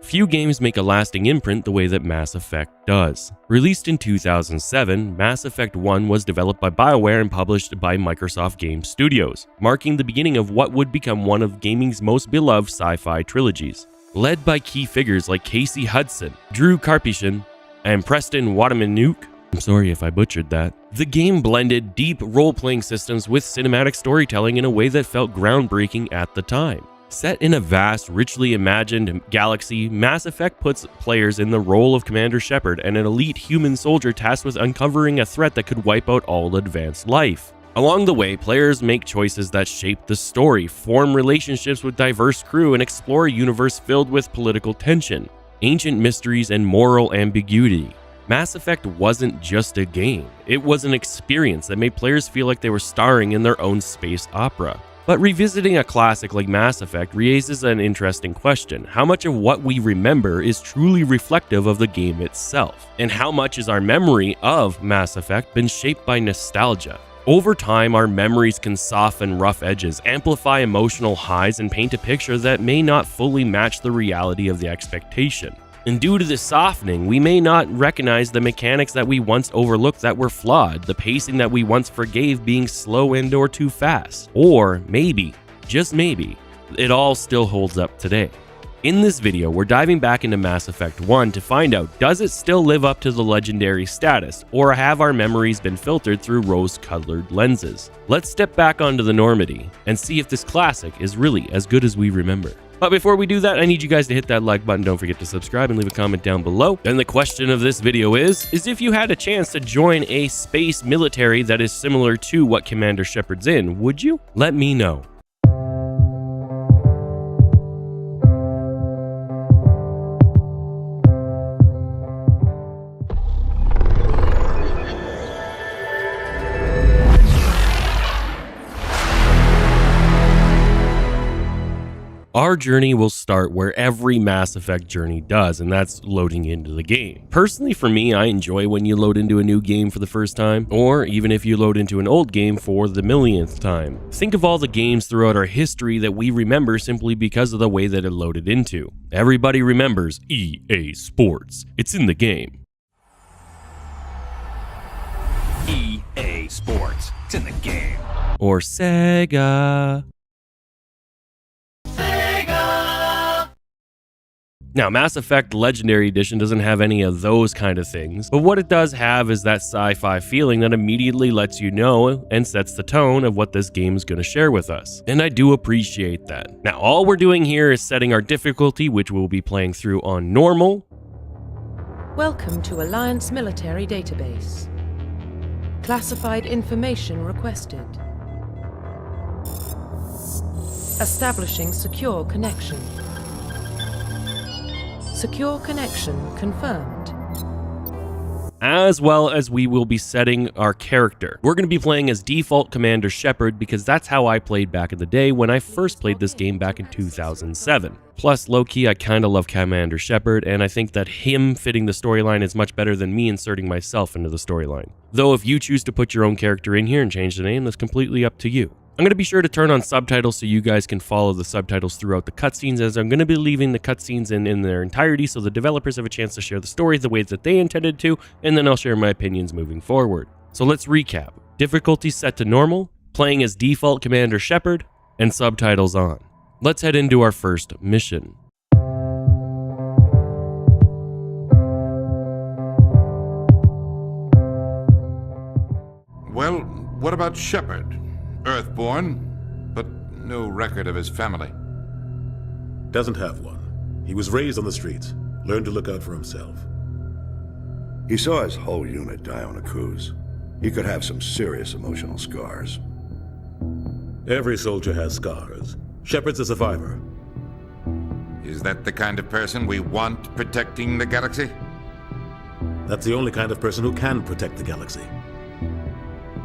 Few games make a lasting imprint the way that Mass Effect does. Released in 2007, Mass Effect 1 was developed by BioWare and published by Microsoft Game Studios, marking the beginning of what would become one of gaming's most beloved sci-fi trilogies. Led by key figures like Casey Hudson, Drew Karpyshyn, and Preston Watamanuk, I'm sorry if I butchered that, the game blended deep role-playing systems with cinematic storytelling in a way that felt groundbreaking at the time. Set in a vast, richly imagined galaxy, Mass Effect puts players in the role of Commander Shepard and an elite human soldier tasked with uncovering a threat that could wipe out all advanced life. Along the way, players make choices that shape the story, form relationships with diverse crew, and explore a universe filled with political tension, ancient mysteries, and moral ambiguity. Mass Effect wasn't just a game, it was an experience that made players feel like they were starring in their own space opera. But revisiting a classic like Mass Effect raises an interesting question. How much of what we remember is truly reflective of the game itself? And how much is our memory of Mass Effect been shaped by nostalgia? Over time, our memories can soften rough edges, amplify emotional highs, and paint a picture that may not fully match the reality of the expectation. And due to this softening, we may not recognize the mechanics that we once overlooked that were flawed, the pacing that we once forgave being slow and/or too fast. Or maybe, just maybe, it all still holds up today. In this video, we're diving back into Mass Effect 1 to find out, does it still live up to the legendary status, or have our memories been filtered through rose-colored lenses? Let's step back onto the Normandy and see if this classic is really as good as we remember. But before we do that, I need you guys to hit that like button, don't forget to subscribe, and leave a comment down below. And the question of this video is if you had a chance to join a space military that is similar to what Commander Shepard's in, would you? Let me know. Our journey will start where every Mass Effect journey does, and that's loading into the game. Personally, for me, I enjoy when you load into a new game for the first time, or even if you load into an old game for the millionth time. Think of all the games throughout our history that we remember simply because of the way that it loaded into. Everybody remembers EA Sports. It's in the game. EA Sports. It's in the game. Or Sega. Now, Mass Effect Legendary Edition doesn't have any of those kind of things, but what it does have is that sci-fi feeling that immediately lets you know and sets the tone of what this game is going to share with us. And I do appreciate that. Now, all we're doing here is setting our difficulty, which we'll be playing through on normal. Welcome to Alliance Military Database. Classified information requested. Establishing secure connection. Secure connection confirmed. As well as we will be setting our character. We're going to be playing as default Commander Shepard because that's how I played back in the day when I first played this game back in 2007. Plus, low-key, I kind of love Commander Shepard, and I think that him fitting the storyline is much better than me inserting myself into the storyline. Though if you choose to put your own character in here and change the name, that's completely up to you. I'm going to be sure to turn on subtitles so you guys can follow the subtitles throughout the cutscenes, as I'm going to be leaving the cutscenes in their entirety so the developers have a chance to share the story the way that they intended to, and then I'll share my opinions moving forward. So let's recap. Difficulty set to normal, playing as default Commander Shepard, and subtitles on. Let's head into our first mission. Well, what about Shepard? Earthborn, but no record of his family. Doesn't have one. He was raised on the streets, learned to look out for himself. He saw his whole unit die on a cruise. He could have some serious emotional scars. Every soldier has scars. Shepard's a survivor. Is that the kind of person we want protecting the galaxy? That's the only kind of person who can protect the galaxy.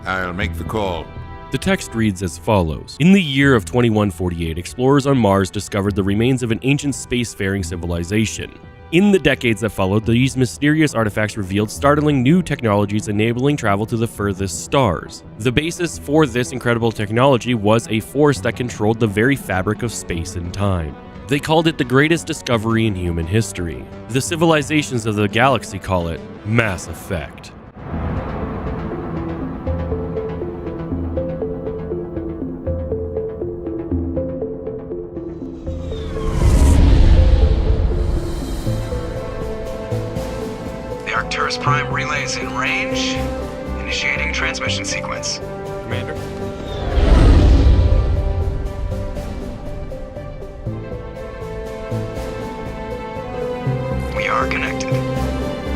I'll make the call. The text reads as follows. In the year of 2148, explorers on Mars discovered the remains of an ancient spacefaring civilization. In the decades that followed, these mysterious artifacts revealed startling new technologies enabling travel to the furthest stars. The basis for this incredible technology was a force that controlled the very fabric of space and time. They called it the greatest discovery in human history. The civilizations of the galaxy call it Mass Effect. The Arcturus Prime relay is in range. Initiating transmission sequence. Commander? We are connected.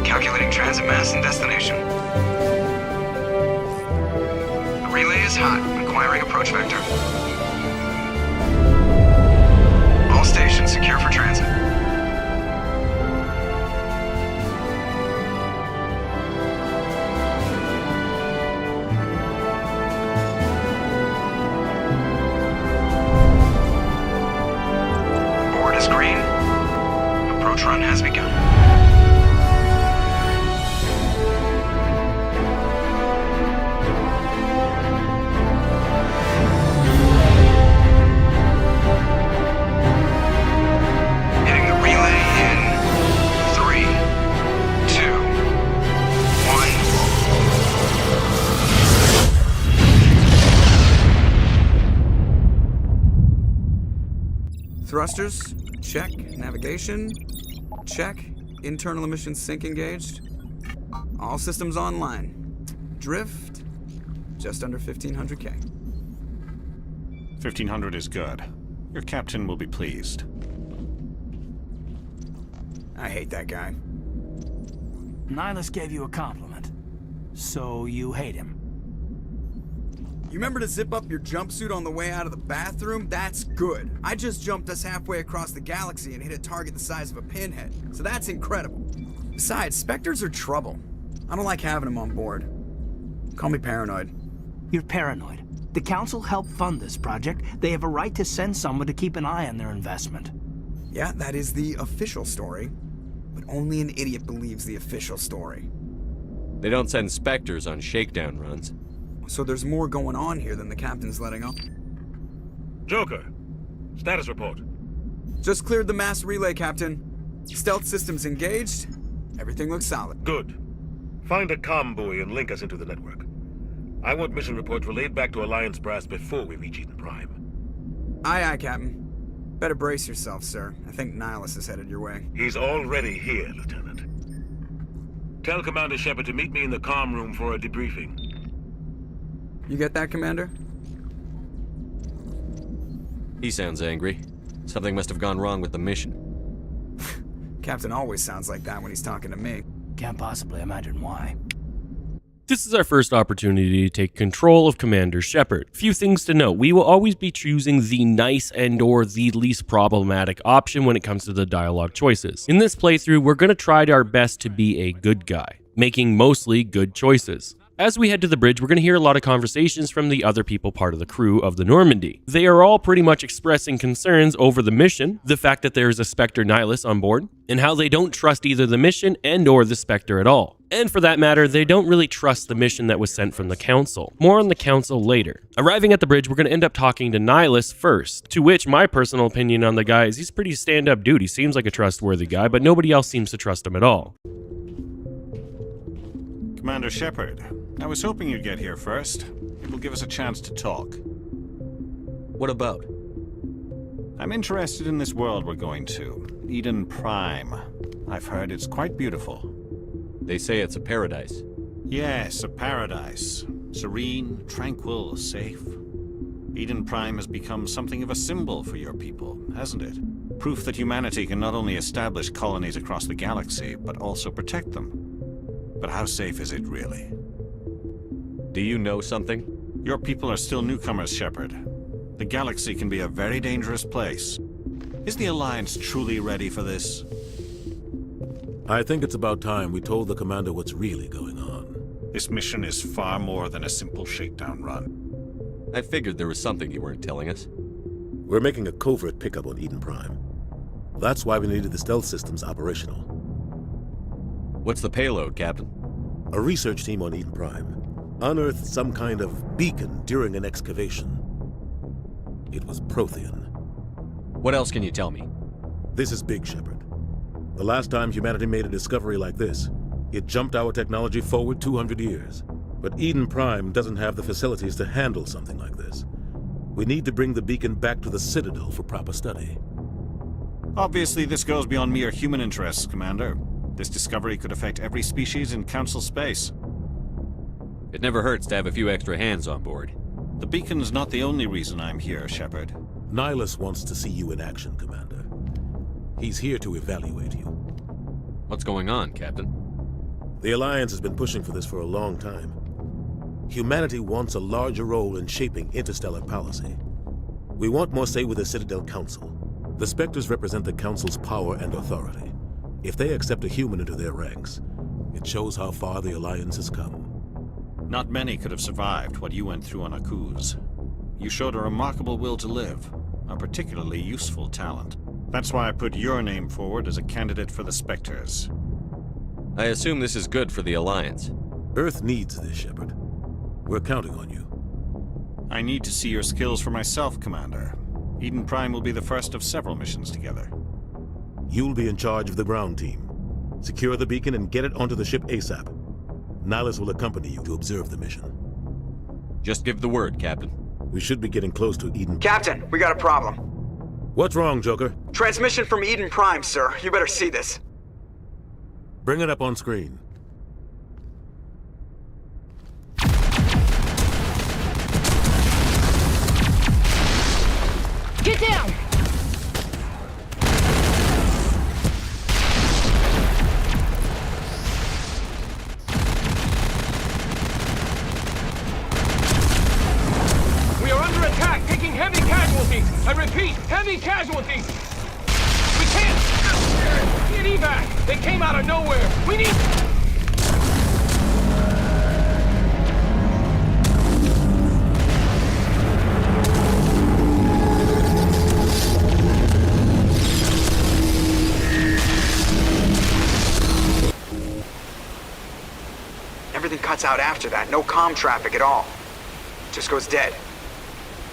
Calculating transit mass and destination. The relay is hot, acquiring approach vector. All stations secure for transit. Board is green. Approach run has begun. Hitting the relay in 3, 2, 1. Thrusters, check. Navigation, check. Internal emissions sync engaged. All systems online. Drift, just under 1500K. 1500 is good. Your captain will be pleased. I hate that guy. Nihilus gave you a compliment, so you hate him. You remember to zip up your jumpsuit on the way out of the bathroom? That's good. I just jumped us halfway across the galaxy and hit a target the size of a pinhead, so that's incredible. Besides, Spectres are trouble. I don't like having them on board. Call me paranoid. You're paranoid. The Council helped fund this project. They have a right to send someone to keep an eye on their investment. Yeah, that is the official story. But only an idiot believes the official story. They don't send Spectres on shakedown runs. So there's more going on here than the captain's letting on. Joker, status report. Just cleared the mass relay, Captain. Stealth systems engaged. Everything looks solid. Good. Find a comm buoy and link us into the network. I want mission reports relayed back to Alliance brass before we reach Eden Prime. Aye, aye, Captain. Better brace yourself, sir. I think Nihilus is headed your way. He's already here, Lieutenant. Tell Commander Shepard to meet me in the comm room for a debriefing. You get that, Commander? He sounds angry. Something must have gone wrong with the mission. Captain always sounds like that when he's talking to me. Can't possibly imagine why. This is our first opportunity to take control of Commander Shepard. Few things to note. We will always be choosing the nice and or the least problematic option when it comes to the dialogue choices. In this playthrough, we're going to try our best to be a good guy, making mostly good choices. As we head to the bridge, we're going to hear a lot of conversations from the other people part of the crew of the Normandy. They are all pretty much expressing concerns over the mission, the fact that there is a Spectre Nihilus on board, and how they don't trust either the mission and or the Spectre at all. And for that matter, they don't really trust the mission that was sent from the Council. More on the Council later. Arriving at the bridge, we're going to end up talking to Nihilus first, to which my personal opinion on the guy is he's a pretty stand-up dude. He seems like a trustworthy guy, but nobody else seems to trust him at all. Commander Shepard, I was hoping you'd get here first. It will give us a chance to talk. What about? I'm interested in this world we're going to, Eden Prime. I've heard it's quite beautiful. They say it's a paradise. Yes, a paradise. Serene, tranquil, safe. Eden Prime has become something of a symbol for your people, hasn't it? Proof that humanity can not only establish colonies across the galaxy, but also protect them. But how safe is it really? Do you know something? Your people are still newcomers, Shepard. The galaxy can be a very dangerous place. Is the Alliance truly ready for this? I think it's about time we told the Commander what's really going on. This mission is far more than a simple shakedown run. I figured there was something you weren't telling us. We're making a covert pickup on Eden Prime. That's why we needed the stealth systems operational. What's the payload, Captain? A research team on Eden Prime unearthed some kind of beacon during an excavation. It was Prothean. What else can you tell me? This is big, Shepard. The last time humanity made a discovery like this, it jumped our technology forward 200 years. But Eden Prime doesn't have the facilities to handle something like this. We need to bring the beacon back to the Citadel for proper study. Obviously, this goes beyond mere human interests, Commander. This discovery could affect every species in Council space. It never hurts to have a few extra hands on board. The beacon's not the only reason I'm here, Shepard. Nihilus wants to see you in action, Commander. He's here to evaluate you. What's going on, Captain? The Alliance has been pushing for this for a long time. Humanity wants a larger role in shaping interstellar policy. We want more say with the Citadel Council. The Spectres represent the Council's power and authority. If they accept a human into their ranks, it shows how far the Alliance has come. Not many could have survived what you went through on Akuz. You showed a remarkable will to live, a particularly useful talent. That's why I put your name forward as a candidate for the Spectres. I assume this is good for the Alliance. Earth needs this, Shepard. We're counting on you. I need to see your skills for myself, Commander. Eden Prime will be the first of several missions together. You'll be in charge of the ground team. Secure the beacon and get it onto the ship ASAP. Nihilus will accompany you to observe the mission. Just give the word, Captain. We should be getting close to Eden. Captain, we got a problem. What's wrong, Joker? Transmission from Eden Prime, sir. You better see this. Bring it up on screen. Get down! We are under attack, taking heavy casualties. I repeat, heavy casualties. We can't get evac. They came out of nowhere. We need... Everything cuts out after that. No comm traffic at all. Just goes dead.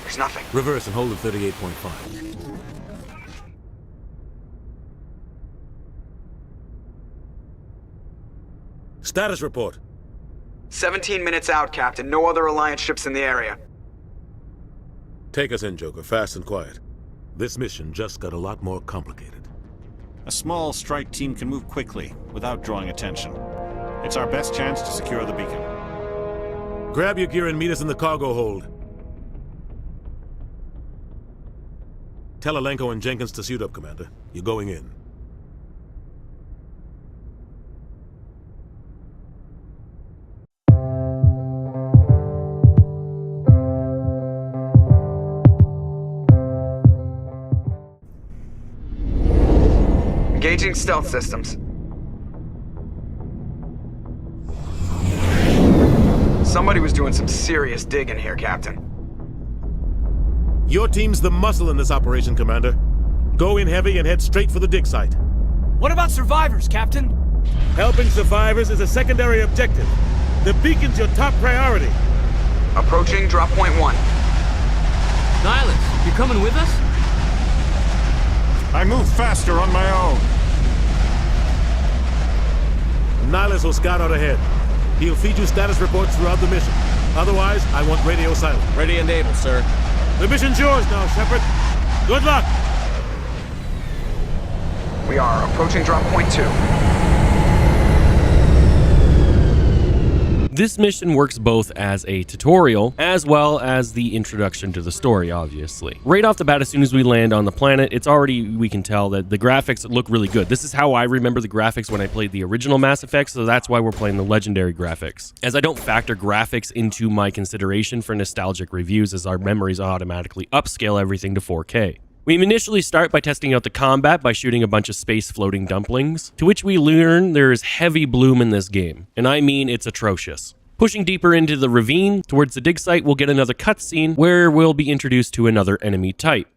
There's nothing. Reverse and hold at 38.5. Status report. 17 minutes out, Captain. No other Alliance ships in the area. Take us in, Joker, fast and quiet. This mission just got a lot more complicated. A small strike team can move quickly, without drawing attention. It's our best chance to secure the beacon. Grab your gear and meet us in the cargo hold. Tell Alenko and Jenkins to suit up, Commander. You're going in. Engaging stealth systems. Somebody was doing some serious digging here, Captain. Your team's the muscle in this operation, Commander. Go in heavy and head straight for the dig site. What about survivors, Captain? Helping survivors is a secondary objective. The beacon's your top priority. Approaching drop point 1. Nihilus, you coming with us? I move faster on my own. Nihilus will scout out ahead. He'll feed you status reports throughout the mission. Otherwise, I want radio silent. Ready and able, sir. The mission's yours now, Shepard. Good luck! We are approaching drop point 2. This mission works both as a tutorial, as well as the introduction to the story, obviously. Right off the bat, as soon as we land on the planet, we can tell that the graphics look really good. This is how I remember the graphics when I played the original Mass Effect, so that's why we're playing the legendary graphics. As I don't factor graphics into my consideration for nostalgic reviews, as our memories automatically upscale everything to 4K. We initially start by testing out the combat by shooting a bunch of space floating dumplings, to which we learn there is heavy bloom in this game, and I mean it's atrocious. Pushing deeper into the ravine towards the dig site, we'll get another cutscene where we'll be introduced to another enemy type.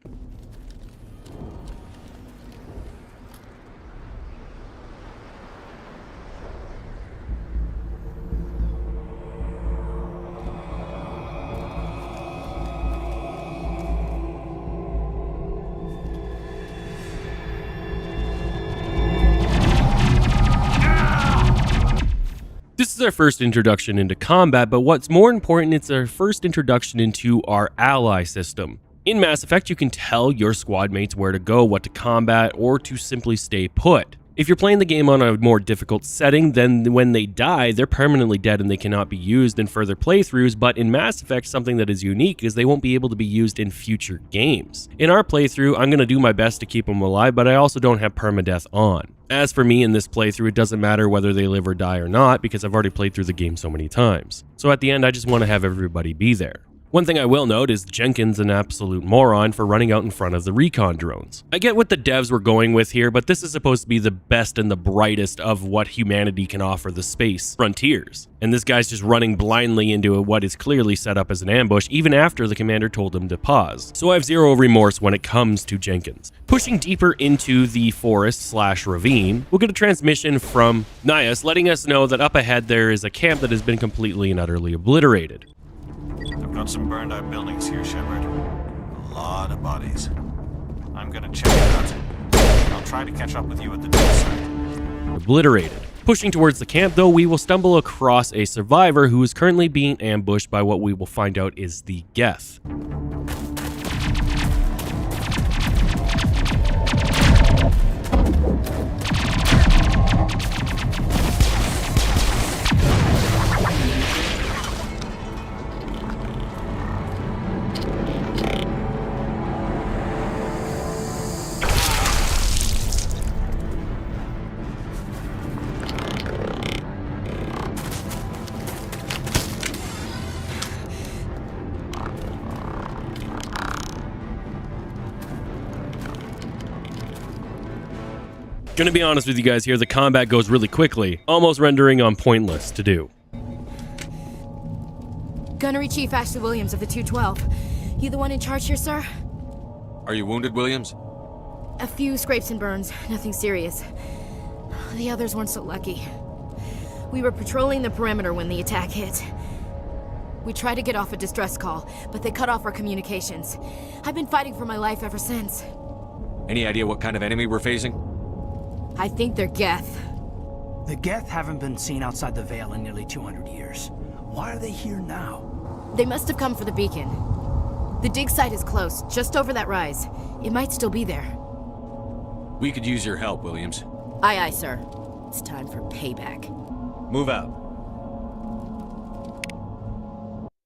our first introduction into combat, but what's more important, it's our first introduction into our ally system. In Mass Effect, you can tell your squad mates where to go, what to combat, or to simply stay put. If you're playing the game on a more difficult setting, then when they die, they're permanently dead and they cannot be used in further playthroughs, but in Mass Effect, something that is unique is they won't be able to be used in future games. In our playthrough, I'm going to do my best to keep them alive, but I also don't have permadeath on. As for me in this playthrough, it doesn't matter whether they live or die or not, because I've already played through the game so many times. So at the end, I just want to have everybody be there. One thing I will note is Jenkins an absolute moron for running out in front of the recon drones. I get what the devs were going with here, but this is supposed to be the best and the brightest of what humanity can offer the space frontiers. And this guy's just running blindly into what is clearly set up as an ambush, even after the commander told him to pause. So I have zero remorse when it comes to Jenkins. Pushing deeper into the forest/ravine, we'll get a transmission from Nias letting us know that up ahead there is a camp that has been completely and utterly obliterated. I've got some burned out buildings here, Shepard. A lot of bodies. I'm gonna check it out. I'll try to catch up with you at the dig site. Obliterated. Pushing towards the camp, though, we will stumble across a survivor who is currently being ambushed by what we will find out is the Geth. Gonna be honest with you guys here, the combat goes really quickly, almost rendering on pointless to do. Gunnery Chief Ashley Williams of the 212. You the one in charge here, sir? Are you wounded, Williams? A few scrapes and burns, nothing serious. The others weren't so lucky. We were patrolling the perimeter when the attack hit. We tried to get off a distress call, but they cut off our communications. I've been fighting for my life ever since. Any idea what kind of enemy we're facing? I think they're Geth. The Geth haven't been seen outside the Veil in nearly 200 years. Why are they here now? They must have come for the beacon. The dig site is close, just over that rise. It might still be there. We could use your help, Williams. Aye, aye, sir. It's time for payback. Move out.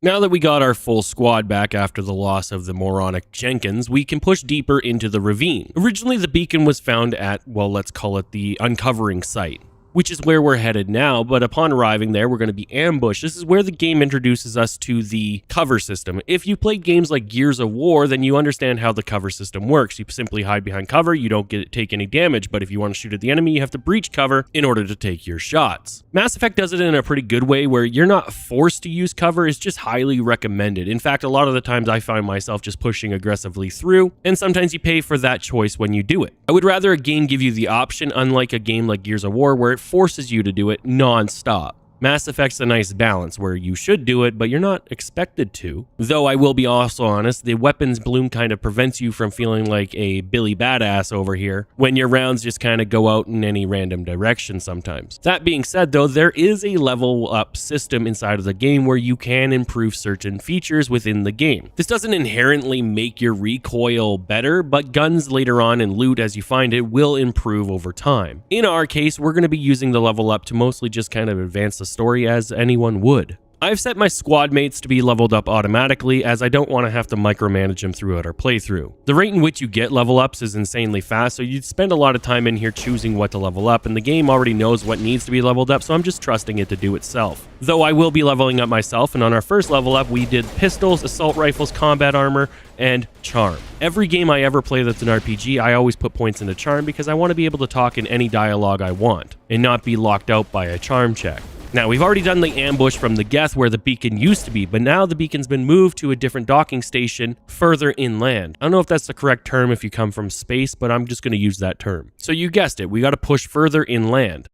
Now that we got our full squad back after the loss of the moronic Jenkins, we can push deeper into the ravine. Originally, the beacon was found at, well, let's call it the uncovering site, which is where we're headed now, but upon arriving there, we're going to be ambushed. This is where the game introduces us to the cover system. If you played games like Gears of War, then you understand how the cover system works. You simply hide behind cover, you don't take any damage, but if you want to shoot at the enemy, you have to breach cover in order to take your shots. Mass Effect does it in a pretty good way where you're not forced to use cover, it's just highly recommended. In fact, a lot of the times I find myself just pushing aggressively through, and sometimes you pay for that choice when you do it. I would rather a game give you the option, unlike a game like Gears of War, where it forces you to do it non-stop. Mass Effect's a nice balance where you should do it, but you're not expected to. Though I will be also honest, the weapons bloom kind of prevents you from feeling like a Billy Badass over here when your rounds just kind of go out in any random direction sometimes. That being said though, there is a level up system inside of the game where you can improve certain features within the game. This doesn't inherently make your recoil better, but guns later on and loot as you find it will improve over time. In our case, we're going to be using the level up to mostly just kind of advance the story as anyone would. I've set my squad mates to be leveled up automatically as I don't want to have to micromanage them throughout our playthrough. The rate in which you get level ups is insanely fast, so you'd spend a lot of time in here choosing what to level up, and the game already knows what needs to be leveled up, so I'm just trusting it to do itself. Though I will be leveling up myself, and on our first level up we did pistols, assault rifles, combat armor, and charm. Every game I ever play that's an RPG, I always put points into charm because I want to be able to talk in any dialogue I want, and not be locked out by a charm check. Now, we've already done the ambush from the Geth where the beacon used to be, but now the beacon's been moved to a different docking station further inland. I don't know if that's the correct term if you come from space, but I'm just going to use that term. So you guessed it, we got to push further inland.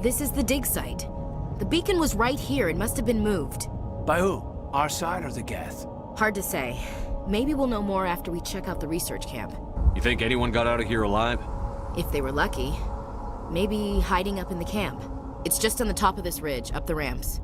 This is the dig site. The beacon was right here. It must have been moved. By who? Our side or the Geth? Hard to say. Maybe we'll know more after we check out the research camp. You think anyone got out of here alive? If they were lucky. Maybe hiding up in the camp. It's just on the top of this ridge, up the ramps.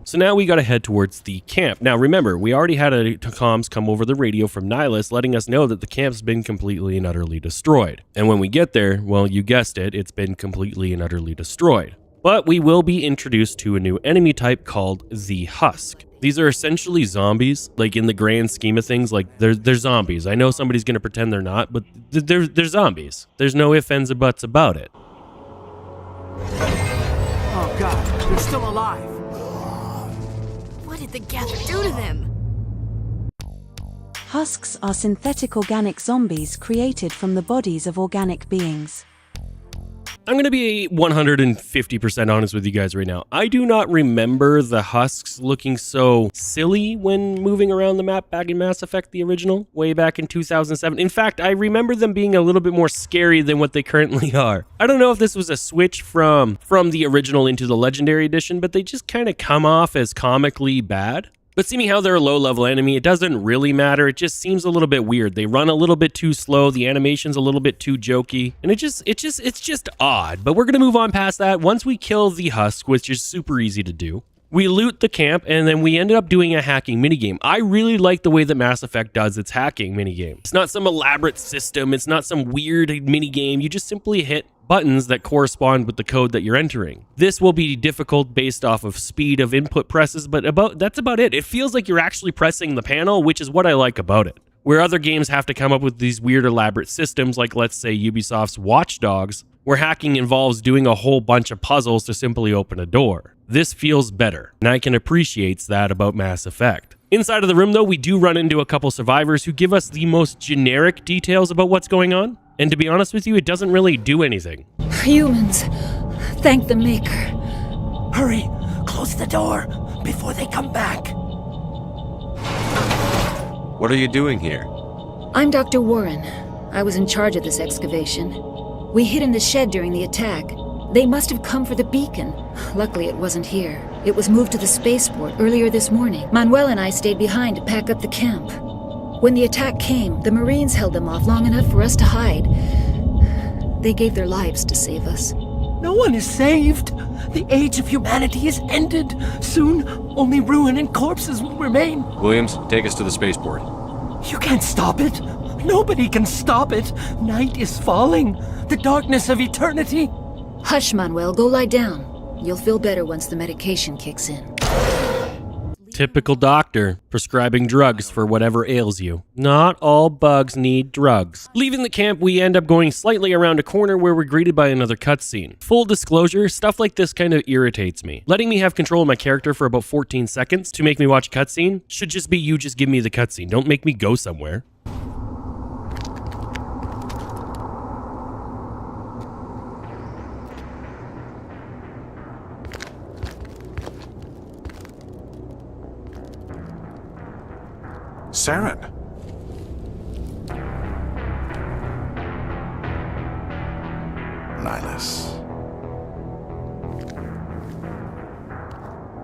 So now we gotta head towards the camp. Now remember, we already had a comms come over the radio from Nihilus letting us know that the camp's been completely and utterly destroyed. And when we get there, well, you guessed it, it's been completely and utterly destroyed. But we will be introduced to a new enemy type called the Husk. These are essentially zombies, like in the grand scheme of things, like they're zombies. I know somebody's gonna pretend they're not, but they're zombies. There's no ifs, ands, or buts about it. Oh God, they're still alive. What did the Geth do to them? Husks are synthetic organic zombies created from the bodies of organic beings. I'm going to be 150% honest with you guys right now. I do not remember the Husks looking so silly when moving around the map back in Mass Effect, the original, way back in 2007. In fact, I remember them being a little bit more scary than what they currently are. I don't know if this was a switch from the original into the Legendary Edition, but they just kind of come off as comically bad. But seeing how they're a low-level enemy, it doesn't really matter. It just seems a little bit weird. They run a little bit too slow. The animation's a little bit too jokey. And it's just odd. But we're going to move on past that. Once we kill the Husk, which is super easy to do, we loot the camp, and then we ended up doing a hacking minigame. I really like the way that Mass Effect does its hacking minigame. It's not some elaborate system. It's not some weird minigame. You just simply hit buttons that correspond with the code that you're entering. This will be difficult based off of speed of input presses, but that's about it. It feels like you're actually pressing the panel, which is what I like about it. Where other games have to come up with these weird elaborate systems, like let's say Ubisoft's Watch Dogs, where hacking involves doing a whole bunch of puzzles to simply open a door. This feels better, and I can appreciate that about Mass Effect. Inside of the room though, we do run into a couple survivors who give us the most generic details about what's going on. And to be honest with you, it doesn't really do anything. Humans, thank the Maker. Hurry, close the door before they come back. What are you doing here? I'm Dr. Warren. I was in charge of this excavation. We hid in the shed during the attack. They must have come for the beacon. Luckily, it wasn't here. It was moved to the spaceport earlier this morning. Manuel and I stayed behind to pack up the camp. When the attack came, the Marines held them off long enough for us to hide. They gave their lives to save us. No one is saved. The age of humanity is ended. Soon, only ruin and corpses will remain. Williams, take us to the spaceport. You can't stop it. Nobody can stop it. Night is falling. The darkness of eternity. Hush, Manuel. Go lie down. You'll feel better once the medication kicks in. Typical doctor, prescribing drugs for whatever ails you. Not all bugs need drugs. Leaving the camp, we end up going slightly around a corner where we're greeted by another cutscene. Full disclosure, stuff like this kind of irritates me. Letting me have control of my character for about 14 seconds to make me watch a cutscene should just be you just give me the cutscene. Don't make me go somewhere. Saren. Nihilus.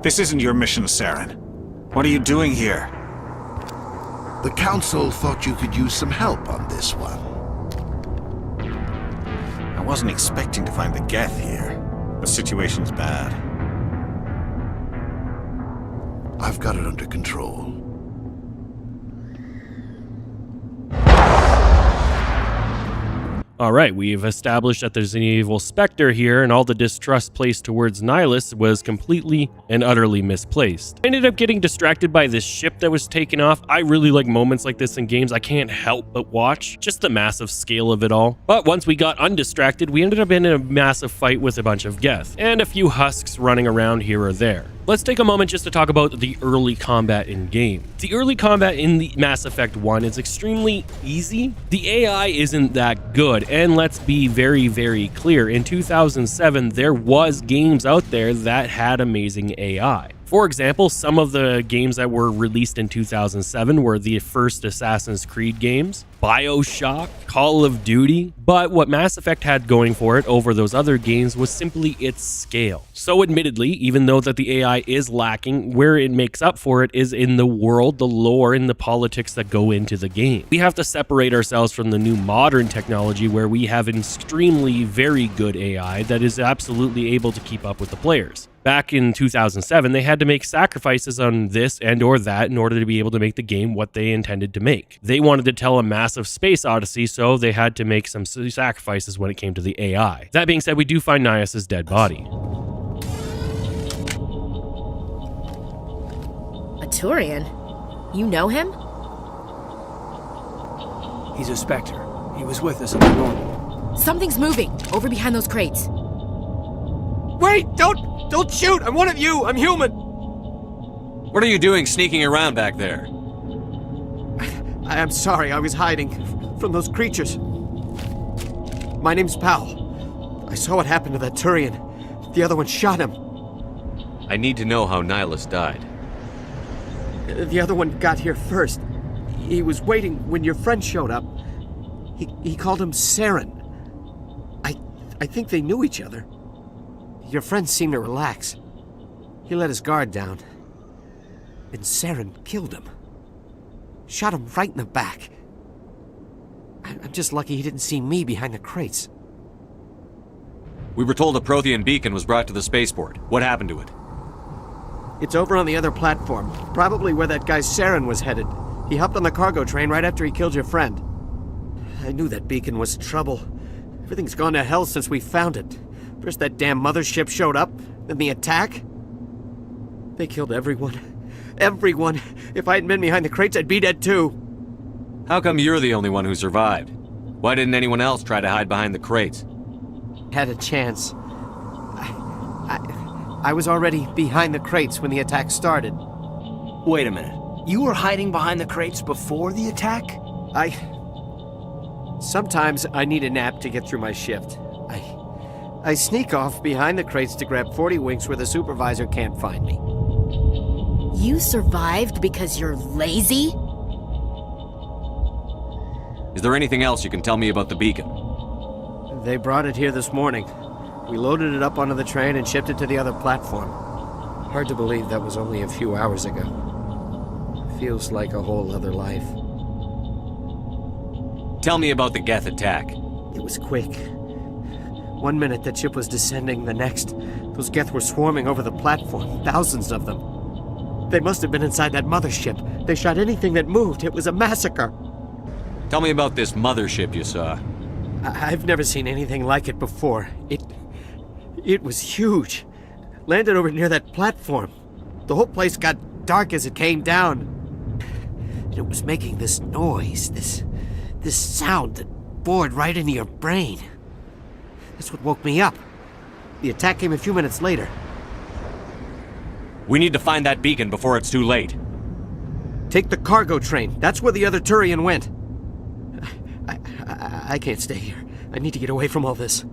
This isn't your mission, Saren. What are you doing here? The Council thought you could use some help on this one. I wasn't expecting to find the Geth here. The situation's bad. I've got it under control. Alright, we've established that there's an evil specter here, and all the distrust placed towards Nihilus was completely and utterly misplaced. I ended up getting distracted by this ship that was taken off. I really like moments like this in games. I can't help but watch. Just the massive scale of it all. But once we got undistracted, we ended up in a massive fight with a bunch of Geth, and a few Husks running around here or there. Let's take a moment just to talk about the early combat in-game. The early combat in the Mass Effect 1 is extremely easy. The AI isn't that good, and let's be very, very clear. In 2007, there was games out there that had amazing AI. For example, some of the games that were released in 2007 were the first Assassin's Creed games. BioShock, Call of Duty, but what Mass Effect had going for it over those other games was simply its scale. So admittedly, even though that the AI is lacking, where it makes up for it is in the world, the lore, and the politics that go into the game. We have to separate ourselves from the new modern technology where we have an extremely very good AI that is absolutely able to keep up with the players. Back in 2007, they had to make sacrifices on this and or that in order to be able to make the game what they intended to make. They wanted to tell a massive space odyssey, so they had to make some sacrifices when it came to the AI. That being said, we do find Nias' dead body. A Turian? You know him? He's a Spectre. He was with us in the normal. Something's moving, over behind those crates. Wait! Don't shoot! I'm one of you! I'm human! What are you doing sneaking around back there? I'm sorry, I was hiding from those creatures. My name's Powell. I saw what happened to that Turian. The other one shot him. I need to know how Nihilus died. The other one got here first. He was waiting when your friend showed up. He called him Saren. I think they knew each other. Your friend seemed to relax. He let his guard down. And Saren killed him. Shot him right in the back. I'm just lucky he didn't see me behind the crates. We were told a Prothean beacon was brought to the spaceport. What happened to it? It's over on the other platform. Probably where that guy Saren was headed. He hopped on the cargo train right after he killed your friend. I knew that beacon was trouble. Everything's gone to hell since we found it. First that damn mothership showed up, then the attack. They killed everyone. Everyone. If I hadn't been behind the crates, I'd be dead too. How come you're the only one who survived? Why didn't anyone else try to hide behind the crates? Had a chance. I was already behind the crates when the attack started. Wait a minute. You were hiding behind the crates before the attack? Sometimes I need a nap to get through my shift. I sneak off behind the crates to grab 40 winks where the supervisor can't find me. You survived because you're lazy? Is there anything else you can tell me about the beacon? They brought it here this morning. We loaded it up onto the train and shipped it to the other platform. Hard to believe that was only a few hours ago. Feels like a whole other life. Tell me about the Geth attack. It was quick. 1 minute that ship was descending, the next, those Geth were swarming over the platform, thousands of them. They must have been inside that mothership. They shot anything that moved. It was a massacre. Tell me about this mothership you saw. I've never seen anything like it before. It was huge. Landed over near that platform. The whole place got dark as it came down. And it was making this noise, this sound that bored right into your brain. That's what woke me up. The attack came a few minutes later. We need to find that beacon before it's too late. Take the cargo train. That's where the other Turian went. I can't stay here. I need to get away from all this.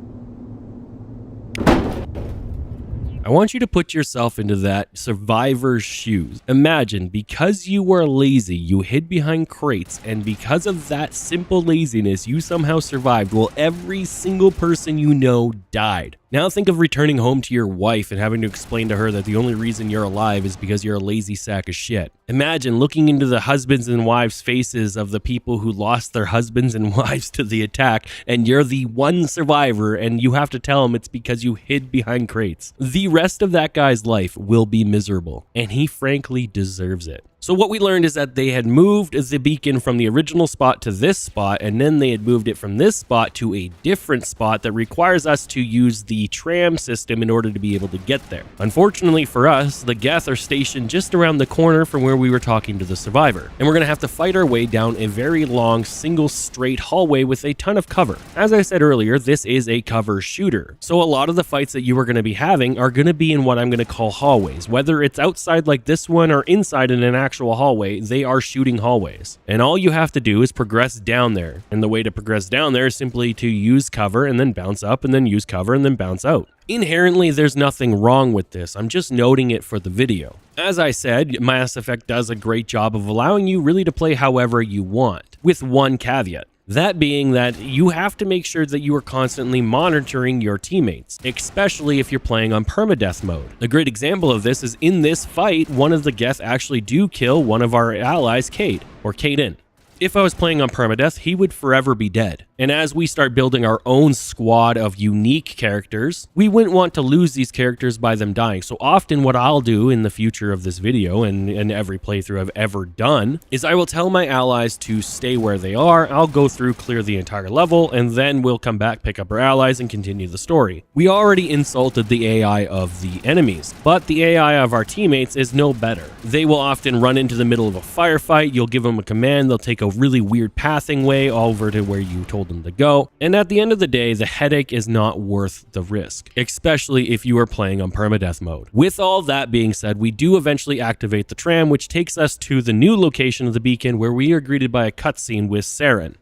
I want you to put yourself into that survivor's shoes. Imagine, because you were lazy, you hid behind crates, and because of that simple laziness, you somehow survived while every single person you know died. Now think of returning home to your wife and having to explain to her that the only reason you're alive is because you're a lazy sack of shit. Imagine looking into the husbands and wives' faces of the people who lost their husbands and wives to the attack, and you're the one survivor, and you have to tell them it's because you hid behind crates. The rest of that guy's life will be miserable, and he frankly deserves it. So what we learned is that they had moved the beacon from the original spot to this spot, and then they had moved it from this spot to a different spot that requires us to use the tram system in order to be able to get there. Unfortunately for us, the Geth are stationed just around the corner from where we were talking to the survivor, and we're going to have to fight our way down a very long single straight hallway with a ton of cover. As I said earlier, this is a cover shooter, so a lot of the fights that you are going to be having are going to be in what I'm going to call hallways. Whether it's outside like this one or inside in an actual hallway, they are shooting hallways. And all you have to do is progress down there. And the way to progress down there is simply to use cover and then bounce up and then use cover and then bounce out. Inherently, there's nothing wrong with this. I'm just noting it for the video. As I said, Mass Effect does a great job of allowing you really to play however you want, with one caveat. That being that you have to make sure that you are constantly monitoring your teammates, especially if you're playing on permadeath mode. A great example of this is in this fight, one of the Geth actually do kill one of our allies, Cade, or Caden. If I was playing on permadeath, he would forever be dead. And as we start building our own squad of unique characters, we wouldn't want to lose these characters by them dying. So often what I'll do in the future of this video and every playthrough I've ever done is I will tell my allies to stay where they are. I'll go through, clear the entire level, and then we'll come back, pick up our allies, and continue the story. We already insulted the AI of the enemies, but the AI of our teammates is no better. They will often run into the middle of a firefight. You'll give them a command. They'll take a really weird pathing way over to where you told them to go. And at the end of the day, the headache is not worth the risk, especially if you are playing on permadeath mode. With all that being said, we do eventually activate the tram, which takes us to the new location of the beacon where we are greeted by a cutscene with Saren.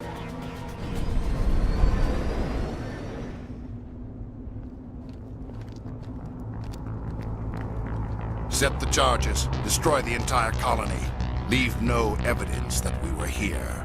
Set the charges. Destroy the entire colony. Leave no evidence that we were here.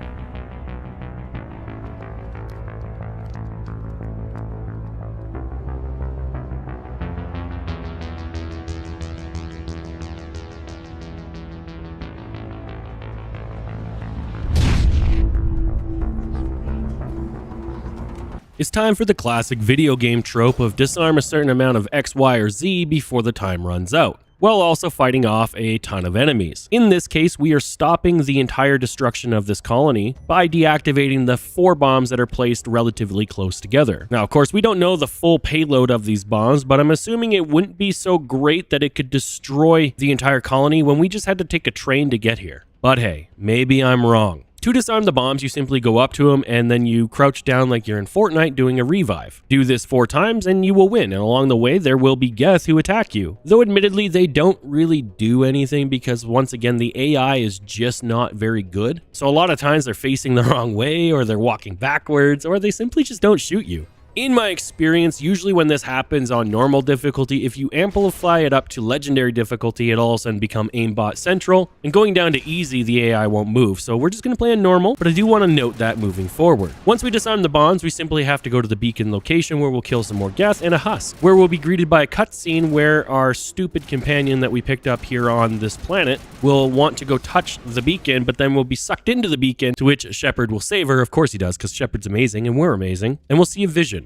It's time for the classic video game trope of disarm a certain amount of X, Y, or Z before the time runs out, while also fighting off a ton of enemies. In this case, we are stopping the entire destruction of this colony by deactivating the 4 bombs that are placed relatively close together. Now, of course, we don't know the full payload of these bombs, but I'm assuming it wouldn't be so great that it could destroy the entire colony when we just had to take a train to get here. But hey, maybe I'm wrong. To disarm the bombs, you simply go up to them and then you crouch down like you're in Fortnite doing a revive. Do this 4 times and you will win, and along the way there will be Geth who attack you. Though admittedly they don't really do anything because once again the AI is just not very good. So a lot of times they're facing the wrong way, or they're walking backwards, or they simply just don't shoot you. In my experience, usually when this happens on normal difficulty, if you amplify it up to legendary difficulty, it'll all of a sudden become aimbot central, and going down to easy, the AI won't move. So we're just going to play on normal, but I do want to note that moving forward. Once we disarm the bombs, we simply have to go to the beacon location where we'll kill some more Geth and a husk, where we'll be greeted by a cutscene where our stupid companion that we picked up here on this planet will want to go touch the beacon, but then we'll be sucked into the beacon, to which Shepard will save her. Of course he does, because Shepard's amazing and we're amazing, and we'll see a vision.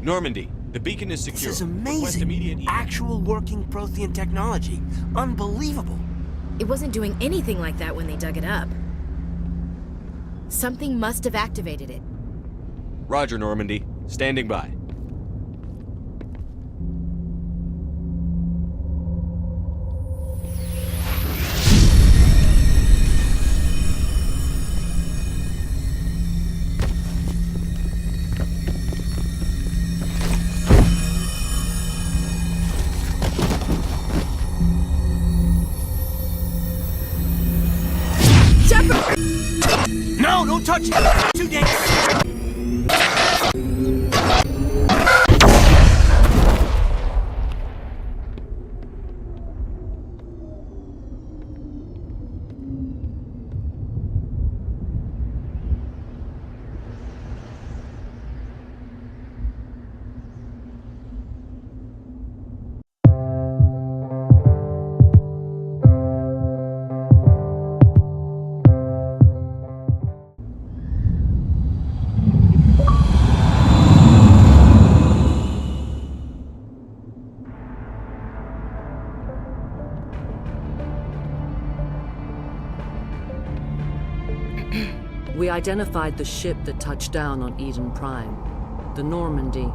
Normandy, the beacon is secure. This is amazing. Actual working Prothean technology. Unbelievable. It wasn't doing anything like that when they dug it up. Something must have activated it. Roger, Normandy. Standing by. No, don't touch it! Too dangerous! We identified the ship that touched down on Eden Prime, the Normandy,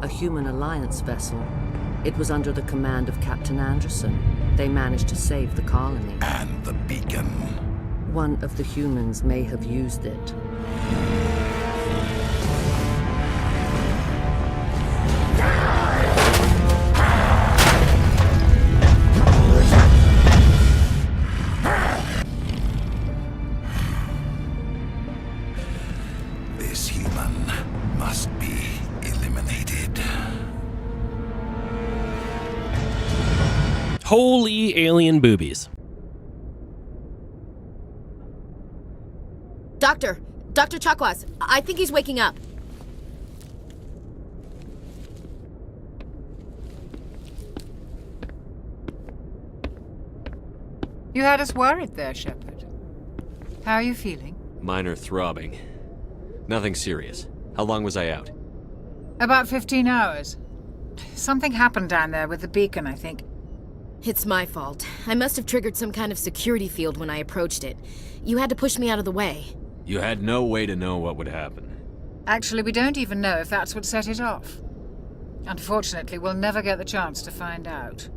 a human alliance vessel. It was under the command of Captain Anderson. They managed to save the colony. And the beacon. One of the humans may have used it. Holy alien boobies. Dr. Chakwas, I think he's waking up. You had us worried there, Shepard. How are you feeling? Minor throbbing. Nothing serious. How long was I out? About 15 hours. Something happened down there with the beacon, I think. It's my fault. I must have triggered some kind of security field when I approached it. You had to push me out of the way. You had no way to know what would happen. Actually, we don't even know if that's what set it off. Unfortunately, we'll never get the chance to find out.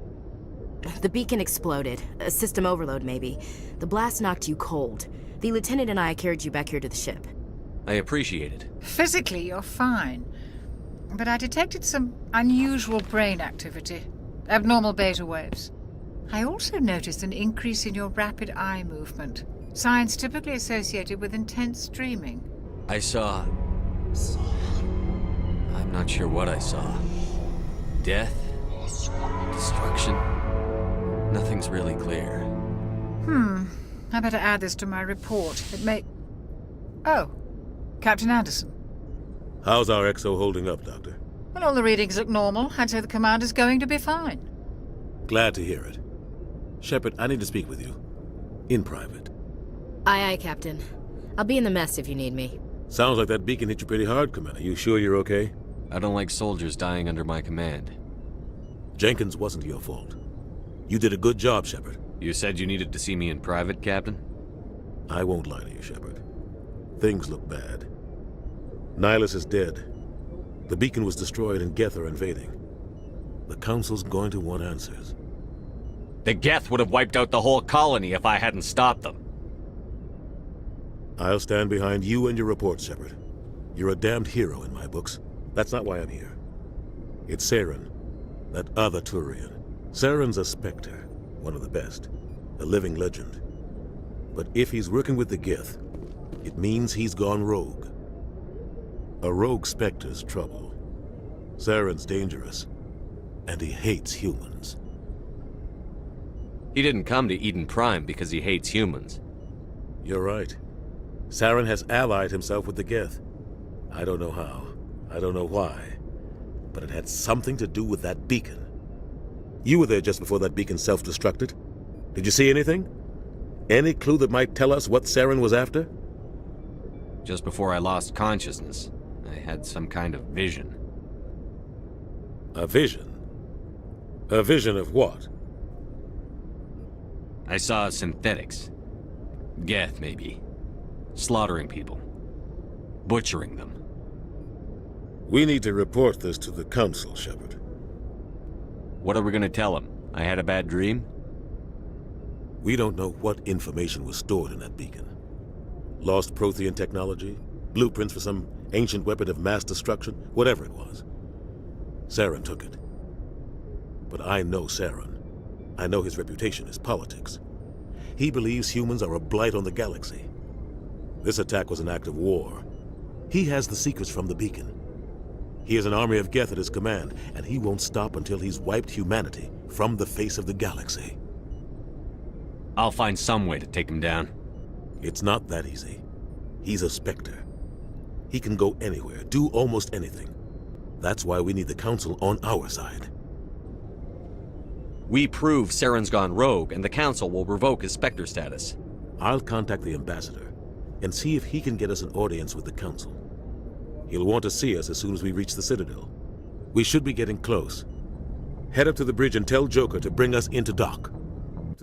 The beacon exploded. A system overload, maybe. The blast knocked you cold. The lieutenant and I carried you back here to the ship. I appreciate it. Physically, you're fine. But I detected some unusual brain activity. Abnormal beta waves. I also noticed an increase in your rapid eye movement. Signs typically associated with intense dreaming. I saw... I'm not sure what I saw. Death? Destruction? Nothing's really clear. I better add this to my report. It may... Oh, Captain Anderson. How's our XO holding up, Doctor? Well, all the readings look normal. I'd say the commander's going to be fine. Glad to hear it. Shepard, I need to speak with you. In private. Aye, Captain. I'll be in the mess if you need me. Sounds like that beacon hit you pretty hard, Commander. You sure you're okay? I don't like soldiers dying under my command. Jenkins wasn't your fault. You did a good job, Shepard. You said you needed to see me in private, Captain? I won't lie to you, Shepard. Things look bad. Nihilus is dead. The beacon was destroyed and Geth are invading. The Council's going to want answers. The Geth would have wiped out the whole colony if I hadn't stopped them. I'll stand behind you and your report, Shepard. You're a damned hero in my books. That's not why I'm here. It's Saren, that other Turian. Saren's a Spectre, one of the best, a living legend. But if he's working with the Geth, it means he's gone rogue. A rogue Spectre's trouble. Saren's dangerous, and he hates humans. He didn't come to Eden Prime because he hates humans. You're right. Saren has allied himself with the Geth. I don't know how. I don't know why. But it had something to do with that beacon. You were there just before that beacon self-destructed. Did you see anything? Any clue that might tell us what Saren was after? Just before I lost consciousness, I had some kind of vision. A vision? A vision of what? I saw synthetics. Geth, maybe. Slaughtering people. Butchering them. We need to report this to the Council, Shepard. What are we gonna tell them? I had a bad dream? We don't know what information was stored in that beacon. Lost Prothean technology? Blueprints for some ancient weapon of mass destruction? Whatever it was. Saren took it. But I know Saren. I know his reputation is politics. He believes humans are a blight on the galaxy. This attack was an act of war. He has the secrets from the beacon. He has an army of Geth at his command, and he won't stop until he's wiped humanity from the face of the galaxy. I'll find some way to take him down. It's not that easy. He's a Spectre. He can go anywhere, do almost anything. That's why we need the Council on our side. We prove Saren's gone rogue, and the Council will revoke his Spectre status. I'll contact the Ambassador and see if he can get us an audience with the Council. He'll want to see us as soon as we reach the Citadel. We should be getting close. Head up to the bridge and tell Joker to bring us into dock.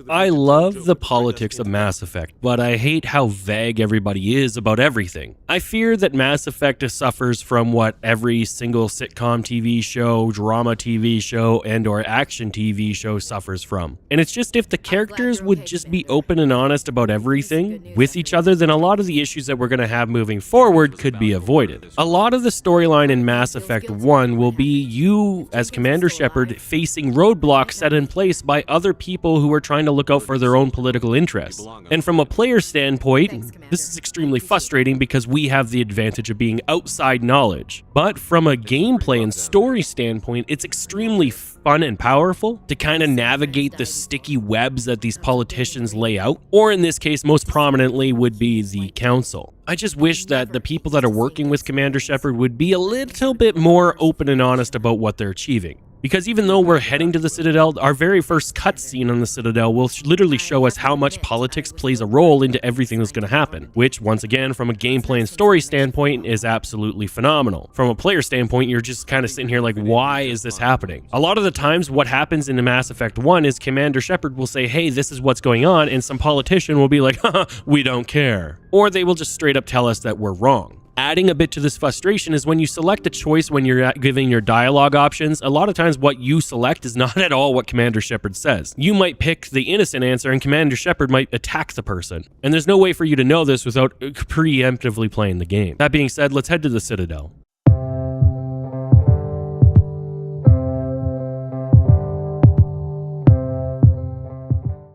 I love the politics of Mass Effect, but I hate how vague everybody is about everything. I fear that Mass Effect suffers from what every single sitcom TV show, drama TV show, and/or action TV show suffers from. And it's just if the characters would just be open and honest about everything with each other, then a lot of the issues that we're going to have moving forward could be avoided. A lot of the storyline in Mass Effect 1 will be you, as Commander Shepard, facing roadblocks set in place by other people who are trying to look out for their own political interests. And from a player standpoint, this is extremely frustrating because we have the advantage of being outside knowledge. But from a gameplay and story standpoint, it's extremely fun and powerful to kind of navigate the sticky webs that these politicians lay out, or in this case, most prominently would be the Council. I just wish that the people that are working with Commander Shepard would be a little bit more open and honest about what they're achieving. Because even though we're heading to the Citadel, our very first cutscene on the Citadel will literally show us how much politics plays a role into everything that's going to happen, which, once again, from a gameplay and story standpoint, is absolutely phenomenal. From a player standpoint, you're just kind of sitting here like, why is this happening? A lot of the times, what happens in the Mass Effect 1 is Commander Shepard will say, hey, this is what's going on, and some politician will be like, haha, we don't care. Or they will just straight up tell us that we're wrong. Adding a bit to this frustration is when you select a choice when you're giving your dialogue options, a lot of times what you select is not at all what Commander Shepard says. You might pick the innocent answer and Commander Shepard might attack the person. And there's no way for you to know this without preemptively playing the game. That being said, let's head to the Citadel.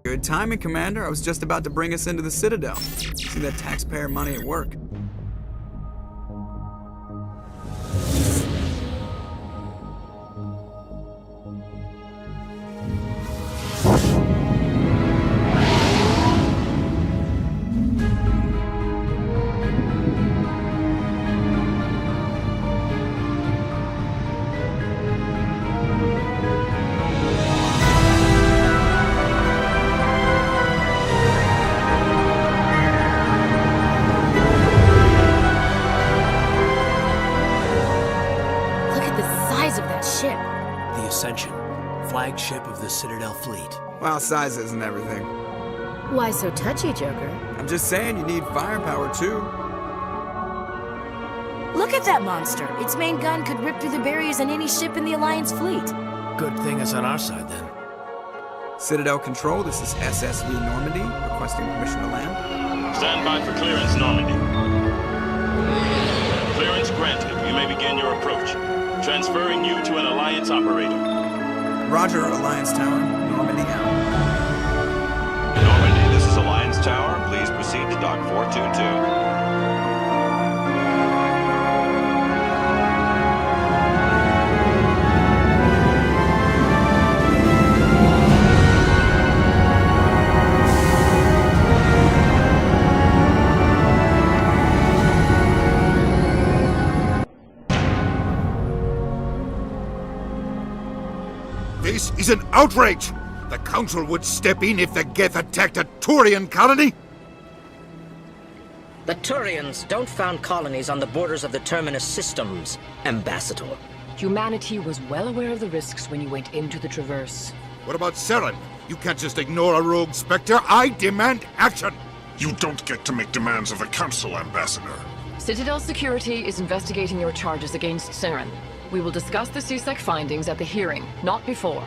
Good timing, Commander. I was just about to bring us into the Citadel. See that taxpayer money at work. Flagship of the Citadel fleet. Well, size isn't everything. Why so touchy, Joker? I'm just saying you need firepower, too. Look at that monster. Its main gun could rip through the barriers in any ship in the Alliance fleet. Good thing it's on our side, then. Citadel Control, this is SSV Normandy, requesting permission to land. Stand by for clearance, Normandy. Clearance granted. You may begin your approach. Transferring you to an Alliance operator. Roger, Alliance Tower. Normandy out. Normandy, this is Alliance Tower. Please proceed to Dock 422. This is an outrage! The Council would step in if the Geth attacked a Turian colony? The Turians don't found colonies on the borders of the Terminus systems, Ambassador. Humanity was well aware of the risks when you went into the Traverse. What about Saren? You can't just ignore a rogue Spectre. I demand action! You don't get to make demands of the Council, Ambassador. Citadel Security is investigating your charges against Saren. We will discuss the CSEC findings at the hearing, not before.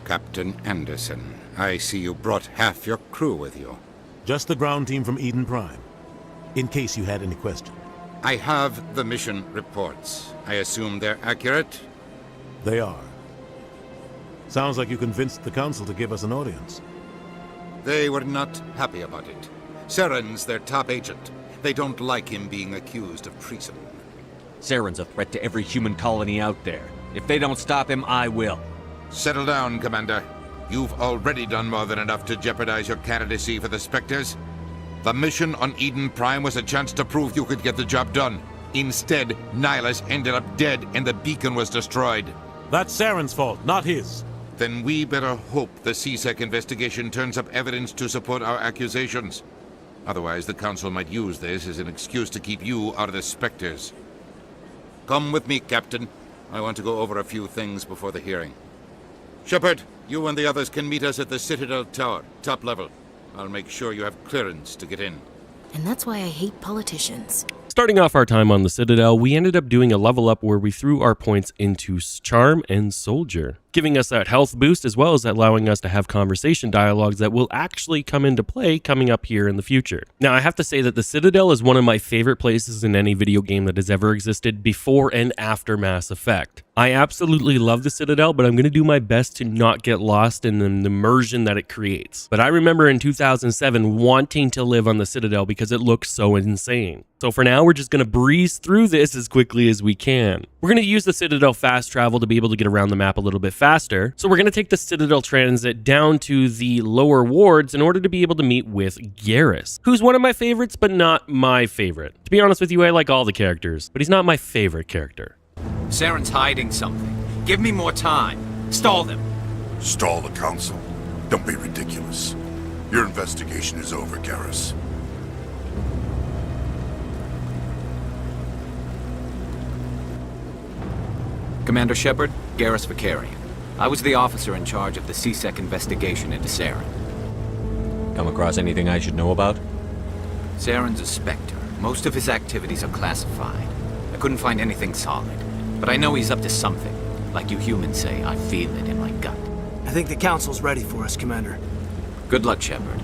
Captain Anderson, I see you brought half your crew with you. Just the ground team from Eden Prime, in case you had any question. I have the mission reports. I assume they're accurate? They are. Sounds like you convinced the Council to give us an audience. They were not happy about it. Saren's their top agent. They don't like him being accused of treason. Saren's a threat to every human colony out there. If they don't stop him, I will. Settle down, Commander. You've already done more than enough to jeopardize your candidacy for the Spectres. The mission on Eden Prime was a chance to prove you could get the job done. Instead, Nihilus ended up dead and the beacon was destroyed. That's Saren's fault, not his. Then we better hope the CSEC investigation turns up evidence to support our accusations. Otherwise, the Council might use this as an excuse to keep you out of the Spectres. Come with me, Captain. I want to go over a few things before the hearing. Shepard, you and the others can meet us at the Citadel Tower, top level. I'll make sure you have clearance to get in. And that's why I hate politicians. Starting off our time on the Citadel, we ended up doing a level up where we threw our points into Charm and Soldier, giving us that health boost as well as allowing us to have conversation dialogues that will actually come into play coming up here in the future. Now, I have to say that the Citadel is one of my favorite places in any video game that has ever existed before and after Mass Effect. I absolutely love the Citadel, but I'm going to do my best to not get lost in the immersion that it creates. But I remember in 2007 wanting to live on the Citadel because it looks so insane. So for now, we're just going to breeze through this as quickly as we can. We're going to use the Citadel fast travel to be able to get around the map a little bit faster. So we're going to take the Citadel transit down to the lower wards in order to be able to meet with Garrus, who's one of my favorites, but not my favorite. To be honest with you, I like all the characters, but he's not my favorite character. Saren's hiding something. Give me more time. Stall them. Stall the Council? Don't be ridiculous. Your investigation is over, Garrus. Commander Shepard, Garrus Vicarian. I was the officer in charge of the CSEC investigation into Saren. Come across anything I should know about? Saren's a Spectre. Most of his activities are classified. I couldn't find anything solid. But I know he's up to something. Like you humans say, I feel it in my gut. I think the Council's ready for us, Commander. Good luck, Shepard.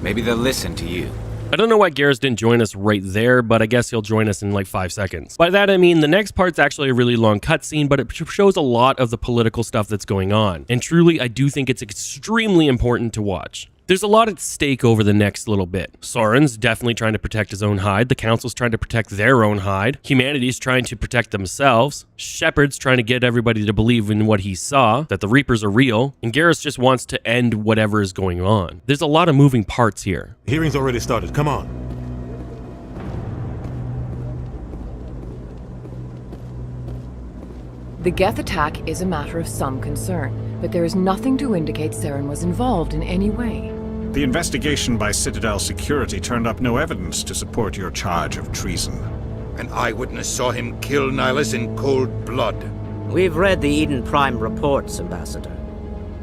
Maybe they'll listen to you. I don't know why Garrus didn't join us right there, but I guess he'll join us in like 5 seconds. By that I mean the next part's actually a really long cutscene, but it shows a lot of the political stuff that's going on. And truly, I do think it's extremely important to watch. There's a lot at stake over the next little bit. Soren's definitely trying to protect his own hide. The Council's trying to protect their own hide. Humanity's trying to protect themselves. Shepard's trying to get everybody to believe in what he saw, that the Reapers are real. And Garrus just wants to end whatever is going on. There's a lot of moving parts here. Hearing's already started. Come on. The Geth attack is a matter of some concern, but there is nothing to indicate Saren was involved in any way. The investigation by Citadel Security turned up no evidence to support your charge of treason. An eyewitness saw him kill Nihilus in cold blood. We've read the Eden Prime reports, Ambassador.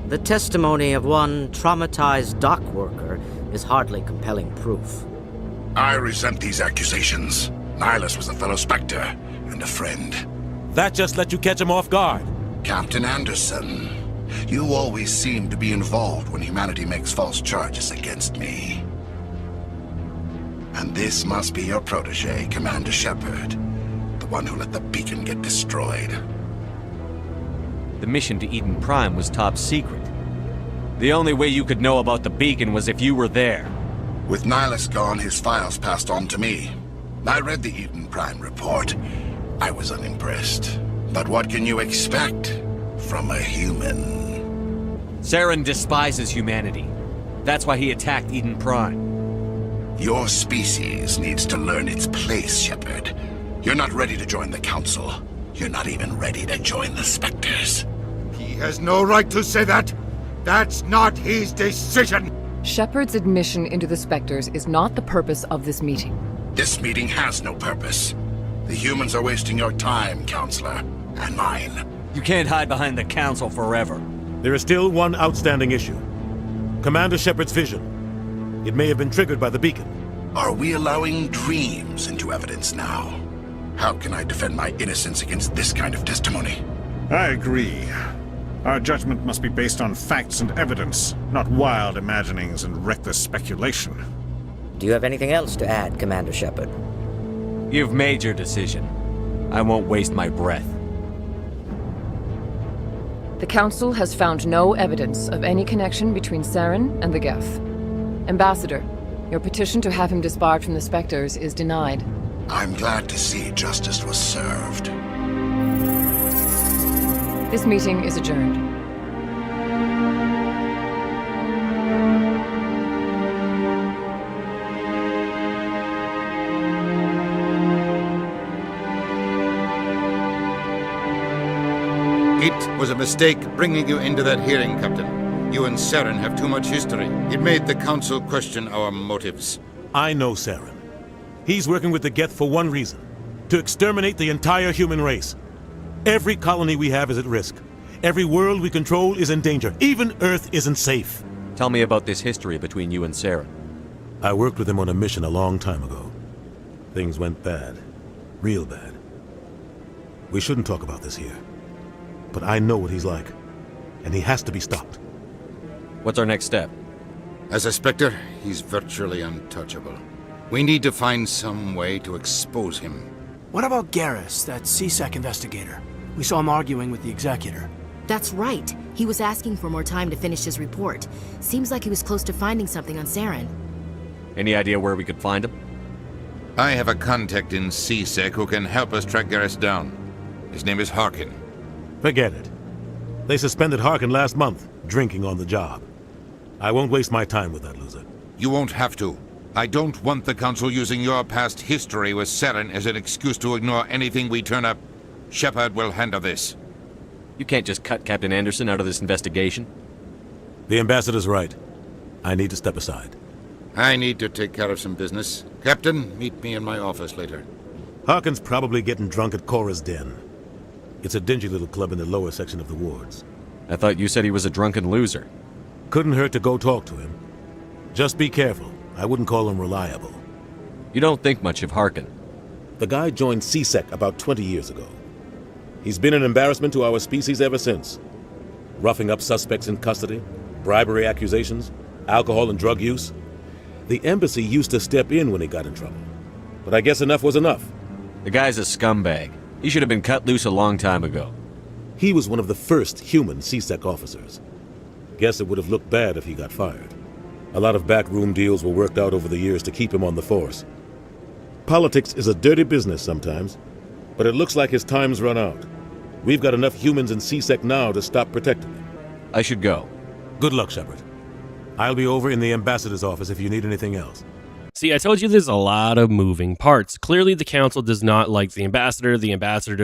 The testimony of one traumatized dock worker is hardly compelling proof. I resent these accusations. Nihilus was a fellow Spectre and a friend. That just let you catch him off guard. Captain Anderson, you always seem to be involved when humanity makes false charges against me. And this must be your protege, Commander Shepard, the one who let the beacon get destroyed. The mission to Eden Prime was top secret. The only way you could know about the beacon was if you were there. With Nihilus gone, his files passed on to me. I read the Eden Prime report. I was unimpressed. But what can you expect from a human? Saren despises humanity. That's why he attacked Eden Prime. Your species needs to learn its place, Shepard. You're not ready to join the Council. You're not even ready to join the Spectres. He has no right to say that. That's not his decision. Shepard's admission into the Spectres is not the purpose of this meeting. This meeting has no purpose. The humans are wasting your time, Counselor, and mine. You can't hide behind the Council forever. There is still one outstanding issue. Commander Shepard's vision. It may have been triggered by the beacon. Are we allowing dreams into evidence now? How can I defend my innocence against this kind of testimony? I agree. Our judgment must be based on facts and evidence, not wild imaginings and reckless speculation. Do you have anything else to add, Commander Shepard? You've made your decision. I won't waste my breath. The Council has found no evidence of any connection between Saren and the Geth. Ambassador, your petition to have him disbarred from the Spectres is denied. I'm glad to see justice was served. This meeting is adjourned. It was a mistake bringing you into that hearing, Captain. You and Saren have too much history. It made the Council question our motives. I know Saren. He's working with the Geth for one reason. To exterminate the entire human race. Every colony we have is at risk. Every world we control is in danger. Even Earth isn't safe. Tell me about this history between you and Saren. I worked with him on a mission a long time ago. Things went bad. Real bad. We shouldn't talk about this here. But I know what he's like. And he has to be stopped. What's our next step? As a Spectre, he's virtually untouchable. We need to find some way to expose him. What about Garrus, that CSEC investigator? We saw him arguing with the Executor. That's right. He was asking for more time to finish his report. Seems like he was close to finding something on Saren. Any idea where we could find him? I have a contact in CSEC who can help us track Garrus down. His name is Harkin. Forget it. They suspended Harkin last month, drinking on the job. I won't waste my time with that loser. You won't have to. I don't want the Council using your past history with Saren as an excuse to ignore anything we turn up. Shepard will handle this. You can't just cut Captain Anderson out of this investigation. The ambassador's right. I need to step aside. I need to take care of some business. Captain, meet me in my office later. Harkin's probably getting drunk at Cora's Den. It's a dingy little club in the lower section of the wards. I thought you said he was a drunken loser. Couldn't hurt to go talk to him. Just be careful. I wouldn't call him reliable. You don't think much of Harkin. The guy joined CSEC about 20 years ago. He's been an embarrassment to our species ever since. Roughing up suspects in custody, bribery accusations, alcohol and drug use. The embassy used to step in when he got in trouble. But I guess enough was enough. The guy's a scumbag. He should have been cut loose a long time ago. He was one of the first human CSEC officers. Guess it would have looked bad if he got fired. A lot of backroom deals were worked out over the years to keep him on the force. Politics is a dirty business sometimes, but it looks like his time's run out. We've got enough humans in CSEC now to stop protecting him. I should go. Good luck, Shepard. I'll be over in the ambassador's office if you need anything else. See, I told you there's a lot of moving parts. Clearly, the Council does not like the ambassador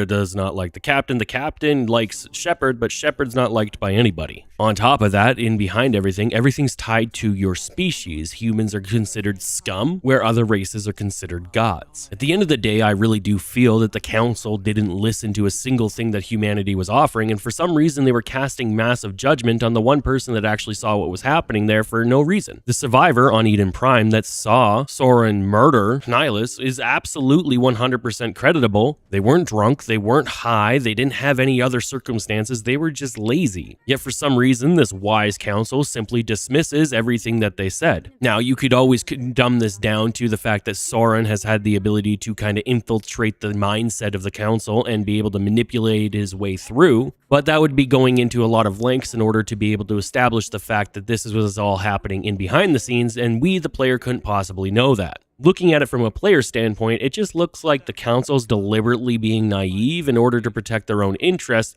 does not like the captain likes Shepard, but Shepard's not liked by anybody. On top of that, in behind everything's tied to your species. Humans are considered scum, where other races are considered gods. At the end of the day, I really do feel that the Council didn't listen to a single thing that humanity was offering, and for some reason they were casting massive judgment on the one person that actually saw what was happening there for no reason. The survivor on Eden Prime that saw Soren murder Nihilus is absolutely 100% creditable. They weren't drunk, they weren't high, they didn't have any other circumstances, they were just lazy. Yet for some reason, this wise council simply dismisses everything that they said. Now, you could always dumb this down to the fact that Soren has had the ability to kind of infiltrate the mindset of the council and be able to manipulate his way through, but that would be going into a lot of lengths in order to be able to establish the fact that this was all happening in behind the scenes, and we, the player, couldn't possibly know that. Looking at it from a player standpoint, it just looks like the council's deliberately being naive in order to protect their own interests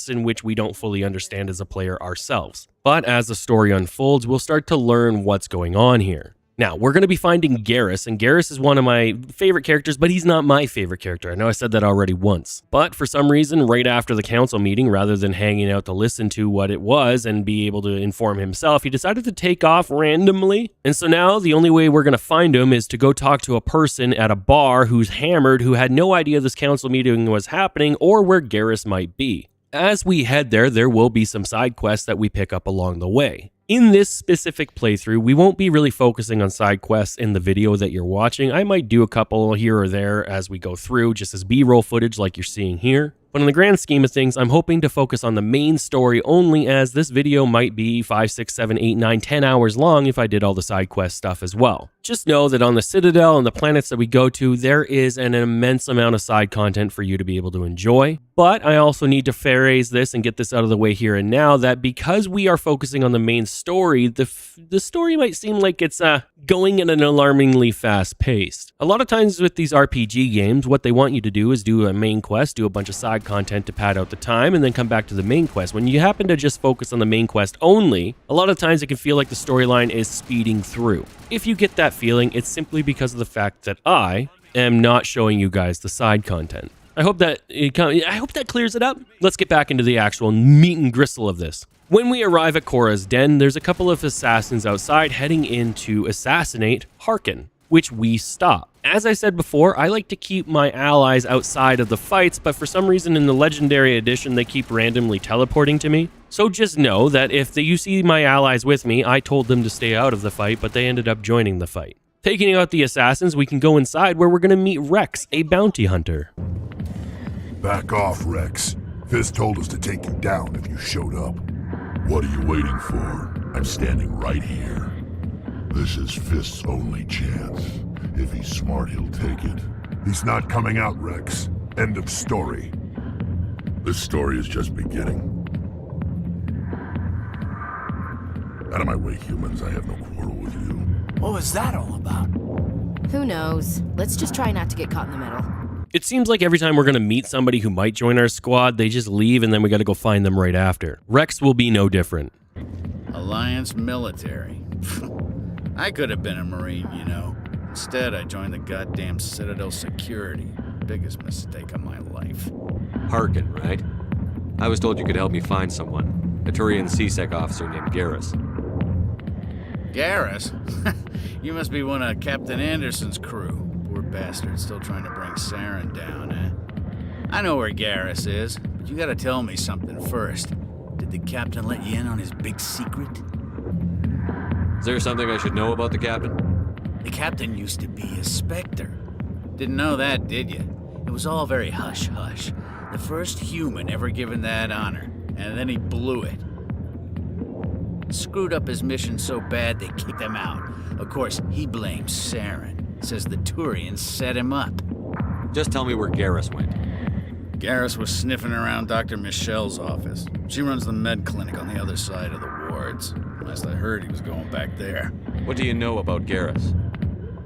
in which we don't fully understand as a player ourselves. But as the story unfolds, we'll start to learn what's going on here. Now, we're going to be finding Garrus, and Garrus is one of my favorite characters, but he's not my favorite character. I know I said that already once. But for some reason, right after the council meeting, rather than hanging out to listen to what it was and be able to inform himself, he decided to take off randomly. And so now the only way we're going to find him is to go talk to a person at a bar who's hammered, who had no idea this council meeting was happening or where Garrus might be. As we head there will be some side quests that we pick up along the way. In this specific playthrough, we won't be really focusing on side quests in the video that you're watching. I might do a couple here or there as we go through, just as B-roll footage like you're seeing here. But in the grand scheme of things, I'm hoping to focus on the main story only, as this video might be 5, 6, 7, 8, 9, 10 hours long if I did all the side quest stuff as well. Just know that on the Citadel and the planets that we go to, there is an immense amount of side content for you to be able to enjoy. But I also need to phrase this and get this out of the way here and now, that because we are focusing on the main story, the story might seem like it's going at an alarmingly fast pace. A lot of times with these RPG games, what they want you to do is do a main quest, do a bunch of side content to pad out the time, and then come back to the main quest. When you happen to just focus on the main quest only, a lot of times it can feel like the storyline is speeding through. If you get that feeling, it's simply because of the fact that I am not showing you guys the side content. I hope that clears it up. Let's get back into the actual meat and gristle of this. When we arrive at Cora's Den, there's a couple of assassins outside heading in to assassinate Harkin, which we stop. As I said before, I like to keep my allies outside of the fights, but for some reason in the Legendary Edition, they keep randomly teleporting to me. So just know that if you see my allies with me, I told them to stay out of the fight, but they ended up joining the fight. Taking out the assassins, we can go inside where we're going to meet Rex, a bounty hunter. Back off, Rex. Fist told us to take you down if you showed up. What are you waiting for? I'm standing right here. This is Fist's only chance. If he's smart, he'll take it. He's not coming out, Rex. End of story. This story is just beginning. Out of my way, humans. I have no quarrel with you. What was that all about? Who knows? Let's just try not to get caught in the middle. It seems like every time we're gonna meet somebody who might join our squad, they just leave and then we gotta go find them right after. Rex will be no different. Alliance military. I could have been a Marine, you know. Instead, I joined the goddamn Citadel security. Biggest mistake of my life. Harkin, right? I was told you could help me find someone. A Turian CSEC officer named Garrus. Garrus? You must be one of Captain Anderson's crew. Poor bastard, still trying to bring Saren down, eh? I know where Garrus is, but you gotta tell me something first. Did the captain let you in on his big secret? Is there something I should know about the captain? The captain used to be a Spectre. Didn't know that, did you? It was all very hush-hush. The first human ever given that honor, and then he blew it. Screwed up his mission so bad they kicked him out. Of course, he blames Saren. Says the Turians set him up. Just tell me where Garrus went. Garrus was sniffing around Dr. Michelle's office. She runs the med clinic on the other side of the wards. Last I heard, he was going back there. What do you know about Garrus?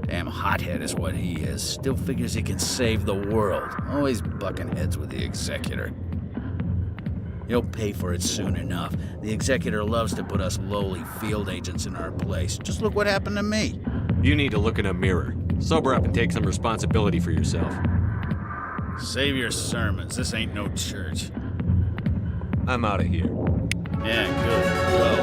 Damn hothead is what he is. Still figures he can save the world. Always bucking heads with the Executor. He'll pay for it soon enough. The Executor loves to put us lowly field agents in our place. Just look what happened to me. You need to look in a mirror. Sober up and take some responsibility for yourself. Save your sermons. This ain't no church. I'm out of here. Yeah, good. Go.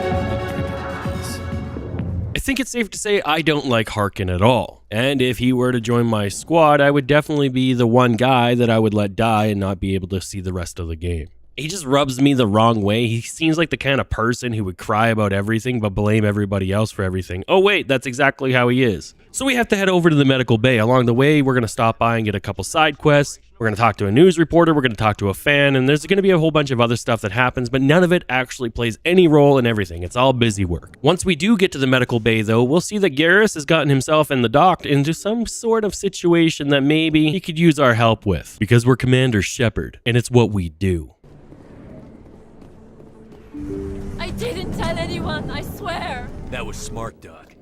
I think it's safe to say I don't like Harkin at all. And if he were to join my squad, I would definitely be the one guy that I would let die and not be able to see the rest of the game. He just rubs me the wrong way. He seems like the kind of person who would cry about everything but blame everybody else for everything. Oh wait, that's exactly how he is. So we have to head over to the medical bay. Along the way, we're going to stop by and get a couple side quests. We're going to talk to a news reporter, we're going to talk to a fan, and there's going to be a whole bunch of other stuff that happens, but none of it actually plays any role in everything. It's all busy work. Once we do get to the medical bay, though, we'll see that Garrus has gotten himself and the doc into some sort of situation that maybe he could use our help with, because we're Commander Shepard, and it's what we do. I didn't tell anyone, I swear. That was smart, Doc.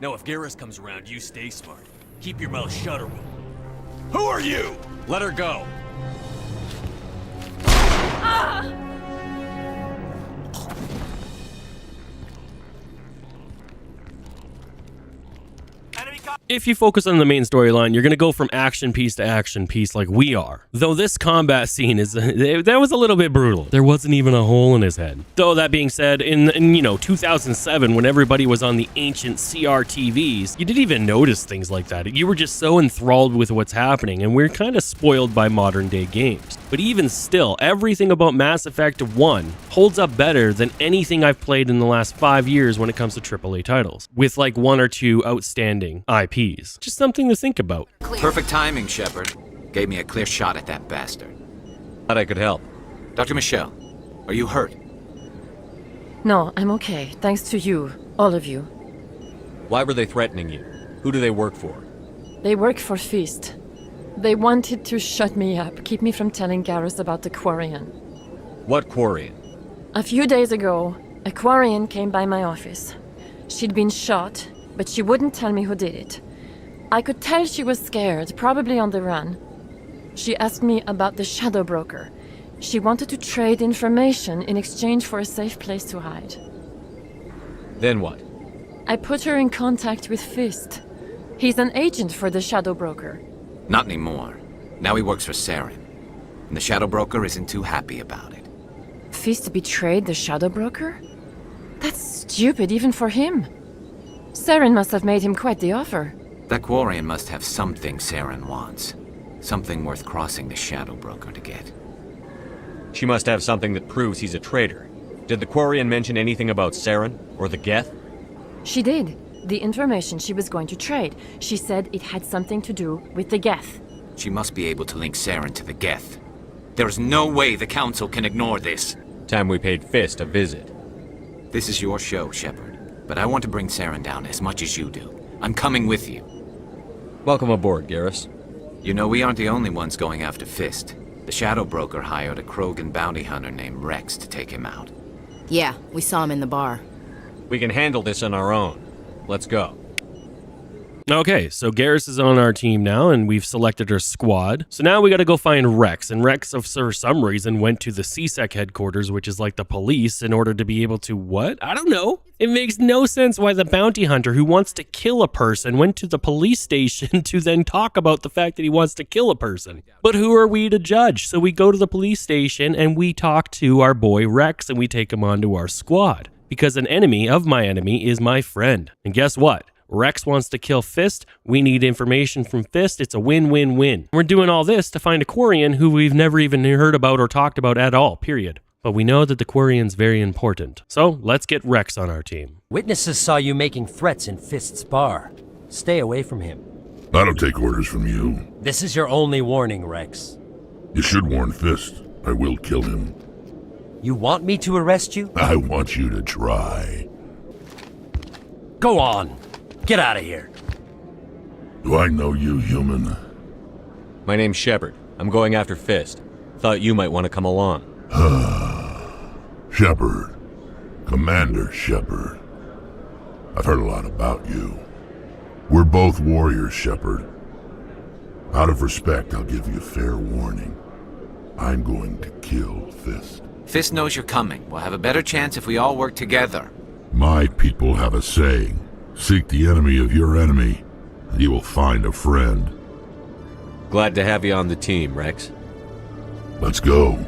Now if Garrus comes around, you stay smart. Keep your mouth shut or we'll... Who are you? Let her go. Ah! If you focus on the main storyline, you're going to go from action piece to action piece like we are. Though this combat scene is, that was a little bit brutal. There wasn't even a hole in his head. Though that being said, in 2007, when everybody was on the ancient CRTVs, you didn't even notice things like that. You were just so enthralled with what's happening, and we're kind of spoiled by modern day games. But even still, everything about Mass Effect 1 holds up better than anything I've played in the last 5 years when it comes to AAA titles, with like 1 or 2 outstanding IPs. Just something to think about. Perfect timing, Shepard. Gave me a clear shot at that bastard. Thought I could help. Dr. Michelle, are you hurt? No, I'm okay. Thanks to you. All of you. Why were they threatening you? Who do they work for? They work for Feast. They wanted to shut me up, keep me from telling Garrus about the Quarian. What Quarian? A few days ago, a Quarian came by my office. She'd been shot, but she wouldn't tell me who did it. I could tell she was scared, probably on the run. She asked me about the Shadow Broker. She wanted to trade information in exchange for a safe place to hide. Then what? I put her in contact with Fist. He's an agent for the Shadow Broker. Not anymore. Now he works for Saren. And the Shadow Broker isn't too happy about it. Fist betrayed the Shadow Broker? That's stupid even for him. Saren must have made him quite the offer. That Quarian must have something Saren wants. Something worth crossing the Shadow Broker to get. She must have something that proves he's a traitor. Did the Quarian mention anything about Saren or the Geth? She did. The information she was going to trade. She said it had something to do with the Geth. She must be able to link Saren to the Geth. There is no way the Council can ignore this. Time we paid Fist a visit. This is your show, Shepard. But I want to bring Saren down as much as you do. I'm coming with you. Welcome aboard, Garrus. You know, we aren't the only ones going after Fist. The Shadow Broker hired a Krogan bounty hunter named Rex to take him out. Yeah, we saw him in the bar. We can handle this on our own. Let's go. Okay, so Garrus is on our team now, and we've selected our squad. So now we gotta go find Rex, and Rex, for some reason, went to the CSEC headquarters, which is like the police, in order to be able to what? I don't know. It makes no sense why the bounty hunter who wants to kill a person went to the police station to then talk about the fact that he wants to kill a person. But who are we to judge? So we go to the police station, and we talk to our boy Rex, and we take him onto our squad. Because an enemy of my enemy is my friend. And guess what? Rex wants to kill Fist. We need information from Fist. It's a win-win-win. We're doing all this to find a Quarian who we've never even heard about or talked about at all, period. But we know that the Quarian's very important. So let's get Rex on our team. Witnesses saw you making threats in Fist's bar. Stay away from him. I don't take orders from you. This is your only warning, Rex. You should warn Fist. I will kill him. You want me to arrest you? I want you to try. Go on. Get out of here. Do I know you, human? My name's Shepard. I'm going after Fist. Thought you might want to come along. Shepard. Commander Shepard. I've heard a lot about you. We're both warriors, Shepard. Out of respect, I'll give you a fair warning. I'm going to kill Fist. Fist knows you're coming. We'll have a better chance if we all work together. My people have a saying. Seek the enemy of your enemy, and you will find a friend. Glad to have you on the team, Rex. Let's go.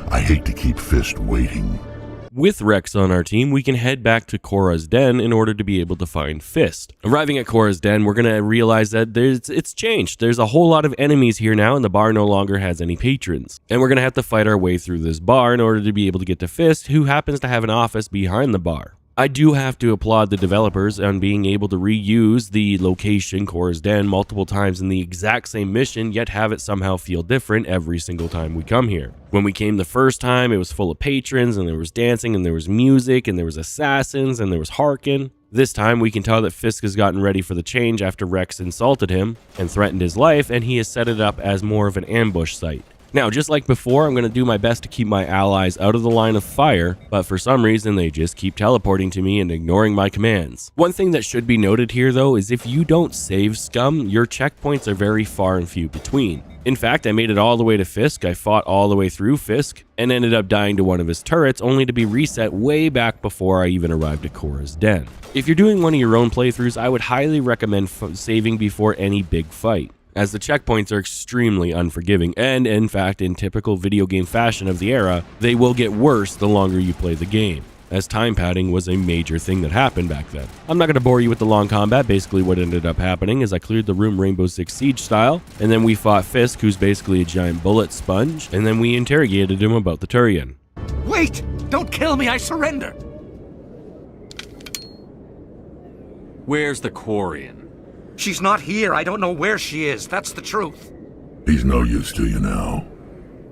I hate to keep Fist waiting. With Rex on our team, we can head back to Korra's den in order to be able to find Fist. Arriving at Korra's den, we're going to realize that it's changed. There's a whole lot of enemies here now, and the bar no longer has any patrons. And we're going to have to fight our way through this bar in order to be able to get to Fist, who happens to have an office behind the bar. I do have to applaud the developers on being able to reuse the location, Korra's Den, multiple times in the exact same mission, yet have it somehow feel different every single time we come here. When we came the first time, it was full of patrons, and there was dancing, and there was music, and there was assassins, and there was Harkin. This time, we can tell that Fisk has gotten ready for the change after Rex insulted him and threatened his life, and he has set it up as more of an ambush site. Now, just like before, I'm going to do my best to keep my allies out of the line of fire, but for some reason they just keep teleporting to me and ignoring my commands. One thing that should be noted here though is if you don't save scum, your checkpoints are very far and few between. In fact, I made it all the way to Fisk, I fought all the way through Fisk, and ended up dying to one of his turrets only to be reset way back before I even arrived at Korra's Den. If you're doing one of your own playthroughs, I would highly recommend saving before any big fight, as the checkpoints are extremely unforgiving, and in fact, in typical video game fashion of the era, they will get worse the longer you play the game, as time padding was a major thing that happened back then. I'm not going to bore you with the long combat. Basically what ended up happening is I cleared the room Rainbow Six Siege style, and then we fought Fisk, who's basically a giant bullet sponge, and then we interrogated him about the Turian. Wait! Don't kill me, I surrender! Where's the Quarian? She's not here. I don't know where she is. That's the truth. He's no use to you now.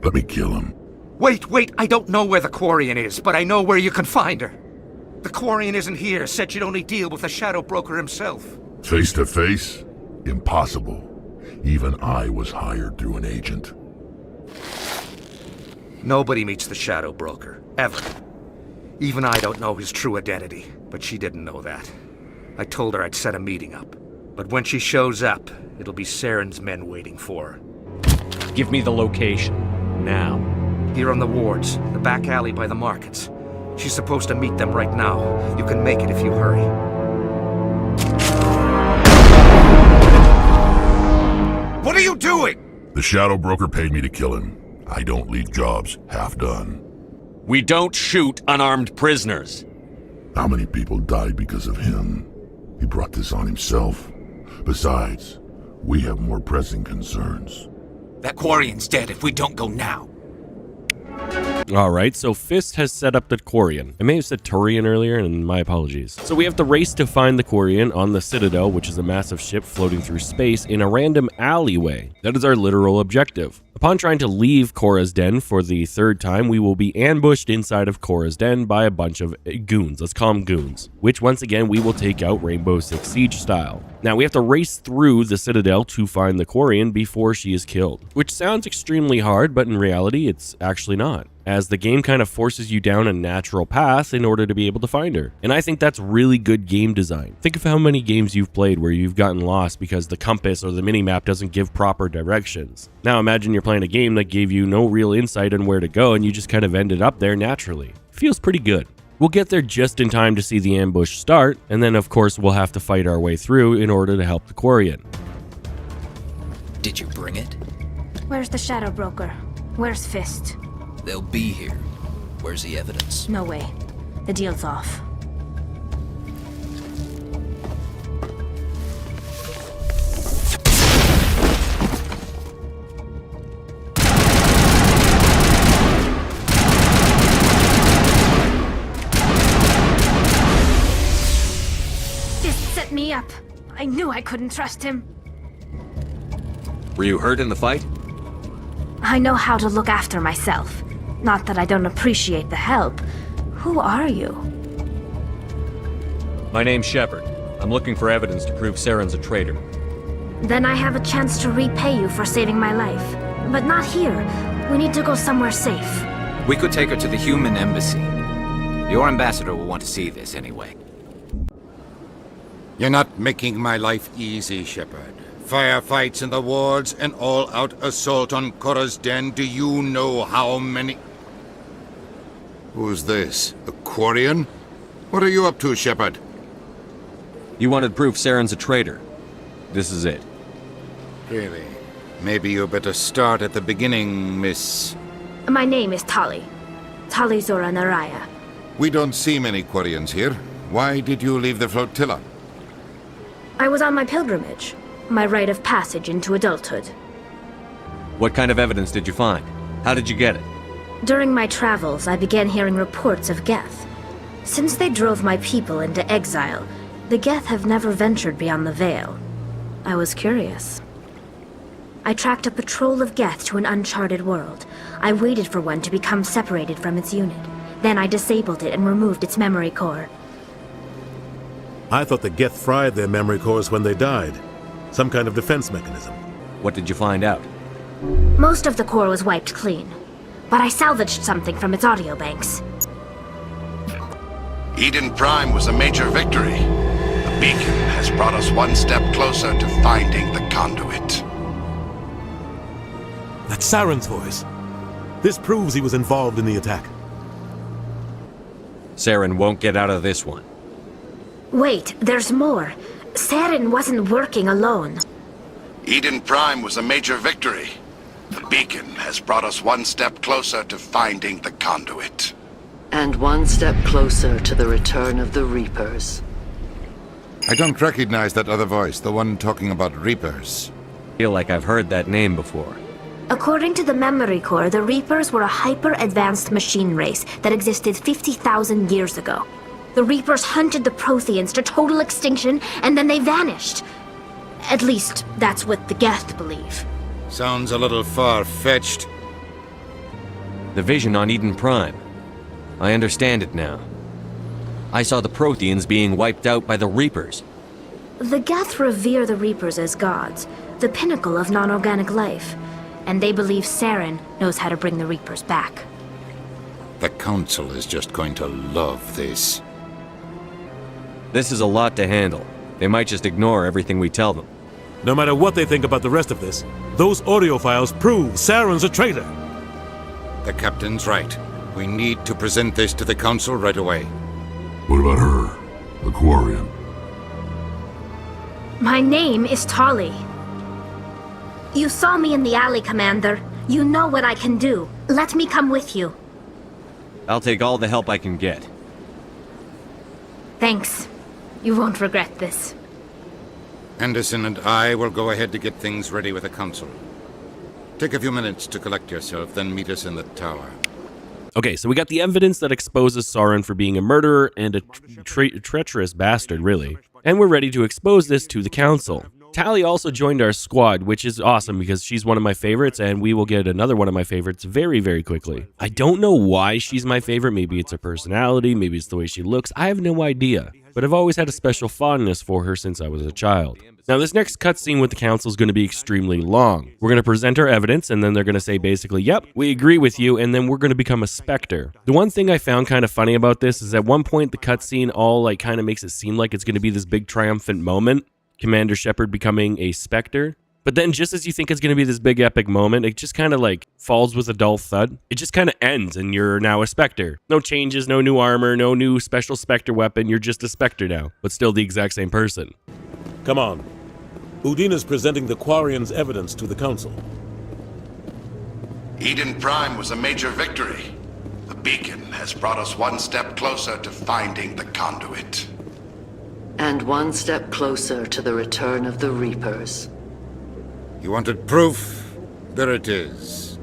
Let me kill him. Wait. I don't know where the Quarian is, but I know where you can find her. The Quarian isn't here. Said she'd only deal with the Shadow Broker himself. Face to face? Impossible. Even I was hired through an agent. Nobody meets the Shadow Broker. Ever. Even I don't know his true identity, but she didn't know that. I told her I'd set a meeting up. But when she shows up, it'll be Saren's men waiting for her. Give me the location. Now. Here on the wards, the back alley by the markets. She's supposed to meet them right now. You can make it if you hurry. What are you doing? The Shadow Broker paid me to kill him. I don't leave jobs half done. We don't shoot unarmed prisoners. How many people died because of him? He brought this on himself. Besides, we have more pressing concerns. That Quarian's dead if we don't go now. Alright, so Fist has set up the Quarian. I may have said Turian earlier, and my apologies. So we have to race to find the Quarian on the Citadel, which is a massive ship floating through space in a random alleyway. That is our literal objective. Upon trying to leave Korra's Den for the third time, we will be ambushed inside of Korra's Den by a bunch of goons. Let's call them goons, which once again we will take out Rainbow Six Siege style. Now we have to race through the Citadel to find the Quarian before she is killed, which sounds extremely hard, but in reality it's actually not, as the game kind of forces you down a natural path in order to be able to find her. And I think that's really good game design. Think of how many games you've played where you've gotten lost because the compass or the minimap doesn't give proper directions. Now imagine you're playing a game that gave you no real insight on where to go and you just kind of ended up there naturally. Feels pretty good. We'll get there just in time to see the ambush start, and then of course we'll have to fight our way through in order to help the Quarian. Did you bring it? Where's the Shadow Broker? Where's Fist? They'll be here. Where's the evidence? No way. The deal's off. Me up. I knew I couldn't trust him. Were you hurt in the fight? I know how to look after myself. Not that I don't appreciate the help. Who are you? My name's Shepard. I'm looking for evidence to prove Saren's a traitor. Then I have a chance to repay you for saving my life. But not here. We need to go somewhere safe. We could take her to the human embassy. Your ambassador will want to see this anyway. You're not making my life easy, Shepard. Firefights in the wards, an all-out assault on Korra's den. Do you know how many... Who's this? The Quarian? What are you up to, Shepard? You wanted proof Saren's a traitor. This is it. Really? Maybe you better start at the beginning, Miss... My name is Tali. Tali Zora Naraya. We don't see many Quarians here. Why did you leave the flotilla? I was on my pilgrimage. My rite of passage into adulthood. What kind of evidence did you find? How did you get it? During my travels, I began hearing reports of Geth. Since they drove my people into exile, the Geth have never ventured beyond the Veil. I was curious. I tracked a patrol of Geth to an uncharted world. I waited for one to become separated from its unit. Then I disabled it and removed its memory core. I thought the Geth fried their memory cores when they died. Some kind of defense mechanism. What did you find out? Most of the core was wiped clean. But I salvaged something from its audio banks. Eden Prime was a major victory. The beacon has brought us one step closer to finding the conduit. That's Saren's voice. This proves he was involved in the attack. Saren won't get out of this one. Wait, there's more. Saren wasn't working alone. Eden Prime was a major victory. The beacon has brought us one step closer to finding the conduit. And one step closer to the return of the Reapers. I don't recognize that other voice, the one talking about Reapers. Feel like I've heard that name before. According to the memory core, the Reapers were a hyper-advanced machine race that existed 50,000 years ago. The Reapers hunted the Protheans to total extinction, and then they vanished. At least, that's what the Geth believe. Sounds a little far-fetched. The vision on Eden Prime. I understand it now. I saw the Protheans being wiped out by the Reapers. The Geth revere the Reapers as gods, the pinnacle of non-organic life. And they believe Saren knows how to bring the Reapers back. The Council is just going to love this. This is a lot to handle. They might just ignore everything we tell them. No matter what they think about the rest of this, those audio files prove Saren's a traitor. The Captain's right. We need to present this to the Council right away. What about her? The Quarian? My name is Tali. You saw me in the alley, Commander. You know what I can do. Let me come with you. I'll take all the help I can get. Thanks. You won't regret this. Anderson and I will go ahead to get things ready with the Council. Take a few minutes to collect yourself, then meet us in the tower. Okay, so we got the evidence that exposes Saren for being a murderer and a treacherous bastard, really. And we're ready to expose this to the Council. Tally also joined our squad, which is awesome because she's one of my favorites, and we will get another one of my favorites very, very quickly. I don't know why she's my favorite. Maybe it's her personality, maybe it's the way she looks. I have no idea, but I've always had a special fondness for her since I was a child. Now, this next cutscene with the council is going to be extremely long. We're going to present our evidence, and then they're going to say basically, yep, we agree with you, and then we're going to become a Spectre. The one thing I found kind of funny about this is at one point the cutscene all kind of makes it seem like it's going to be this big triumphant moment, Commander Shepard becoming a Spectre. But then just as you think it's going to be this big epic moment, it just kind of falls with a dull thud. It just kind of ends and you're now a Spectre. No changes, no new armor, no new special Spectre weapon. You're just a Spectre now, but still the exact same person. Come on. Udina's presenting the Quarians' evidence to the Council. Eden Prime was a major victory. The beacon has brought us one step closer to finding the conduit. And one step closer to the return of the Reapers. You wanted proof? There it is.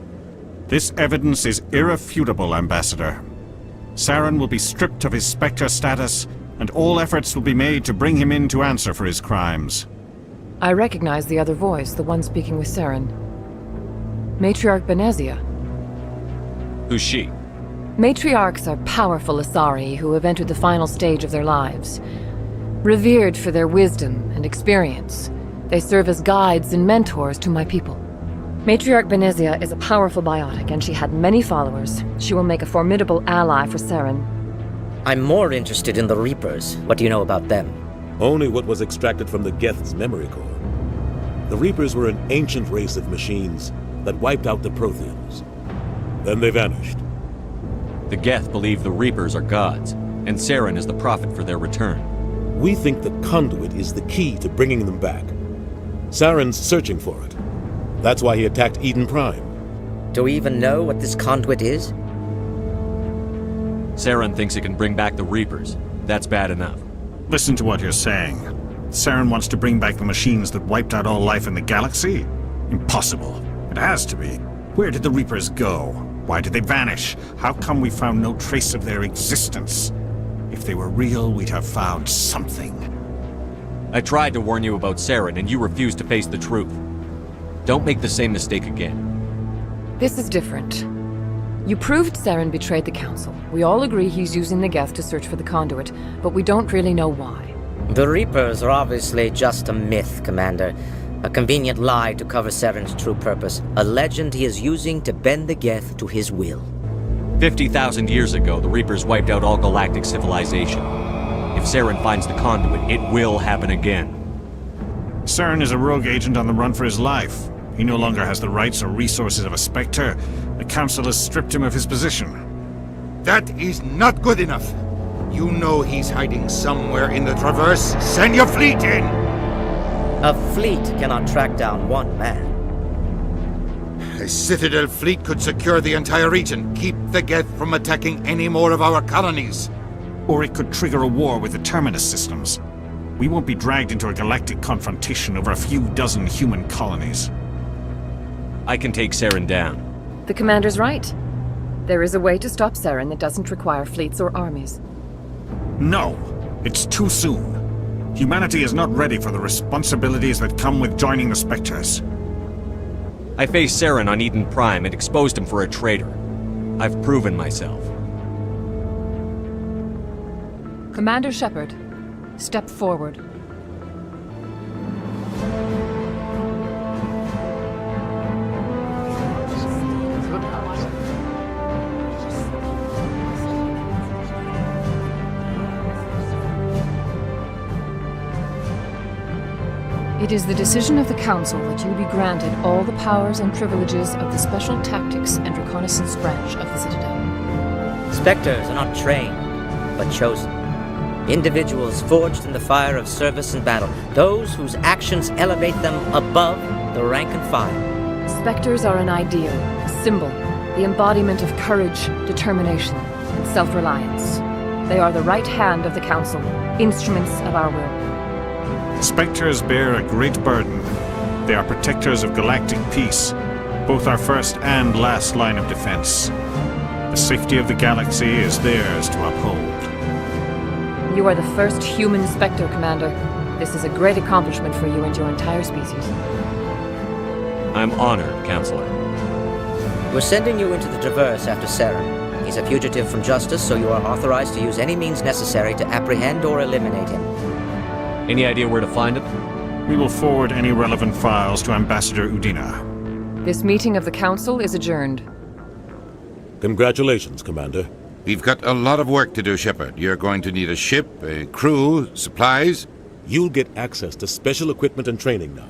This evidence is irrefutable, Ambassador. Saren will be stripped of his Spectre status, and all efforts will be made to bring him in to answer for his crimes. I recognize the other voice, the one speaking with Saren. Matriarch Benezia. Who's she? Matriarchs are powerful Asari who have entered the final stage of their lives. Revered for their wisdom and experience, they serve as guides and mentors to my people. Matriarch Benezia is a powerful biotic, and she had many followers. She will make a formidable ally for Saren. I'm more interested in the Reapers. What do you know about them? Only what was extracted from the Geth's memory core. The Reapers were an ancient race of machines that wiped out the Protheans. Then they vanished. The Geth believe the Reapers are gods, and Saren is the prophet for their return. We think the conduit is the key to bringing them back. Saren's searching for it. That's why he attacked Eden Prime. Do we even know what this conduit is? Saren thinks it can bring back the Reapers. That's bad enough. Listen to what you're saying. Saren wants to bring back the machines that wiped out all life in the galaxy? Impossible. It has to be. Where did the Reapers go? Why did they vanish? How come we found no trace of their existence? If they were real, we'd have found something. I tried to warn you about Saren, and you refused to face the truth. Don't make the same mistake again. This is different. You proved Saren betrayed the Council. We all agree he's using the Geth to search for the conduit, but we don't really know why. The Reapers are obviously just a myth, Commander. A convenient lie to cover Saren's true purpose. A legend he is using to bend the Geth to his will. 50,000 years ago, the Reapers wiped out all galactic civilization. If Saren finds the conduit, it will happen again. Saren is a rogue agent on the run for his life. He no longer has the rights or resources of a Spectre. The Council has stripped him of his position. That is not good enough. You know he's hiding somewhere in the Traverse. Send your fleet in! A fleet cannot track down one man. A Citadel fleet could secure the entire region, keep the Geth from attacking any more of our colonies. Or it could trigger a war with the Terminus systems. We won't be dragged into a galactic confrontation over a few dozen human colonies. I can take Saren down. The Commander's right. There is a way to stop Saren that doesn't require fleets or armies. No, it's too soon. Humanity is not ready for the responsibilities that come with joining the Spectres. I faced Saren on Eden Prime and exposed him for a traitor. I've proven myself. Commander Shepard, step forward. It is the decision of the Council that you be granted all the powers and privileges of the Special Tactics and Reconnaissance branch of the Citadel. Spectres are not trained, but chosen. Individuals forged in the fire of service and battle. Those whose actions elevate them above the rank and file. Spectres are an ideal, a symbol, the embodiment of courage, determination, and self-reliance. They are the right hand of the Council, instruments of our will. Spectres bear a great burden. They are protectors of galactic peace, both our first and last line of defense. The safety of the galaxy is theirs to uphold. You are the first human Spectre, Commander. This is a great accomplishment for you and your entire species. I'm honored, Counselor. We're sending you into the Traverse after Saren. He's a fugitive from justice, so you are authorized to use any means necessary to apprehend or eliminate him. Any idea where to find him? We will forward any relevant files to Ambassador Udina. This meeting of the Council is adjourned. Congratulations, Commander. We've got a lot of work to do, Shepard. You're going to need a ship, a crew, supplies. You'll get access to special equipment and training now.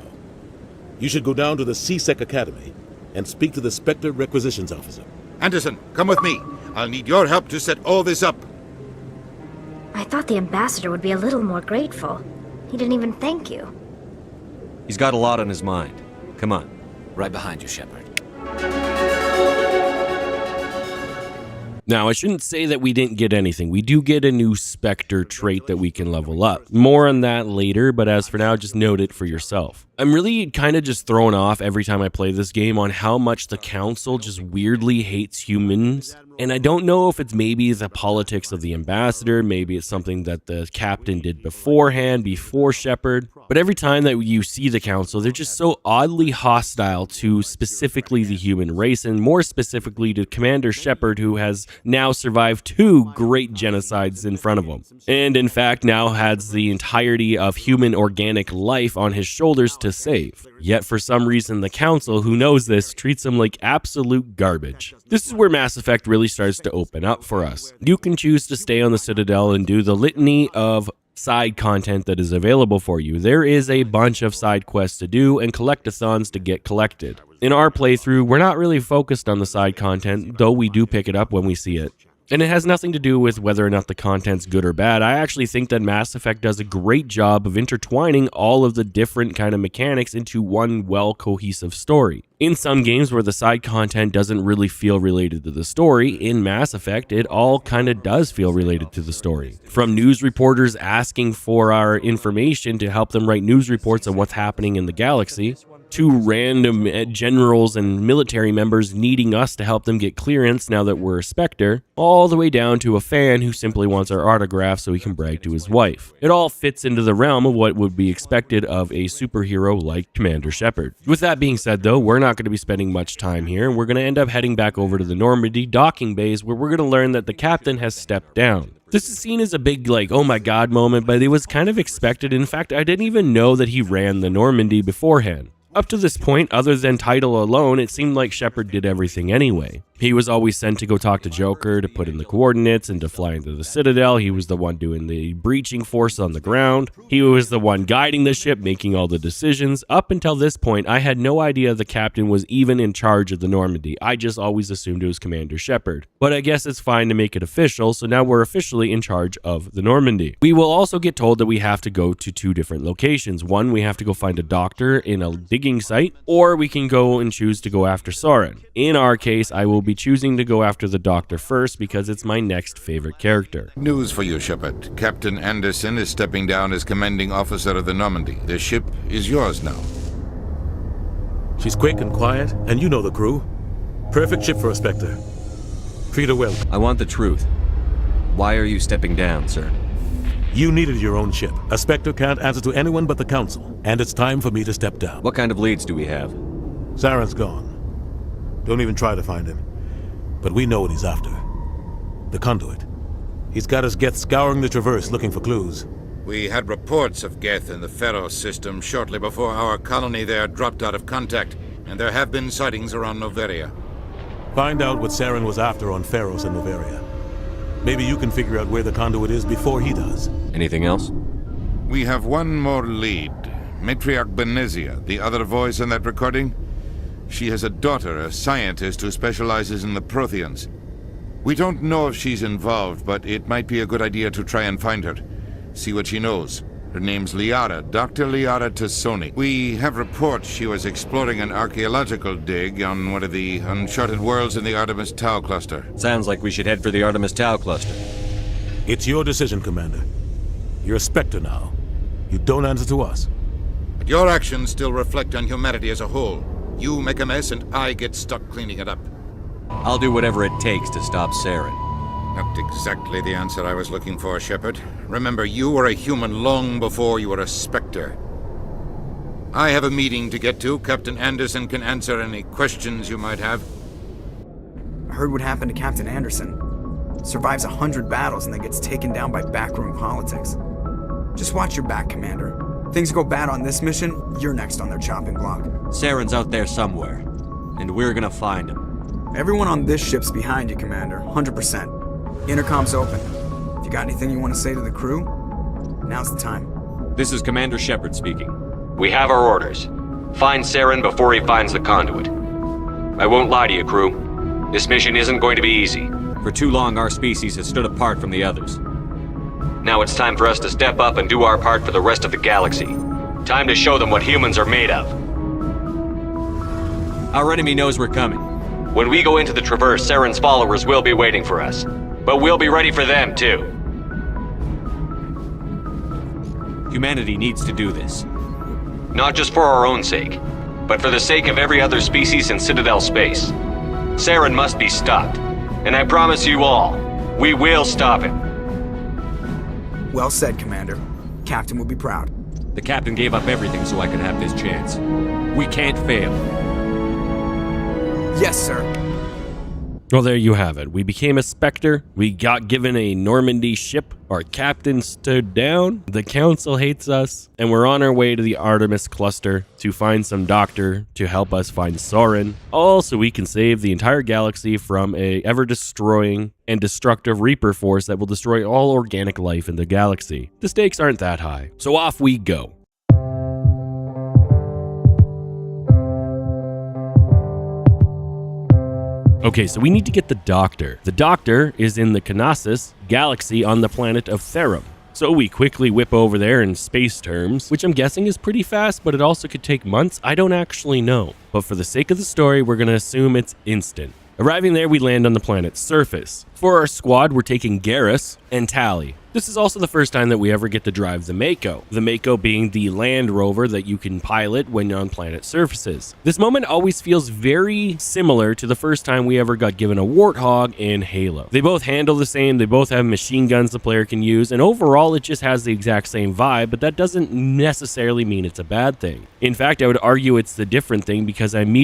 You should go down to the CSEC Academy and speak to the Spectre Requisitions Officer. Anderson, come with me. I'll need your help to set all this up. I thought the ambassador would be a little more grateful. He didn't even thank you. He's got a lot on his mind. Come on. Right behind you, Shepard. Now, I shouldn't say that we didn't get anything. We do get a new Spectre trait that we can level up. More on that later, but as for now, just note it for yourself. I'm really kind of just thrown off every time I play this game on how much the Council just weirdly hates humans. And I don't know if it's maybe the politics of the ambassador, maybe it's something that the captain did beforehand, before Shepard. But every time that you see the Council, they're just so oddly hostile to specifically the human race, and more specifically to Commander Shepard, who has now survived 2 great genocides in front of him. And in fact, now has the entirety of human organic life on his shoulders to save. Yet for some reason, the Council, who knows this, treats him like absolute garbage. This is where Mass Effect really starts to open up for us. You can choose to stay on the Citadel and do the litany of side content that is available for you. There is a bunch of side quests to do and collectathons to get collected. In our playthrough, we're not really focused on the side content, though we do pick it up when we see it. And it has nothing to do with whether or not the content's good or bad. I actually think that Mass Effect does a great job of intertwining all of the different kind of mechanics into one well-cohesive story. In some games where the side content doesn't really feel related to the story, in Mass Effect, it all kind of does feel related to the story. From news reporters asking for our information to help them write news reports on what's happening in the galaxy, to random generals and military members needing us to help them get clearance now that we're a Spectre, all the way down to a fan who simply wants our autograph so he can brag to his wife. It all fits into the realm of what would be expected of a superhero like Commander Shepard. With that being said though, we're not going to be spending much time here, and we're going to end up heading back over to the Normandy docking bays, where we're going to learn that the captain has stepped down. This is seen as a big, like, oh my god moment, but it was kind of expected. In fact, I didn't even know that he ran the Normandy beforehand. Up to this point, other than title alone, it seemed like Shepard did everything anyway. He was always sent to go talk to Joker, to put in the coordinates, and to fly into the Citadel. He was the one doing the breaching force on the ground. He was the one guiding the ship, making all the decisions. Up until this point, I had no idea the captain was even in charge of the Normandy. I just always assumed it was Commander Shepard. But I guess it's fine to make it official, so now we're officially in charge of the Normandy. We will also get told that we have to go to 2 different locations. One, we have to go find a doctor in a digging site, or we can go and choose to go after Soren. In our case, I will be choosing to go after the doctor first because it's my next favorite character. News for you, Shepard. Captain Anderson is stepping down as commanding officer of the Normandy. The ship is yours now. She's quick and quiet, and you know the crew. Perfect ship for a Spectre. Treat her well. I want the truth. Why are you stepping down, sir? You needed your own ship. A Spectre can't answer to anyone but the Council, and it's time for me to step down. What kind of leads do we have? Saren's gone. Don't even try to find him. But we know what he's after. The conduit. He's got his Geth scouring the Traverse looking for clues. We had reports of Geth in the Pharos system shortly before our colony there dropped out of contact, and there have been sightings around Noveria. Find out what Saren was after on Pharos and Noveria. Maybe you can figure out where the conduit is before he does. Anything else? We have one more lead. Matriarch Benezia, the other voice in that recording. She has a daughter, a scientist who specializes in the Protheans. We don't know if she's involved, but it might be a good idea to try and find her. See what she knows. Her name's Liara, Dr. Liara Tassoni. We have reports she was exploring an archaeological dig on one of the uncharted worlds in the Artemis Tau cluster. Sounds like we should head for the Artemis Tau cluster. It's your decision, Commander. You're a Spectre now. You don't answer to us. But your actions still reflect on humanity as a whole. You make a mess and I get stuck cleaning it up. I'll do whatever it takes to stop Saren. Not exactly the answer I was looking for, Shepard. Remember, you were a human long before you were a Spectre. I have a meeting to get to. Captain Anderson can answer any questions you might have. I heard what happened to Captain Anderson. Survives 100 battles and then gets taken down by backroom politics. Just watch your back, Commander. Things go bad on this mission, you're next on their chopping block. Saren's out there somewhere, and we're gonna find him. Everyone on this ship's behind you, Commander. 100%. Intercom's open. If you got anything you want to say to the crew, now's the time. This is Commander Shepard speaking. We have our orders. Find Saren before he finds the conduit. I won't lie to you, crew. This mission isn't going to be easy. For too long, our species has stood apart from the others. Now it's time for us to step up and do our part for the rest of the galaxy. Time to show them what humans are made of. Our enemy knows we're coming. When we go into the Traverse, Saren's followers will be waiting for us. But we'll be ready for them, too. Humanity needs to do this. Not just for our own sake, but for the sake of every other species in Citadel space. Saren must be stopped. And I promise you all, we will stop him. Well said, Commander. Captain will be proud. The captain gave up everything so I could have this chance. We can't fail. Yes, sir. Well, there you have it. We became a Spectre. We got given a Normandy ship. Our captain stood down. The Council hates us. And we're on our way to the Artemis cluster to find some doctor to help us find Soren. All so we can save the entire galaxy from a ever-destroying and destructive Reaper force that will destroy all organic life in the galaxy. The stakes aren't that high. So off we go. Okay, so we need to get the Doctor. The Doctor is in the Knossos galaxy on the planet of Therum. So we quickly whip over there in space terms, which I'm guessing is pretty fast, but it also could take months. I don't actually know. But for the sake of the story, we're going to assume it's instant. Arriving there, we land on the planet's surface. For our squad, we're taking Garrus and Tally. This is also the first time that we ever get to drive the Mako. The Mako being the land rover that you can pilot when on planet surfaces. This moment always feels very similar to the first time we ever got given a Warthog in Halo. They both handle the same, they both have machine guns the player can use, and overall it just has the exact same vibe, but that doesn't necessarily mean it's a bad thing. In fact, I would argue it's the different thing because I'm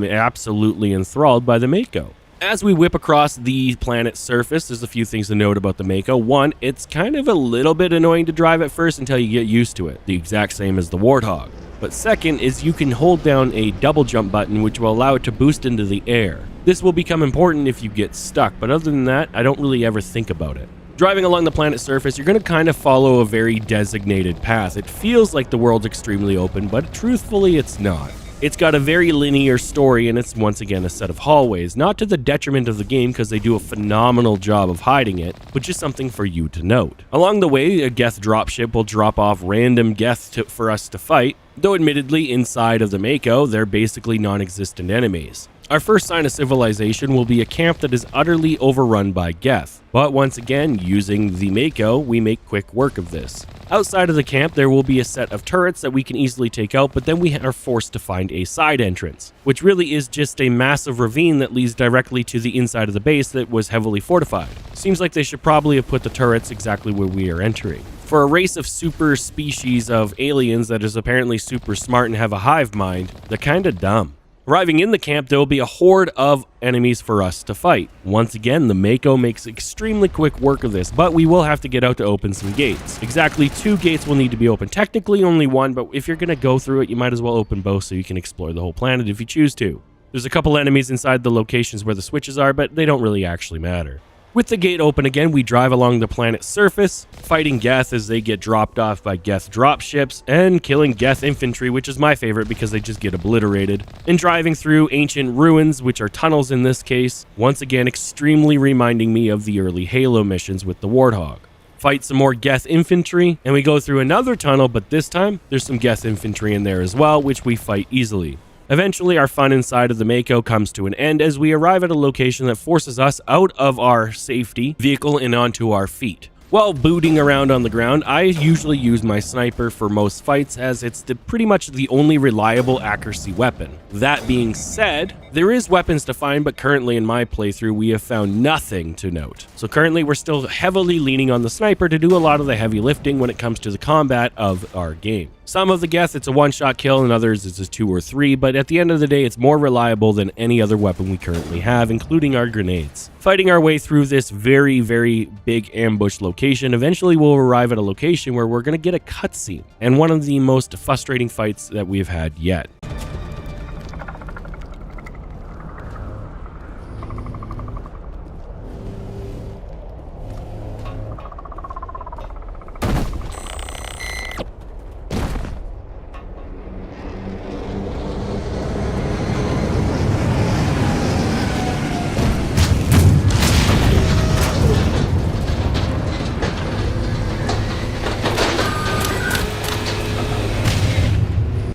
absolutely enthralled by the Mako. As we whip across the planet's surface, there's a few things to note about the Mako. One, it's kind of a little bit annoying to drive at first until you get used to it, the exact same as the Warthog. But second is you can hold down a double jump button which will allow it to boost into the air. This will become important if you get stuck, but other than that, I don't really ever think about it. Driving along the planet's surface, you're going to kind of follow a very designated path. It feels like the world's extremely open, but truthfully it's not. It's got a very linear story, and it's once again a set of hallways, not to the detriment of the game because they do a phenomenal job of hiding it, but just something for you to note. Along the way, a Geth dropship will drop off random Geth for us to fight, though admittedly inside of the Mako, they're basically non-existent enemies. Our first sign of civilization will be a camp that is utterly overrun by Geth, but once again, using the Mako, we make quick work of this. Outside of the camp, there will be a set of turrets that we can easily take out, but then we are forced to find a side entrance, which really is just a massive ravine that leads directly to the inside of the base that was heavily fortified. Seems like they should probably have put the turrets exactly where we are entering. For a race of super species of aliens that is apparently super smart and have a hive mind, they're kinda dumb. Arriving in the camp, there will be a horde of enemies for us to fight. Once again, the Mako makes extremely quick work of this, but we will have to get out to open some gates. Exactly 2 gates will need to be opened. Technically only 1, but if you're going to go through it, you might as well open both so you can explore the whole planet if you choose to. There's a couple enemies inside the locations where the switches are, but they don't really actually matter. With the gate open again, we drive along the planet's surface, fighting Geth as they get dropped off by Geth dropships, and killing Geth infantry, which is my favorite because they just get obliterated, and driving through ancient ruins, which are tunnels in this case, once again extremely reminding me of the early Halo missions with the Warthog. Fight some more Geth infantry, and we go through another tunnel, but this time, there's some Geth infantry in there as well, which we fight easily. Eventually, our fun inside of the Mako comes to an end as we arrive at a location that forces us out of our safety vehicle and onto our feet. While booting around on the ground, I usually use my sniper for most fights as it's pretty much the only reliable accuracy weapon. That being said, there is weapons to find, but currently in my playthrough we have found nothing to note. So currently we're still heavily leaning on the sniper to do a lot of the heavy lifting when it comes to the combat of our game. Some of the Geth, it's a one-shot kill, and others it's a 2 or 3, but at the end of the day, it's more reliable than any other weapon we currently have, including our grenades. Fighting our way through this very, very big ambush location, eventually we'll arrive at a location where we're going to get a cutscene, and one of the most frustrating fights that we've had yet.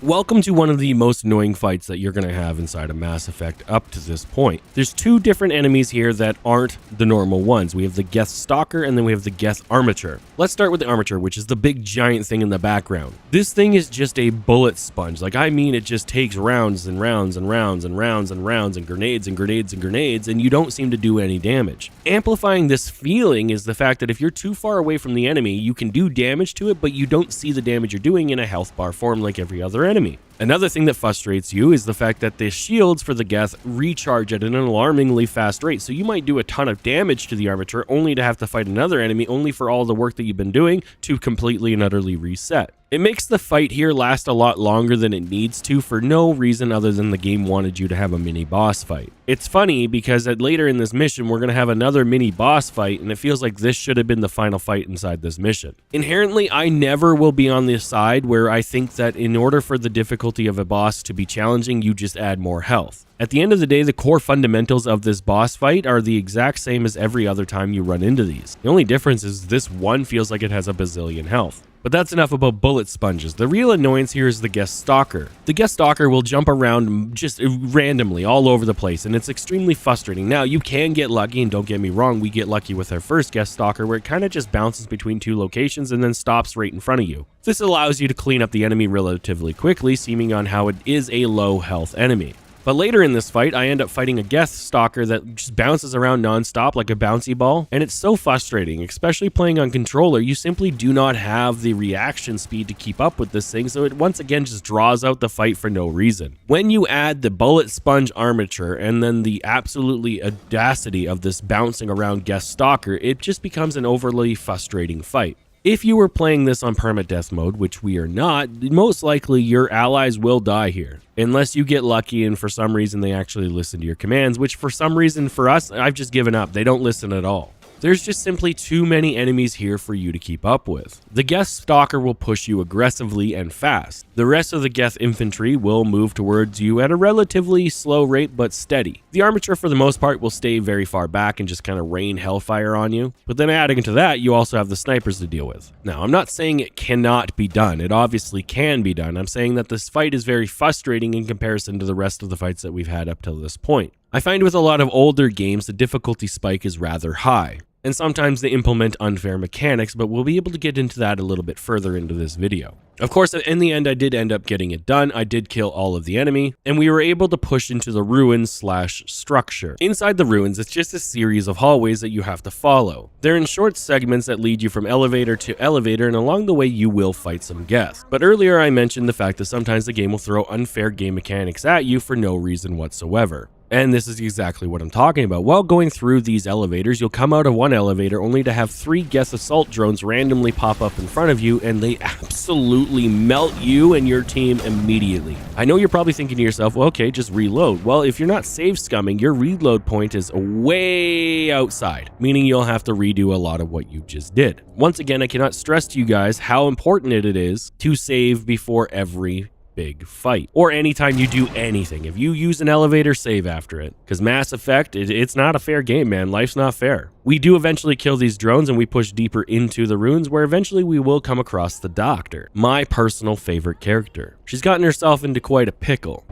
Welcome to one of the most annoying fights that you're going to have inside of Mass Effect up to this point. There's 2 different enemies here that aren't the normal ones. We have the Geth Stalker and then we have the Geth Armature. Let's start with the Armature, which is the big giant thing in the background. This thing is just a bullet sponge. Like, I mean, it just takes rounds and rounds and rounds and rounds and rounds and grenades and grenades and grenades, and you don't seem to do any damage. Amplifying this feeling is the fact that if you're too far away from the enemy, you can do damage to it, but you don't see the damage you're doing in a health bar form like every other enemy. Another thing that frustrates you is the fact that the shields for the Geth recharge at an alarmingly fast rate, so you might do a ton of damage to the Armature only to have to fight another enemy only for all the work that you've been doing to completely and utterly reset. It makes the fight here last a lot longer than it needs to for no reason other than the game wanted you to have a mini boss fight. It's funny because later in this mission we're going to have another mini boss fight, and it feels like this should have been the final fight inside this mission. Inherently, I never will be on the side where I think that in order for the difficulty of a boss to be challenging, you just add more health. At the end of the day, the core fundamentals of this boss fight are the exact same as every other time you run into these. The only difference is this one feels like it has a bazillion health. But that's enough about bullet sponges. The real annoyance here is the Geth Stalker. The Geth Stalker will jump around just randomly all over the place, and it's extremely frustrating. Now, you can get lucky, and don't get me wrong, we get lucky with our first Geth Stalker where it kind of just bounces between 2 locations and then stops right in front of you. This allows you to clean up the enemy relatively quickly, seeming on how it is a low health enemy. But later in this fight, I end up fighting a Geth Stalker that just bounces around non-stop like a bouncy ball, and it's so frustrating, especially playing on controller. You simply do not have the reaction speed to keep up with this thing, so it once again just draws out the fight for no reason. When you add the bullet sponge Armature and then the absolutely audacity of this bouncing around Geth Stalker, it just becomes an overly frustrating fight. If you were playing this on permadeath mode, which we are not, most likely your allies will die here. Unless you get lucky and for some reason they actually listen to your commands, which for some reason for us, I've just given up. They don't listen at all. There's just simply too many enemies here for you to keep up with. The Geth Stalker will push you aggressively and fast. The rest of the Geth infantry will move towards you at a relatively slow rate but steady. The Armature for the most part will stay very far back and just kind of rain hellfire on you. But then adding to that, you also have the snipers to deal with. Now, I'm not saying it cannot be done. It obviously can be done. I'm saying that this fight is very frustrating in comparison to the rest of the fights that we've had up till this point. I find with a lot of older games, the difficulty spike is rather high, and sometimes they implement unfair mechanics, but we'll be able to get into that a little bit further into this video. Of course, in the end, I did end up getting it done. I did kill all of the enemy, and we were able to push into the ruins/structure. Inside the ruins, it's just a series of hallways that you have to follow. They're in short segments that lead you from elevator to elevator, and along the way, you will fight some Geth. But earlier, I mentioned the fact that sometimes the game will throw unfair game mechanics at you for no reason whatsoever. And this is exactly what I'm talking about. While going through these elevators, you'll come out of one elevator only to have 3 Geth assault drones randomly pop up in front of you, and they absolutely melt you and your team immediately. I know you're probably thinking to yourself, well, okay, just reload. Well, if you're not save scumming, your reload point is way outside, meaning you'll have to redo a lot of what you just did. Once again, I cannot stress to you guys how important it is to save before every big fight, or anytime you do anything. If you use an elevator, save after it, because Mass Effect, it's not a fair game, man. Life's not fair. We do eventually kill these drones and we push deeper into the ruins, where eventually we will come across the Doctor, my personal favorite character. She's gotten herself into quite a pickle.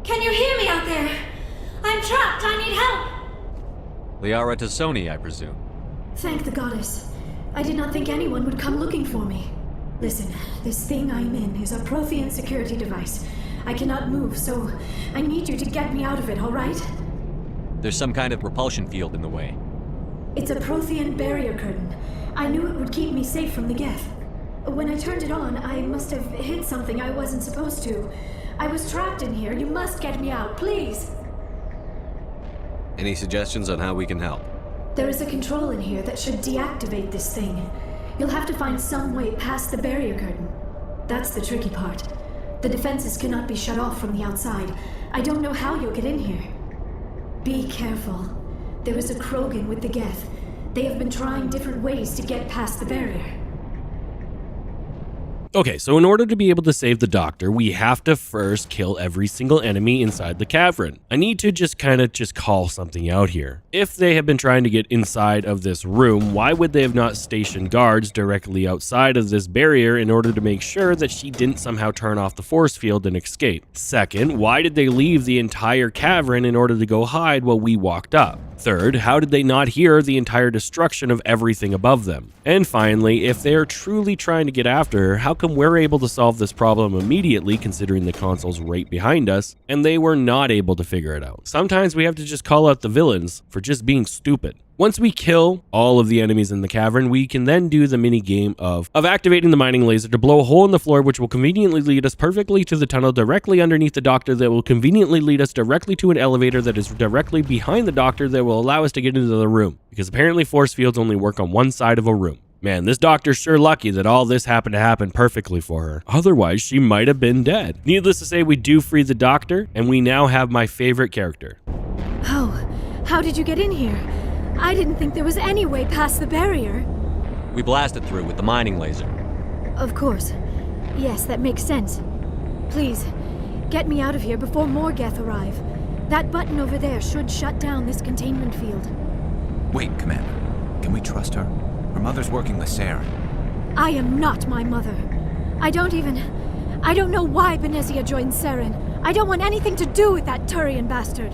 Can you hear me out there? I'm trapped. I need help. Liara Tassoni, I presume. Thank the goddess. I did not think anyone would come looking for me. Listen, this thing I'm in is a Prothean security device. I cannot move, so I need you to get me out of it, all right? There's some kind of repulsion field in the way. It's a Prothean barrier curtain. I knew it would keep me safe from the Geth. When I turned it on, I must have hit something I wasn't supposed to. I was trapped in here. You must get me out, please. Any suggestions on how we can help? There is a control in here that should deactivate this thing. You'll have to find some way past the barrier curtain. That's the tricky part. The defenses cannot be shut off from the outside. I don't know how you'll get in here. Be careful. There is a Krogan with the Geth. They have been trying different ways to get past the barrier. Okay, so in order to be able to save the doctor, we have to first kill every single enemy inside the cavern. I need to just call something out here. If they have been trying to get inside of this room, why would they have not stationed guards directly outside of this barrier in order to make sure that she didn't somehow turn off the force field and escape? Second, why did they leave the entire cavern in order to go hide while we walked up? Third, how did they not hear the entire destruction of everything above them? And finally, if they are truly trying to get after her, how come we're able to solve this problem immediately considering the console's right behind us, and they were not able to figure it out? Sometimes we have to just call out the villains for just being stupid. Once we kill all of the enemies in the cavern, we can then do the mini game of activating the mining laser to blow a hole in the floor, which will conveniently lead us perfectly to the tunnel directly underneath the doctor, that will conveniently lead us directly to an elevator that is directly behind the doctor that will allow us to get into the room, because apparently force fields only work on one side of a room. Man, this doctor's sure lucky that all this happened to happen perfectly for her. Otherwise, she might have been dead. Needless to say, we do free the doctor, and we now have my favorite character. Oh, how did you get in here? I didn't think there was any way past the barrier. We blasted through with the mining laser. Of course. Yes, that makes sense. Please, get me out of here before more Geth arrive. That button over there should shut down this containment field. Wait, Commander. Can we trust her? Her mother's working with Saren. I am not my mother. I don't know why Benezia joined Saren. I don't want anything to do with that Turian bastard.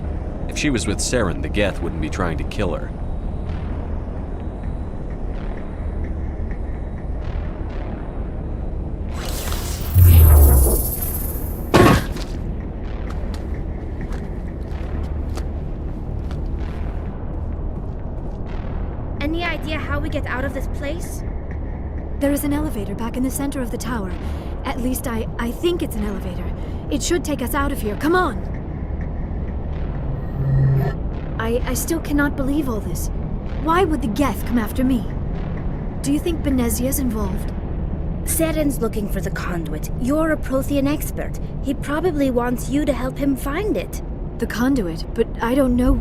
If she was with Saren, the Geth wouldn't be trying to kill her. Any idea how we get out of this place? There is an elevator back in the center of the tower. At least I think it's an elevator. It should take us out of here. Come on! I still cannot believe all this. Why would the Geth come after me? Do you think Benezia's involved? Saren's looking for the conduit. You're a Prothean expert. He probably wants you to help him find it. The conduit? But I don't know...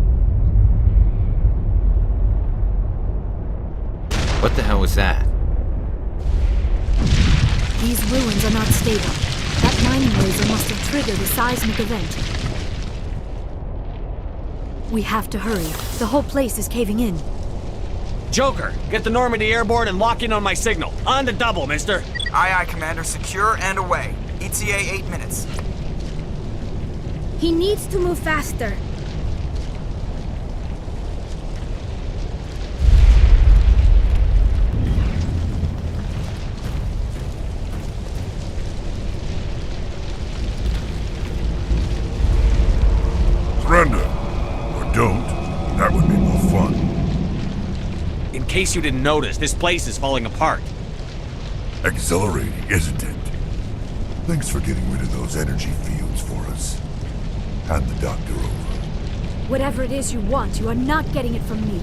What the hell was that? These ruins are not stable. That mining laser must have triggered a seismic event. We have to hurry. The whole place is caving in. Joker, get the Normandy airborne and lock in on my signal. On the double, mister. Aye, aye, Commander. Secure and away. ETA 8 minutes. He needs to move faster. Surrender. Or don't. That would be more fun. In case you didn't notice, this place is falling apart. Exhilarating, isn't it? Thanks for getting rid of those energy fields for us. Hand the doctor over. Whatever it is you want, you are not getting it from me.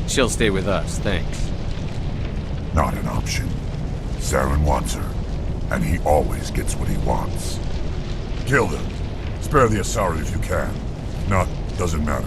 She'll stay with us, thanks. Not an option. Saren wants her, and he always gets what he wants. Kill them. Spare the Asari if you can. If not, doesn't matter.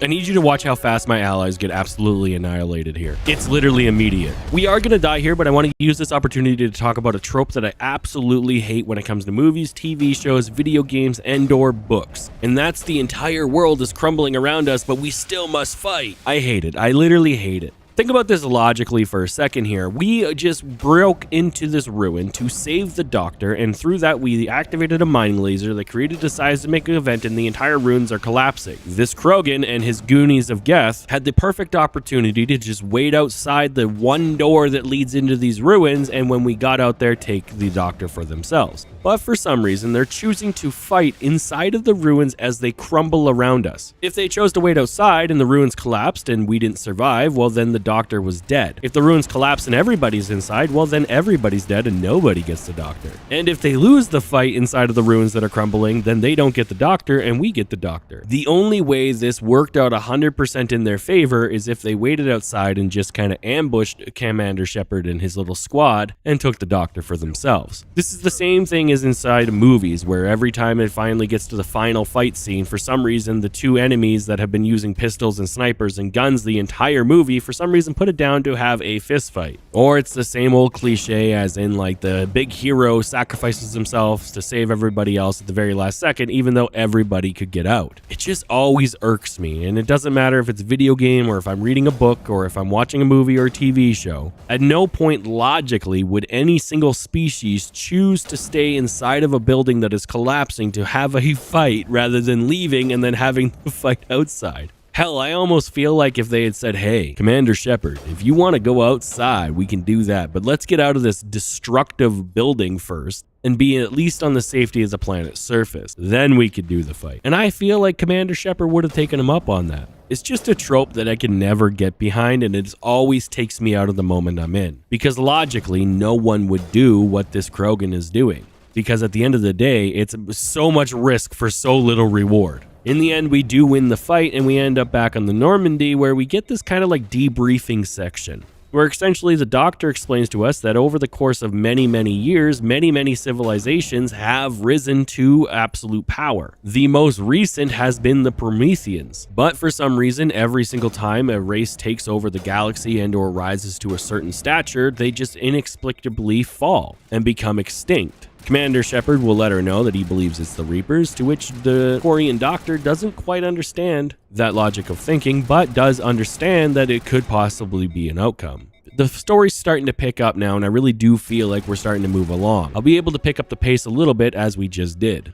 I need you to watch how fast my allies get absolutely annihilated here. It's literally immediate. We are going to die here, but I want to use this opportunity to talk about a trope that I absolutely hate when it comes to movies, TV shows, video games, and/or books. And that's the entire world is crumbling around us, but we still must fight. I hate it. I literally hate it. Think about this logically for a second here. We just broke into this ruin to save the doctor, and through that we activated a mining laser that created a seismic event and the entire ruins are collapsing. This Krogan and his goonies of Geth had the perfect opportunity to just wait outside the one door that leads into these ruins, and when we got out there, take the doctor for themselves. But for some reason, they're choosing to fight inside of the ruins as they crumble around us. If they chose to wait outside and the ruins collapsed and we didn't survive, well then the doctor was dead. If the ruins collapse and everybody's inside, well then everybody's dead and nobody gets the doctor. And if they lose the fight inside of the ruins that are crumbling, then they don't get the doctor and we get the doctor. The only way this worked out 100% in their favor is if they waited outside and just kind of ambushed Commander Shepard and his little squad and took the doctor for themselves. This is the same thing as inside movies, where every time it finally gets to the final fight scene, for some reason the two enemies that have been using pistols and snipers and guns the entire movie for some reason put it down to have a fist fight. Or it's the same old cliche as in like the big hero sacrifices himself to save everybody else at the very last second even though everybody could get out. It just always irks me, and it doesn't matter if it's a video game or if I'm reading a book or if I'm watching a movie or a TV show. At no point logically would any single species choose to stay inside of a building that is collapsing to have a fight rather than leaving and then having the fight outside. Hell, I almost feel like if they had said, hey, Commander Shepard, if you want to go outside, we can do that, but let's get out of this destructive building first and be at least on the safety of the planet's surface. Then we could do the fight. And I feel like Commander Shepard would have taken him up on that. It's just a trope that I can never get behind, and it always takes me out of the moment I'm in. Because logically, no one would do what this Krogan is doing. Because at the end of the day, it's so much risk for so little reward. In the end, we do win the fight, and we end up back on the Normandy, where we get this kind of like debriefing section, where essentially the doctor explains to us that over the course of many years, many civilizations have risen to absolute power. The most recent has been the Prometheans, but for some reason, every single time a race takes over the galaxy and or rises to a certain stature, they just inexplicably fall and become extinct. Commander Shepard will let her know that he believes it's the Reapers, to which the Quarian doctor doesn't quite understand that logic of thinking, but does understand that it could possibly be an outcome. The story's starting to pick up now, and I really do feel like we're starting to move along. I'll be able to pick up the pace a little bit as we just did.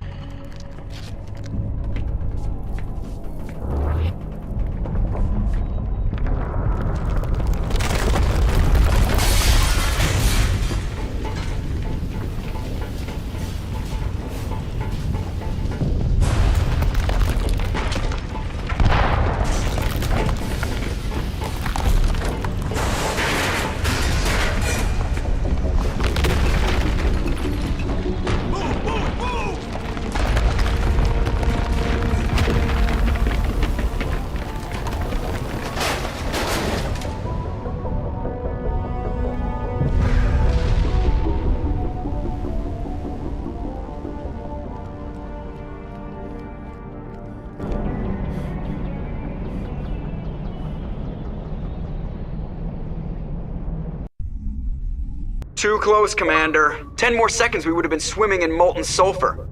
Too close, Commander. 10 more seconds we would have been swimming in molten sulfur.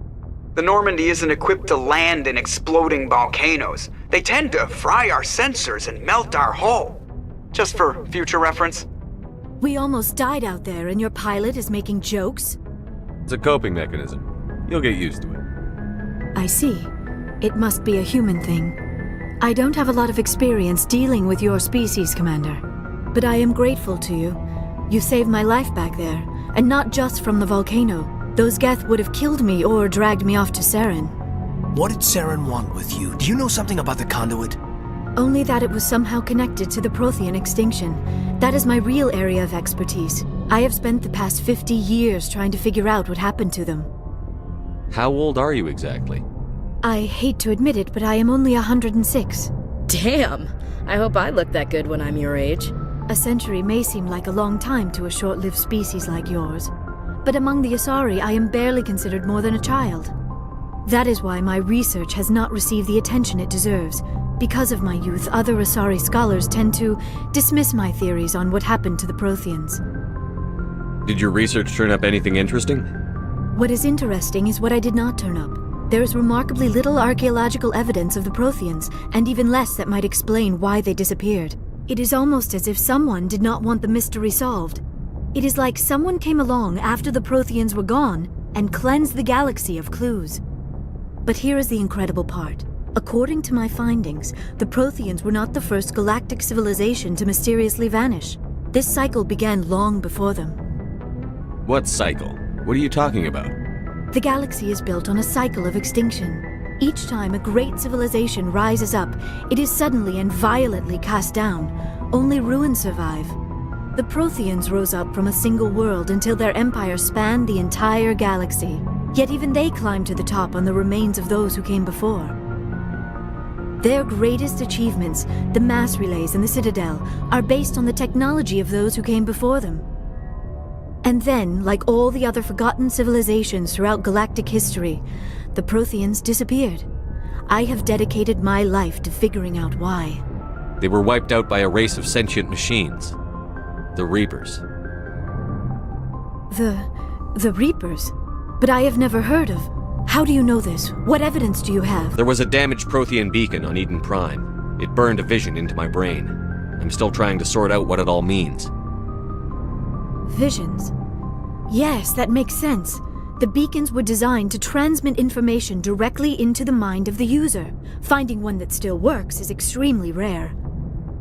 The Normandy isn't equipped to land in exploding volcanoes. They tend to fry our sensors and melt our hull. Just for future reference. We almost died out there and your pilot is making jokes? It's a coping mechanism. You'll get used to it. I see. It must be a human thing. I don't have a lot of experience dealing with your species, Commander. But I am grateful to you. You saved my life back there, and not just from the volcano. Those Geth would have killed me or dragged me off to Saren. What did Saren want with you? Do you know something about the conduit? Only that it was somehow connected to the Prothean extinction. That is my real area of expertise. I have spent the past 50 years trying to figure out what happened to them. How old are you exactly? I hate to admit it, but I am only 106. Damn! I hope I look that good when I'm your age. A century may seem like a long time to a short-lived species like yours, but among the Asari I am barely considered more than a child. That is why my research has not received the attention it deserves. Because of my youth, other Asari scholars tend to dismiss my theories on what happened to the Protheans. Did your research turn up anything interesting? What is interesting is what I did not turn up. There is remarkably little archaeological evidence of the Protheans, and even less that might explain why they disappeared. It is almost as if someone did not want the mystery solved. It is like someone came along after the Protheans were gone and cleansed the galaxy of clues. But here is the incredible part. According to my findings, the Protheans were not the first galactic civilization to mysteriously vanish. This cycle began long before them. What cycle? What are you talking about? The galaxy is built on a cycle of extinction. Each time a great civilization rises up, it is suddenly and violently cast down. Only ruins survive. The Protheans rose up from a single world until their empire spanned the entire galaxy. Yet even they climbed to the top on the remains of those who came before. Their greatest achievements, the mass relays and the Citadel, are based on the technology of those who came before them. And then, like all the other forgotten civilizations throughout galactic history, the Protheans disappeared. I have dedicated my life to figuring out why. They were wiped out by a race of sentient machines. The Reapers. The Reapers? But I have never heard of. How do you know this? What evidence do you have? There was a damaged Prothean beacon on Eden Prime. It burned a vision into my brain. I'm still trying to sort out what it all means. Visions. Yes, that makes sense. The beacons were designed to transmit information directly into the mind of the user. Finding one that still works is extremely rare.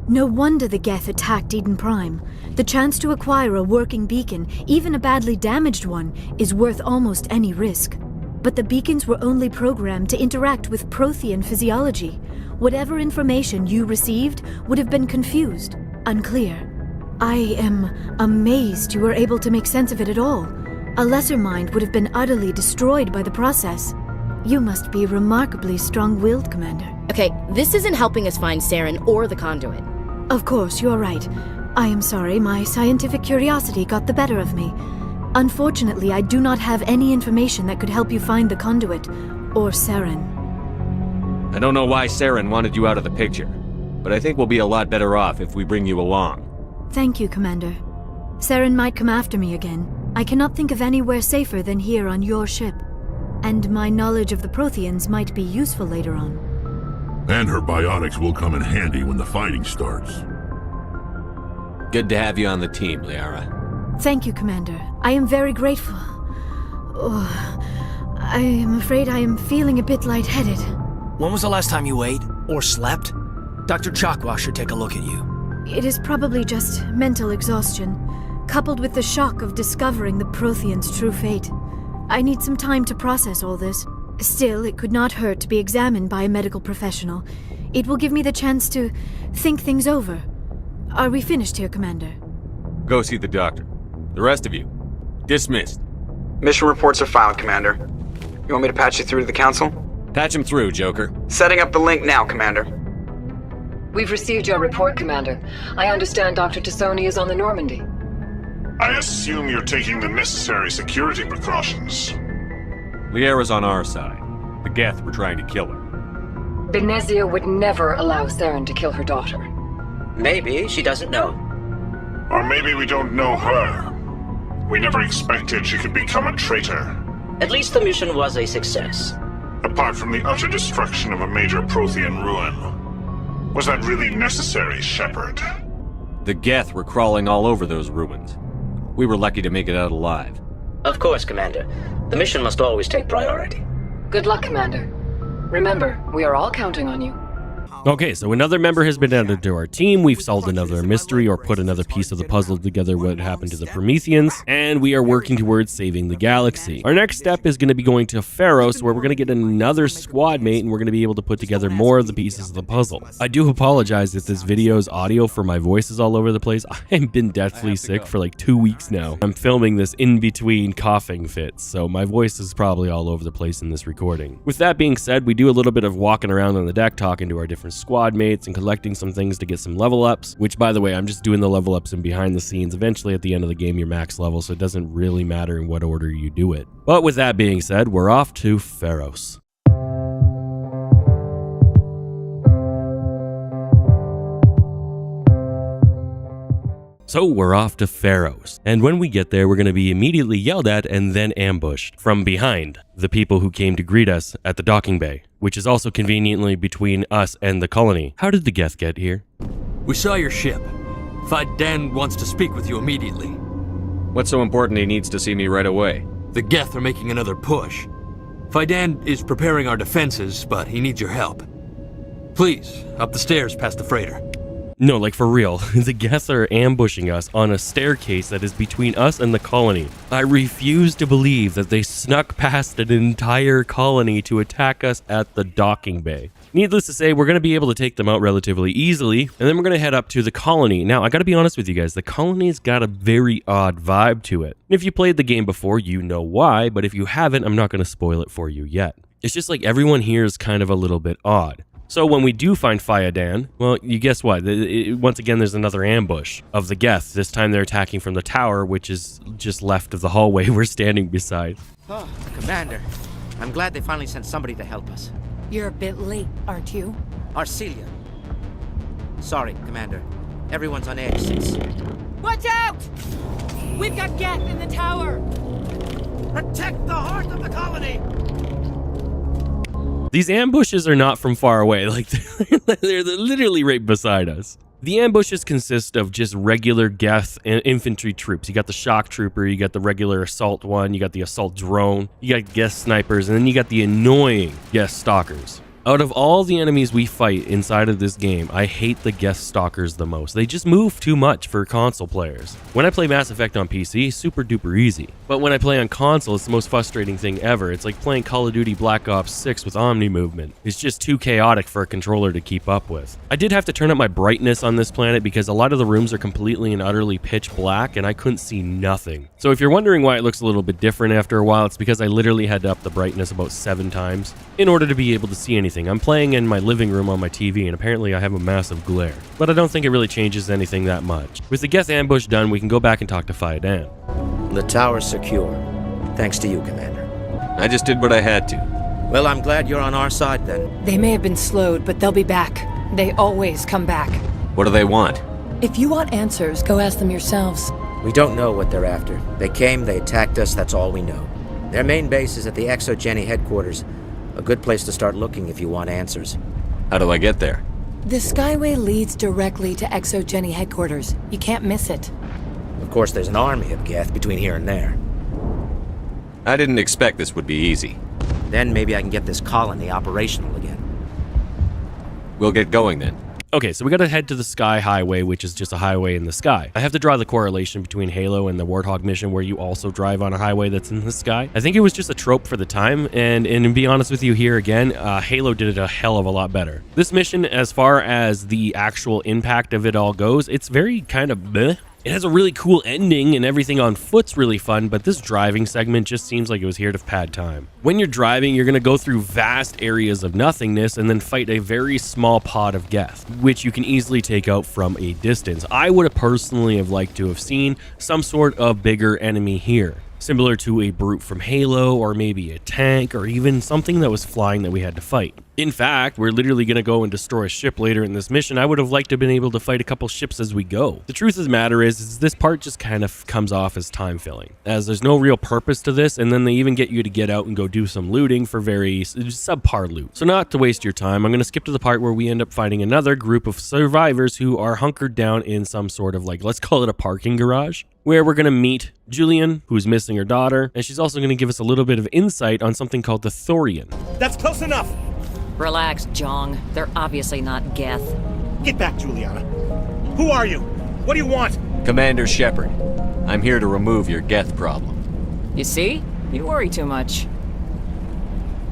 No wonder the Geth attacked Eden Prime. The chance to acquire a working beacon, even a badly damaged one, is worth almost any risk. But the beacons were only programmed to interact with Prothean physiology. Whatever information you received would have been confused, unclear. I am amazed you were able to make sense of it at all. A lesser mind would have been utterly destroyed by the process. You must be remarkably strong-willed, Commander. Okay, this isn't helping us find Saren or the conduit. Of course, you're right. I am sorry, my scientific curiosity got the better of me. Unfortunately, I do not have any information that could help you find the conduit, or Saren. I don't know why Saren wanted you out of the picture, but I think we'll be a lot better off if we bring you along. Thank you, Commander. Saren might come after me again. I cannot think of anywhere safer than here on your ship. And my knowledge of the Protheans might be useful later on. And her biotics will come in handy when the fighting starts. Good to have you on the team, Liara. Thank you, Commander. I am very grateful. Oh, I am afraid I am feeling a bit lightheaded. When was the last time you ate or slept? Dr. Chakwa should take a look at you. It is probably just mental exhaustion, coupled with the shock of discovering the Protheans' true fate. I need some time to process all this. Still, it could not hurt to be examined by a medical professional. It will give me the chance to think things over. Are we finished here, Commander? Go see the doctor. The rest of you, dismissed. Mission reports are filed, Commander. You want me to patch you through to the Council? Patch him through, Joker. Setting up the link now, Commander. We've received your report, Commander. I understand Dr. Tassoni is on the Normandy. I assume you're taking the necessary security precautions. Liara's on our side. The Geth were trying to kill her. Benezia would never allow Saren to kill her daughter. Maybe she doesn't know. Or maybe we don't know her. We never expected she could become a traitor. At least the mission was a success. Apart from the utter destruction of a major Prothean ruin. Was that really necessary, Shepard? The Geth were crawling all over those ruins. We were lucky to make it out alive. Of course, Commander. The mission must always take priority. Good luck, Commander. Remember, we are all counting on you. Okay, so another member has been added to our team, we've solved another mystery or put another piece of the puzzle together what happened to the Prometheans, and we are working towards saving the galaxy. Our next step is going to be going to Pharos, where we're going to get another squad mate and we're going to be able to put together more of the pieces of the puzzle. I do apologize if this video's audio for my voice is all over the place. I've been deathly sick for like 2 weeks now. I'm filming this in between coughing fits, so my voice is probably all over the place in this recording. With that being said, we do a little bit of walking around on the deck talking to our different squad mates and collecting some things to get some level ups, which by the way, I'm just doing the level ups and behind the scenes. Eventually at the end of the game, you're max level, so it doesn't really matter in what order you do it. But with that being said, we're off to Pharos. So we're off to Pharos, and when we get there, we're going to be immediately yelled at and then ambushed from behind the people who came to greet us at the docking bay, which is also conveniently between us and the colony. How did the Geth get here? We saw your ship. Faidan wants to speak with you immediately. What's so important he needs to see me right away? The Geth are making another push. Faidan is preparing our defenses, but he needs your help. Please, up the stairs past the freighter. No, like for real. The Geth are ambushing us on a staircase that is between us and the colony. I refuse to believe that they snuck past an entire colony to attack us at the docking bay. Needless to say, we're going to be able to take them out relatively easily, and then we're going to head up to the colony. Now, I got to be honest with you guys, the colony's got a very odd vibe to it. If you played the game before, you know why, but if you haven't, I'm not going to spoil it for you yet. It's just like everyone here is kind of a little bit odd. So when we do find Faidan, well, you guess what? Once again, there's another ambush of the Geth. This time they're attacking from the tower, which is just left of the hallway we're standing beside. Oh, Commander. I'm glad they finally sent somebody to help us. You're a bit late, aren't you? Arcelia. Sorry, Commander. Everyone's on edge since... Watch out! We've got Geth in the tower! Protect the heart of the colony! These ambushes are not from far away, like they're literally right beside us. The ambushes consist of just regular Geth and infantry troops. You got the shock trooper, you got the regular assault one, you got the assault drone, you got Geth snipers, and then you got the annoying Geth stalkers. Out of all the enemies we fight inside of this game, I hate the Geth stalkers the most. They just move too much for console players. When I play Mass Effect on PC, super duper easy. But when I play on console, it's the most frustrating thing ever. It's like playing Call of Duty Black Ops 6 with Omni movement. It's just too chaotic for a controller to keep up with. I did have to turn up my brightness on this planet because a lot of the rooms are completely and utterly pitch black and I couldn't see nothing. So if you're wondering why it looks a little bit different after a while, it's because I literally had to up the brightness about 7 times in order to be able to see anything. I'm playing in my living room on my TV and apparently I have a massive glare, but I don't think it really changes anything that much. With the Geth ambush done, we can go back and talk to Faidan. The tower's secure. Thanks to you, Commander. I just did what I had to. Well, I'm glad you're on our side then. They may have been slowed, but they'll be back. They always come back. What do they want? If you want answers, go ask them yourselves. We don't know what they're after. They came, they attacked us, that's all we know. Their main base is at the ExoGeni headquarters. A good place to start looking if you want answers. How do I get there? The Skyway leads directly to ExoGeni headquarters. You can't miss it. Of course, there's an army of Geth between here and there. I didn't expect this would be easy. Then maybe I can get this colony operational again. We'll get going then. Okay, so we gotta head to the Sky Highway, which is just a highway in the sky. I have to draw the correlation between Halo and the Warthog mission where you also drive on a highway that's in the sky. I think it was just a trope for the time, and to be honest with you here again, Halo did it a hell of a lot better. This mission, as far as the actual impact of it all goes, it's very kind of bleh. It has a really cool ending and everything on foot's really fun, but this driving segment just seems like it was here to pad time. When you're driving, you're going to go through vast areas of nothingness and then fight a very small pod of Geth, which you can easily take out from a distance. I would have personally have liked to have seen some sort of bigger enemy here, similar to a brute from Halo, or maybe a tank, or even something that was flying that we had to fight. In fact, we're literally going to go and destroy a ship later in this mission. I would have liked to have been able to fight a couple ships as we go. The truth of the matter is this part just kind of comes off as time filling, as there's no real purpose to this, and then they even get you to get out and go do some looting for very subpar loot. So not to waste your time, I'm going to skip to the part where we end up fighting another group of survivors who are hunkered down in some sort of, like, let's call it a parking garage, where we're going to meet Julian, who's missing her daughter, and she's also going to give us a little bit of insight on something called the Thorian. That's close enough! Relax, Jong. They're obviously not Geth. Get back, Juliana. Who are you? What do you want? Commander Shepard. I'm here to remove your Geth problem. You see? You worry too much.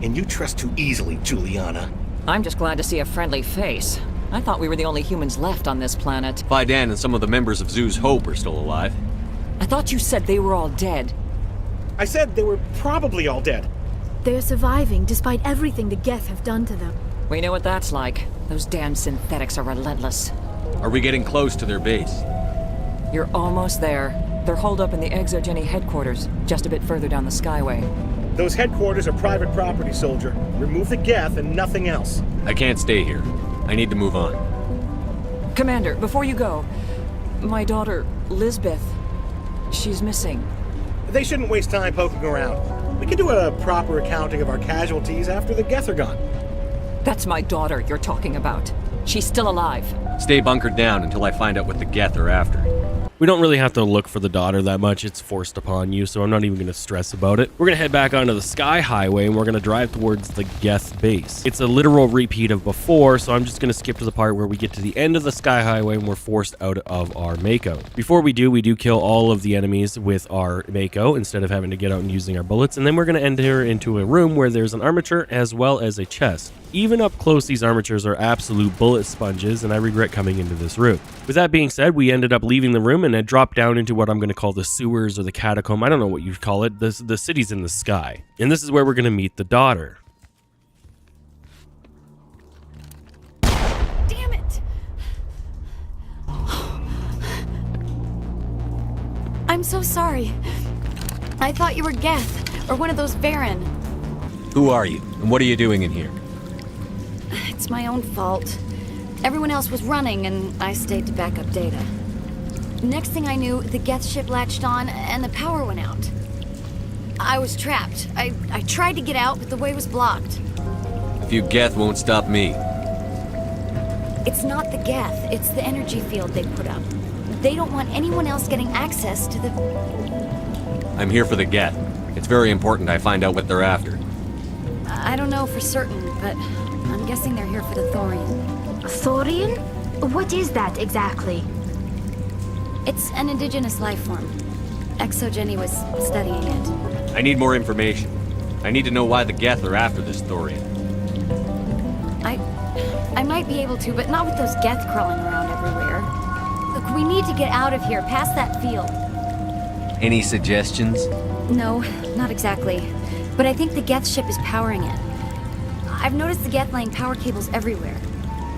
And you trust too easily, Juliana. I'm just glad to see a friendly face. I thought we were the only humans left on this planet. Faidan and some of the members of Zoo's Hope are still alive. I thought you said they were all dead. I said they were probably all dead. They're surviving despite everything the Geth have done to them. We know what that's like. Those damn synthetics are relentless. Are we getting close to their base? You're almost there. They're holed up in the ExoGeni headquarters, just a bit further down the Skyway. Those headquarters are private property, soldier. Remove the Geth and nothing else. I can't stay here. I need to move on. Commander, before you go, my daughter, Lisbeth, she's missing. They shouldn't waste time poking around. We can do a proper accounting of our casualties after the Geth are gone. That's my daughter you're talking about. She's still alive. Stay bunkered down until I find out what the Geth are after. We don't really have to look for the daughter that much. It's forced upon you, so I'm not even going to stress about it. We're going to head back onto the Sky Highway, and we're going to drive towards the Geth base. It's a literal repeat of before, so I'm just going to skip to the part where we get to the end of the Sky Highway and we're forced out of our Mako. Before we do kill all of the enemies with our Mako instead of having to get out and using our bullets, and then we're going to enter into a room where there's an armature as well as a chest. Even up close, these armatures are absolute bullet sponges, and I regret coming into this room. With that being said, we ended up leaving the room and I dropped down into what I'm going to call the sewers or the catacomb. I don't know what you'd call it. The city's in the sky. And this is where we're going to meet the daughter. Damn it! I'm so sorry. I thought you were Geth, or one of those Baron. Who are you, and what are you doing in here? It's my own fault. Everyone else was running, and I stayed to back up data. Next thing I knew, the Geth ship latched on, and the power went out. I was trapped. I tried to get out, but the way was blocked. A few Geth won't stop me. It's not the Geth, it's the energy field they put up. They don't want anyone else getting access to the... I'm here for the Geth. It's very important I find out what they're after. I don't know for certain, but I'm guessing they're here for the thorium. Thorium? What is that exactly? It's an indigenous life form. ExoGenny was studying it. I need more information. I need to know why the Geth are after this thorium. I might be able to, but not with those Geth crawling around everywhere. Look, we need to get out of here, past that field. Any suggestions? No, not exactly. But I think the Geth ship is powering it. I've noticed the Geth laying power cables everywhere.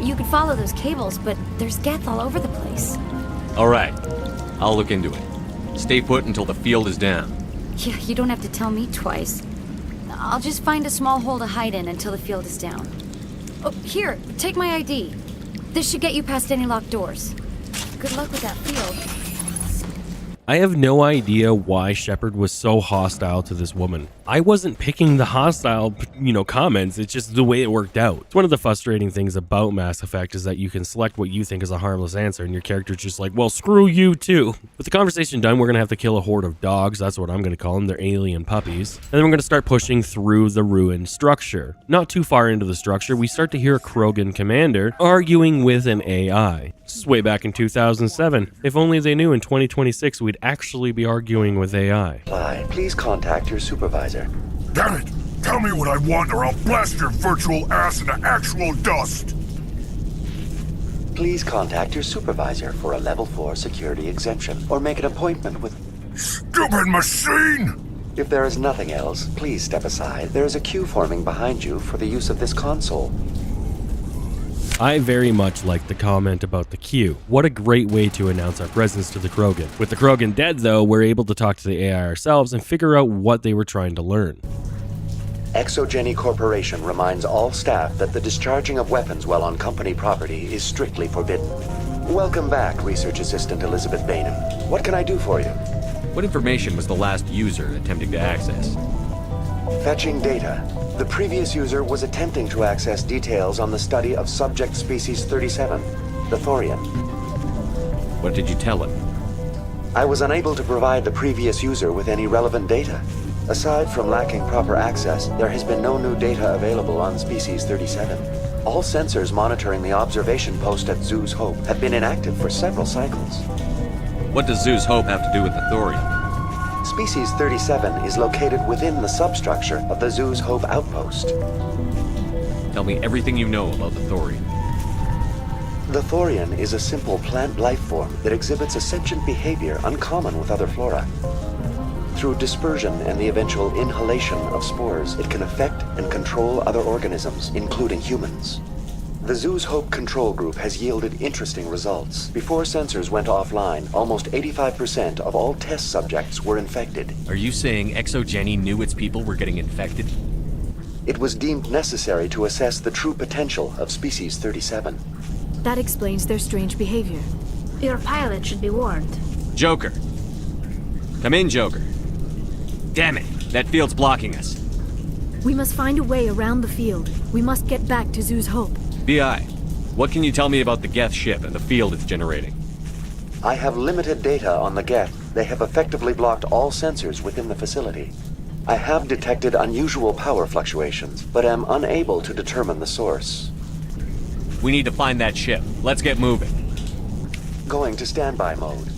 You could follow those cables, but there's Geth all over the place. All right. I'll look into it. Stay put until the field is down. Yeah, you don't have to tell me twice. I'll just find a small hole to hide in until the field is down. Oh, here, take my ID. This should get you past any locked doors. Good luck with that field. I have no idea why Shepard was so hostile to this woman. I wasn't picking the hostile, comments. It's just the way it worked out. It's one of the frustrating things about Mass Effect is that you can select what you think is a harmless answer and your character's just like, well, screw you too. With the conversation done, we're going to have to kill a horde of dogs. That's what I'm going to call them. They're alien puppies. And then we're going to start pushing through the ruined structure. Not too far into the structure, we start to hear a Krogan commander arguing with an AI. This is way back in 2007. If only they knew in 2026 we'd actually be arguing with AI. Please contact your supervisor. Damn it! Tell me what I want or I'll blast your virtual ass into actual dust! Please contact your supervisor for a level 4 security exemption or make an appointment with... Stupid machine! If there is nothing else, please step aside. There is a queue forming behind you for the use of this console. I very much like the comment about the queue. What a great way to announce our presence to the Krogan. With the Krogan dead though, we're able to talk to the AI ourselves and figure out what they were trying to learn. ExoGenny Corporation reminds all staff that the discharging of weapons while on company property is strictly forbidden. Welcome back, Research Assistant Elizabeth Bainham. What can I do for you? What information was the last user attempting to access? Fetching data. The previous user was attempting to access details on the study of subject species 37, the Thorian. What did you tell him? I was unable to provide the previous user with any relevant data. Aside from lacking proper access, there has been no new data available on species 37. All sensors monitoring the observation post at Zoo's Hope have been inactive for several cycles. What does Zoo's Hope have to do with the Thorian? Species 37 is located within the substructure of the Zoo's Hope outpost. Tell me everything you know about the Thorian. The Thorian is a simple plant life form that exhibits a sentient behavior uncommon with other flora. Through dispersion and the eventual inhalation of spores, it can affect and control other organisms, including humans. The Zoo's Hope control group has yielded interesting results. Before sensors went offline, almost 85% of all test subjects were infected. Are you saying ExoGenny knew its people were getting infected? It was deemed necessary to assess the true potential of species 37. That explains their strange behavior. Your pilot should be warned. Joker. Come in, Joker. Damn it, that field's blocking us. We must find a way around the field. We must get back to Zoo's Hope. BI, What can you tell me about the Geth ship and the field it's generating? I have limited data on the Geth. They have effectively blocked all sensors within the facility. I have detected unusual power fluctuations, but am unable to determine the source. We need to find that ship. Let's get moving. Going to standby mode.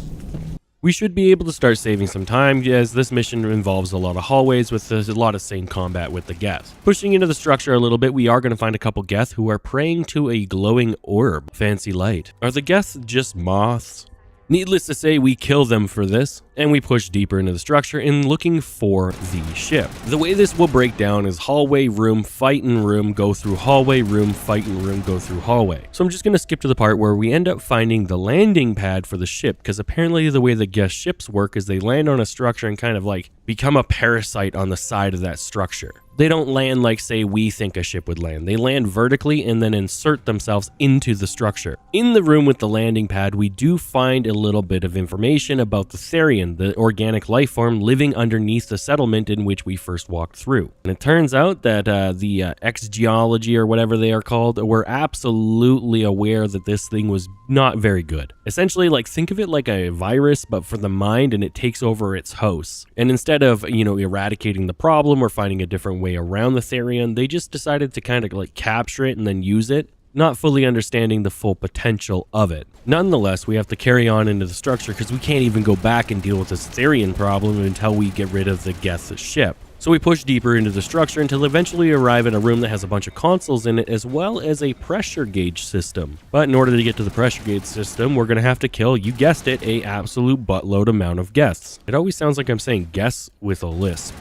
We should be able to start saving some time, as this mission involves a lot of hallways with a lot of same combat with the Geth. Pushing into the structure a little bit, we are going to find a couple Geth who are praying to a glowing orb. Fancy light. Are the Geth just moths? Needless to say, we kill them for this, and we push deeper into the structure in looking for the ship. The way this will break down is hallway, room, fighting room, go through hallway, room, fighting room, go through hallway. So I'm just going to skip to the part where we end up finding the landing pad for the ship, because apparently the way the Geth ships work is they land on a structure and kind of like become a parasite on the side of that structure. They don't land like, say, we think a ship would land. They land vertically and then insert themselves into the structure. In the room with the landing pad, we do find a little bit of information about the Therian, the organic life form living underneath the settlement in which we first walked through. And it turns out that the X-Geology or whatever they are called were absolutely aware that this thing was not very good. Essentially, like, think of it like a virus, but for the mind, and it takes over its hosts. And instead of, eradicating the problem or finding a different way around the Therian, they just decided to kind of like capture it and then use it, not fully understanding the full potential of it. Nonetheless, we have to carry on into the structure because we can't even go back and deal with this Therian problem until we get rid of the Geth ship. So we push deeper into the structure until eventually we arrive in a room that has a bunch of consoles in it, as well as a pressure gauge system. But in order to get to the pressure gauge system, we're going to have to kill, you guessed it, a absolute buttload amount of Geths. It always sounds like I'm saying Geths with a lisp.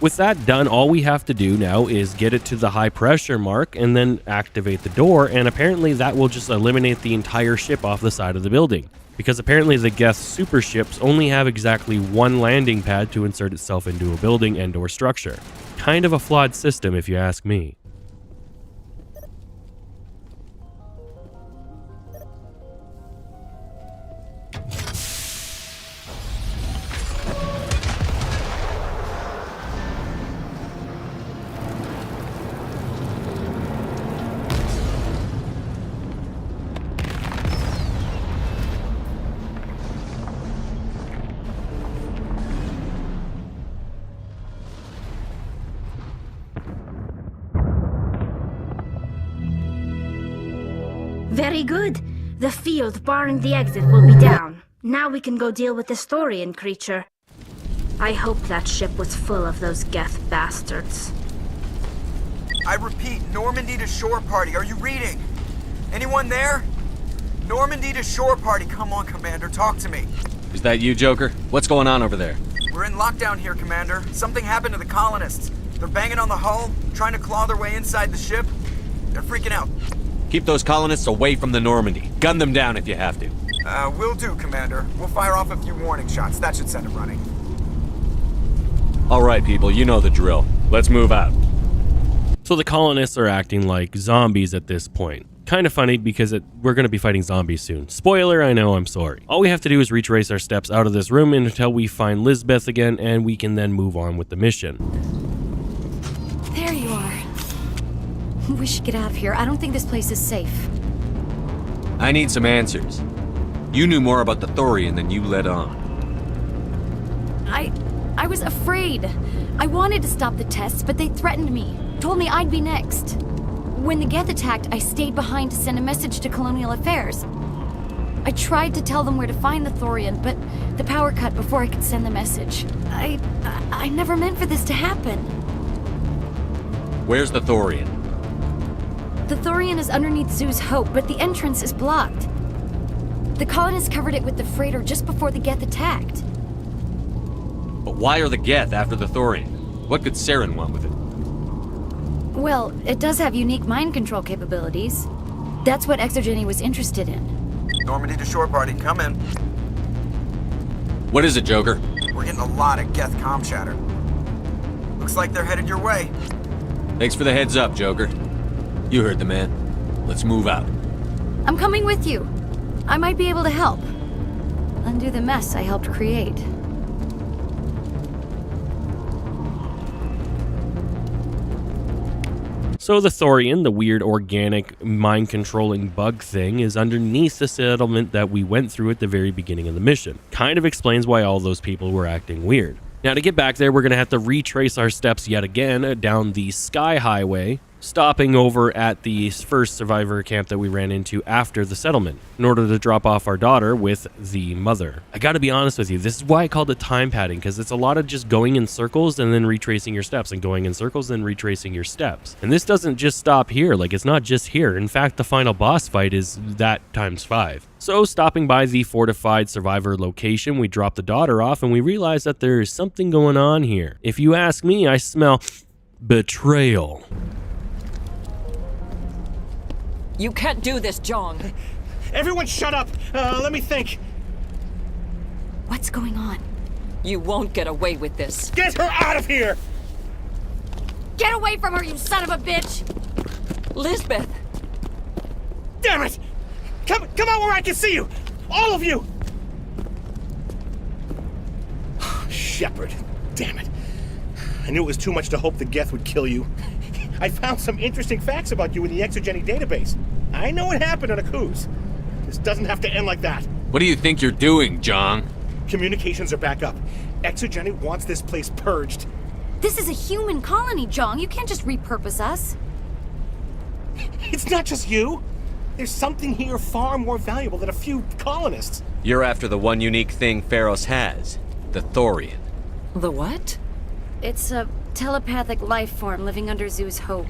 With that done, all we have to do now is get it to the high pressure mark and then activate the door, and apparently that will just eliminate the entire ship off the side of the building. Because apparently the Geth super ships only have exactly one landing pad to insert itself into a building and or structure. Kind of a flawed system if you ask me. Very good. The field barring the exit will be down. Now we can go deal with this Thorian creature. I hope that ship was full of those Geth bastards. I repeat, Normandy to shore party. Are you reading? Anyone there? Normandy to shore party. Come on, Commander. Talk to me. Is that you, Joker? What's going on over there? We're in lockdown here, Commander. Something happened to the colonists. They're banging on the hull, trying to claw their way inside the ship. They're freaking out. Keep those colonists away from the Normandy. Gun them down if you have to. Will do, Commander. We'll fire off a few warning shots. That should set it running. All right, people, you know the drill. Let's move out. So the colonists are acting like zombies at this point. Kind of funny because we're going to be fighting zombies soon. Spoiler, I know, I'm sorry. All we have to do is retrace our steps out of this room until we find Lisbeth again, and we can then move on with the mission. There you are. We should get out of here. I don't think this place is safe. I need some answers. You knew more about the Thorian than you let on. I was afraid. I wanted to stop the tests, but they threatened me. Told me I'd be next. When the Geth attacked, I stayed behind to send a message to Colonial Affairs. I tried to tell them where to find the Thorian, but the power cut before I could send the message. I never meant for this to happen. Where's the Thorian? The Thorian is underneath Zoo's Hope, but the entrance is blocked. The colonists covered it with the freighter just before the Geth attacked. But why are the Geth after the Thorian? What could Saren want with it? Well, it does have unique mind control capabilities. That's what Exogeny was interested in. Normandy to shore party, come in. What is it, Joker? We're getting a lot of Geth comm chatter. Looks like they're headed your way. Thanks for the heads up, Joker. You heard the man. Let's move out. I'm coming with you. I might be able to help. Undo the mess I helped create. So the Thorian, the weird organic mind-controlling bug thing, is underneath the settlement that we went through at the very beginning of the mission. Kind of explains why all those people were acting weird. Now to get back there, we're going to have to retrace our steps yet again down the Sky Highway, stopping over at the first survivor camp that we ran into after the settlement in order to drop off our daughter with the mother. I gotta be honest with you, this is why I called it time padding, because it's a lot of just going in circles and then retracing your steps and going in circles and retracing your steps. And this doesn't just stop here, like it's not just here. In fact, the final boss fight is that times 5. So stopping by the fortified survivor location, we drop the daughter off and we realize that there is something going on here. If you ask me, I smell betrayal. You can't do this, Jong. Everyone shut up! Let me think. What's going on? You won't get away with this. Get her out of here! Get away from her, you son of a bitch! Lisbeth! Damn it! Come out where I can see you! All of you! Shepard, damn it. I knew it was too much to hope the Geth would kill you. I found some interesting facts about you in the Exogeny database. I know what happened on Akuz. This doesn't have to end like that. What do you think you're doing, Jong? Communications are back up. Exogeny wants this place purged. This is a human colony, Jong. You can't just repurpose us. It's not just you. There's something here far more valuable than a few colonists. You're after the one unique thing Pharos has, the Thorian. The what? It's a telepathic life form living under Zoo's hope.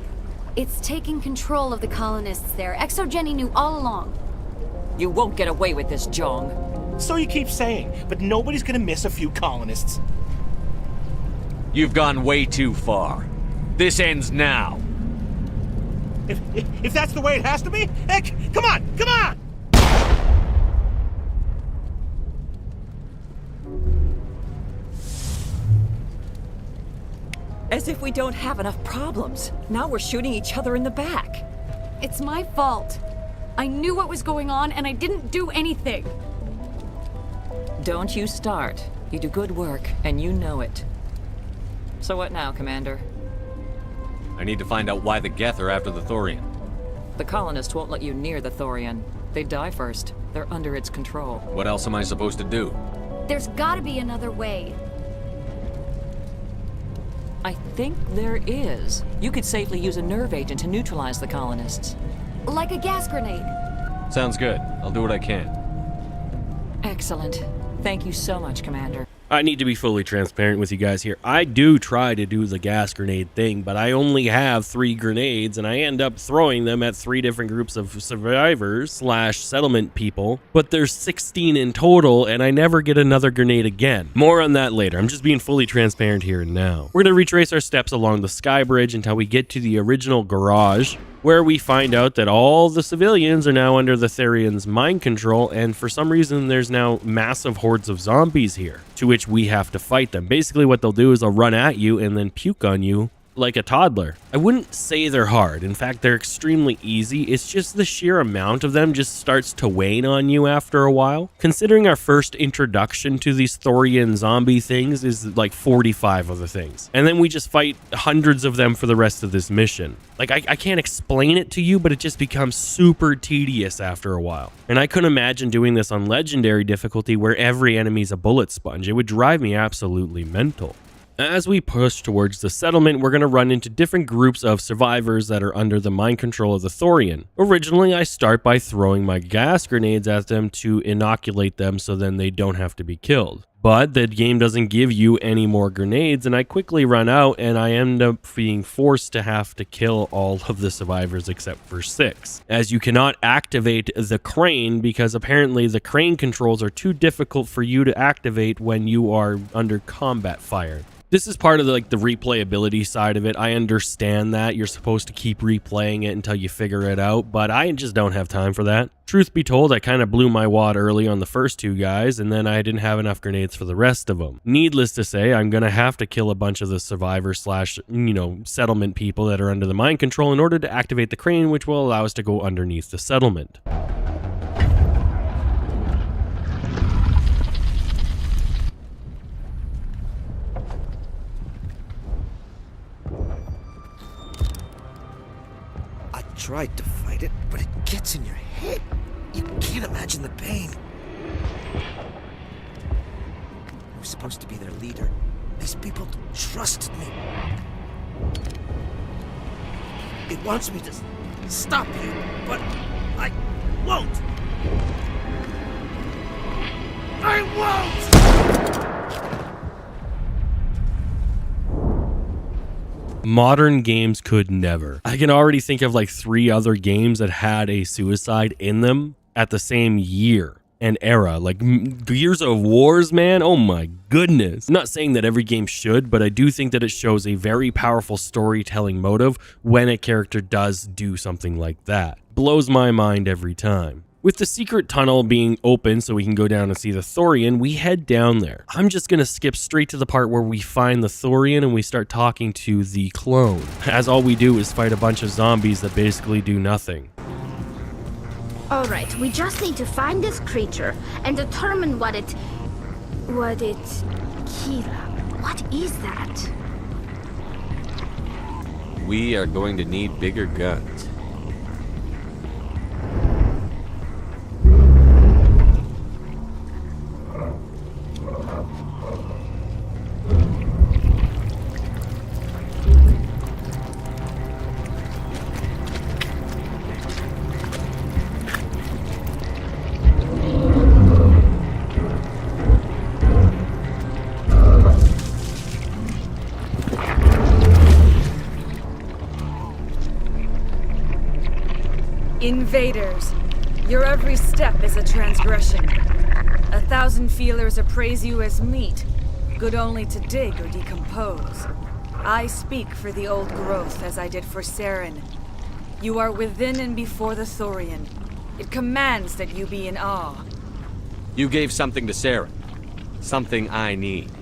It's taking control of the colonists there. Exogeny knew all along. You won't get away with this, Jong. So you keep saying, but nobody's gonna miss a few colonists. You've gone way too far. This ends now. If that's the way it has to be, heck, come on! As if we don't have enough problems. Now we're shooting each other in the back. It's my fault. I knew what was going on and I didn't do anything. Don't you start. You do good work, and you know it. So what now, Commander? I need to find out why the Geth are after the Thorian. The colonists won't let you near the Thorian. They die first. They're under its control. What else am I supposed to do? There's gotta be another way. I think there is. You could safely use a nerve agent to neutralize the colonists. Like a gas grenade. Sounds good. I'll do what I can. Excellent. Thank you so much, Commander. I need to be fully transparent with you guys here. I do try to do the gas grenade thing, but I only have 3 grenades, and I end up throwing them at 3 different groups of survivors / settlement people, but there's 16 in total, and I never get another grenade again. More on that later. I'm just being fully transparent here and now. We're going to retrace our steps along the sky bridge until we get to the original garage, where we find out that all the civilians are now under the Therian's mind control, and for some reason there's now massive hordes of zombies here, to which we have to fight them. Basically what they'll do is they'll run at you and then puke on you like a toddler. I wouldn't say they're hard. In fact, they're extremely easy. It's just the sheer amount of them just starts to wane on you after a while. Considering our first introduction to these Thorian zombie things is like 45 of the things. And then we just fight hundreds of them for the rest of this mission. Like, I can't explain it to you, but it just becomes super tedious after a while. And I couldn't imagine doing this on Legendary difficulty where every enemy's a bullet sponge. It would drive me absolutely mental. As we push towards the settlement, we're going to run into different groups of survivors that are under the mind control of the Thorian. Originally, I start by throwing my gas grenades at them to inoculate them so then they don't have to be killed. But the game doesn't give you any more grenades, and I quickly run out, and I end up being forced to have to kill all of the survivors except for 6. As you cannot activate the crane because apparently the crane controls are too difficult for you to activate when you are under combat fire. This is part of the replayability side of it. I understand that you're supposed to keep replaying it until you figure it out, but I just don't have time for that. Truth be told, I kind of blew my wad early on the first 2 guys, and then I didn't have enough grenades for the rest of them. Needless to say, I'm going to have to kill a bunch of the survivor / settlement people that are under the mind control in order to activate the crane, which will allow us to go underneath the settlement. tried to fight it, but it gets in your head. You can't imagine the pain. I was supposed to be their leader. These people trusted me. It wants me to stop you, but I won't. I won't! Modern games could never. I can already think of like 3 other games that had a suicide in them at the same year and era, like Gears of Wars, man. Oh my goodness. I'm not saying that every game should, but I do think that it shows a very powerful storytelling motive when a character does do something like that. Blows my mind every time. With the secret tunnel being open so we can go down and see the Thorian, we head down there. I'm just gonna skip straight to the part where we find the Thorian and we start talking to the clone, as all we do is fight a bunch of zombies that basically do nothing. Alright, we just need to find this creature and determine what it... Kira, what is that? We are going to need bigger guns. Invaders, your every step is a transgression. 1,000 feelers appraise you as meat, good only to dig or decompose. I speak for the old growth as I did for Saren. You are within and before the Thorian. It commands that you be in awe. You gave something to Saren. Something I need.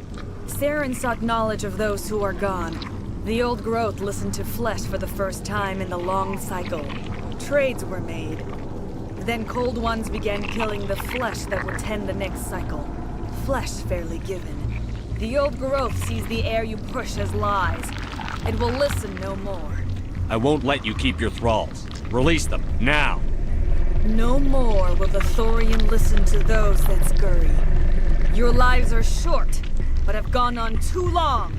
Saren sought knowledge of those who are gone. The old growth listened to flesh for the first time in the long cycle. Trades were made. Then cold ones began killing the flesh that would tend the next cycle. Flesh fairly given. The old growth sees the air you push as lies. It will listen no more. I won't let you keep your thralls. Release them, now! No more will the Thorian listen to those that scurry. Your lives are short, but have gone on too long.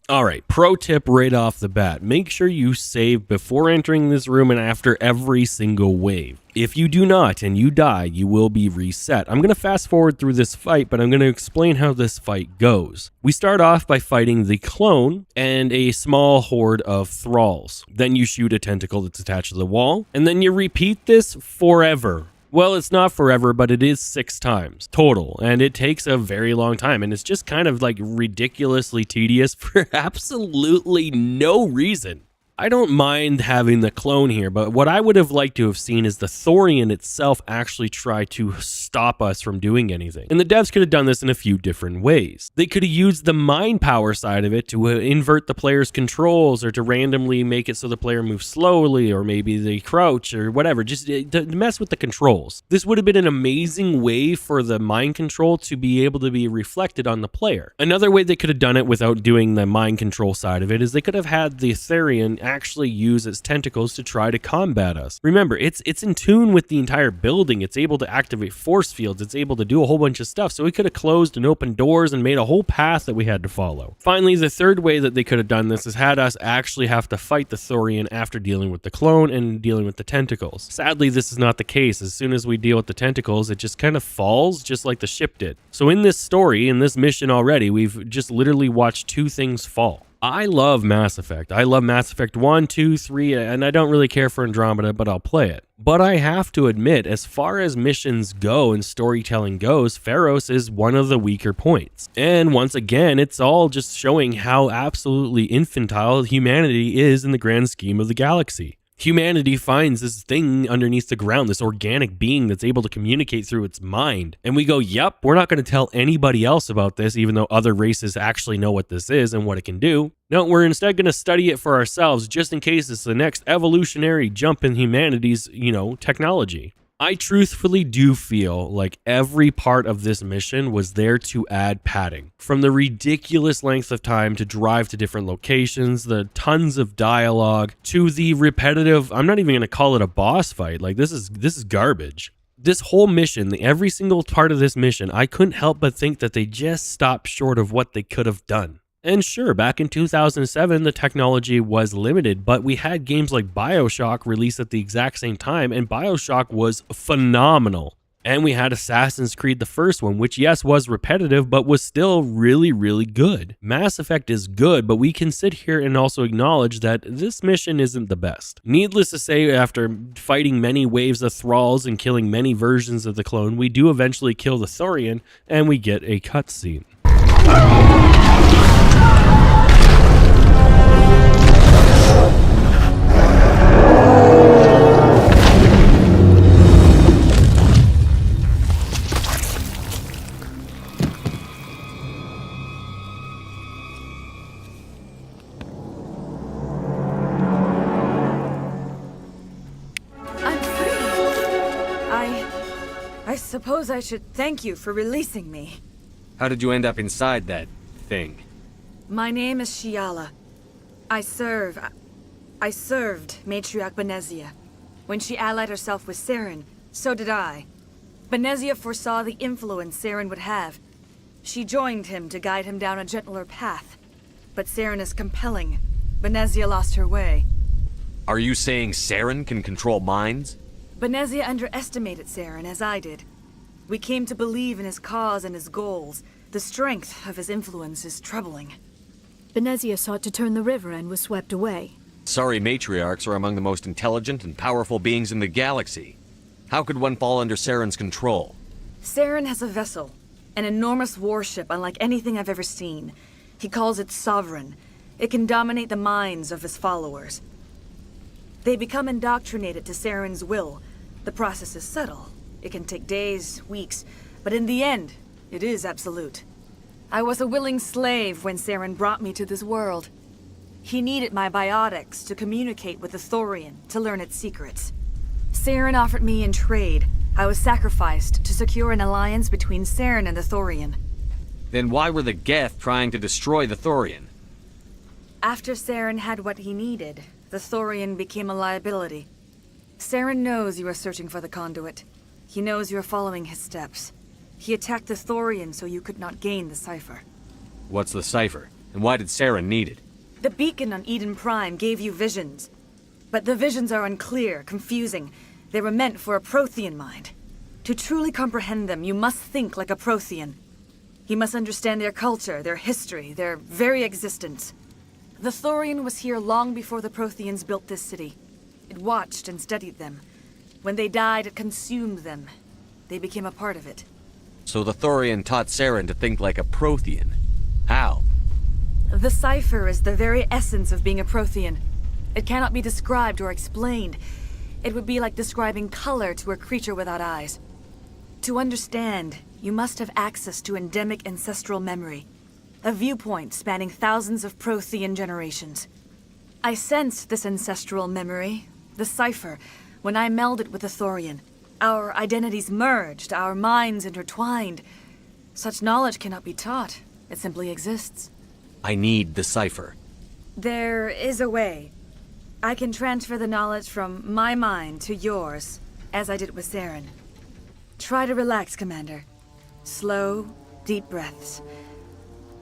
Alright, pro tip right off the bat, make sure you save before entering this room and after every single wave. If you do not and you die, you will be reset. I'm going to fast forward through this fight, but I'm going to explain how this fight goes. We start off by fighting the clone and a small horde of thralls. Then you shoot a tentacle that's attached to the wall, and then you repeat this forever. Well, it's not forever, but it is 6 times total, and it takes a very long time, and it's just kind of like ridiculously tedious for absolutely no reason. I don't mind having the clone here, but what I would have liked to have seen is the Thorian itself actually try to stop us from doing anything. And the devs could have done this in a few different ways. They could have used the mind power side of it to invert the player's controls, or to randomly make it so the player moves slowly, or maybe they crouch, or whatever, just to mess with the controls. This would have been an amazing way for the mind control to be able to be reflected on the player. Another way they could have done it without doing the mind control side of it is they could have had the Thorian actually use its tentacles to try to combat us. Remember, it's in tune with the entire building. It's able to activate force fields. It's able to do a whole bunch of stuff. So we could have closed and opened doors and made a whole path that we had to follow. Finally, the third way that they could have done this is had us actually have to fight the Thorian after dealing with the clone and dealing with the tentacles. Sadly, this is not the case. As soon as we deal with the tentacles, it just kind of falls just like the ship did. So in this story, in this mission already, we've just literally watched 2 things fall. I love Mass Effect. I love Mass Effect 1, 2, 3, and I don't really care for Andromeda, but I'll play it. But I have to admit, as far as missions go and storytelling goes, Pharos is one of the weaker points. And once again, it's all just showing how absolutely infantile humanity is in the grand scheme of the galaxy. Humanity finds this thing underneath the ground, this organic being that's able to communicate through its mind. And we go, yep, we're not going to tell anybody else about this, even though other races actually know what this is and what it can do. No, we're instead going to study it for ourselves, just in case it's the next evolutionary jump in humanity's, technology. I truthfully do feel like every part of this mission was there to add padding. From the ridiculous length of time to drive to different locations, the tons of dialogue, to the repetitive, I'm not even going to call it a boss fight, like this is garbage. This whole mission, every single part of this mission, I couldn't help but think that they just stopped short of what they could have done. And sure, back in 2007, the technology was limited, but we had games like BioShock released at the exact same time, and BioShock was phenomenal. And we had Assassin's Creed, the first one, which yes, was repetitive, but was still really, really good. Mass Effect is good, but we can sit here and also acknowledge that this mission isn't the best. Needless to say, after fighting many waves of thralls and killing many versions of the clone, we do eventually kill the Thorian, and we get a cutscene. I suppose I should thank you for releasing me. How did you end up inside that thing? My name is Shiala. I served Matriarch Benezia. When she allied herself with Saren, so did I. Benezia foresaw the influence Saren would have. She joined him to guide him down a gentler path. But Saren is compelling. Benezia lost her way. Are you saying Saren can control minds? Benezia underestimated Saren, as I did. We came to believe in his cause and his goals. The strength of his influence is troubling. Benezia sought to turn the river and was swept away. Sorry, matriarchs are among the most intelligent and powerful beings in the galaxy. How could one fall under Saren's control? Saren has a vessel, an enormous warship unlike anything I've ever seen. He calls it Sovereign. It can dominate the minds of his followers. They become indoctrinated to Saren's will. The process is subtle. It can take days, weeks, but in the end, it is absolute. I was a willing slave when Saren brought me to this world. He needed my biotics to communicate with the Thorian, to learn its secrets. Saren offered me in trade. I was sacrificed to secure an alliance between Saren and the Thorian. Then why were the Geth trying to destroy the Thorian? After Saren had what he needed, the Thorian became a liability. Saren knows you are searching for the conduit. He knows you are following his steps. He attacked the Thorian so you could not gain the cipher. What's the cipher? And why did Saren need it? The beacon on Eden Prime gave you visions. But the visions are unclear, confusing. They were meant for a Prothean mind. To truly comprehend them, you must think like a Prothean. You must understand their culture, their history, their very existence. The Thorian was here long before the Protheans built this city. It watched and studied them. When they died, it consumed them. They became a part of it. So the Thorian taught Saren to think like a Prothean. How? The cipher is the very essence of being a Prothean. It cannot be described or explained. It would be like describing color to a creature without eyes. To understand, you must have access to endemic ancestral memory. A viewpoint spanning thousands of Prothean generations. I sensed this ancestral memory, the cipher, when I melded with the Thorian. Our identities merged, our minds intertwined. Such knowledge cannot be taught. It simply exists. I need the cipher. There is a way. I can transfer the knowledge from my mind to yours, as I did with Saren. Try to relax, Commander. Slow, deep breaths.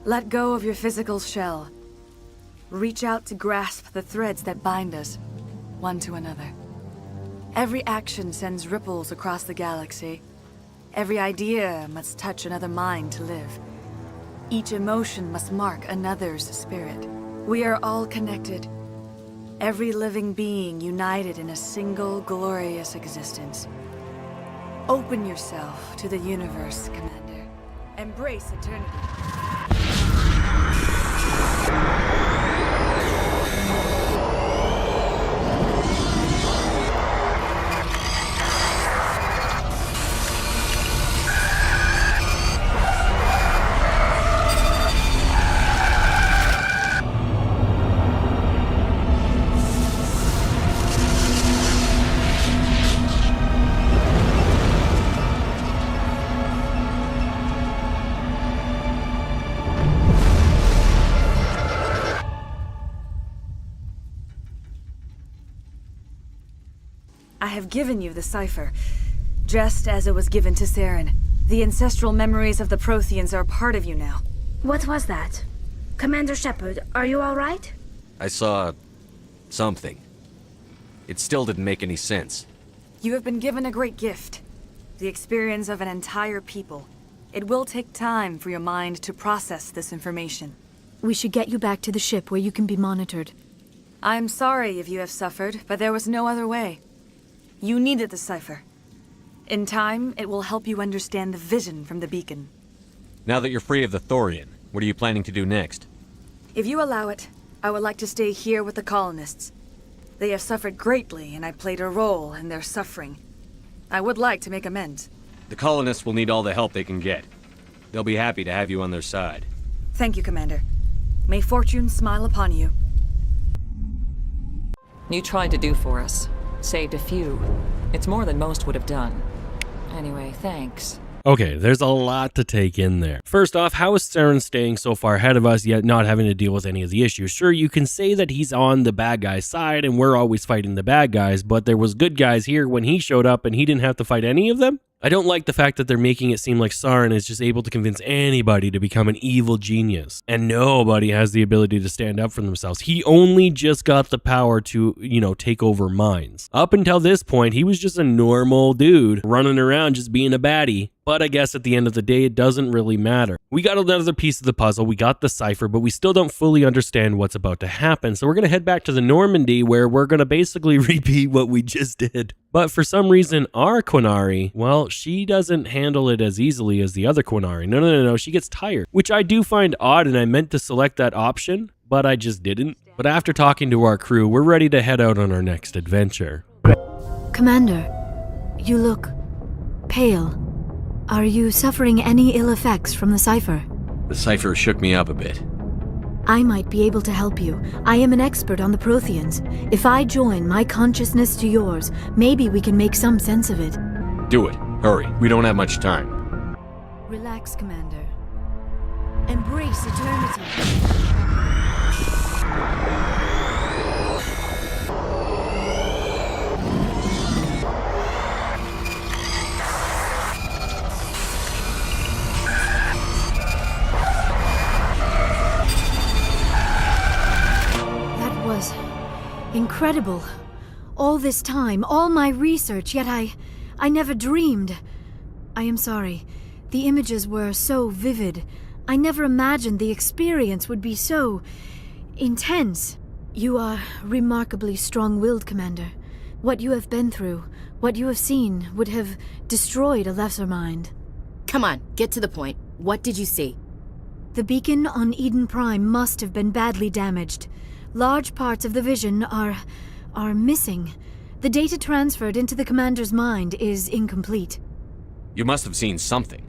Let go of your physical shell. Reach out to grasp the threads that bind us, one to another. Every action sends ripples across the galaxy. Every idea must touch another mind to live. Each emotion must mark another's spirit. We are all connected. Every living being united in a single glorious existence. Open yourself to the universe, Commander. Embrace eternity. have given you the cipher, just as it was given to Saren. The ancestral memories of the Protheans are part of you now. What was that? Commander Shepard, are you all right? I saw... something. It still didn't make any sense. You have been given a great gift. The experience of an entire people. It will take time for your mind to process this information. We should get you back to the ship where you can be monitored. I'm sorry if you have suffered, but there was no other way. You needed the cipher. In time, it will help you understand the vision from the beacon. Now that you're free of the Thorian, what are you planning to do next? If you allow it, I would like to stay here with the colonists. They have suffered greatly, and I played a role in their suffering. I would like to make amends. The colonists will need all the help they can get. They'll be happy to have you on their side. Thank you, Commander. May fortune smile upon you. You tried to do for us. Saved a few. It's more than most would have done. Anyway, thanks. Okay, there's a lot to take in there. First off, how is Saren staying so far ahead of us yet not having to deal with any of the issues? Sure, you can say that he's on the bad guy's side and we're always fighting the bad guys, but there was good guys here when he showed up and he didn't have to fight any of them? I don't like the fact that they're making it seem like Saren is just able to convince anybody to become an evil genius, and nobody has the ability to stand up for themselves. He only just got the power to, take over minds. Up until this point, he was just a normal dude running around just being a baddie. But I guess at the end of the day, it doesn't really matter. We got another piece of the puzzle, we got the cipher, but we still don't fully understand what's about to happen. So we're going to head back to the Normandy, where we're going to basically repeat what we just did. But for some reason, our Quinari, well, she doesn't handle it as easily as the other Quinari. No, she gets tired, which I do find odd, and I meant to select that option, but I just didn't. But after talking to our crew, we're ready to head out on our next adventure. Commander, you look pale. Are you suffering any ill effects from the cipher? The cipher shook me up a bit. I might be able to help you. I am an expert on the Protheans. If I join my consciousness to yours, maybe we can make some sense of it. Do it. Hurry. We don't have much time. Relax, Commander. Embrace eternity. Incredible. All this time, all my research, yet I never dreamed. I am sorry. The images were so vivid. I never imagined the experience would be so intense. You are remarkably strong-willed, Commander. What you have been through, what you have seen, would have destroyed a lesser mind. Come on, get to the point. What did you see? The beacon on Eden Prime must have been badly damaged. Large parts of the vision are missing. The data transferred into the commander's mind is incomplete. You must have seen something.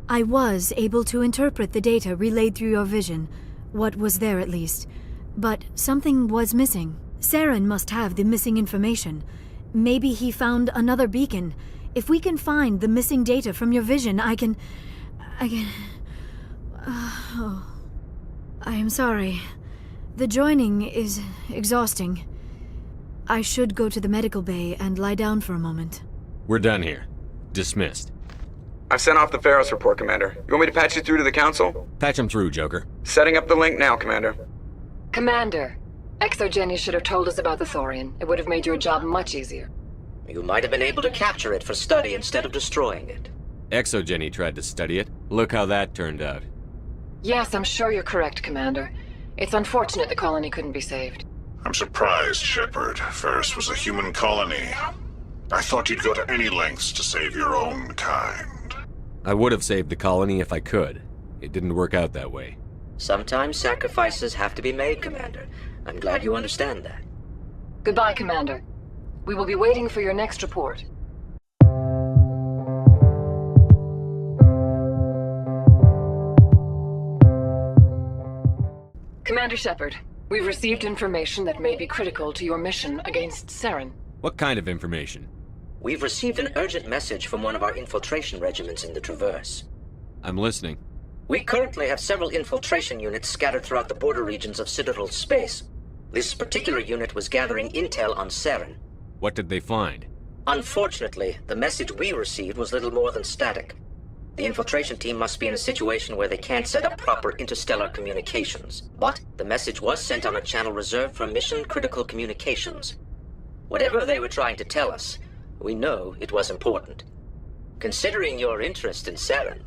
I was able to interpret the data relayed through your vision, what was there at least. But something was missing. Saren must have the missing information. Maybe he found another beacon. If we can find the missing data from your vision, I can... I am sorry. The joining is exhausting. I should go to the medical bay and lie down for a moment. We're done here. Dismissed. I've sent off the Pharos report, Commander. You want me to patch you through to the Council? Patch him through, Joker. Setting up the link now, Commander. Commander, ExoGeni should have told us about the Thorian. It would have made your job much easier. You might have been able to capture it for study instead of destroying it. ExoGeni tried to study it. Look how that turned out. Yes, I'm sure you're correct, Commander. It's unfortunate the colony couldn't be saved. I'm surprised, Shepard. Ferris was a human colony. I thought you'd go to any lengths to save your own kind. I would have saved the colony if I could. It didn't work out that way. Sometimes sacrifices have to be made, Commander. I'm glad you understand that. Goodbye, Commander. We will be waiting for your next report. Commander Shepard, we've received information that may be critical to your mission against Saren. What kind of information? We've received an urgent message from one of our infiltration regiments in the Traverse. I'm listening. We currently have several infiltration units scattered throughout the border regions of Citadel space. This particular unit was gathering intel on Saren. What did they find? Unfortunately, the message we received was little more than static. The infiltration team must be in a situation where they can't set up proper interstellar communications. But the message was sent on a channel reserved for mission-critical communications. Whatever they were trying to tell us, we know it was important. Considering your interest in Saren,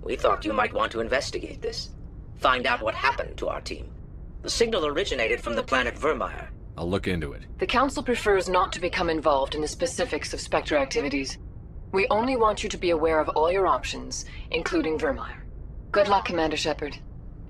we thought you might want to investigate this. Find out what happened to our team. The signal originated from the planet Vermeer. I'll look into it. The Council prefers not to become involved in the specifics of Spectre activities. We only want you to be aware of all your options, including Vermeer. Good luck, Commander Shepard.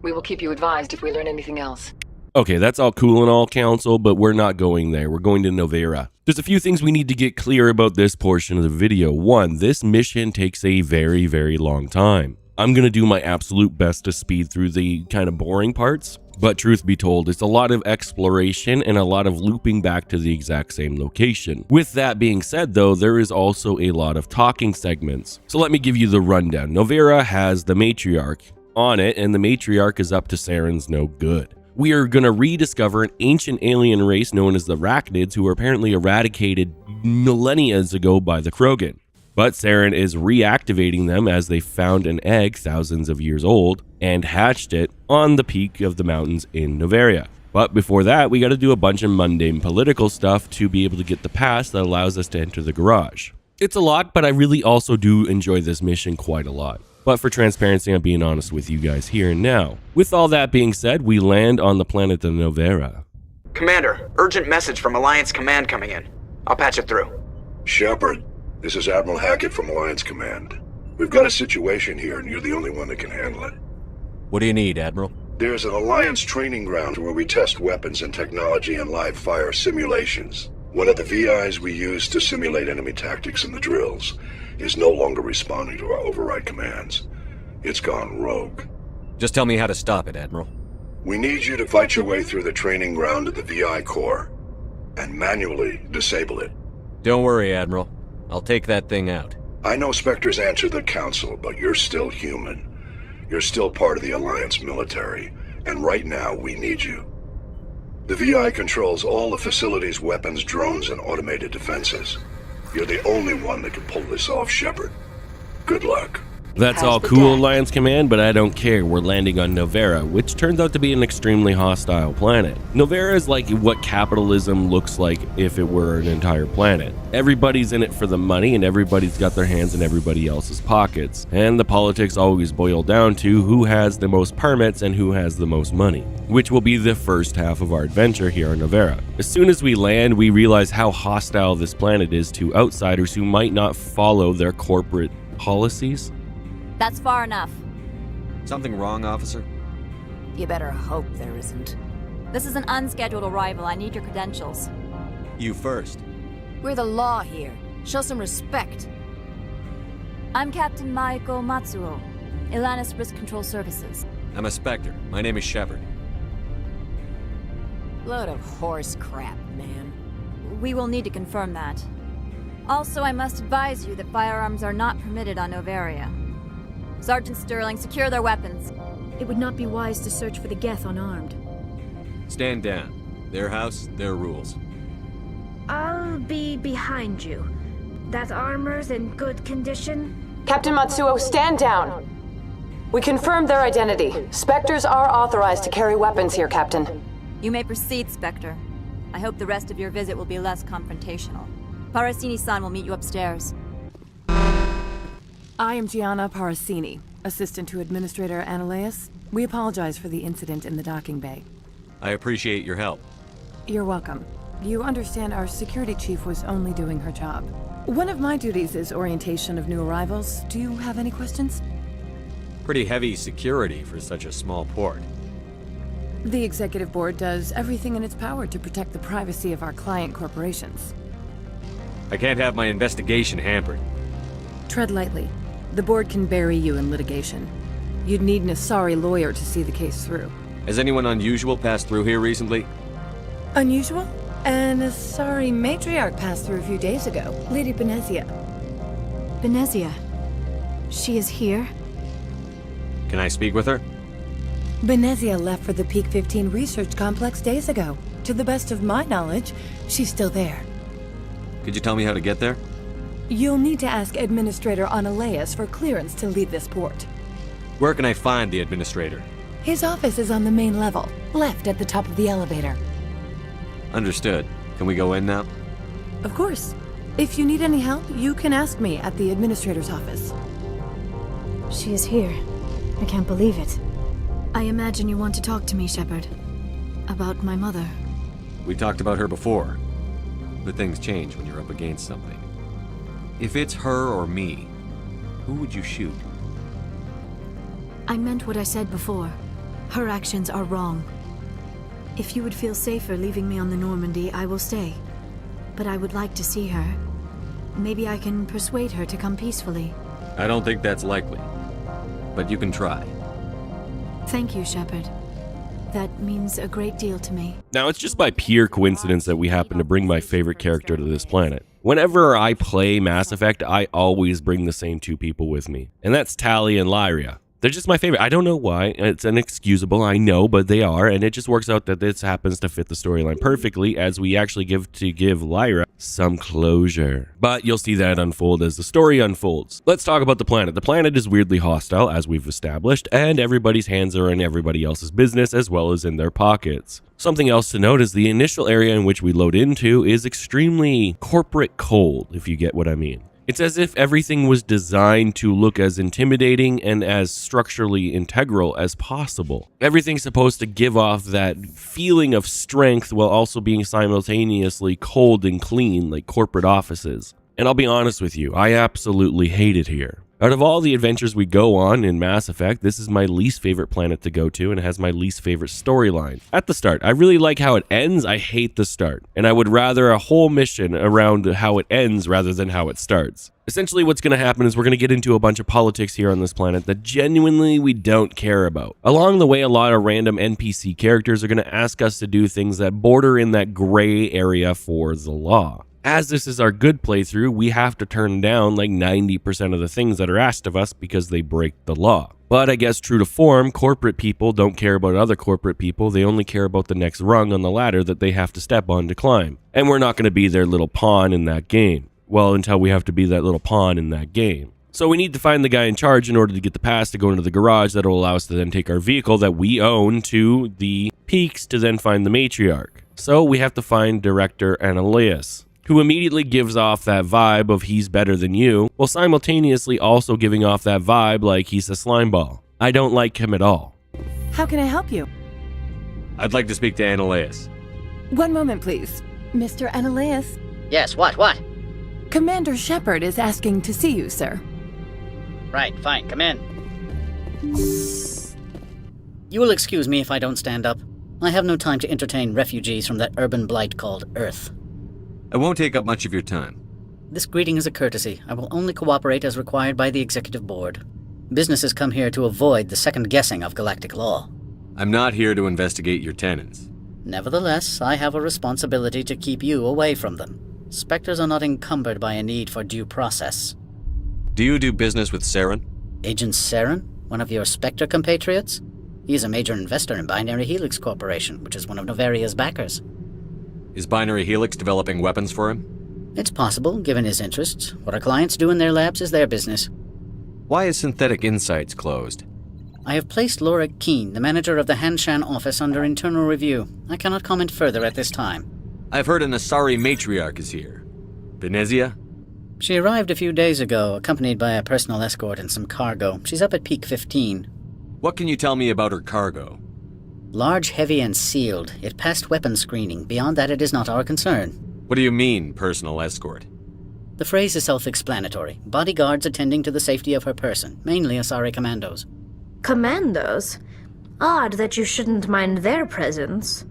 We will keep you advised if we learn anything else. Okay, that's all cool and all, Council, but we're not going there. We're going to Novera. There's a few things we need to get clear about this portion of the video. One, this mission takes a very, very long time. I'm going to do my absolute best to speed through the kind of boring parts, but truth be told, it's a lot of exploration and a lot of looping back to the exact same location. With that being said though, there is also a lot of talking segments. So let me give you the rundown. Novera has the Matriarch on it, and the Matriarch is up to Saren's no good. We are going to rediscover an ancient alien race known as the Arachnids, who were apparently eradicated millennia ago by the Krogan. But Saren is reactivating them as they found an egg thousands of years old and hatched it on the peak of the mountains in Noveria. But before that, we got to do a bunch of mundane political stuff to be able to get the pass that allows us to enter the garage. It's a lot, but I really also do enjoy this mission quite a lot. But for transparency, I'm being honest with you guys here and now. With all that being said, we land on the planet of Novera. Commander, urgent message from Alliance Command coming in. I'll patch it through. Shepard, this is Admiral Hackett from Alliance Command. We've got a situation here and you're the only one that can handle it. What do you need, Admiral? There's an Alliance training ground where we test weapons and technology in live fire simulations. One of the VIs we use to simulate enemy tactics in the drills is no longer responding to our override commands. It's gone rogue. Just tell me how to stop it, Admiral. We need you to fight your way through the training ground to the VI core and manually disable it. Don't worry, Admiral. I'll take that thing out. I know Spectres answer the Council, but you're still human. You're still part of the Alliance military, and right now we need you. The VI controls all the facility's weapons, drones, and automated defenses. You're the only one that can pull this off, Shepard. Good luck. That's all cool, Alliance Command, but I don't care. We're landing on Novera, which turns out to be an extremely hostile planet. Novera is like what capitalism looks like if it were an entire planet. Everybody's in it for the money, and everybody's got their hands in everybody else's pockets. And the politics always boil down to who has the most permits and who has the most money, which will be the first half of our adventure here on Novera. As soon as we land, we realize how hostile this planet is to outsiders who might not follow their corporate policies. That's far enough. Something wrong, officer? You better hope there isn't. This is an unscheduled arrival. I need your credentials. You first. We're the law here. Show some respect. I'm Captain Maiko Matsuo, Ilanis Risk Control Services. I'm a Spectre. My name is Shepard. Load of horse crap, man. We will need to confirm that. Also, I must advise you that firearms are not permitted on Noveria. Sergeant Sterling, secure their weapons. It would not be wise to search for the Geth unarmed. Stand down. Their house, their rules. I'll be behind you. That armor's in good condition? Captain Matsuo, stand down. We confirmed their identity. Spectres are authorized to carry weapons here, Captain. You may proceed, Spectre. I hope the rest of your visit will be less confrontational. Parasini-san will meet you upstairs. I am Gianna Parasini, assistant to Administrator Analeus. We apologize for the incident in the docking bay. I appreciate your help. You're welcome. You understand our security chief was only doing her job. One of my duties is orientation of new arrivals. Do you have any questions? Pretty heavy security for such a small port. The executive board does everything in its power to protect the privacy of our client corporations. I can't have my investigation hampered. Tread lightly. The board can bury you in litigation. You'd need an Asari lawyer to see the case through. Has anyone unusual passed through here recently? Unusual? An Asari matriarch passed through a few days ago. Lady Benezia. Benezia? She is here? Can I speak with her? Benezia left for the Peak 15 research complex days ago. To the best of my knowledge, she's still there. Could you tell me how to get there? You'll need to ask Administrator Analeas for clearance to leave this port. Where can I find the Administrator? His office is on the main level, left at the top of the elevator. Understood. Can we go in now? Of course. If you need any help, you can ask me at the Administrator's office. She is here. I can't believe it. I imagine you want to talk to me, Shepard. About my mother. We talked about her before. But things change when you're up against something. If it's her or me, who would you shoot? I meant what I said before. Her actions are wrong. If you would feel safer leaving me on the Normandy, I will stay. But I would like to see her. Maybe I can persuade her to come peacefully. I don't think that's likely. But you can try. Thank you, Shepard. That means a great deal to me. Now, it's just by pure coincidence that we happen to bring my favorite character to this planet. Whenever I play Mass Effect, I always bring the same two people with me. And that's Tali and Lyria. They're just my favorite. I don't know why. It's inexcusable, I know, but they are, and it just works out that this happens to fit the storyline perfectly as we actually give Lyra some closure. But you'll see that unfold as the story unfolds. Let's talk about the planet. The planet is weirdly hostile, as we've established, and everybody's hands are in everybody else's business as well as in their pockets. Something else to note is the initial area in which we load into is extremely corporate cold, if you get what I mean. It's as if everything was designed to look as intimidating and as structurally integral as possible. Everything's supposed to give off that feeling of strength while also being simultaneously cold and clean like corporate offices. And I'll be honest with you, I absolutely hate it here. Out of all the adventures we go on in Mass Effect, this is my least favorite planet to go to and has my least favorite storyline. At the start, I really like how it ends, I hate the start. And I would rather a whole mission around how it ends rather than how it starts. Essentially what's going to happen is we're going to get into a bunch of politics here on this planet that genuinely we don't care about. Along the way, a lot of random NPC characters are going to ask us to do things that border in that gray area for the law. As this is our good playthrough, we have to turn down like 90% of the things that are asked of us because they break the law. But I guess true to form, corporate people don't care about other corporate people, they only care about the next rung on the ladder that they have to step on to climb. And we're not going to be their little pawn in that game. Well, until we have to be that little pawn in that game. So we need to find the guy in charge in order to get the pass to go into the garage that will allow us to then take our vehicle that we own to the peaks to then find the matriarch. So we have to find Director Analeas, who immediately gives off that vibe of he's better than you, while simultaneously also giving off that vibe like he's a slimeball. I don't like him at all. How can I help you? I'd like to speak to Analeas. One moment, please. Mr. Analeas? Yes, what? Commander Shepard is asking to see you, sir. Right, fine, come in. You will excuse me if I don't stand up. I have no time to entertain refugees from that urban blight called Earth. I won't take up much of your time. This greeting is a courtesy. I will only cooperate as required by the Executive Board. Businesses come here to avoid the second guessing of galactic law. I'm not here to investigate your tenants. Nevertheless, I have a responsibility to keep you away from them. Spectres are not encumbered by a need for due process. Do you do business with Saren? Agent Saren? One of your Spectre compatriots? He is a major investor in Binary Helix Corporation, which is one of Novaria's backers. Is Binary Helix developing weapons for him? It's possible, given his interests. What our clients do in their labs is their business. Why is Synthetic Insights closed? I have placed Laura Keene, the manager of the Hanshan office, under internal review. I cannot comment further at this time. I've heard an Asari matriarch is here. Benezia? She arrived a few days ago, accompanied by a personal escort and some cargo. She's up at Peak 15. What can you tell me about her cargo? Large, heavy, and sealed. It passed weapons screening. Beyond that, it is not our concern. What do you mean, personal escort? The phrase is self-explanatory. Bodyguards attending to the safety of her person, mainly Asari commandos. Commandos? Odd that you shouldn't mind their presence.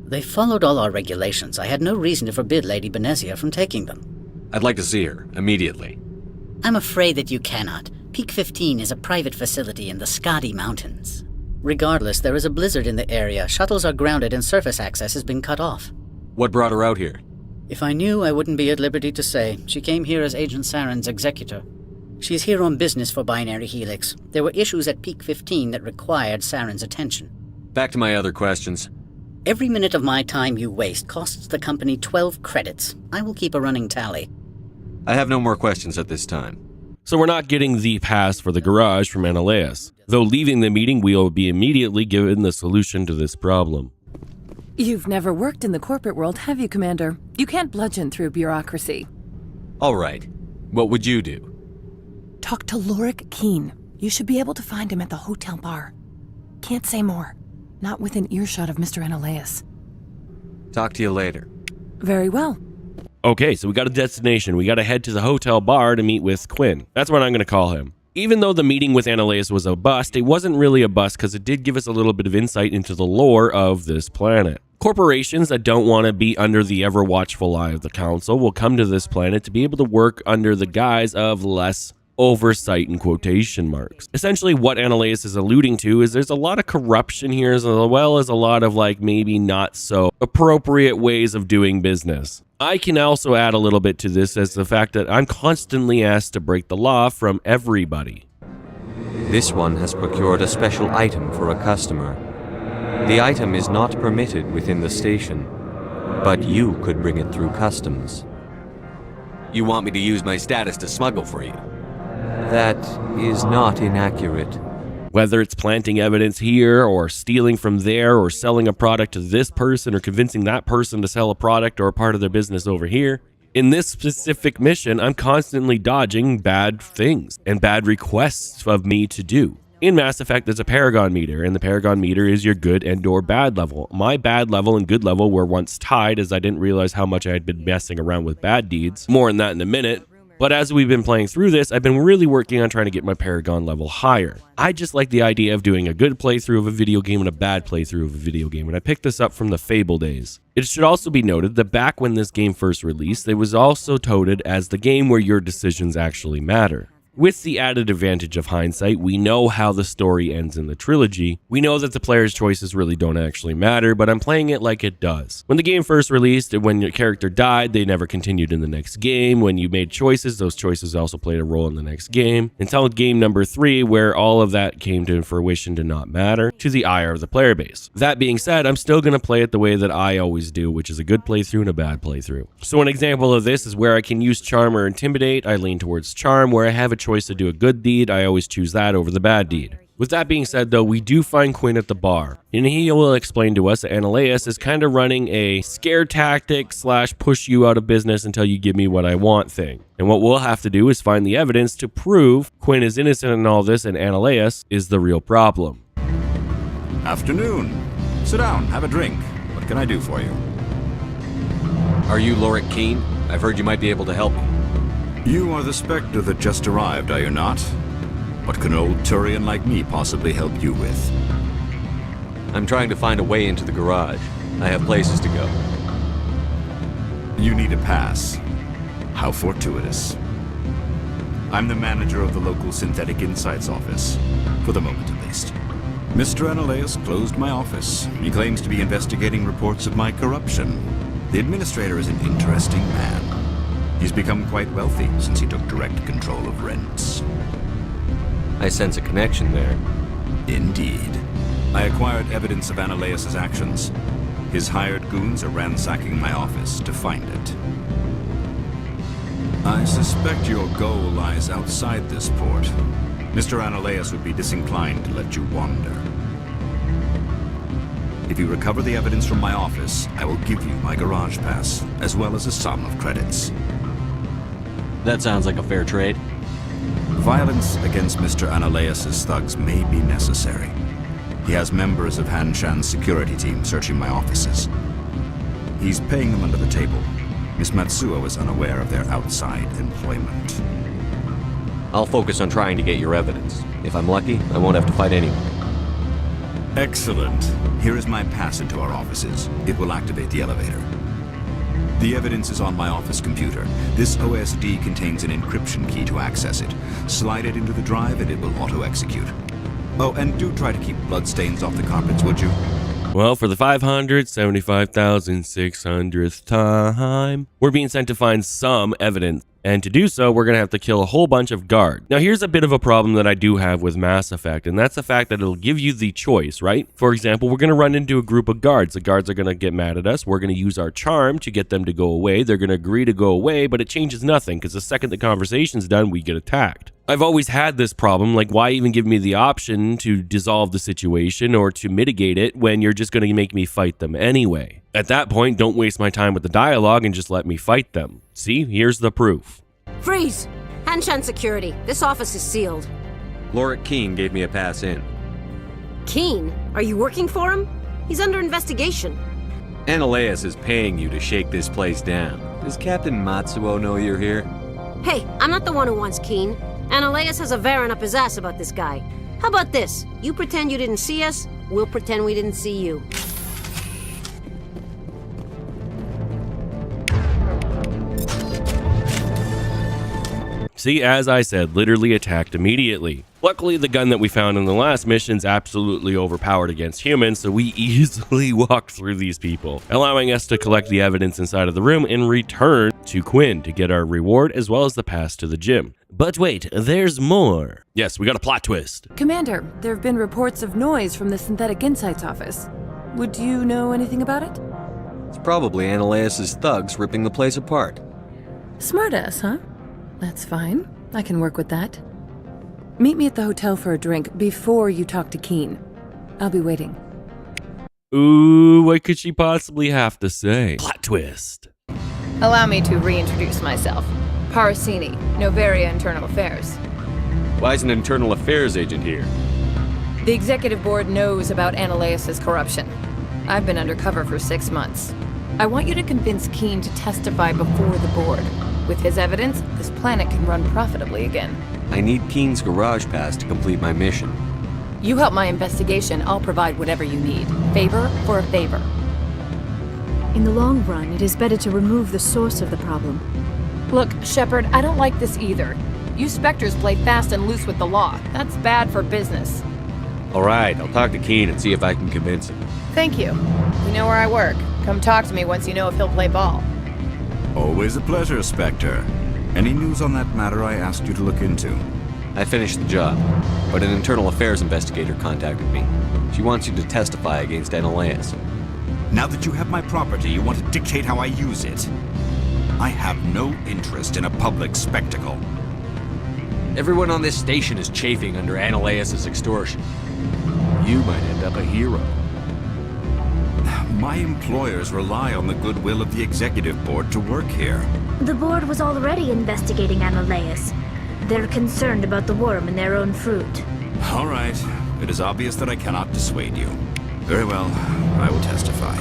They followed all our regulations. I had no reason to forbid Lady Benezia from taking them. I'd like to see her, immediately. I'm afraid that you cannot. Peak 15 is a private facility in the Skadi Mountains. Regardless, there is a blizzard in the area. Shuttles are grounded and surface access has been cut off. What brought her out here? If I knew, I wouldn't be at liberty to say. She came here as Agent Saren's executor. She is here on business for Binary Helix. There were issues at Peak 15 that required Saren's attention. Back to my other questions. Every minute of my time you waste costs the company 12 credits. I will keep a running tally. I have no more questions at this time. So we're not getting the pass for the garage from Analeus. Though leaving the meeting, we will be immediately given the solution to this problem. You've never worked in the corporate world, have you, Commander? You can't bludgeon through bureaucracy. All right. What would you do? Talk to Lorik Keen. You should be able to find him at the hotel bar. Can't say more. Not within earshot of Mr. Analeus. Talk to you later. Very well. Okay, so we got a destination. We got to head to the hotel bar to meet with Quinn. That's what I'm going to call him. Even though the meeting with Analeus was a bust, it wasn't really a bust because it did give us a little bit of insight into the lore of this planet. Corporations that don't want to be under the ever-watchful eye of the Council will come to this planet to be able to work under the guise of less oversight in quotation marks. Essentially what Analeus is alluding to is there's a lot of corruption here as well as a lot of maybe not so appropriate ways of doing business. I can also add a little bit to this as the fact that I'm constantly asked to break the law from everybody. This one has procured a special item for a customer. The item is not permitted within the station, but you could bring it through customs. You want me to use my status to smuggle for you? That is not inaccurate. Whether it's planting evidence here, or stealing from there, or selling a product to this person, or convincing that person to sell a product or a part of their business over here. In this specific mission, I'm constantly dodging bad things and bad requests of me to do. In Mass Effect, there's a Paragon meter, and the Paragon meter is your good and or bad level. My bad level and good level were once tied, as I didn't realize how much I had been messing around with bad deeds. More on that in a minute. But as we've been playing through this, I've been really working on trying to get my Paragon level higher. I just like the idea of doing a good playthrough of a video game and a bad playthrough of a video game, and I picked this up from the Fable days. It should also be noted that back when this game first released, it was also touted as the game where your decisions actually matter. With the added advantage of hindsight, we know how the story ends in the trilogy. We know that the player's choices really don't actually matter, but I'm playing it like it does. When the game first released, when your character died, they never continued in the next game. When you made choices, those choices also played a role in the next game. Until game number 3, where all of that came to fruition to not matter, to the ire of the player base. That being said, I'm still going to play it the way that I always do, which is a good playthrough and a bad playthrough. So an example of this is where I can use Charm or Intimidate. I lean towards Charm. Where I have a choice to do a good deed, I always choose that over the bad deed. With that being said though, we do find Quinn at the bar, and he will explain to us that Analeus is kind of running a scare tactic / push you out of business until you give me what I want thing. And what we'll have to do is find the evidence to prove Quinn is innocent in all this and Analeus is the real problem. Afternoon. Sit down, have a drink. What can I do for you? Are you Lorik Keen? I've heard you might be able to help me. You are the Spectre that just arrived, are you not? What can an old Turian like me possibly help you with? I'm trying to find a way into the garage. I have places to go. You need a pass. How fortuitous. I'm the manager of the local Synthetic Insights office. For the moment, at least. Mr. Analeus closed my office. He claims to be investigating reports of my corruption. The administrator is an interesting man. He's become quite wealthy since he took direct control of rents. I sense a connection there. Indeed. I acquired evidence of Analeus' actions. His hired goons are ransacking my office to find it. I suspect your goal lies outside this port. Mr. Analeus would be disinclined to let you wander. If you recover the evidence from my office, I will give you my garage pass, as well as a sum of credits. That sounds like a fair trade. Violence against Mr. Analeus' thugs may be necessary. He has members of Han Shan's security team searching my offices. He's paying them under the table. Miss Matsuo is unaware of their outside employment. I'll focus on trying to get your evidence. If I'm lucky, I won't have to fight anyone. Excellent. Here is my pass into our offices. It will activate the elevator. The evidence is on my office computer. This OSD contains an encryption key to access it. Slide it into the drive and it will auto-execute. Oh, and do try to keep bloodstains off the carpets, would you? Well, for the 575,600th time, we're being sent to find some evidence. And to do so, we're going to have to kill a whole bunch of guards. Now, here's a bit of a problem that I do have with Mass Effect, and that's the fact that it'll give you the choice, right? For example, we're going to run into a group of guards. The guards are going to get mad at us. We're going to use our charm to get them to go away. They're going to agree to go away, but it changes nothing because the second the conversation's done, we get attacked. I've always had this problem, like why even give me the option to dissolve the situation or to mitigate it when you're just going to make me fight them anyway? At that point, don't waste my time with the dialogue and just let me fight them. See, here's the proof. Freeze! Hanshan security. This office is sealed. Lorik Keen gave me a pass in. Keen? Are you working for him? He's under investigation. Analeas is paying you to shake this place down. Does Captain Matsuo know you're here? Hey, I'm not the one who wants Keen. Analeas has a Varen up his ass about this guy. How about this? You pretend you didn't see us, we'll pretend we didn't see you. See, as I said, literally attacked immediately. Luckily, the gun that we found in the last mission's absolutely overpowered against humans, so we easily walked through these people, allowing us to collect the evidence inside of the room and return to Quinn to get our reward as well as the pass to the gym. But wait, there's more. Yes, we got a plot twist. Commander, there have been reports of noise from the Synthetic Insights office. Would you know anything about it? It's probably Analeas' thugs ripping the place apart. Smartass, huh? That's fine. I can work with that. Meet me at the hotel for a drink before you talk to Keen. I'll be waiting. Ooh, what could she possibly have to say? Plot twist. Allow me to reintroduce myself. Parasini, Noveria Internal Affairs. Why is an internal affairs agent here? The executive board knows about Analeas' corruption. I've been undercover for 6 months. I want you to convince Keen to testify before the board. With his evidence, this planet can run profitably again. I need Keen's garage pass to complete my mission. You help my investigation, I'll provide whatever you need. Favor for a favor. In the long run, it is better to remove the source of the problem. Look, Shepard, I don't like this either. You Spectres play fast and loose with the law. That's bad for business. All right, I'll talk to Keen and see if I can convince him. Thank you. You know where I work. Come talk to me once you know if he'll play ball. Always a pleasure, Spectre. Any news on that matter I asked you to look into? I finished the job, but an internal affairs investigator contacted me. She wants you to testify against Analeas. Now that you have my property, you want to dictate how I use it. I have no interest in a public spectacle. Everyone on this station is chafing under Analeas' extortion. You might end up a hero. My employers rely on the goodwill of the executive board to work here. The board was already investigating Analeas. They're concerned about the worm in their own fruit. All right. It is obvious that I cannot dissuade you. Very well. I will testify.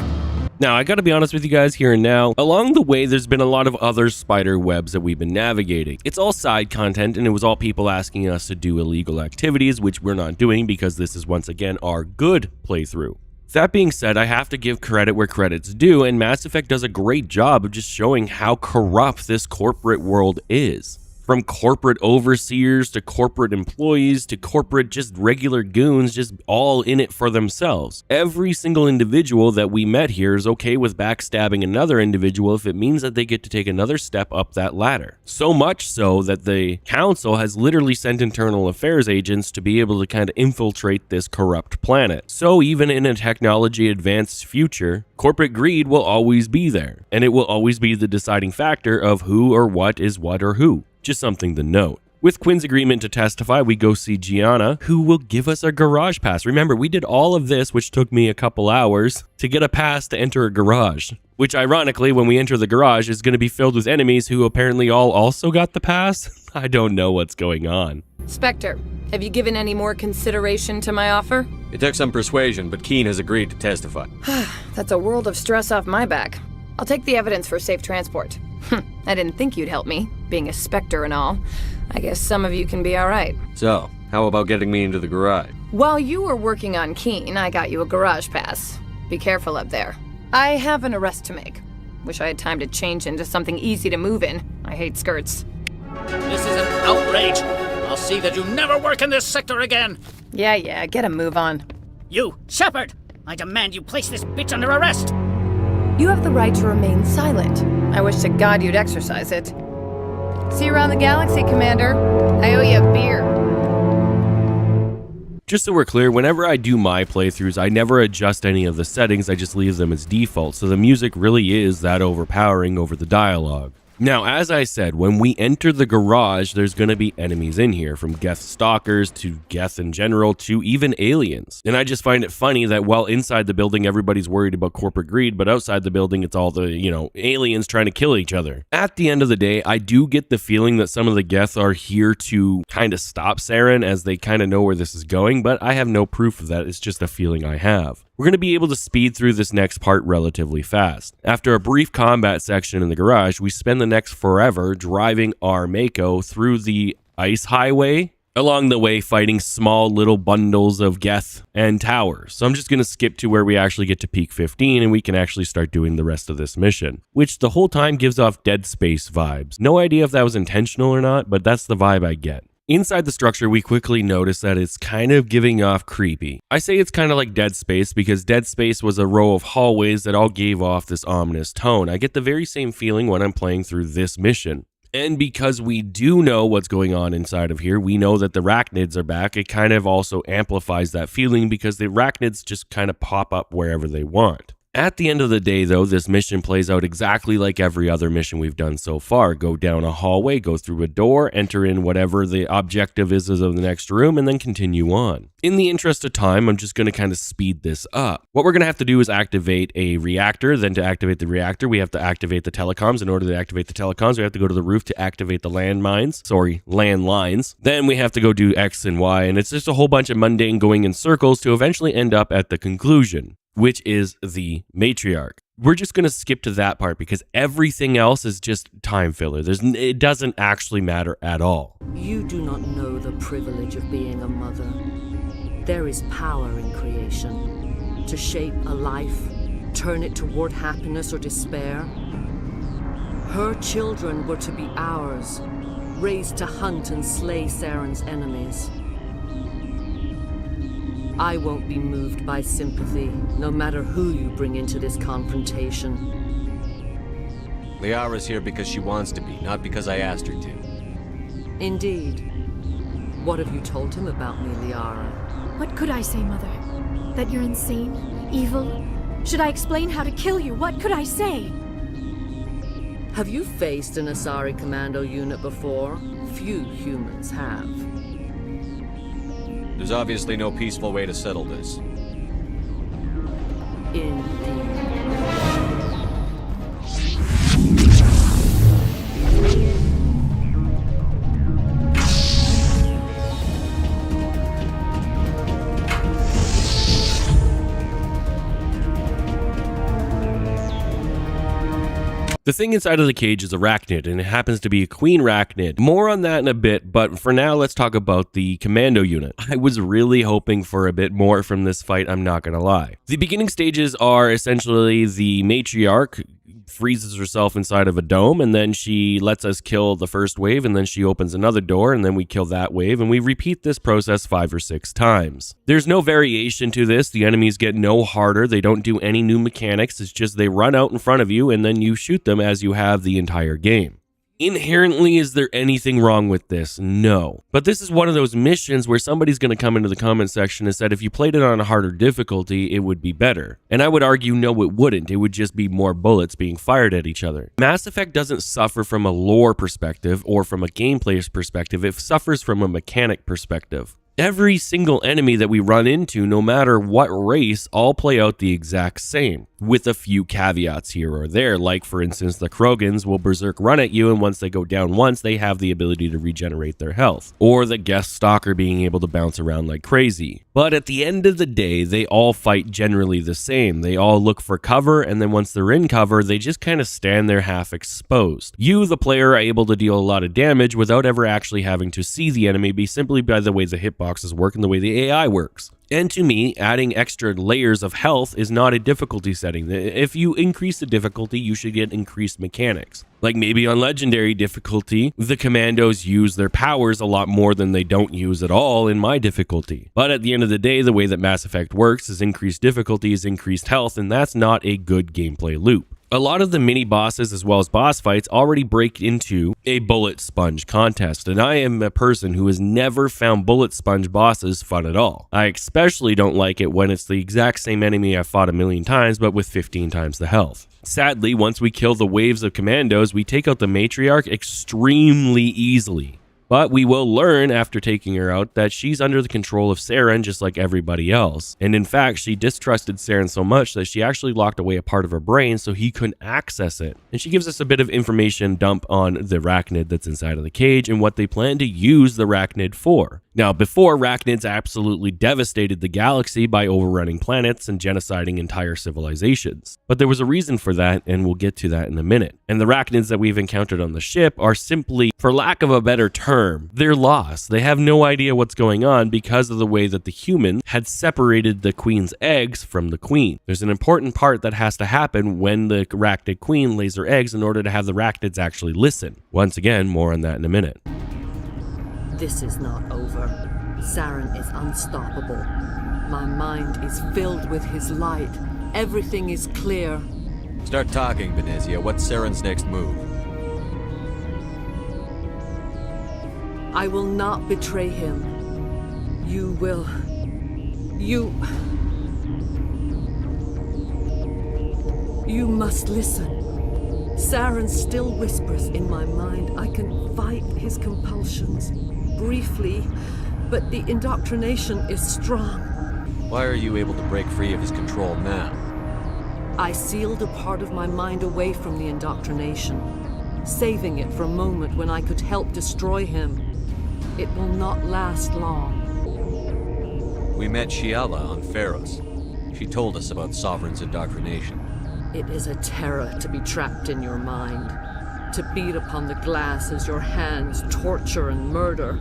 Now, I gotta be honest with you guys here and now. Along the way, there's been a lot of other spider webs that we've been navigating. It's all side content, and it was all people asking us to do illegal activities, which we're not doing because this is once again our good playthrough. That being said, I have to give credit where credit's due, and Mass Effect does a great job of just showing how corrupt this corporate world is. From corporate overseers to corporate employees to corporate just regular goons, just all in it for themselves. Every single individual that we met here is okay with backstabbing another individual if it means that they get to take another step up that ladder. So much so that the council has literally sent internal affairs agents to be able to kind of infiltrate this corrupt planet. So even in a technology advanced future, corporate greed will always be there, and it will always be the deciding factor of who or what is what or who. Just something to note. With Quinn's agreement to testify, we go see Gianna, who will give us a garage pass. Remember, we did all of this, which took me a couple hours, to get a pass to enter a garage. Which, ironically, when we enter the garage, is going to be filled with enemies who apparently all also got the pass. I don't know what's going on. Spectre, have you given any more consideration to my offer? It took some persuasion, but Keen has agreed to testify. That's a world of stress off my back. I'll take the evidence for safe transport. I didn't think you'd help me, being a Spectre and all. I guess some of you can be alright. So, how about getting me into the garage? While you were working on Keen, I got you a garage pass. Be careful up there. I have an arrest to make. Wish I had time to change into something easy to move in. I hate skirts. This is an outrage. I'll see that you never work in this sector again. Yeah, get a move on. You, Shepard! I demand you place this bitch under arrest! You have the right to remain silent. I wish to God you'd exercise it. See you around the galaxy, Commander. I owe you a beer. Just so we're clear, whenever I do my playthroughs, I never adjust any of the settings, I just leave them as default, so the music really is that overpowering over the dialogue. Now, as I said, when we enter the garage, there's going to be enemies in here, from Geth stalkers to Geth in general to even aliens. And I just find it funny that while inside the building everybody's worried about corporate greed, but outside the building it's all the, aliens trying to kill each other. At the end of the day, I do get the feeling that some of the Geth are here to kind of stop Saren, as they kind of know where this is going, but I have no proof of that. It's just a feeling I have. We're going to be able to speed through this next part relatively fast. After a brief combat section in the garage, we spend the next forever driving our Mako through the ice highway, along the way fighting small little bundles of Geth and towers. So I'm just going to skip to where we actually get to Peak 15 and we can actually start doing the rest of this mission, which the whole time gives off Dead Space vibes. No idea if that was intentional or not, but that's the vibe I get. Inside the structure, we quickly notice that it's kind of giving off creepy. I say it's kind of like Dead Space because Dead Space was a row of hallways that all gave off this ominous tone. I get the very same feeling when I'm playing through this mission. And because we do know what's going on inside of here, we know that the arachnids are back. It kind of also amplifies that feeling because the arachnids just kind of pop up wherever they want. At the end of the day, though, this mission plays out exactly like every other mission we've done so far. Go down a hallway, go through a door, enter in whatever the objective is of the next room, and then continue on. In the interest of time, I'm just going to kind of speed this up. What we're going to have to do is activate a reactor. Then to activate the reactor, we have to activate the telecoms. In order to activate the telecoms, we have to go to the roof to activate the landlines. Then we have to go do X and Y, and it's just a whole bunch of mundane going in circles to eventually end up at the conclusion, which is the matriarch. We're just going to skip to that part because everything else is just time filler. It doesn't actually matter at all. You do not know the privilege of being a mother. There is power in creation. To shape a life, turn it toward happiness or despair. Her children were to be ours, raised to hunt and slay Saren's enemies. I won't be moved by sympathy, no matter who you bring into this confrontation. Liara's here because she wants to be, not because I asked her to. Indeed. What have you told him about me, Liara? What could I say, Mother? That you're insane? Evil? Should I explain how to kill you? What could I say? Have you faced an Asari commando unit before? Few humans have. There's obviously no peaceful way to settle this. Indeed. The thing inside of the cage is arachnid, and it happens to be a queen arachnid. More on that in a bit, but for now, let's talk about the commando unit. I was really hoping for a bit more from this fight, I'm not gonna lie. The beginning stages are essentially the matriarch freezes herself inside of a dome, and then she lets us kill the first wave, and then she opens another door, and then we kill that wave, and we repeat this process 5 or 6 times. There's no variation to this. The enemies get no harder. They don't do any new mechanics. It's just they run out in front of you, and then you shoot them as you have the entire game. Inherently, is there anything wrong with this? No. But this is one of those missions where somebody's going to come into the comment section and said if you played it on a harder difficulty, it would be better. And I would argue no, it wouldn't. It would just be more bullets being fired at each other. Mass Effect doesn't suffer from a lore perspective or from a gameplay perspective. It suffers from a mechanic perspective. Every single enemy that we run into, no matter what race, all play out the exact same, with a few caveats here or there, like for instance the Krogans will berserk run at you, and once they go down once, they have the ability to regenerate their health, or the Geth Stalker being able to bounce around like crazy. But at the end of the day, they all fight generally the same. They all look for cover, and then once they're in cover, they just kind of stand there half exposed. You, the player, are able to deal a lot of damage without ever actually having to see the enemy, simply by the way the hitboxes work and the way the AI works. And to me, adding extra layers of health is not a difficulty setting. If you increase the difficulty, you should get increased mechanics. Like maybe on legendary difficulty, the commandos use their powers a lot more than they don't use at all in my difficulty. But at the end of the day, the way that Mass Effect works is increased difficulty is increased health, and that's not a good gameplay loop. A lot of the mini bosses as well as boss fights already break into a bullet sponge contest, and I am a person who has never found bullet sponge bosses fun at all. I especially don't like it when it's the exact same enemy I've fought a million times but with 15 times the health. Sadly, once we kill the waves of commandos, we take out the matriarch extremely easily. But we will learn after taking her out that she's under the control of Saren just like everybody else. And in fact, she distrusted Saren so much that she actually locked away a part of her brain so he couldn't access it. And she gives us a bit of information dump on the arachnid that's inside of the cage and what they plan to use the arachnid for. Now, before, arachnids absolutely devastated the galaxy by overrunning planets and genociding entire civilizations. But there was a reason for that, and we'll get to that in a minute. And the arachnids that we've encountered on the ship are simply, for lack of a better term, they're lost. They have no idea what's going on because of the way that the human had separated the queen's eggs from the queen. There's an important part that has to happen when the arachnid queen lays her eggs in order to have the arachnids actually listen. Once again, more on that in a minute. This is not over. Saren is unstoppable. My mind is filled with his light. Everything is clear. Start talking, Benezia. What's Saren's next move? I will not betray him. You will. You must listen. Saren still whispers in my mind. I can fight his compulsions. Briefly, but the indoctrination is strong. Why are you able to break free of his control now? I sealed a part of my mind away from the indoctrination, saving it for a moment when I could help destroy him. It will not last long. We met Shiala on Pharos. She told us about Sovereign's indoctrination. It is a terror to be trapped in your mind, to beat upon the glass as your hands torture and murder.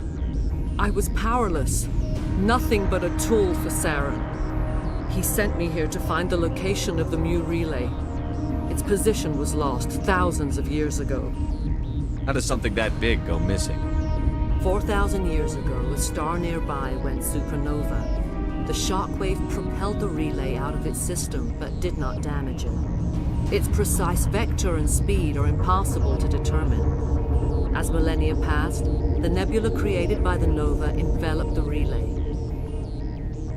I was powerless, nothing but a tool for Saren. He sent me here to find the location of the Mu relay. Its position was lost thousands of years ago. How does something that big go missing? 4,000 years ago, a star nearby went supernova. The shockwave propelled the relay out of its system, but did not damage it. Its precise vector and speed are impossible to determine. As millennia passed, the nebula created by the nova enveloped the relay.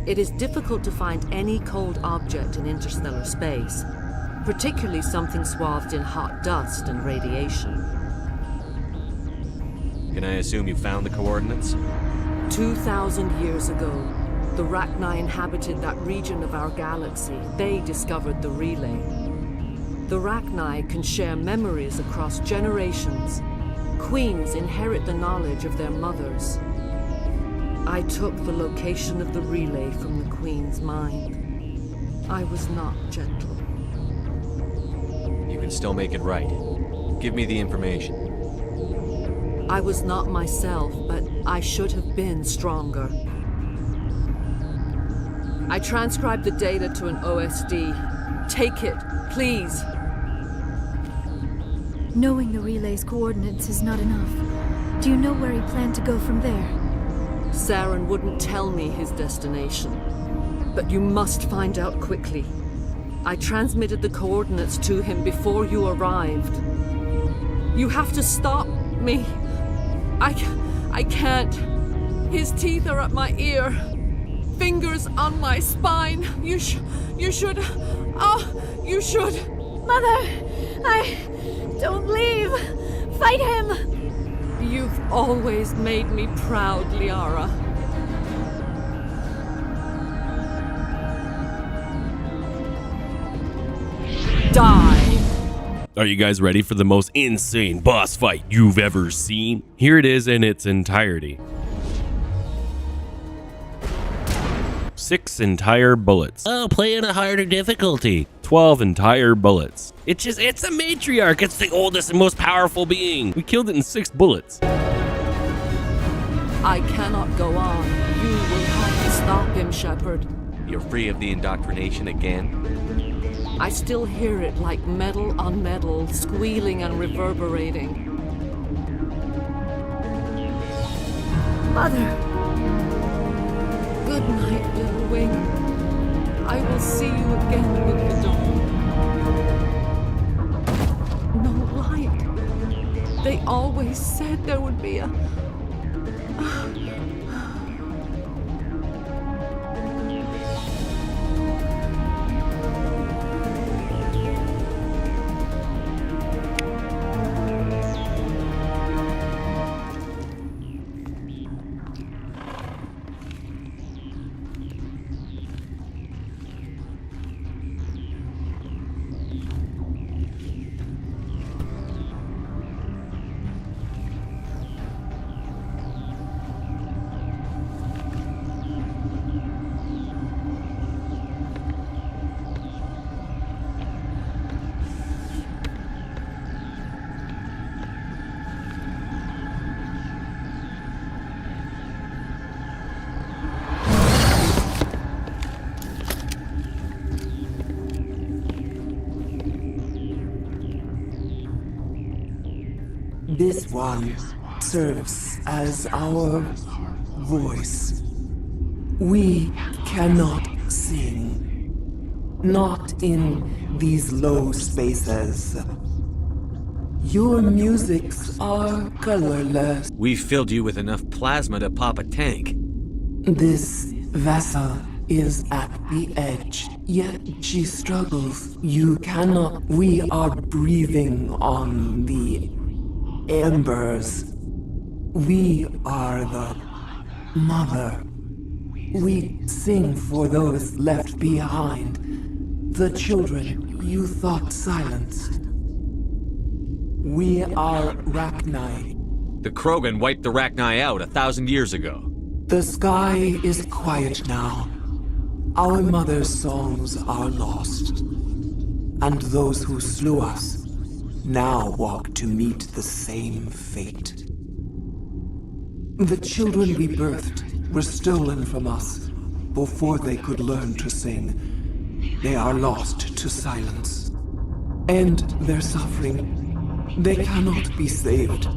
It is difficult to find any cold object in interstellar space, particularly something swathed in hot dust and radiation. Can I assume you found the coordinates? 2,000 years ago, the Rachni inhabited that region of our galaxy. They discovered the relay. The Rachni can share memories across generations. Queens inherit the knowledge of their mothers. I took the location of the relay from the Queen's mind. I was not gentle. You can still make it right. Give me the information. I was not myself, but I should have been stronger. I transcribed the data to an OSD. Take it, please. Knowing the relay's coordinates is not enough. Do you know where he planned to go from there? Saren wouldn't tell me his destination. But you must find out quickly. I transmitted the coordinates to him before you arrived. You have to stop me. I can't. His teeth are at my ear. Fingers on my spine. You should. Oh, you should. Mother, don't leave. Fight him. You've always made me proud, Liara. Die! Are you guys ready for the most insane boss fight you've ever seen? Here it is in its entirety. 6 entire bullets. Oh, play in a harder difficulty. 12 entire bullets. It's a matriarch. It's the oldest and most powerful being. We killed it in 6 bullets. I cannot go on. You will have to stop him, Shepard. You're free of the indoctrination again? I still hear it like metal on metal, squealing and reverberating. Mother! Good night, little wing. I will see you again with the dawn. They always said there would be a... This one serves as our voice. We cannot sing. Not in these low spaces. Your musics are colorless. We filled you with enough plasma to pop a tank. This vessel is at the edge, yet she struggles. You cannot. We are breathing on the embers. We are the mother. We sing for those left behind, the children you thought silenced. We are Rachni. The Krogan wiped the Rachni out 1,000 years ago. The sky is quiet now. Our mother's songs are lost. And those who slew us now walk to meet the same fate. The children we birthed were stolen from us before they could learn to sing. They are lost to silence. And their suffering, they cannot be saved.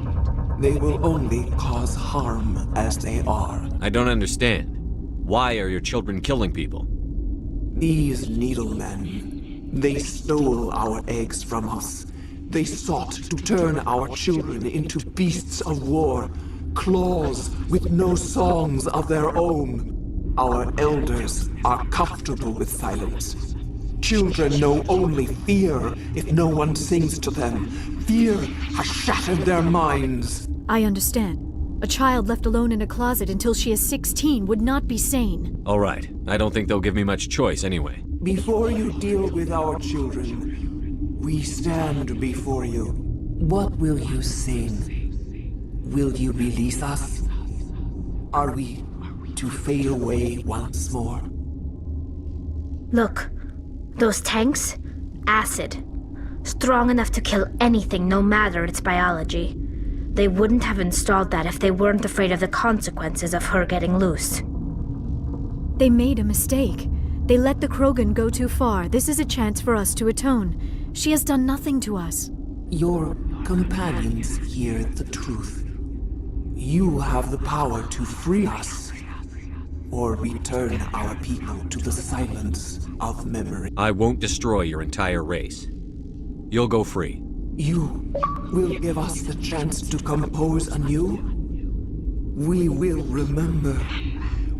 They will only cause harm as they are. I don't understand. Why are your children killing people? These needlemen, they stole our eggs from us. They sought to turn our children into beasts of war, claws with no songs of their own. Our elders are comfortable with silence. Children know only fear if no one sings to them. Fear has shattered their minds. I understand. A child left alone in a closet until she is 16 would not be sane. All right. I don't think they'll give me much choice anyway. Before you deal with our children, we stand before you. What will you sing? Will you release us? Are we to fade away once more? Look, those tanks? Acid. Strong enough to kill anything, no matter its biology. They wouldn't have installed that if they weren't afraid of the consequences of her getting loose. They made a mistake. They let the Krogan go too far. This is a chance for us to atone. She has done nothing to us. Your companions hear the truth. You have the power to free us, or return our people to the silence of memory. I won't destroy your entire race. You'll go free. You will give us the chance to compose anew? We will remember.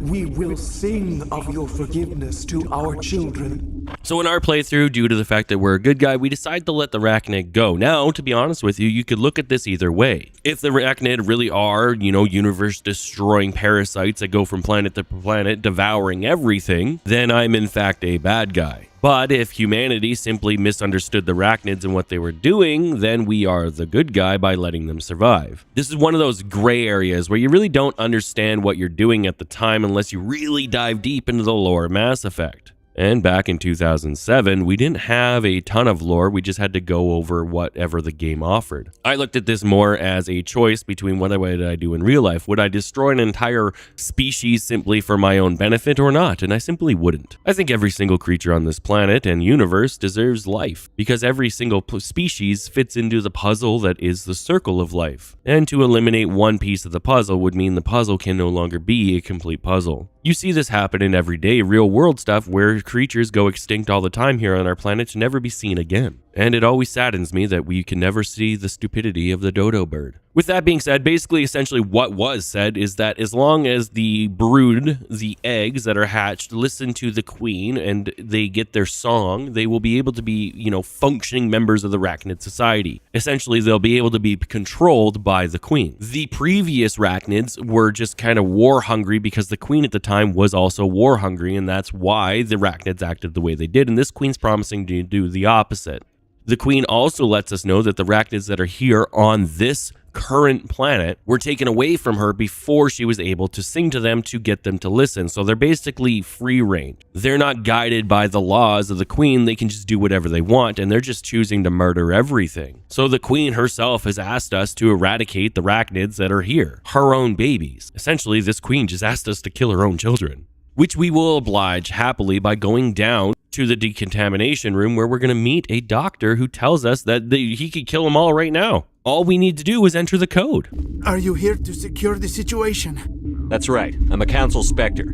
We will sing of your forgiveness to our children. So in our playthrough, due to the fact that we're a good guy, we decide to let the Rachni go. Now, to be honest with you, you could look at this either way. If the Rachni really are, universe-destroying parasites that go from planet to planet, devouring everything, then I'm in fact a bad guy. But if humanity simply misunderstood the Rachnids and what they were doing, then we are the good guy by letting them survive. This is one of those gray areas where you really don't understand what you're doing at the time unless you really dive deep into the lore of Mass Effect. And back in 2007, we didn't have a ton of lore, we just had to go over whatever the game offered. I looked at this more as a choice between what would I do in real life. Would I destroy an entire species simply for my own benefit or not? And I simply wouldn't. I think every single creature on this planet and universe deserves life, because every single species fits into the puzzle that is the circle of life. And to eliminate one piece of the puzzle would mean the puzzle can no longer be a complete puzzle. You see this happen in everyday real world stuff where creatures go extinct all the time here on our planet to never be seen again. And it always saddens me that we can never see the stupidity of the dodo bird. With that being said, basically, essentially what was said is that as long as the brood, the eggs that are hatched, listen to the queen and they get their song, they will be able to be, functioning members of the arachnid society. Essentially, they'll be able to be controlled by the queen. The previous arachnids were just kind of war hungry because the queen at the time was also war hungry, and that's why the arachnids acted the way they did, and this queen's promising to do the opposite. The queen also lets us know that the arachnids that are here on this current planet were taken away from her before she was able to sing to them to get them to listen. So they're basically free range. They're not guided by the laws of the queen. They can just do whatever they want, and they're just choosing to murder everything. So the queen herself has asked us to eradicate the arachnids that are here, her own babies. Essentially, this queen just asked us to kill her own children, which we will oblige happily by going down to the decontamination room, where we're going to meet a doctor who tells us that he could kill them all right now. All we need to do is enter the code. Are you here to secure the situation? That's right. I'm a council specter.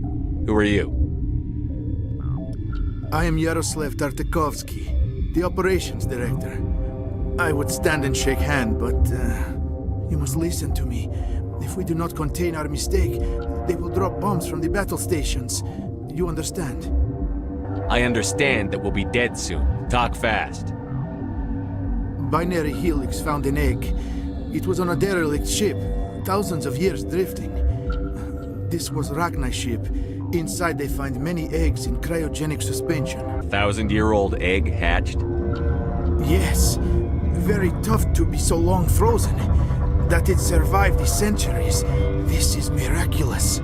Who are you? I am Yaroslav Tartakovsky, the operations director. I would stand and shake hand, but you must listen to me. If we do not contain our mistake, they will drop bombs from the battle stations. You understand? I understand that we'll be dead soon. Talk fast. Binary Helix found an egg. It was on a derelict ship, thousands of years drifting. This was Rachni's ship. Inside they find many eggs in cryogenic suspension. 1,000-year-old egg hatched? Yes. Very tough to be so long frozen. That it survived the centuries. This is miraculous.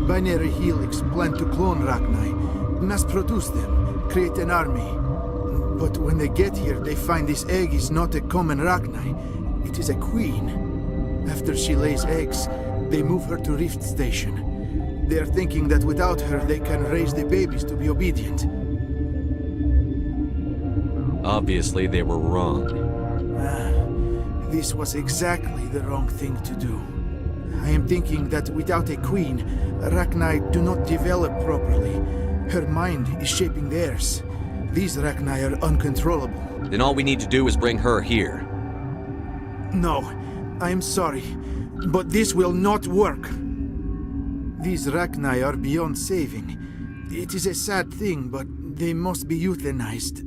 Binary Helix planned to clone Rachni, mass-produce them, create an army. But when they get here, they find this egg is not a common Rachni. It is a queen. After she lays eggs, they move her to Rift Station. They are thinking that without her, they can raise the babies to be obedient. Obviously, they were wrong. This was exactly the wrong thing to do. I am thinking that without a queen, Rachni do not develop properly. Her mind is shaping theirs. These Rachni are uncontrollable. Then all we need to do is bring her here. No, I am sorry, but this will not work. These Rachni are beyond saving. It is a sad thing, but they must be euthanized.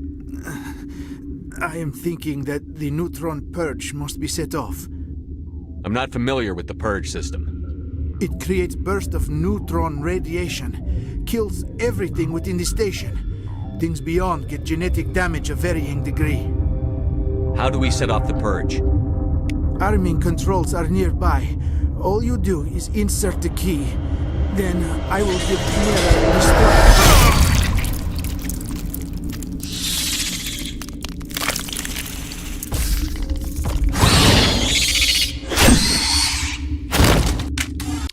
I am thinking that the neutron purge must be set off. I'm not familiar with the purge system. It creates bursts of neutron radiation, kills everything within the station. Things beyond get genetic damage of varying degree. How do we set off the purge? Arming controls are nearby. All you do is insert the key. Then I will give Clara the start.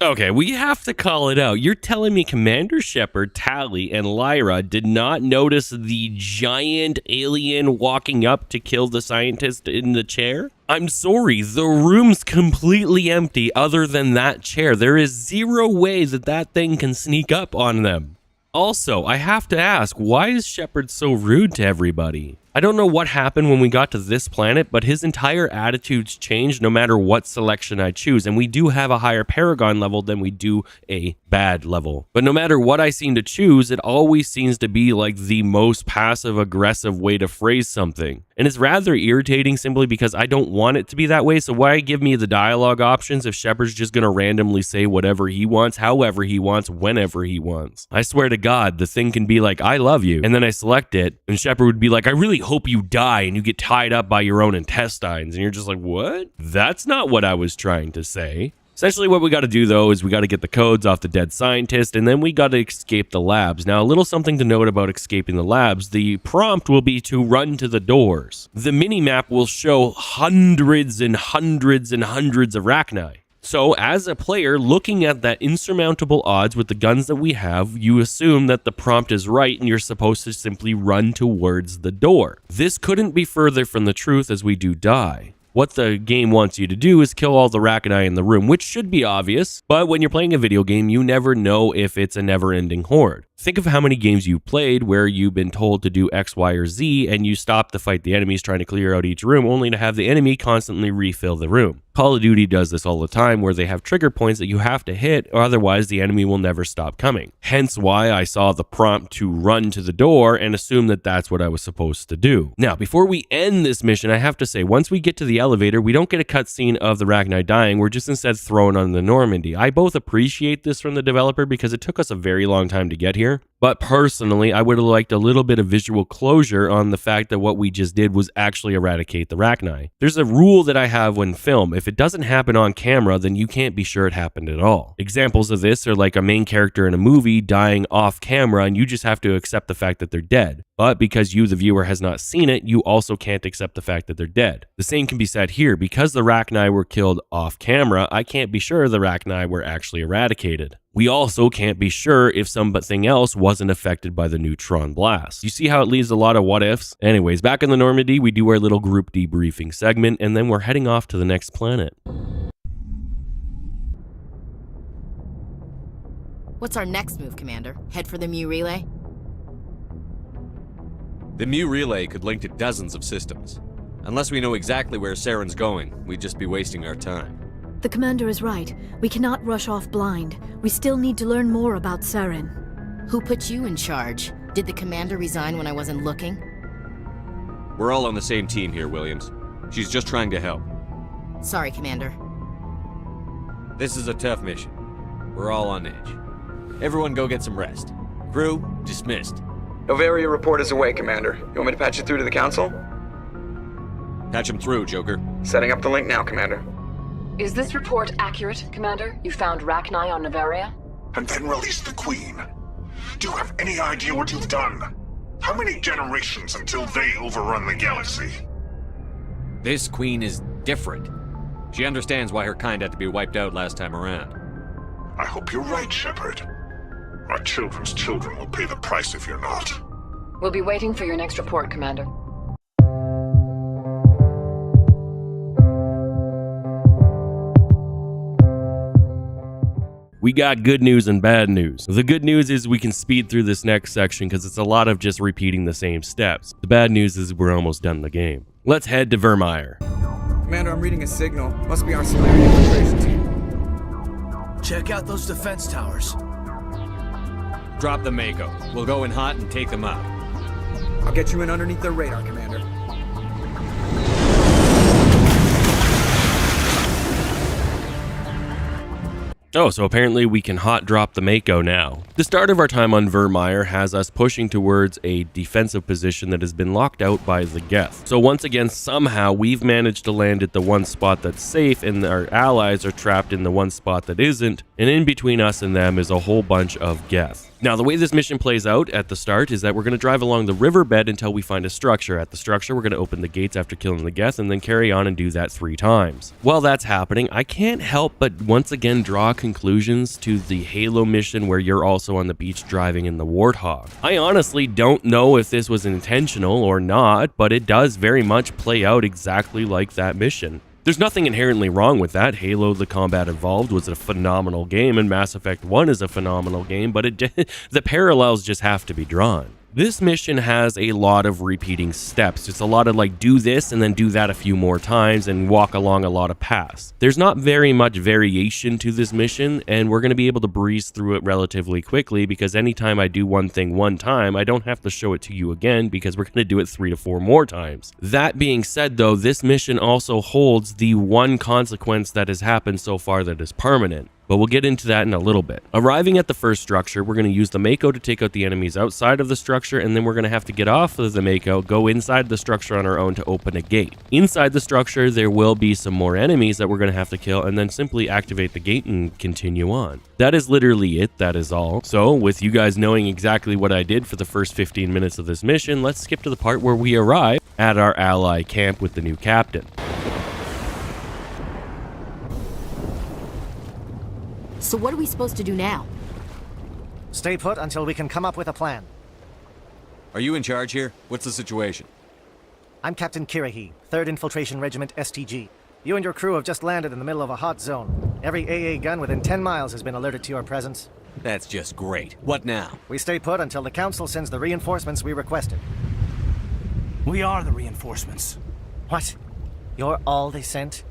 Okay, we have to call it out. You're telling me Commander Shepard, Tali, and Lyra did not notice the giant alien walking up to kill the scientist in the chair? I'm sorry, the room's completely empty other than that chair. There is zero way that that thing can sneak up on them. Also, I have to ask, why is Shepard so rude to everybody? I don't know what happened when we got to this planet, but his entire attitudes changed no matter what selection I choose, and we do have a higher Paragon level than we do a bad level. But no matter what I seem to choose, it always seems to be like the most passive-aggressive way to phrase something. And it's rather irritating simply because I don't want it to be that way, so why give me the dialogue options if Shepard's just gonna randomly say whatever he wants, however he wants, whenever he wants? I swear to God, the thing can be like, I love you, and then I select it, and Shepard would be like, I really hope you die and you get tied up by your own intestines, and you're just like, what? That's not what I was trying to say. Essentially what we got to do though is we got to get the codes off the dead scientist, and then we got to escape the labs. Now a little something to note about escaping the labs, the prompt will be to run to the doors. The mini-map will show hundreds and hundreds and hundreds of Rachni. So as a player looking at that insurmountable odds with the guns that we have, you assume that the prompt is right and you're supposed to simply run towards the door. This couldn't be further from the truth as we do die. What the game wants you to do is kill all the Rachni in the room, which should be obvious, but when you're playing a video game, you never know if it's a never-ending horde. Think of how many games you played where you've been told to do X, Y, or Z, and you stop to fight the enemies trying to clear out each room only to have the enemy constantly refill the room. Call of Duty does this all the time where they have trigger points that you have to hit, or otherwise the enemy will never stop coming. Hence why I saw the prompt to run to the door and assumed that that's what I was supposed to do. Now, before we end this mission, I have to say, once we get to the elevator, we don't get a cutscene of the Rachni dying, we're just instead thrown on the Normandy. I both appreciate this from the developer because it took us a very long time to get here, but personally, I would have liked a little bit of visual closure on the fact that what we just did was actually eradicate the Rachni. There's a rule that I have when film. If it doesn't happen on camera, then you can't be sure it happened at all. Examples of this are like a main character in a movie dying off camera and you just have to accept the fact that they're dead. But because you, the viewer, has not seen it, you also can't accept the fact that they're dead. The same can be said here. Because the Rachni were killed off camera, I can't be sure the Rachni were actually eradicated. We also can't be sure if something else wasn't affected by the neutron blast. You see how it leaves a lot of what ifs? Anyways, back in the Normandy, we do our little group debriefing segment, and then we're heading off to the next planet. What's our next move, Commander? Head for the Mu relay? The Mu relay could link to dozens of systems. Unless we know exactly where Saren's going, we'd just be wasting our time. The Commander is right. We cannot rush off blind. We still need to learn more about Saren. Who put you in charge? Did the Commander resign when I wasn't looking? We're all on the same team here, Williams. She's just trying to help. Sorry, Commander. This is a tough mission. We're all on edge. Everyone go get some rest. Crew, dismissed. Novaria report is away, Commander. You want me to patch it through to the Council? Patch him through, Joker. Setting up the link now, Commander. Is this report accurate, Commander? You found Rachni on Novaria? And then released the Queen. Do you have any idea what you've done? How many generations until they overrun the galaxy? This Queen is different. She understands why her kind had to be wiped out last time around. I hope you're right, Shepard. Our children's children will pay the price if you're not. We'll be waiting for your next report, Commander. We got good news and bad news. The good news is we can speed through this next section because it's a lot of just repeating the same steps. The bad news is we're almost done the game. Let's head to Vermeer. Commander, I'm reading a signal. Must be our Solarian infiltration team. Check out those defense towers. Drop the Mako. We'll go in hot and take them out. I'll get you in underneath their radar, Commander. Oh, so apparently we can hot drop the Mako now. The start of our time on Vermeer has us pushing towards a defensive position that has been locked out by the Geth. So once again, somehow we've managed to land at the one spot that's safe and our allies are trapped in the one spot that isn't, and in between us and them is a whole bunch of Geth. Now, the way this mission plays out at the start is that we're going to drive along the riverbed until we find a structure. At the structure, we're going to open the gates after killing the Geth and then carry on and do that 3 times. While that's happening, I can't help but once again draw conclusions to the Halo mission where you're also on the beach driving in the Warthog. I honestly don't know if this was intentional or not, but it does very much play out exactly like that mission. There's nothing inherently wrong with that. Halo: The Combat Evolved was a phenomenal game, and Mass Effect 1 is a phenomenal game, but the parallels just have to be drawn. This mission has a lot of repeating steps. It's a lot of like do this and then do that a few more times and walk along a lot of paths. There's not very much variation to this mission, and we're going to be able to breeze through it relatively quickly because anytime I do one thing one time, I don't have to show it to you again because we're going to do it 3 to 4 more times. That being said though, this mission also holds the one consequence that has happened so far that is permanent. But we'll get into that in a little bit. Arriving at the first structure, we're going to use the Mako to take out the enemies outside of the structure, and then we're going to have to get off of the Mako, go inside the structure on our own to open a gate. Inside the structure, there will be some more enemies that we're going to have to kill, and then simply activate the gate and continue on. That is literally it, that is all. So, with you guys knowing exactly what I did for the first 15 minutes of this mission, let's skip to the part where we arrive at our ally camp with the new captain. So what are we supposed to do now? Stay put until we can come up with a plan. Are you in charge here? What's the situation? I'm Captain Kirahi, 3rd Infiltration Regiment STG. You and your crew have just landed in the middle of a hot zone. Every AA gun within 10 miles has been alerted to your presence. That's just great. What now? We stay put until the Council sends the reinforcements we requested. We are the reinforcements. What? You're all they sent?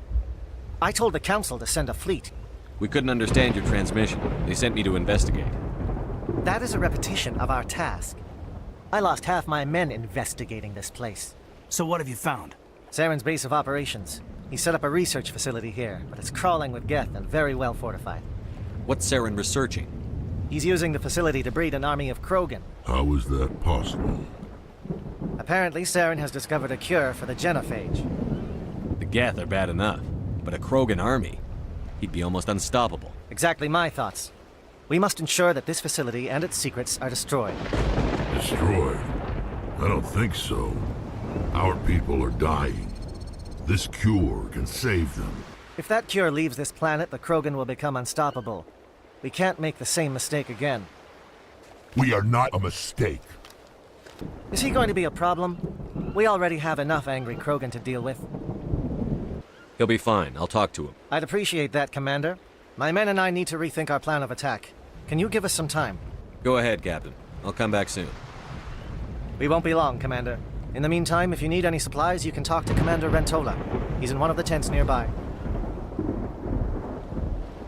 I told the Council to send a fleet. We couldn't understand your transmission. They sent me to investigate. That is a repetition of our task. I lost half my men investigating this place. So what have you found? Saren's base of operations. He set up a research facility here, but it's crawling with Geth and very well fortified. What's Saren researching? He's using the facility to breed an army of Krogan. How is that possible? Apparently, Saren has discovered a cure for the genophage. The Geth are bad enough, but a Krogan army? He'd be almost unstoppable. Exactly my thoughts. We must ensure that this facility and its secrets are destroyed. Destroyed? I don't think so. Our people are dying. This cure can save them. If that cure leaves this planet, the Krogan will become unstoppable. We can't make the same mistake again. We are not a mistake. Is he going to be a problem? We already have enough angry Krogan to deal with. He'll be fine. I'll talk to him. I'd appreciate that, Commander. My men and I need to rethink our plan of attack. Can you give us some time? Go ahead, Captain. I'll come back soon. We won't be long, Commander. In the meantime, if you need any supplies, you can talk to Commander Rentola. He's in one of the tents nearby.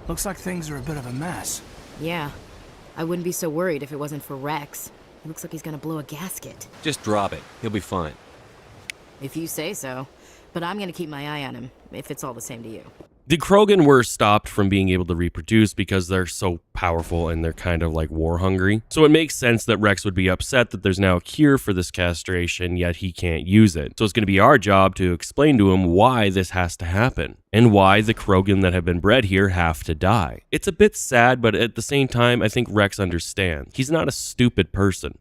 Looks like things are a bit of a mess. Yeah. I wouldn't be so worried if it wasn't for Rex. It looks like he's gonna blow a gasket. Just drop it. He'll be fine. If you say so. But I'm gonna keep my eye on him, if it's all the same to you. The Krogan were stopped from being able to reproduce because they're so powerful and they're kind of like war hungry. So it makes sense that Rex would be upset that there's now a cure for this castration, yet he can't use it. So it's going to be our job to explain to him why this has to happen and why the Krogan that have been bred here have to die. It's a bit sad, but at the same time, I think Rex understands. He's not a stupid person.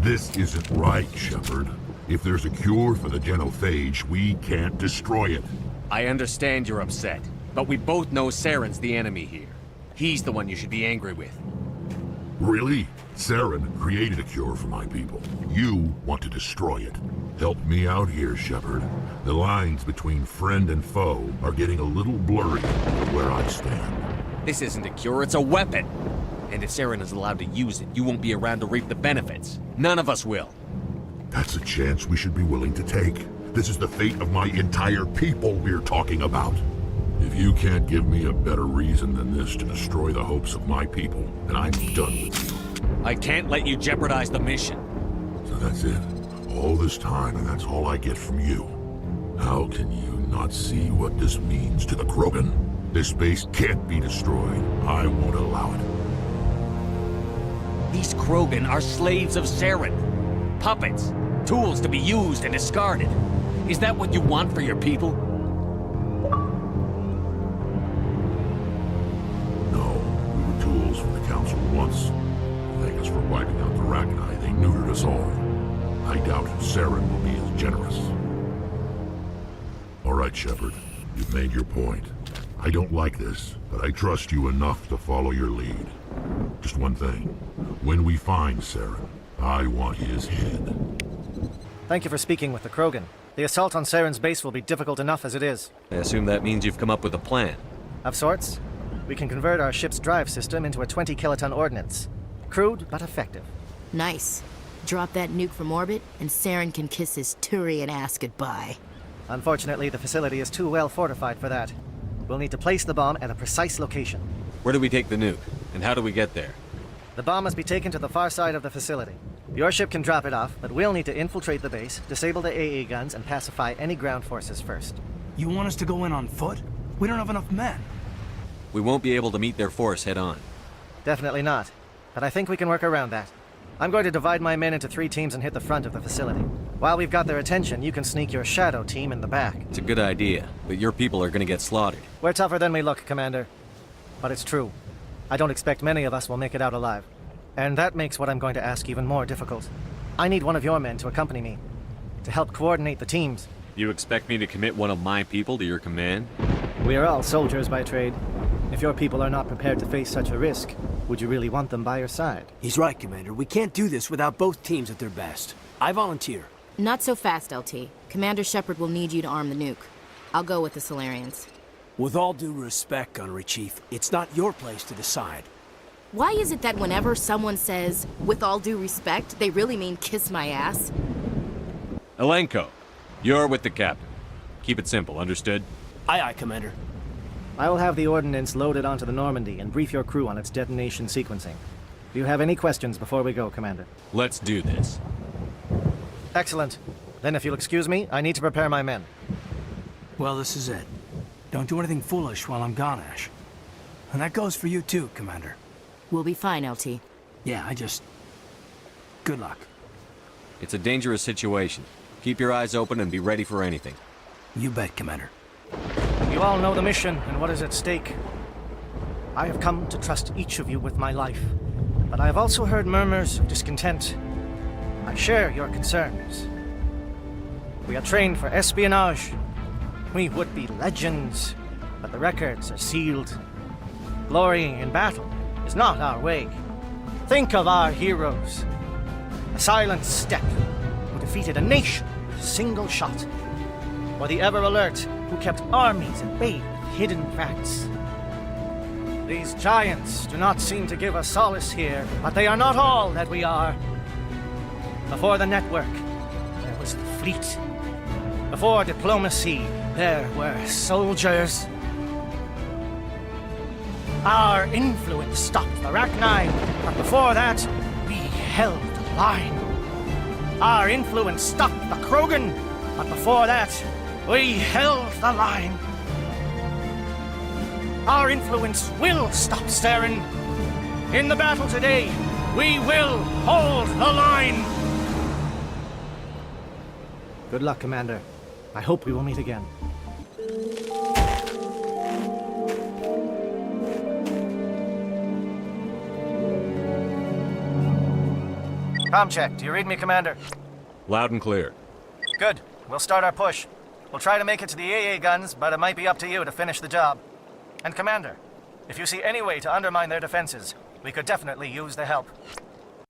This isn't right, Shepard. If there's a cure for the genophage, we can't destroy it. I understand you're upset, but we both know Saren's the enemy here. He's the one you should be angry with. Really? Saren created a cure for my people. You want to destroy it. Help me out here, Shepard. The lines between friend and foe are getting a little blurry where I stand. This isn't a cure, it's a weapon. And if Saren is allowed to use it, you won't be around to reap the benefits. None of us will. That's a chance we should be willing to take. This is the fate of my entire people we're talking about. If you can't give me a better reason than this to destroy the hopes of my people, then I'm done with you. I can't let you jeopardize the mission. So that's it. All this time, and that's all I get from you. How can you not see what this means to the Krogan? This base can't be destroyed. I won't allow it. These Krogan are slaves of Saren. Puppets. Tools to be used and discarded. Is that what you want for your people? No, we were tools for the Council once. Thank us for wiping out the Rachni. They neutered us all. I doubt Saren will be as generous. All right, Shepard. You've made your point. I don't like this, but I trust you enough to follow your lead. Just one thing. When we find Saren, I want his head. Thank you for speaking with the Krogan. The assault on Saren's base will be difficult enough as it is. I assume that means you've come up with a plan. Of sorts. We can convert our ship's drive system into a 20-kiloton ordnance. Crude, but effective. Nice. Drop that nuke from orbit, and Saren can kiss his Turian ass goodbye. Unfortunately, the facility is too well fortified for that. We'll need to place the bomb at a precise location. Where do we take the nuke? And how do we get there? The bomb must be taken to the far side of the facility. Your ship can drop it off, but we'll need to infiltrate the base, disable the AA guns, and pacify any ground forces first. You want us to go in on foot? We don't have enough men. We won't be able to meet their force head-on. Definitely not. But I think we can work around that. I'm going to divide my men into 3 teams and hit the front of the facility. While we've got their attention, you can sneak your shadow team in the back. It's a good idea, but your people are gonna get slaughtered. We're tougher than we look, Commander. But it's true. I don't expect many of us will make it out alive. And that makes what I'm going to ask even more difficult. I need one of your men to accompany me, to help coordinate the teams. You expect me to commit one of my people to your command? We are all soldiers by trade. If your people are not prepared to face such a risk, would you really want them by your side? He's right, Commander. We can't do this without both teams at their best. I volunteer. Not so fast, LT. Commander Shepard will need you to arm the nuke. I'll go with the Solarians. With all due respect, Gunnery Chief, it's not your place to decide. Why is it that whenever someone says, with all due respect, they really mean kiss my ass? Elenko, you're with the captain. Keep it simple, understood? Aye, aye, Commander. I will have the ordnance loaded onto the Normandy and brief your crew on its detonation sequencing. Do you have any questions before we go, Commander? Let's do this. Excellent. Then if you'll excuse me, I need to prepare my men. Well, this is it. Don't do anything foolish while I'm gone, Ash. And that goes for you too, Commander. We'll be fine, LT. Yeah, good luck. It's a dangerous situation. Keep your eyes open and be ready for anything. You bet, Commander. You all know the mission and what is at stake. I have come to trust each of you with my life, but I have also heard murmurs of discontent. I share your concerns. We are trained for espionage. We would be legends, but the records are sealed. Glorying in battle is not our way. Think of our heroes. A silent step who defeated a nation with a single shot. Or the ever-alert who kept armies at bay with hidden facts. These giants do not seem to give us solace here, but they are not all that we are. Before the network, there was the fleet. Before diplomacy, there were soldiers. Our influence stopped the Rachni, but before that, we held the line. Our influence stopped the Krogan, but before that, we held the line. Our influence will stop Saren. In the battle today, we will hold the line. Good luck, Commander. I hope we will meet again. Comm check. Do you read me, Commander? Loud and clear. Good. We'll start our push. We'll try to make it to the AA guns, but it might be up to you to finish the job. And Commander, if you see any way to undermine their defenses, we could definitely use the help.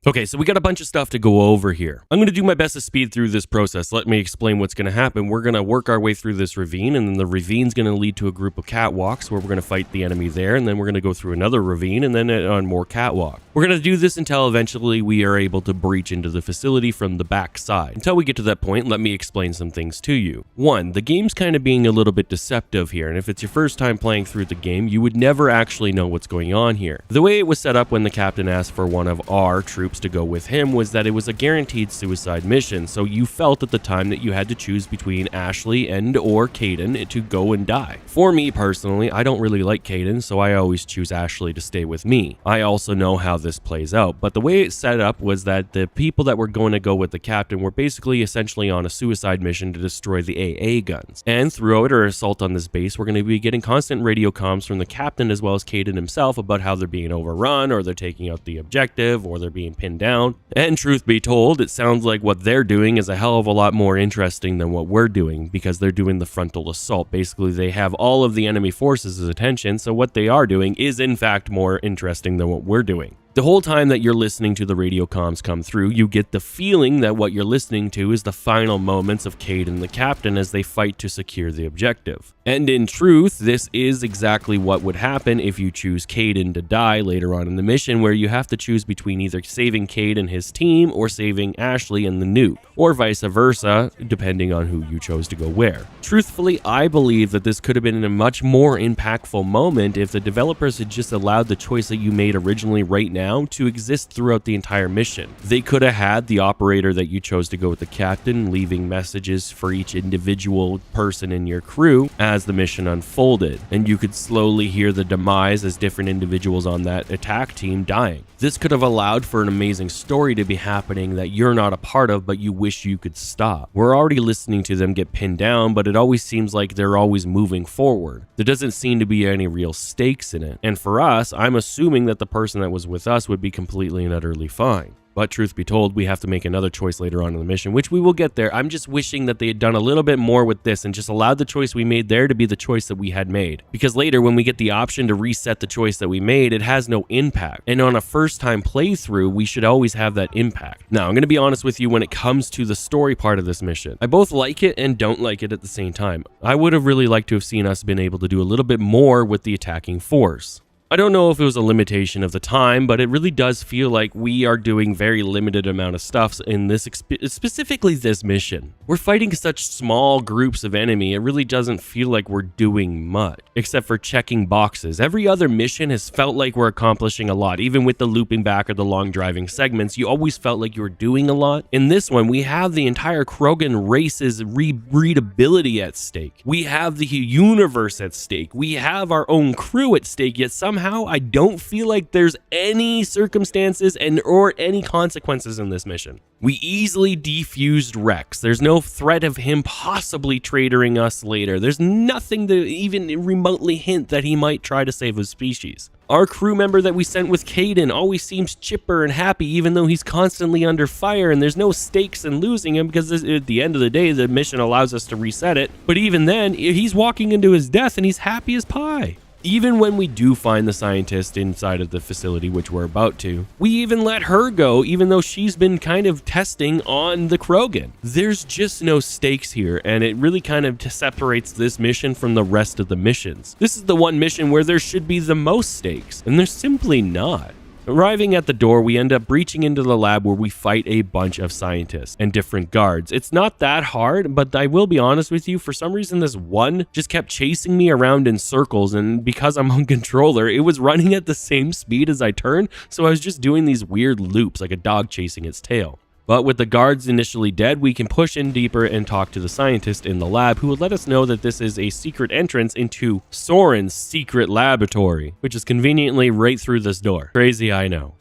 Okay, so we got a bunch of stuff to go over here. I'm going to do my best to speed through this process. Let me explain what's going to happen. We're going to work our way through this ravine, and then the ravine's going to lead to a group of catwalks where we're going to fight the enemy there, and then we're going to go through another ravine, and then on more catwalk. We're going to do this until eventually we are able to breach into the facility from the back side. Until we get to that point, let me explain some things to you. One, the game's kind of being a little bit deceptive here, and if it's your first time playing through the game, you would never actually know what's going on here. The way it was set up when the captain asked for one of our troops to go with him was that it was a guaranteed suicide mission, so you felt at the time that you had to choose between Ashley and or Kaidan to go and die. For me personally, I don't really like Kaidan, so I always choose Ashley to stay with me. I also know how this plays out, but the way it's set up was that the people that were going to go with the captain were basically essentially on a suicide mission to destroy the AA guns. And throughout our assault on this base, we're going to be getting constant radio comms from the captain as well as Kaidan himself about how they're being overrun, or they're taking out the objective, or they're being pinned down. And truth be told, it sounds like what they're doing is a hell of a lot more interesting than what we're doing, because they're doing the frontal assault. Basically, they have all of the enemy forces' attention, so what they are doing is in fact more interesting than what we're doing. The whole time that you're listening to the radio comms come through, you get the feeling that what you're listening to is the final moments of Cade and the captain as they fight to secure the objective. And in truth, this is exactly what would happen if you choose Kaidan to die later on in the mission, where you have to choose between either saving Cade and his team or saving Ashley and the nuke, or vice versa, depending on who you chose to go where. Truthfully, I believe that this could have been a much more impactful moment if the developers had just allowed the choice that you made originally right now to exist throughout the entire mission. They could have had the operator that you chose to go with the captain leaving messages for each individual person in your crew as the mission unfolded, and you could slowly hear the demise as different individuals on that attack team dying. This could have allowed for an amazing story to be happening that you're not a part of, but you wish you could stop. We're already listening to them get pinned down, but it always seems like they're always moving forward. There doesn't seem to be any real stakes in it. And for us, I'm assuming that the person that was with us would be completely and utterly fine. But truth be told, we have to make another choice later on in the mission, which we will get there. I'm just wishing that they had done a little bit more with this and just allowed the choice we made there to be the choice that we had made. Because later, when we get the option to reset the choice that we made, it has no impact. And on a first-time playthrough, we should always have that impact. Now, I'm going to be honest with you when it comes to the story part of this mission. I both like it and don't like it at the same time. I would have really liked to have seen us been able to do a little bit more with the attacking force. I don't know if it was a limitation of the time, but it really does feel like we are doing very limited amount of stuff in this, specifically this mission. We're fighting such small groups of enemy, it really doesn't feel like we're doing much, except for checking boxes. Every other mission has felt like we're accomplishing a lot. Even with the looping back or the long driving segments, you always felt like you were doing a lot. In this one, we have the entire Krogan race's readability at stake. We have the universe at stake. We have our own crew at stake, yet somehow I don't feel like there's any circumstances or any consequences in this mission. We easily defused Rex. There's no threat of him possibly traitoring us later. There's nothing to even remotely hint that he might try to save his species. Our crew member that we sent with Caden always seems chipper and happy even though he's constantly under fire, and there's no stakes in losing him because at the end of the day the mission allows us to reset it. But even then, he's walking into his death and he's happy as pie. Even when we do find the scientist inside of the facility, which we're about to, we even let her go, even though she's been kind of testing on the Krogan. There's just no stakes here, and it really kind of separates this mission from the rest of the missions. This is the one mission where there should be the most stakes, and there's simply not. Arriving at the door, we end up breaching into the lab where we fight a bunch of scientists and different guards. It's not that hard, but I will be honest with you, for some reason this one just kept chasing me around in circles, and because I'm on controller, it was running at the same speed as I turned, so I was just doing these weird loops like a dog chasing its tail. But with the guards initially dead, we can push in deeper and talk to the scientist in the lab, who will let us know that this is a secret entrance into Soren's secret laboratory, which is conveniently right through this door. Crazy, I know.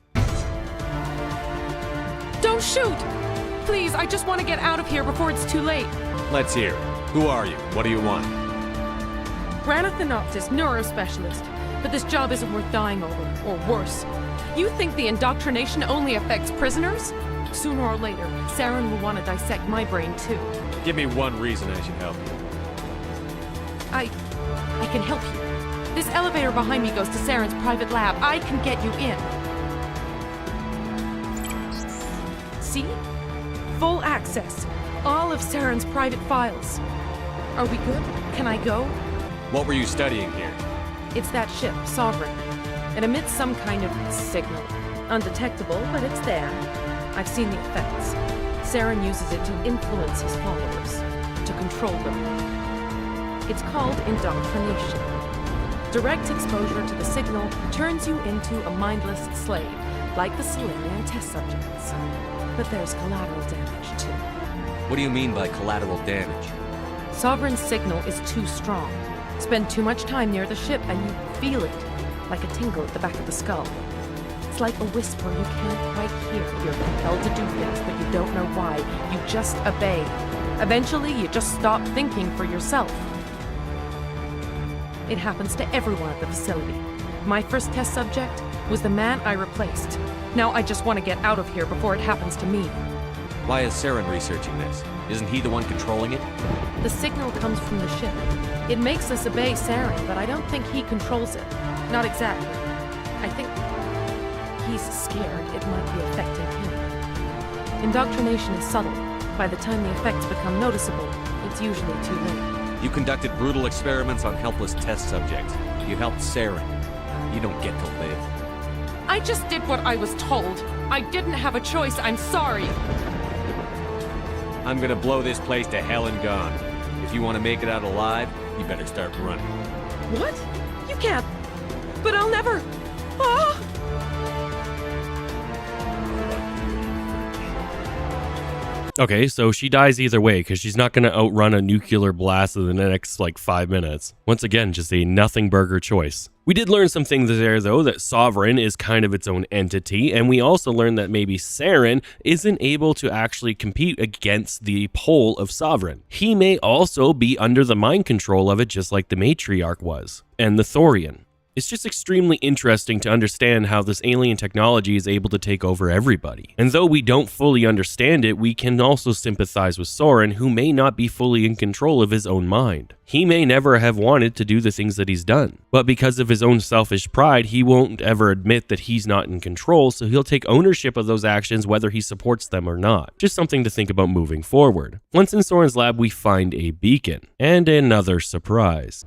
Don't shoot! Please, I just want to get out of here before it's too late. Let's hear it. Who are you? What do you want? Ranathanoptis, neurospecialist. But this job isn't worth dying over, or worse. You think the indoctrination only affects prisoners? Sooner or later, Saren will want to dissect my brain too. Give me one reason I should help you. I can help you. This elevator behind me goes to Saren's private lab. I can get you in. See? Full access. All of Saren's private files. Are we good? Can I go? What were you studying here? It's that ship, Sovereign. It emits some kind of signal. Undetectable, but it's there. I've seen the effects. Saren uses it to influence his followers, to control them. It's called indoctrination. Direct exposure to the signal turns you into a mindless slave, like the Solarian test subjects. But there's collateral damage, too. What do you mean by collateral damage? Sovereign's signal is too strong. Spend too much time near the ship and you feel it, like a tingle at the back of the skull. It's like a whisper you can't quite hear. You're compelled to do things, but you don't know why. You just obey. Eventually, you just stop thinking for yourself. It happens to everyone at the facility. My first test subject was the man I replaced. Now I just want to get out of here before it happens to me. Why is Saren researching this? Isn't he the one controlling it? The signal comes from the ship. It makes us obey Saren, but I don't think he controls it. Not exactly. I think he's scared it might be affecting him. Indoctrination is subtle. By the time the effects become noticeable, it's usually too late. You conducted brutal experiments on helpless test subjects. You helped Saren. You don't get to live. I just did what I was told. I didn't have a choice. I'm sorry. I'm gonna blow this place to hell and gone. If you want to make it out alive, you better start running. What? You can't. But I'll never. Ah! Okay, so she dies either way because she's not going to outrun a nuclear blast in the next, 5 minutes. Once again, just a nothing burger choice. We did learn some things there, though, that Sovereign is kind of its own entity, and we also learned that maybe Saren isn't able to actually compete against the pole of Sovereign. He may also be under the mind control of it, just like the Matriarch was, and the Thorian. It's just extremely interesting to understand how this alien technology is able to take over everybody. And though we don't fully understand it, we can also sympathize with Soren, who may not be fully in control of his own mind. He may never have wanted to do the things that he's done, but because of his own selfish pride, he won't ever admit that he's not in control, so he'll take ownership of those actions whether he supports them or not. Just something to think about moving forward. Once in Soren's lab, we find a beacon, and another surprise.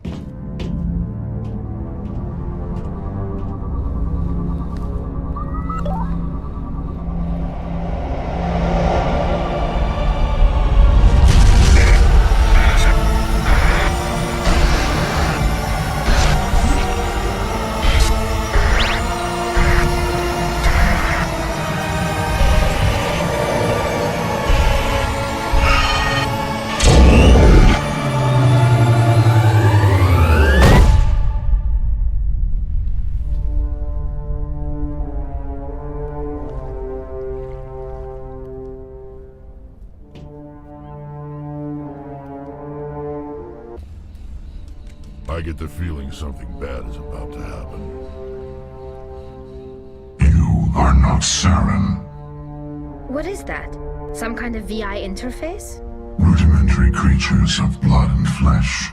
I get the feeling something bad is about to happen. You are not Saren. What is that? Some kind of VI interface? Rudimentary creatures of blood and flesh.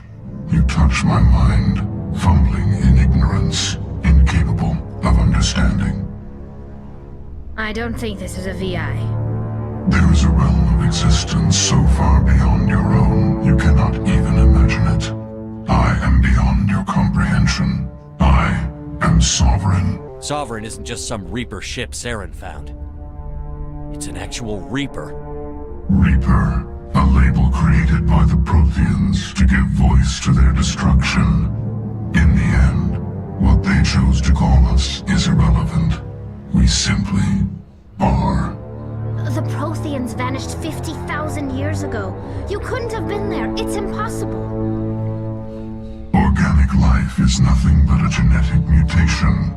You touch my mind, fumbling in ignorance, incapable of understanding. I don't think this is a VI. There is a realm of existence so far beyond your own, you cannot even imagine it. I am beyond your comprehension. I am Sovereign. Sovereign isn't just some Reaper ship Saren found. It's an actual Reaper. Reaper, a label created by the Protheans to give voice to their destruction. In the end, what they chose to call us is irrelevant. We simply are. The Protheans vanished 50,000 years ago. You couldn't have been there. It's impossible. Organic life is nothing but a genetic mutation.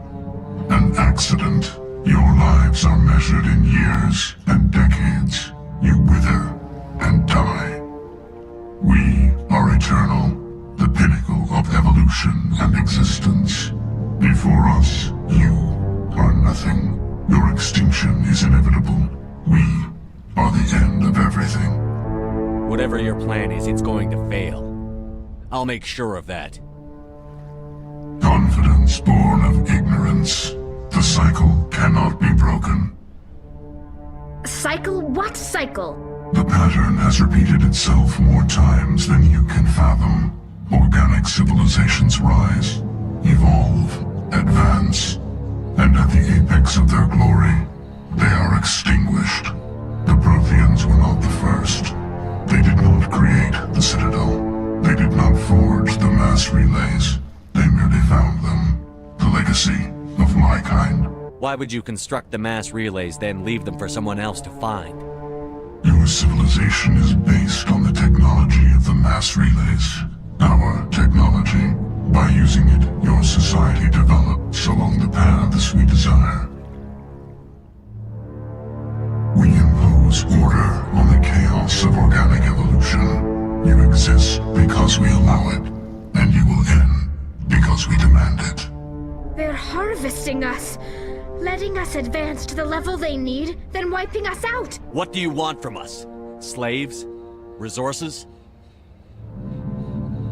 An accident. Your lives are measured in years and decades. You wither and die. We are eternal, the pinnacle of evolution and existence. Before us, you are nothing. Your extinction is inevitable. We are the end of everything. Whatever your plan is, it's going to fail. I'll make sure of that. Confidence born of ignorance. The cycle cannot be broken. Cycle? What cycle? The pattern has repeated itself more times than you can fathom. Organic civilizations rise, evolve, advance, and at the apex of their glory, they are extinguished. The Protheans were not the first. They did not create the Citadel. They did not forge the mass relays. They merely found them. The legacy of my kind. Why would you construct the mass relays, then leave them for someone else to find? Your civilization is based on the technology of the mass relays. Our technology. By using it, your society develops along the paths we desire. We impose order on the chaos of organic evolution. You exist because we allow it, and you will end because we demand it. They're harvesting us, letting us advance to the level they need, then wiping us out. What do you want from us? Slaves? Resources?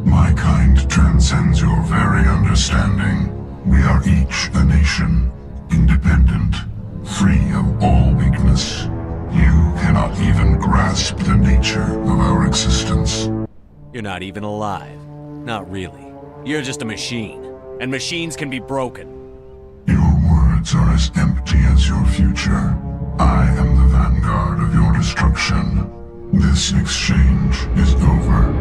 My kind transcends your very understanding. We are each a nation, independent, free of all weakness. You cannot even grasp the nature of our existence. You're not even alive. Not really. You're just a machine. And machines can be broken. Your words are as empty as your future. I am the vanguard of your destruction. This exchange is over.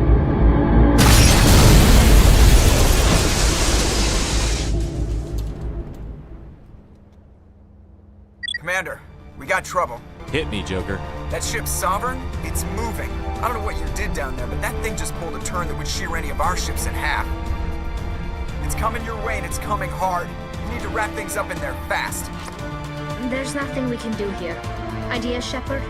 Commander, we got trouble. Hit me, Joker. That ship's Sovereign? It's moving. I don't know what you did down there, but that thing just pulled a turn that would shear any of our ships in half. It's coming your way and it's coming hard. You need to wrap things up in there fast. There's nothing we can do here. Ideas, Shepard?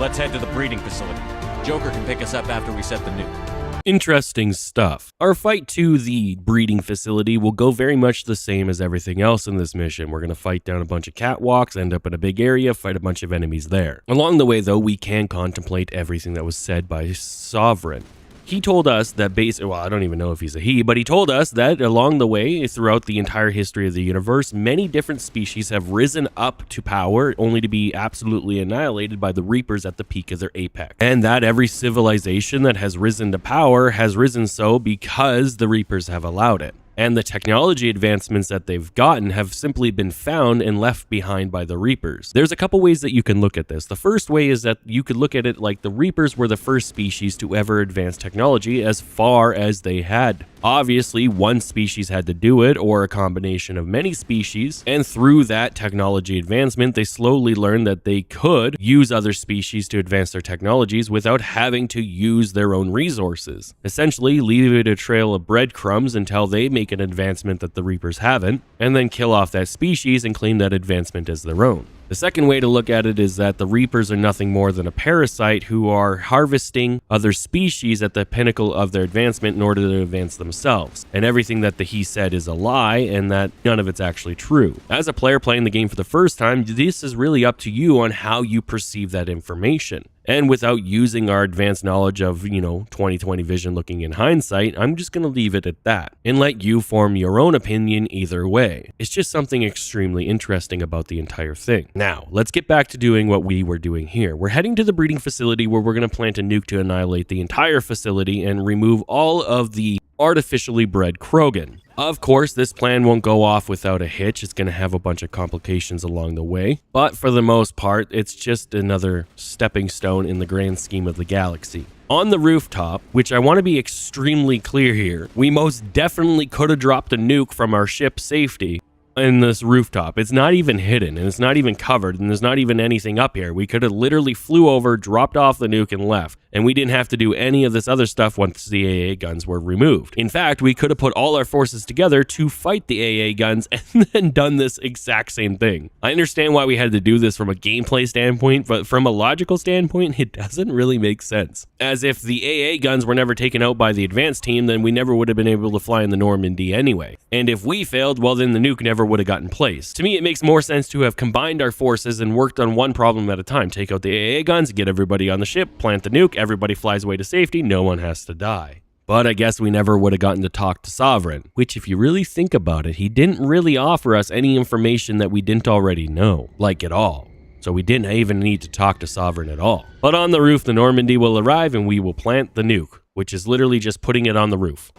Let's head to the breeding facility. Joker can pick us up after we set the nuke. Interesting stuff. Our fight to the breeding facility will go very much the same as everything else in this mission. We're going to fight down a bunch of catwalks, end up in a big area, fight a bunch of enemies there. Along the way, though, we can contemplate everything that was said by Sovereign. He told us that I don't even know if he's a he, but he told us that along the way, throughout the entire history of the universe, many different species have risen up to power only to be absolutely annihilated by the Reapers at the peak of their apex. And that every civilization that has risen to power has risen so because the Reapers have allowed it. And the technology advancements that they've gotten have simply been found and left behind by the Reapers. There's a couple ways that you can look at this. The first way is that you could look at it like the Reapers were the first species to ever advance technology as far as they had. Obviously, one species had to do it, or a combination of many species, and through that technology advancement, they slowly learned that they could use other species to advance their technologies without having to use their own resources. Essentially, leave it a trail of breadcrumbs until they make an advancement that the Reapers haven't, and then kill off that species and claim that advancement as their own. The second way to look at it is that the Reapers are nothing more than a parasite who are harvesting other species at the pinnacle of their advancement in order to advance themselves. And everything that he said is a lie, and that none of it's actually true. As a player playing the game for the first time, this is really up to you on how you perceive that information. And without using our advanced knowledge of, 20/20 vision looking in hindsight, I'm just going to leave it at that and let you form your own opinion either way. It's just something extremely interesting about the entire thing. Now, let's get back to doing what we were doing here. We're heading to the breeding facility where we're going to plant a nuke to annihilate the entire facility and remove all of the artificially bred Krogan. Of course, this plan won't go off without a hitch. It's going to have a bunch of complications along the way. But for the most part, it's just another stepping stone in the grand scheme of the galaxy. On the rooftop, which I want to be extremely clear here, we most definitely could have dropped a nuke from our ship's safety in this rooftop. It's not even hidden, and it's not even covered, and there's not even anything up here. We could have literally flew over, dropped off the nuke, and left. And we didn't have to do any of this other stuff once the AA guns were removed. In fact, we could have put all our forces together to fight the AA guns and then done this exact same thing. I understand why we had to do this from a gameplay standpoint, but from a logical standpoint, it doesn't really make sense. As if the AA guns were never taken out by the advanced team, then we never would have been able to fly in the Normandy anyway. And if we failed, well then the nuke never would have gotten placed. To me, it makes more sense to have combined our forces and worked on one problem at a time. Take out the AA guns, get everybody on the ship, plant the nuke, everybody flies away to safety, no one has to die. But I guess we never would have gotten to talk to Sovereign, which if you really think about it, he didn't really offer us any information that we didn't already know, like at all. So we didn't even need to talk to Sovereign at all. But on the roof, the Normandy will arrive and we will plant the nuke, which is literally just putting it on the roof.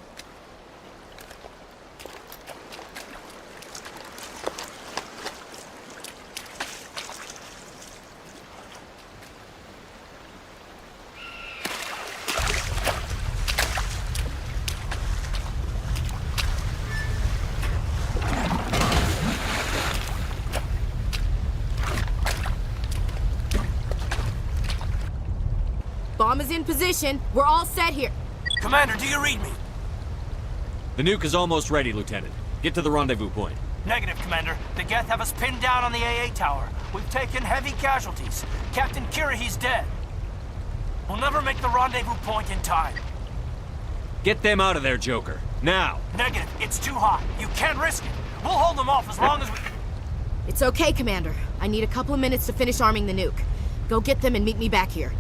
Bomb is in position. We're all set here. Commander, do you read me? The nuke is almost ready, Lieutenant. Get to the rendezvous point. Negative, Commander. The Geth have us pinned down on the AA tower. We've taken heavy casualties. Captain Kirahi's dead. We'll never make the rendezvous point in time. Get them out of there, Joker. Now! Negative. It's too hot. You can't risk it. We'll hold them off as long as we... It's okay, Commander. I need a couple of minutes to finish arming the nuke. Go get them and meet me back here.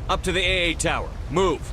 Up to the AA tower. Move!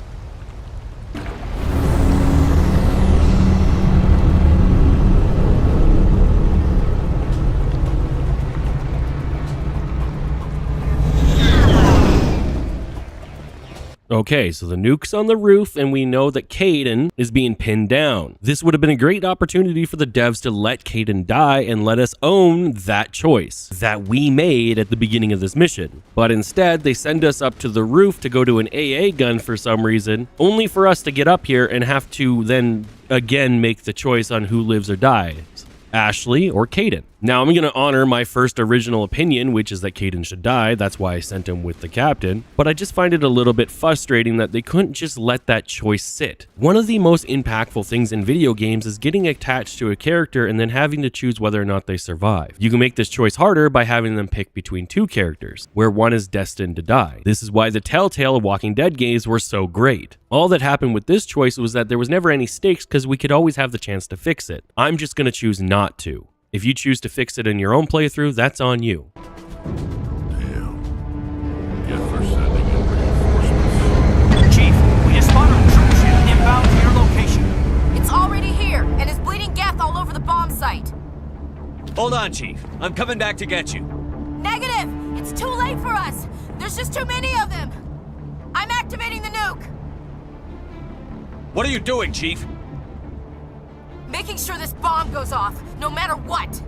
Okay, so the nuke's on the roof, and we know that Kaidan is being pinned down. This would have been a great opportunity for the devs to let Kaidan die and let us own that choice that we made at the beginning of this mission. But instead, they send us up to the roof to go to an AA gun for some reason, only for us to get up here and have to then again make the choice on who lives or dies, Ashley or Kaidan. Now, I'm going to honor my first original opinion, which is that Kaidan should die. That's why I sent him with the captain. But I just find it a little bit frustrating that they couldn't just let that choice sit. One of the most impactful things in video games is getting attached to a character and then having to choose whether or not they survive. You can make this choice harder by having them pick between two characters, where one is destined to die. This is why the Telltale Walking Dead games were so great. All that happened with this choice was that there was never any stakes because we could always have the chance to fix it. I'm just going to choose not to. If you choose to fix it in your own playthrough, that's on you. Chief, we just spotted a troop ship inbound to your location. It's already here, and is bleeding Geth all over the bomb site. Hold on, Chief. I'm coming back to get you. Negative! It's too late for us! There's just too many of them! I'm activating the nuke! What are you doing, Chief? Making sure this bomb goes off, no matter what!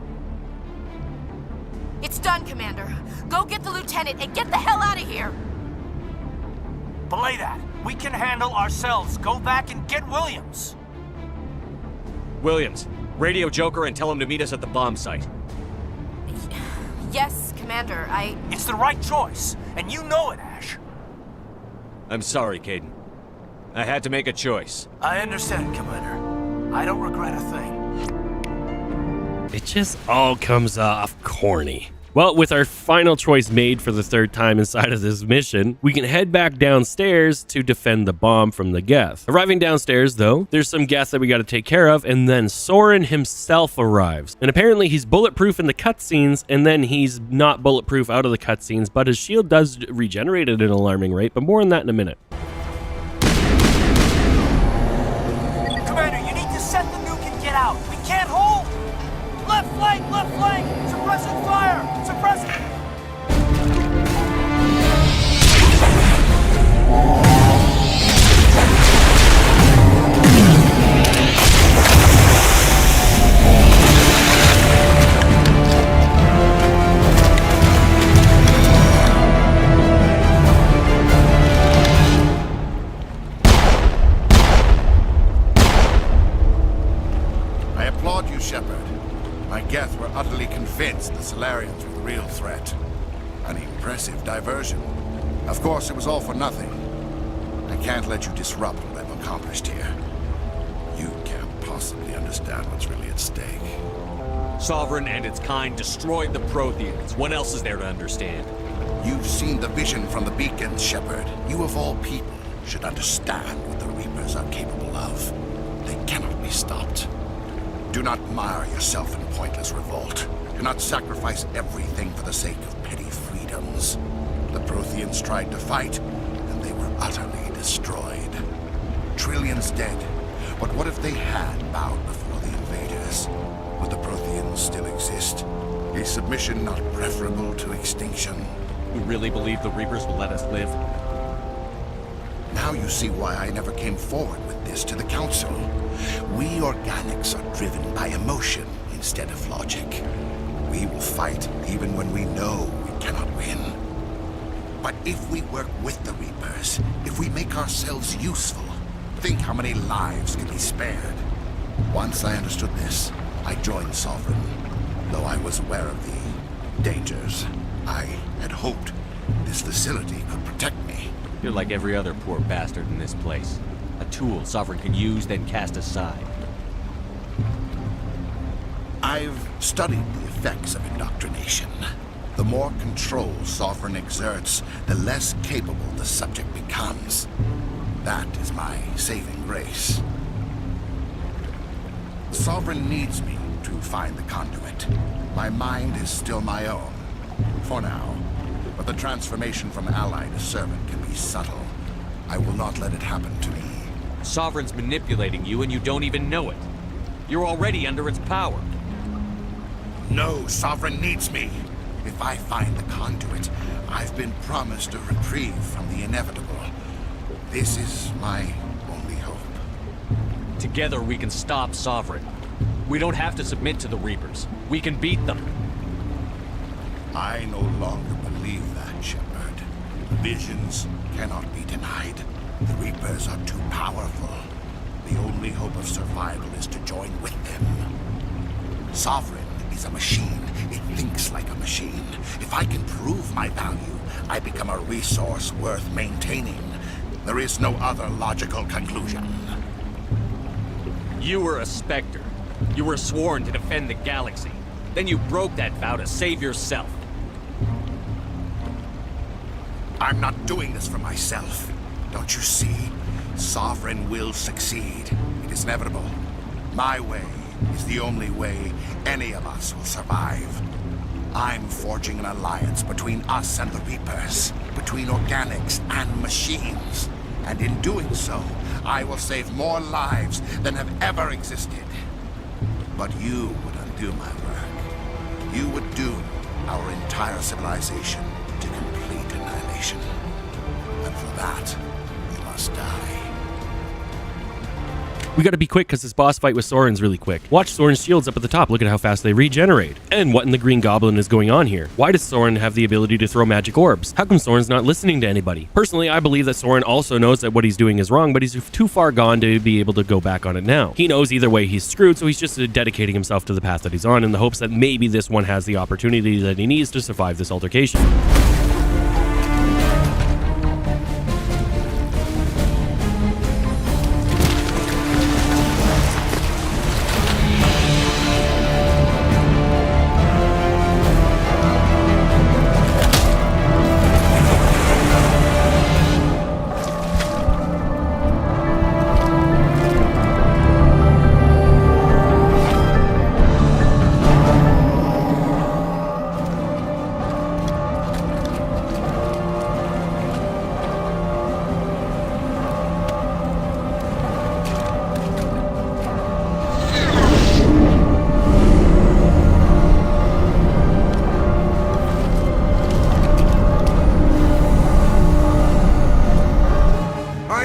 It's done, Commander. Go get the lieutenant and get the hell out of here! Belay that. We can handle ourselves. Go back and get Williams. Williams, radio Joker and tell him to meet us at the bomb site. Yes, Commander, It's the right choice, and you know it, Ash. I'm sorry, Kaidan. I had to make a choice. I understand, Commander. I don't regret a thing. It just all comes off corny. Well, with our final choice made for the third time inside of this mission, we can head back downstairs to defend the bomb from the Geth. Arriving downstairs, though, there's some Geth that we got to take care of, and then Soren himself arrives. And apparently he's bulletproof in the cutscenes, and then he's not bulletproof out of the cutscenes, but his shield does regenerate at an alarming rate, but more on that in a minute. Commander, you need to set the nuke and get out. We can't hold! Left flank! Left flank! Suppressing fire! Suppressing! I applaud you, Shepard. My Geth were utterly convinced the Solarians were the real threat. An impressive diversion. Of course, it was all for nothing. I can't let you disrupt what I've accomplished here. You can't possibly understand what's really at stake. Sovereign and its kind destroyed the Protheans. What else is there to understand? You've seen the vision from the beacons, Shepard. You of all people should understand what the Reapers are capable of. They cannot be stopped. Do not mire yourself in pointless revolt. Do not sacrifice everything for the sake of petty freedoms. The Protheans tried to fight, and they were utterly destroyed. Trillions dead. But what if they had bowed before the invaders? Would the Protheans still exist? Is submission not preferable to extinction? You really believe the Reapers will let us live? Now you see why I never came forward with this to the Council. We organics are driven by emotion instead of logic. We will fight even when we know we cannot win. But if we work with the Reapers, if we make ourselves useful, think how many lives can be spared. Once I understood this, I joined Sovereign, though I was aware of the dangers. I had hoped this facility could protect me. You're like every other poor bastard in this place. A tool Sovereign can use, then cast aside. I've studied the effects of indoctrination. The more control Sovereign exerts, the less capable the subject becomes. That is my saving grace. Sovereign needs me to find the conduit. My mind is still my own, for now. But the transformation from ally to servant can be subtle. I will not let it happen to me. Sovereign's manipulating you and you don't even know it. You're already under its power. No, Sovereign needs me. If I find the conduit, I've been promised a reprieve from the inevitable. This is my only hope. Together we can stop Sovereign. We don't have to submit to the Reapers. We can beat them. I no longer believe that, Shepard. Visions cannot be denied. The Reapers are too powerful. The only hope of survival is to join with them. Sovereign is a machine. It thinks like a machine. If I can prove my value, I become a resource worth maintaining. There is no other logical conclusion. You were a Spectre. You were sworn to defend the galaxy. Then you broke that vow to save yourself. I'm not doing this for myself. Don't you see? Sovereign will succeed. It is inevitable. My way is the only way any of us will survive. I'm forging an alliance between us and the Reapers, between organics and machines. And in doing so, I will save more lives than have ever existed. But you would undo my work. You would doom our entire civilization to complete annihilation. And for that, you must die. We gotta be quick because this boss fight with Soren's really quick. Watch Soren's shields up at the top. Look at how fast they regenerate. And what in the Green Goblin is going on here? Why does Soren have the ability to throw magic orbs? How come Soren's not listening to anybody? Personally, I believe that Soren also knows that what he's doing is wrong, but he's too far gone to be able to go back on it now. He knows either way he's screwed, so he's just dedicating himself to the path that he's on in the hopes that maybe this one has the opportunity that he needs to survive this altercation.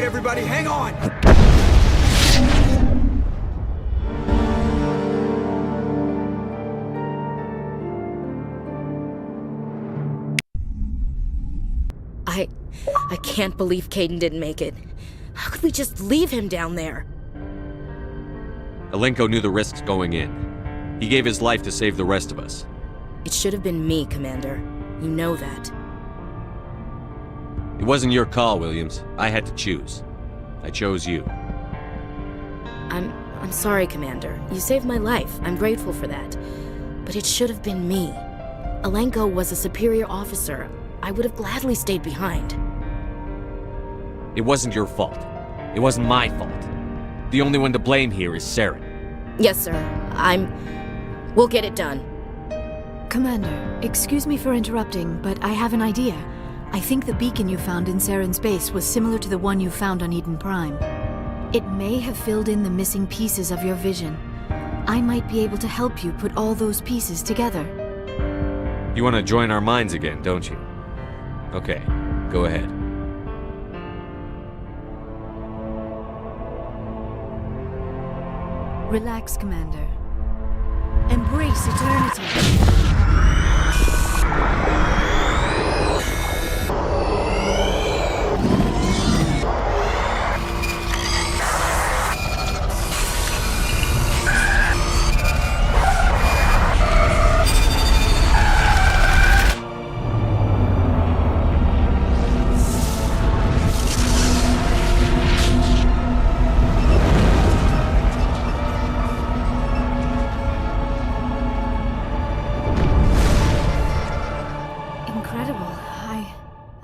Everybody, hang on! I can't believe Caden didn't make it. How could we just leave him down there? Alenko knew the risks going in. He gave his life to save the rest of us. It should have been me, Commander. You know that. It wasn't your call, Williams. I had to choose. I chose you. I'm sorry, Commander. You saved my life. I'm grateful for that. But it should have been me. Alenko was a superior officer. I would have gladly stayed behind. It wasn't your fault. It wasn't my fault. The only one to blame here is Saren. Yes, sir. We'll get it done. Commander, excuse me for interrupting, but I have an idea. I think the beacon you found in Saren's base was similar to the one you found on Eden Prime. It may have filled in the missing pieces of your vision. I might be able to help you put all those pieces together. You want to join our minds again, don't you? Okay, go ahead. Relax, Commander. Embrace eternity.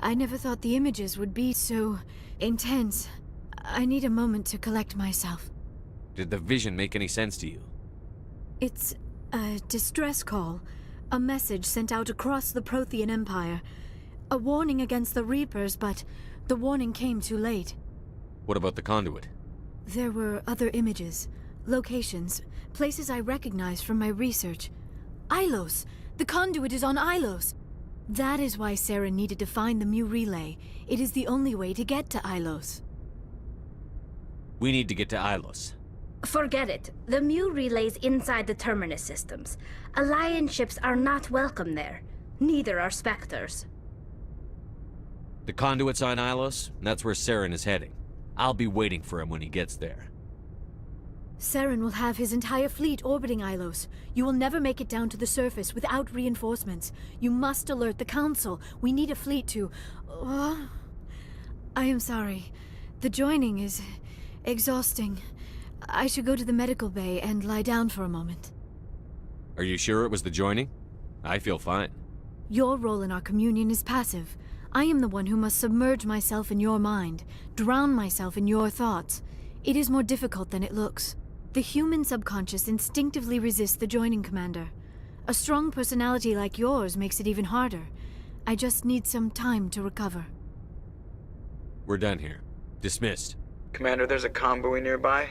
I never thought the images would be so intense. I need a moment to collect myself. Did the vision make any sense to you? It's a distress call. A message sent out across the Prothean Empire. A warning against the Reapers, but the warning came too late. What about the conduit? There were other images, locations, places I recognized from my research. Ilos! The conduit is on Ilos! That is why Saren needed to find the Mu relay. It is the only way to get to Ilos. We need to get to Ilos. Forget it. The Mu relay's inside the Terminus systems. Alliance ships are not welcome there. Neither are Spectres. The conduit's on Ilos, and that's where Saren is heading. I'll be waiting for him when he gets there. Saren will have his entire fleet orbiting Ilos. You will never make it down to the surface without reinforcements. You must alert the Council. We need a fleet to... I am sorry. The joining is exhausting. I should go to the medical bay and lie down for a moment. Are you sure it was the joining? I feel fine. Your role in our communion is passive. I am the one who must submerge myself in your mind, drown myself in your thoughts. It is more difficult than it looks. The human subconscious instinctively resists the joining, Commander. A strong personality like yours makes it even harder. I just need some time to recover. We're done here. Dismissed. Commander, there's a comm buoy nearby.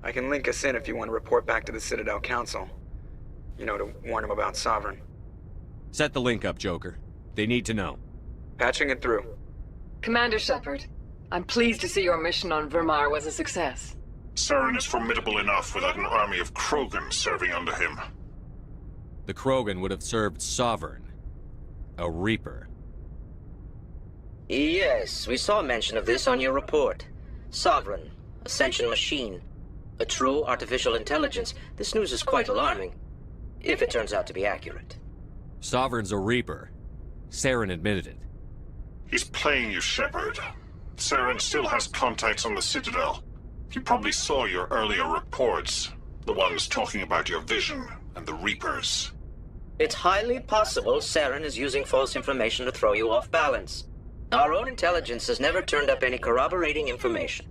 I can link us in if you want to report back to the Citadel Council. You know, to warn them about Sovereign. Set the link up, Joker. They need to know. Patching it through. Commander Shepard, I'm pleased to see your mission on Vermeer was a success. Saren is formidable enough without an army of Krogan serving under him. The Krogan would have served Sovereign. A Reaper. Yes, we saw mention of this on your report. Sovereign, Ascension machine, a true artificial intelligence. This news is quite alarming, if it turns out to be accurate. Sovereign's a Reaper. Saren admitted it. He's playing you, Shepard. Saren still has contacts on the Citadel. He probably saw your earlier reports, the ones talking about your vision and the Reapers. It's highly possible Saren is using false information to throw you off balance. Our own intelligence has never turned up any corroborating information.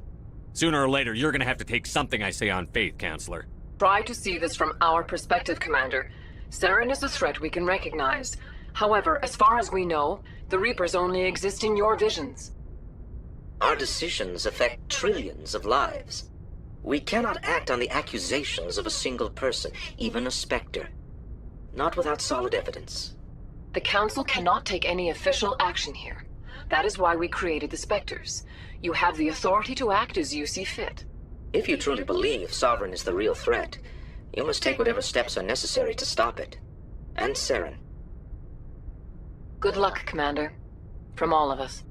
Sooner or later, you're gonna have to take something I say on faith, Counselor. Try to see this from our perspective, Commander. Saren is a threat we can recognize. However, as far as we know, the Reapers only exist in your visions. Our decisions affect trillions of lives. We cannot act on the accusations of a single person, even a Spectre. Not without solid evidence. The Council cannot take any official action here. That is why we created the Spectres. You have the authority to act as you see fit. If you truly believe Sovereign is the real threat, you must take whatever steps are necessary to stop it. And Saren. Good luck, Commander. From all of us.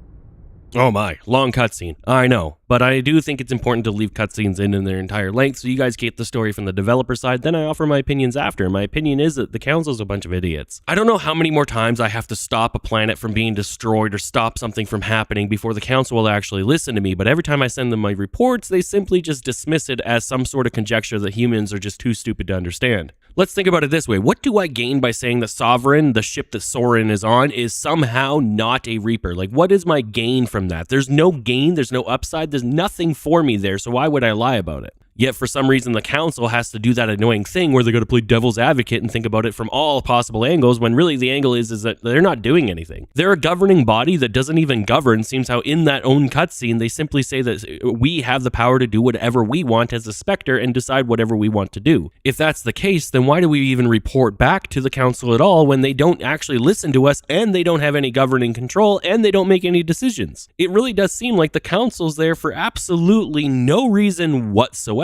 Oh my, long cutscene. I know, but I do think it's important to leave cutscenes in their entire length so you guys get the story from the developer side, then I offer my opinions after. My opinion is that the Council's a bunch of idiots. I don't know how many more times I have to stop a planet from being destroyed or stop something from happening before the Council will actually listen to me, but every time I send them my reports, they simply just dismiss it as some sort of conjecture that humans are just too stupid to understand. Let's think about it this way. What do I gain by saying that Sovereign, the ship that Soren is on, is somehow not a Reaper? Like, what is my gain from that? There's no gain, there's no upside, there's nothing for me there, so why would I lie about it? Yet for some reason the Council has to do that annoying thing where they're going to play devil's advocate and think about it from all possible angles when really the angle is that they're not doing anything. They're a governing body that doesn't even govern. Seems how in that own cutscene they simply say that we have the power to do whatever we want as a Spectre and decide whatever we want to do. If that's the case, then why do we even report back to the Council at all when they don't actually listen to us and they don't have any governing control and they don't make any decisions? It really does seem like the Council's there for absolutely no reason whatsoever.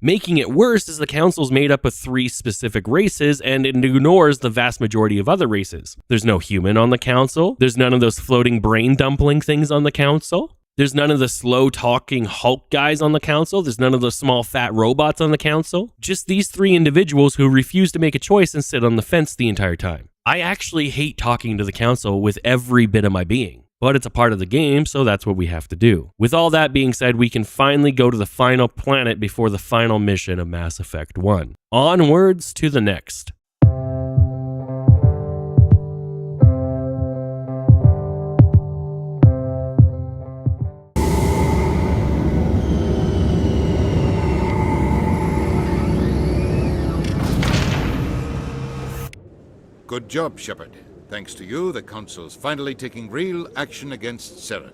Making it worse is the Council's made up of 3 specific races and it ignores the vast majority of other races. There's no human on the Council. There's none of those floating brain dumpling things on the Council. There's none of the slow-talking Hulk guys on the Council. There's none of those small fat robots on the Council. Just these 3 individuals who refuse to make a choice and sit on the fence the entire time. I actually hate talking to the Council with every bit of my being. But it's a part of the game, so that's what we have to do. With all that being said, we can finally go to the final planet before the final mission of Mass Effect 1. Onwards to the next. Good job, Shepard. Thanks to you, the Council's finally taking real action against Saren.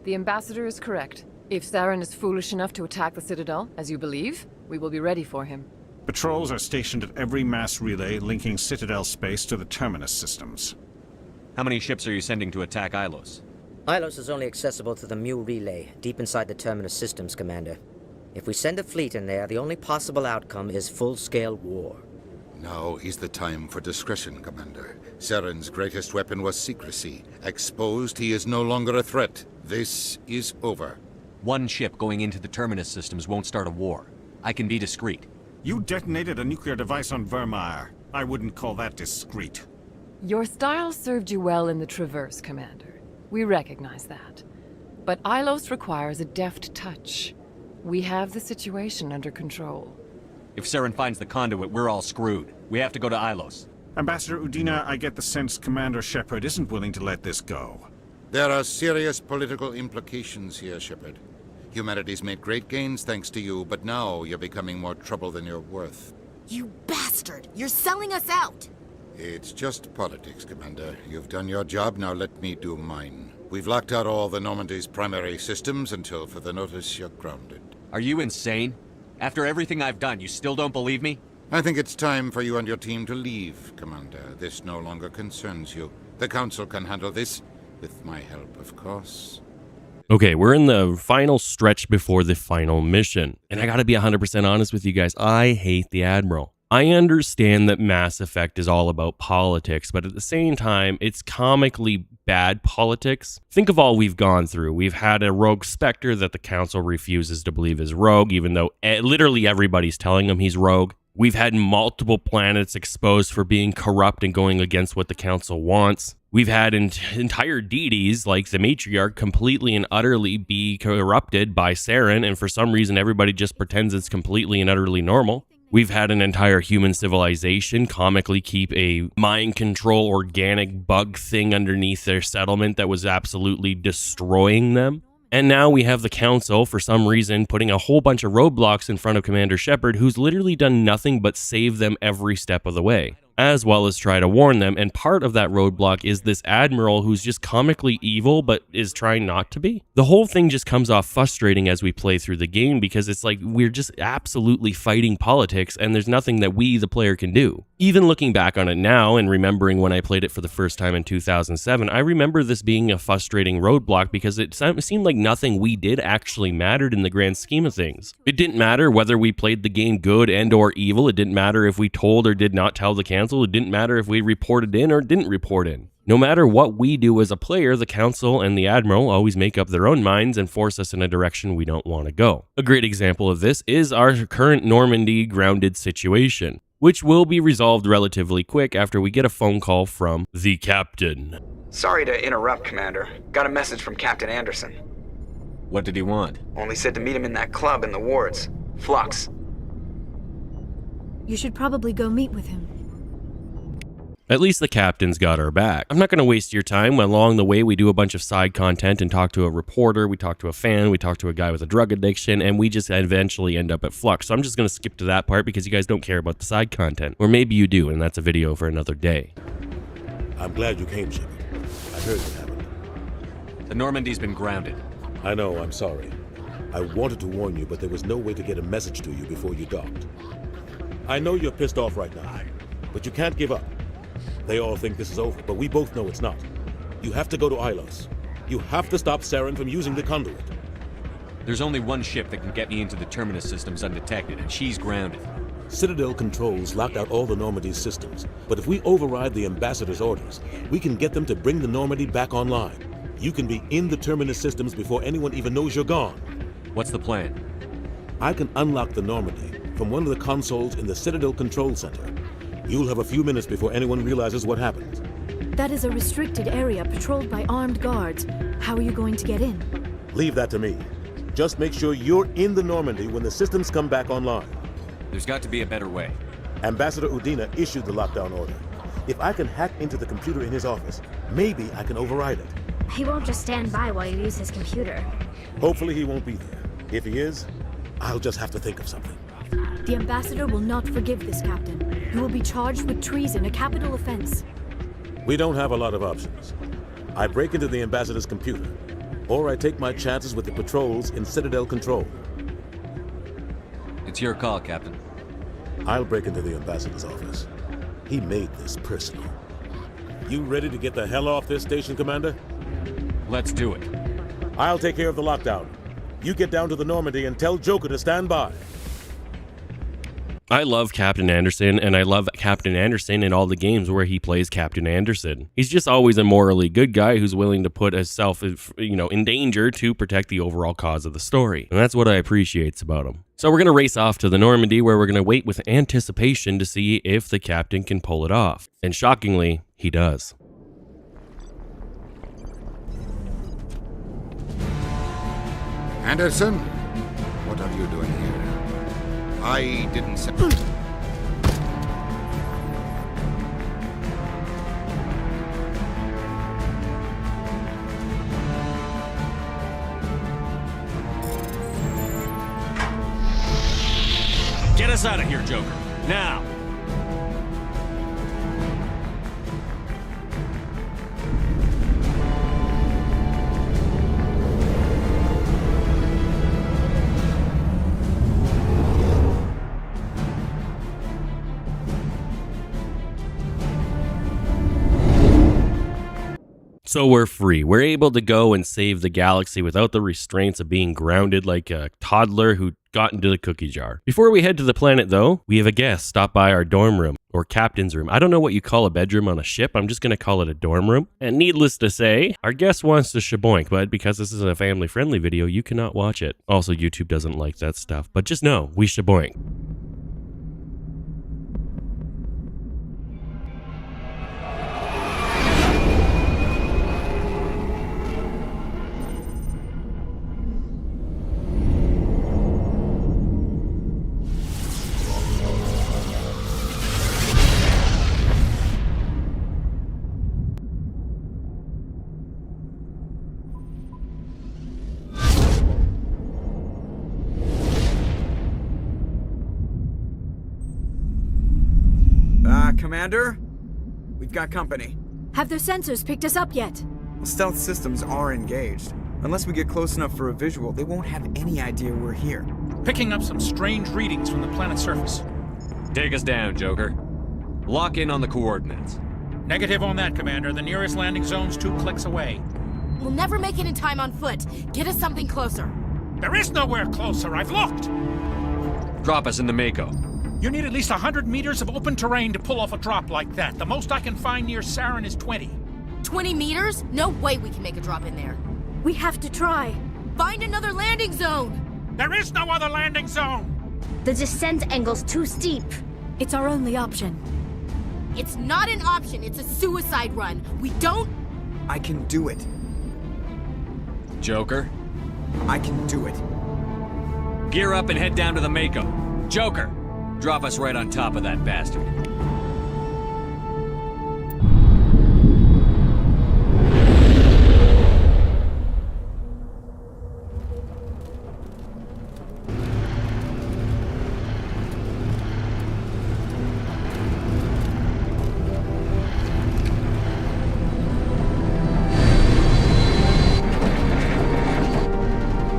The Ambassador is correct. If Saren is foolish enough to attack the Citadel, as you believe, we will be ready for him. Patrols are stationed at every mass relay linking Citadel space to the Terminus systems. How many ships are you sending to attack Ilos? Ilos is only accessible to the Mu relay, deep inside the Terminus systems, Commander. If we send a fleet in there, the only possible outcome is full-scale war. Now is the time for discretion, Commander. Saren's greatest weapon was secrecy. Exposed, he is no longer a threat. This is over. One ship going into the Terminus systems won't start a war. I can be discreet. You detonated a nuclear device on Vermeer. I wouldn't call that discreet. Your style served you well in the Traverse, Commander. We recognize that. But Ilos requires a deft touch. We have the situation under control. If Saren finds the conduit, we're all screwed. We have to go to Ilos. Ambassador Udina, I get the sense Commander Shepard isn't willing to let this go. There are serious political implications here, Shepard. Humanity's made great gains thanks to you, but now you're becoming more trouble than you're worth. You bastard! You're selling us out! It's just politics, Commander. You've done your job, now let me do mine. We've locked out all the Normandy's primary systems until further notice you're grounded. Are you insane? After everything I've done, you still don't believe me? I think it's time for you and your team to leave, Commander. This no longer concerns you. The Council can handle this, with my help, of course. Okay, we're in the final stretch before the final mission. And I gotta be 100% honest with you guys, I hate the Admiral. I understand that Mass Effect is all about politics, but at the same time, it's comically bad politics. Think of all we've gone through. We've had a rogue Spectre that the Council refuses to believe is rogue, even though literally everybody's telling him he's rogue. We've had multiple planets exposed for being corrupt and going against what the Council wants. We've had entire deities like the Matriarch completely and utterly be corrupted by Saren, and for some reason everybody just pretends it's completely and utterly normal. We've had an entire human civilization comically keep a mind control organic bug thing underneath their settlement that was absolutely destroying them. And now we have the Council, for some reason, putting a whole bunch of roadblocks in front of Commander Shepard, who's literally done nothing but save them every step of the way, as well as try to warn them. And part of that roadblock is this Admiral who's just comically evil, but is trying not to be. The whole thing just comes off frustrating as we play through the game, because it's like we're just absolutely fighting politics, and there's nothing that we, the player, can do. Even looking back on it now and remembering when I played it for the first time in 2007, I remember this being a frustrating roadblock because it seemed like nothing we did actually mattered in the grand scheme of things. It didn't matter whether we played the game good and or evil. It didn't matter if we told or did not tell the Council. It didn't matter if we reported in or didn't report in. No matter what we do as a player, the Council and the Admiral always make up their own minds and force us in a direction we don't want to go. A great example of this is our current Normandy grounded situation, which will be resolved relatively quick after we get a phone call from the Captain. Sorry to interrupt, Commander. Got a message from Captain Anderson. What did he want? Only said to meet him in that club in the wards. Flux. You should probably go meet with him. At least the Captain's got our back. I'm not going to waste your time. Along the way, we do a bunch of side content and talk to a reporter, we talk to a fan, we talk to a guy with a drug addiction, and we just eventually end up at Flux. So I'm just going to skip to that part because you guys don't care about the side content. Or maybe you do, and that's a video for another day. I'm glad you came, Shepard. I heard what happened. The Normandy's been grounded. I know, I'm sorry. I wanted to warn you, but there was no way to get a message to you before you docked. I know you're pissed off right now, but you can't give up. They all think this is over, but we both know it's not. You have to go to Ilos. You have to stop Saren from using the conduit. There's only one ship that can get me into the Terminus systems undetected, and she's grounded. Citadel controls locked out all the Normandy's systems, but if we override the Ambassador's orders, we can get them to bring the Normandy back online. You can be in the Terminus systems before anyone even knows you're gone. What's the plan? I can unlock the Normandy from one of the consoles in the Citadel Control Center. You'll have a few minutes before anyone realizes what happened. That is a restricted area patrolled by armed guards. How are you going to get in? Leave that to me. Just make sure you're in the Normandy when the systems come back online. There's got to be a better way. Ambassador Udina issued the lockdown order. If I can hack into the computer in his office, maybe I can override it. He won't just stand by while you use his computer. Hopefully he won't be there. If he is, I'll just have to think of something. The Ambassador will not forgive this, Captain. You will be charged with treason, a capital offense. We don't have a lot of options. I break into the Ambassador's computer, or I take my chances with the patrols in Citadel Control. It's your call, Captain. I'll break into the Ambassador's office. He made this personal. You ready to get the hell off this station, Commander? Let's do it. I'll take care of the lockdown. You get down to the Normandy and tell Joker to stand by. I love Captain Anderson, and I love Captain Anderson in all the games where he plays Captain Anderson. He's just always a morally good guy who's willing to put himself, in danger to protect the overall cause of the story. And that's what I appreciate about him. So we're going to race off to the Normandy, where we're going to wait with anticipation to see if the captain can pull it off. And shockingly, he does. Anderson, what are you doing here? I didn't say... Get us out of here, Joker. Now! So we're free. We're able to go and save the galaxy without the restraints of being grounded like a toddler who got into the cookie jar. Before we head to the planet, though, we have a guest stop by our dorm room, or captain's room. I don't know what you call a bedroom on a ship. I'm just going to call it a dorm room. And needless to say, our guest wants to shaboink, but because this is a family-friendly video, you cannot watch it. Also, YouTube doesn't like that stuff, but just know, we shaboink. Commander? We've got company. Have their sensors picked us up yet? Well, stealth systems are engaged. Unless we get close enough for a visual, they won't have any idea we're here. Picking up some strange readings from the planet's surface. Take us down, Joker. Lock in on the coordinates. Negative on that, Commander. The nearest landing zone's 2 clicks away. We'll never make it in time on foot. Get us something closer. There is nowhere closer. I've looked. Drop us in the Mako. You need at least 100 meters of open terrain to pull off a drop like that. The most I can find near Saren is 20. 20 meters? No way we can make a drop in there. We have to try. Find another landing zone! There is no other landing zone! The descent angle's too steep. It's our only option. It's not an option, it's a suicide run. We don't... I can do it. Joker? I can do it. Gear up and head down to the Mako. Joker! Drop us right on top of that bastard.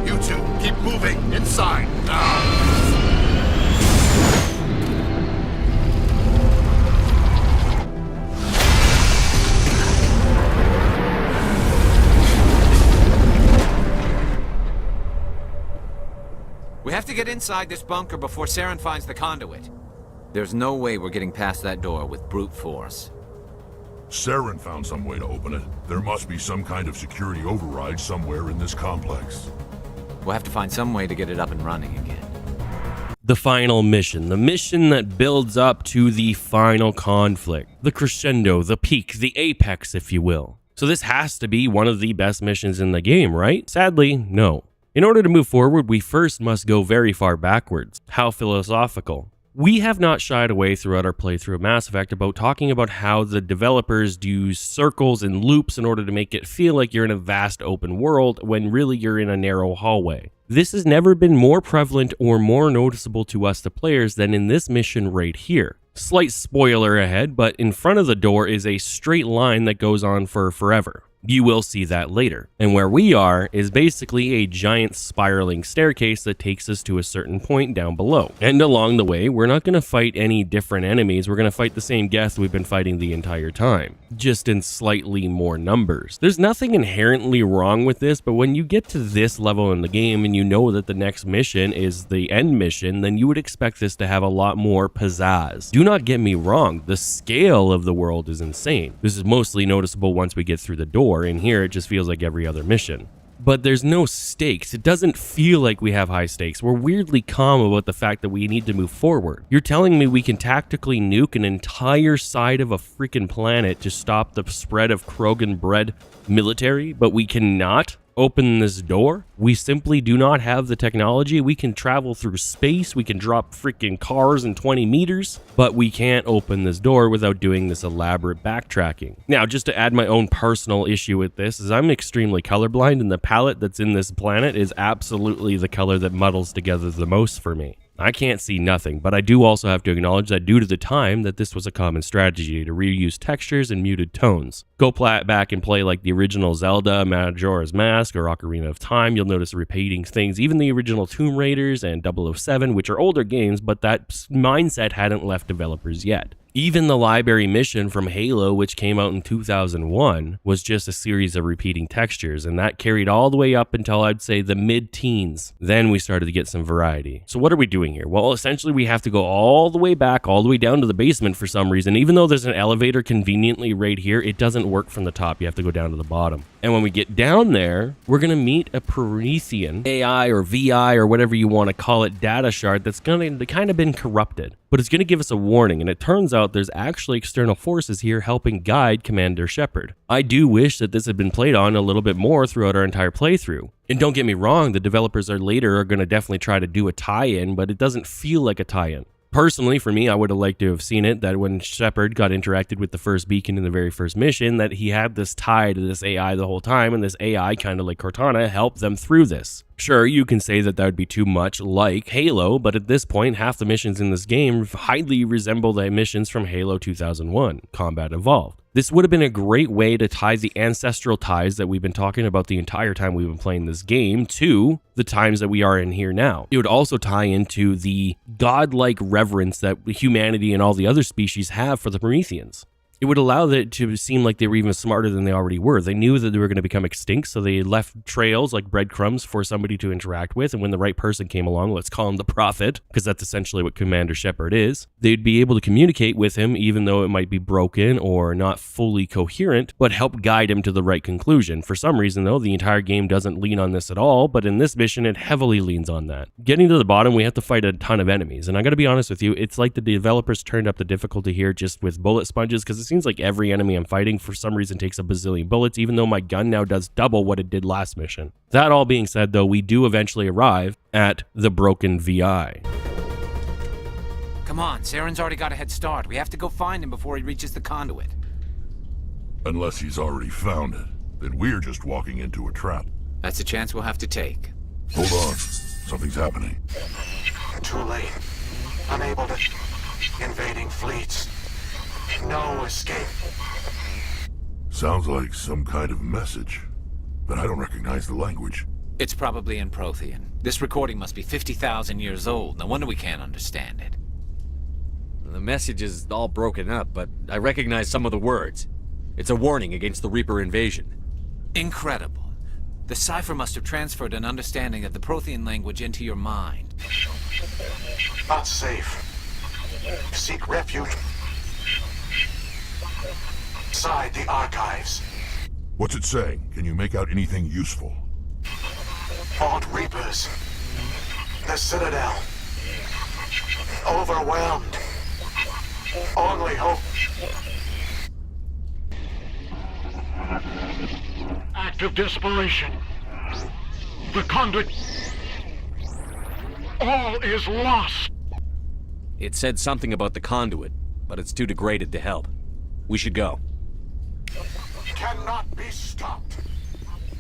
You two, keep moving inside now. We have to get inside this bunker before Saren finds the conduit. There's no way we're getting past that door with brute force. Saren found some way to open it. There must be some kind of security override somewhere in this complex. We'll have to find some way to get it up and running again. The final mission, the mission that builds up to the final conflict, the crescendo, the peak, the apex, if you will. So this has to be one of the best missions in the game, right? Sadly, no. In order to move forward, we first must go very far backwards. How philosophical. We have not shied away throughout our playthrough of Mass Effect about talking about how the developers use circles and loops in order to make it feel like you're in a vast open world when really you're in a narrow hallway. This has never been more prevalent or more noticeable to us, the players, than in this mission right here. Slight spoiler ahead, but in front of the door is a straight line that goes on for forever. You will see that later. And where we are is basically a giant spiraling staircase that takes us to a certain point down below. And along the way, we're not going to fight any different enemies. We're going to fight the same Geth we've been fighting the entire time, just in slightly more numbers. There's nothing inherently wrong with this, but when you get to this level in the game and you know that the next mission is the end mission, then you would expect this to have a lot more pizzazz. Do not get me wrong, the scale of the world is insane. This is mostly noticeable once we get through the door. In here, it just feels like every other mission. But there's no stakes. It doesn't feel like we have high stakes. We're weirdly calm about the fact that we need to move forward. You're telling me we can tactically nuke an entire side of a freaking planet to stop the spread of Krogan-bred military, but we cannot open this door? We simply do not have the technology. We can travel through space, we can drop freaking cars in 20 meters, but we can't open this door without doing this elaborate backtracking. Now, just to add my own personal issue with this, is I'm extremely colorblind, and the palette that's in this planet is absolutely the color that muddles together the most for me. I can't see nothing, but I do also have to acknowledge that due to the time that this was a common strategy to reuse textures and muted tones. Go back and play like the original Zelda, Majora's Mask, or Ocarina of Time, you'll notice repeating things, even the original Tomb Raiders and 007, which are older games, but that mindset hadn't left developers yet. Even the library mission from Halo, which came out in 2001, was just a series of repeating textures, and that carried all the way up until I'd say the mid-teens. Then we started to get some variety. So what are we doing here? Well, essentially we have to go all the way back, all the way down to the basement for some reason. Even though there's an elevator conveniently right here, it doesn't work from the top. You have to go down to the bottom. And when we get down there, we're going to meet a Promethean AI or VI or whatever you want to call it data shard that's going to kind of been corrupted. But it's going to give us a warning, and it turns out there's actually external forces here helping guide Commander Shepard. I do wish that this had been played on a little bit more throughout our entire playthrough. And don't get me wrong, the developers are going to definitely try to do a tie-in, but it doesn't feel like a tie-in. Personally, for me, I would have liked to have seen it that when Shepard got interacted with the first beacon in the very first mission, that he had this tie to this AI the whole time, and this AI, kind of like Cortana, helped them through this. Sure, you can say that would be too much like Halo, but at this point, half the missions in this game highly resemble the missions from Halo 2001, Combat Evolved. This would have been a great way to tie the ancestral ties that we've been talking about the entire time we've been playing this game to the times that we are in here now. It would also tie into the godlike reverence that humanity and all the other species have for the Prometheans. It would allow it to seem like they were even smarter than they already were. They knew that they were going to become extinct, so they left trails like breadcrumbs for somebody to interact with, and when the right person came along, let's call him the Prophet, because that's essentially what Commander Shepard is, they'd be able to communicate with him, even though it might be broken or not fully coherent, but help guide him to the right conclusion. For some reason, though, the entire game doesn't lean on this at all, but in this mission, it heavily leans on that. Getting to the bottom, we have to fight a ton of enemies, and I gotta be honest with you, it's like the developers turned up the difficulty here just with bullet sponges, because it seems like every enemy I'm fighting for some reason takes a bazillion bullets, even though my gun now does double what it did last mission. That all being said, though, we do eventually arrive at the broken VI. Come on, Saren's already got a head start. We have to go find him before he reaches the conduit. Unless he's already found it, then we're just walking into a trap. That's a chance we'll have to take. Hold on, something's happening. Too late. Unable to... Invading fleets. No escape. Sounds like some kind of message, but I don't recognize the language. It's probably in Prothean. This recording must be 50,000 years old. No wonder we can't understand it. The message is all broken up, but I recognize some of the words. It's a warning against the Reaper invasion. Incredible. The cipher must have transferred an understanding of the Prothean language into your mind. Not safe. Seek refuge inside the archives. What's it saying? Can you make out anything useful? Fought Reapers. The Citadel. Overwhelmed. Only hope. Act of desperation. The conduit. All is lost. It said something about the conduit, but it's too degraded to help. We should go. Cannot be stopped.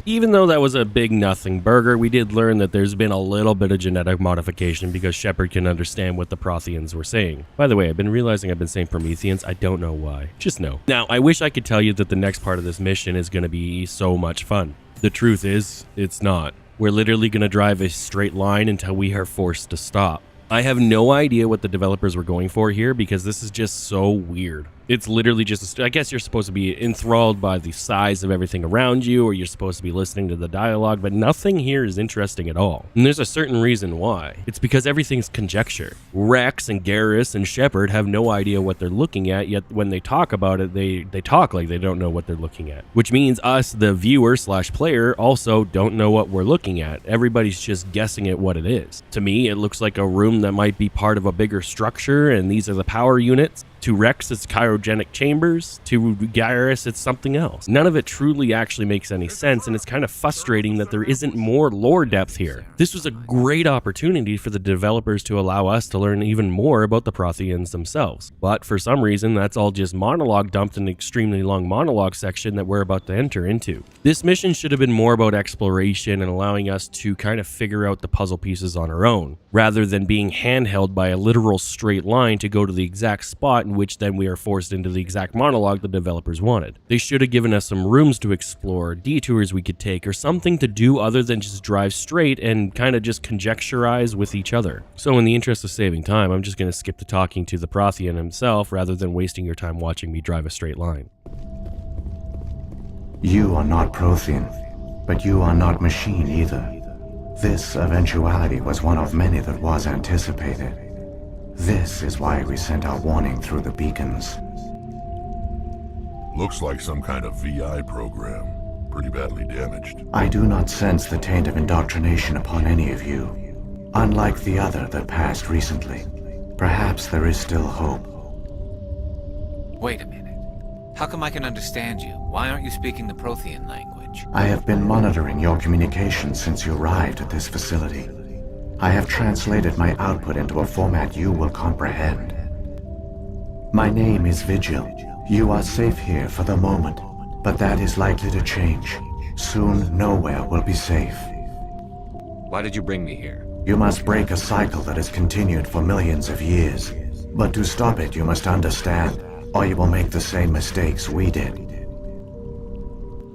Even though that was a big nothing burger, we did learn that there's been a little bit of genetic modification because Shepard can understand what the Protheans were saying. By the way, I've been realizing I've been saying Prometheans. I don't know why. Just know. Now, I wish I could tell you that the next part of this mission is going to be so much fun. The truth is, it's not. We're literally going to drive a straight line until we are forced to stop. I have no idea what the developers were going for here because this is just so weird. It's literally just, I guess you're supposed to be enthralled by the size of everything around you, or you're supposed to be listening to the dialogue, but nothing here is interesting at all. And there's a certain reason why. It's because everything's conjecture. Rex and Garrus and Shepard have no idea what they're looking at, yet when they talk about it, they talk like they don't know what they're looking at. Which means us, the viewer/player, also don't know what we're looking at. Everybody's just guessing at what it is. To me, it looks like a room that might be part of a bigger structure, and these are the power units. To Rex, it's cryogenic chambers. To Garrus, it's something else. None of it truly actually makes any sense, and it's kind of frustrating that there isn't more lore depth here. This was a great opportunity for the developers to allow us to learn even more about the Protheans themselves. But for some reason, that's all just monologue dumped in an extremely long monologue section that we're about to enter into. This mission should have been more about exploration and allowing us to kind of figure out the puzzle pieces on our own, rather than being handheld by a literal straight line to go to the exact spot in which then we are forced into the exact monologue the developers wanted. They should have given us some rooms to explore, detours we could take, or something to do other than just drive straight and kind of just conjecturize with each other. So in the interest of saving time, I'm just going to skip to talking to the Prothean himself rather than wasting your time watching me drive a straight line. You are not Prothean, but you are not machine either. This eventuality was one of many that was anticipated. This is why we sent our warning through the beacons. Looks like some kind of VI program. Pretty badly damaged. I do not sense the taint of indoctrination upon any of you. Unlike the other that passed recently. Perhaps there is still hope. Wait a minute. How come I can understand you? Why aren't you speaking the Prothean language? I have been monitoring your communications since you arrived at this facility. I have translated my output into a format you will comprehend. My name is Vigil. You are safe here for the moment, but that is likely to change. Soon, nowhere will be safe. Why did you bring me here? You must break a cycle that has continued for millions of years. But to stop it, you must understand, or you will make the same mistakes we did.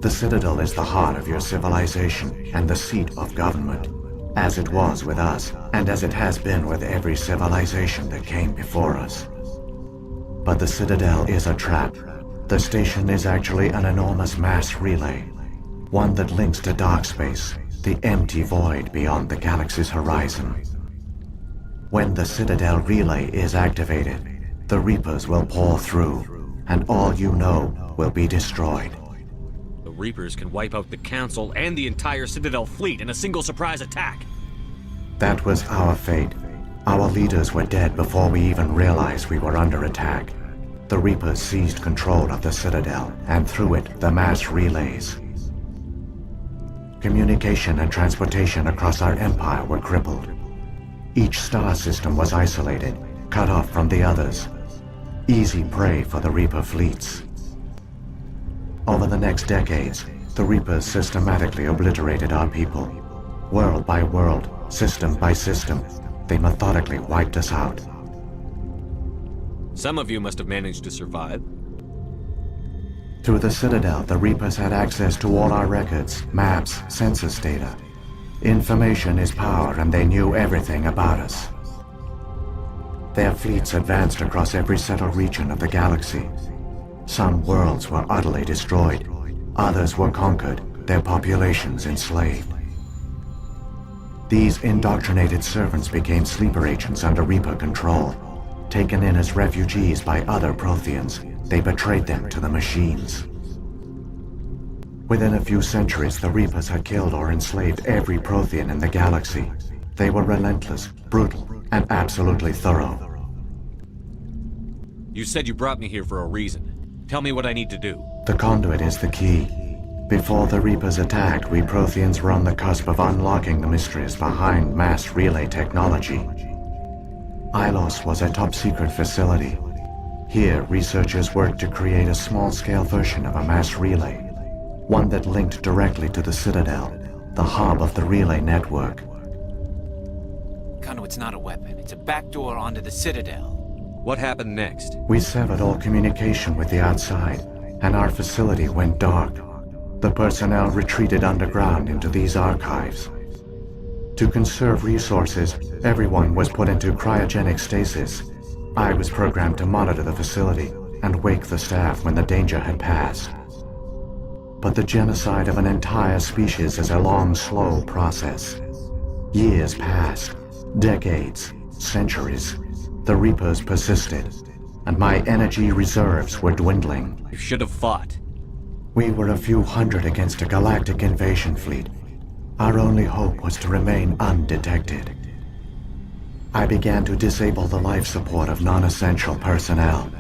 The Citadel is the heart of your civilization and the seat of government. As it was with us, and as it has been with every civilization that came before us. But the Citadel is a trap. The station is actually an enormous mass relay, one that links to dark space, the empty void beyond the galaxy's horizon. When the Citadel relay is activated, the Reapers will pour through, and all you know will be destroyed. The Reapers can wipe out the Council and the entire Citadel fleet in a single surprise attack. That was our fate. Our leaders were dead before we even realized we were under attack. The Reapers seized control of the Citadel, and through it, the mass relays. Communication and transportation across our empire were crippled. Each star system was isolated, cut off from the others. Easy prey for the Reaper fleets. Over the next decades, the Reapers systematically obliterated our people. World by world, system by system, they methodically wiped us out. Some of you must have managed to survive. Through the Citadel, the Reapers had access to all our records, maps, census data. Information is power, and they knew everything about us. Their fleets advanced across every settled region of the galaxy. Some worlds were utterly destroyed. Others were conquered, their populations enslaved. These indoctrinated servants became sleeper agents under Reaper control. Taken in as refugees by other Protheans, they betrayed them to the machines. Within a few centuries, the Reapers had killed or enslaved every Prothean in the galaxy. They were relentless, brutal, and absolutely thorough. You said you brought me here for a reason. Tell me what I need to do. The conduit is the key. Before the Reapers attacked, we Protheans were on the cusp of unlocking the mysteries behind mass relay technology. Ilos was a top-secret facility. Here, researchers worked to create a small-scale version of a mass relay. one that linked directly to the Citadel, the hub of the relay network. Conduit's not a weapon. It's a backdoor onto the Citadel. What happened next? We severed all communication with the outside, and our facility went dark. The personnel retreated underground into these archives. To conserve resources, everyone was put into cryogenic stasis. I was programmed to monitor the facility and wake the staff when the danger had passed. But the genocide of an entire species is a long, slow process. Years passed, decades, centuries. The Reapers persisted, and my energy reserves were dwindling. You should have fought. We were a few hundred against a galactic invasion fleet. Our only hope was to remain undetected. I began to disable the life support of non-essential personnel.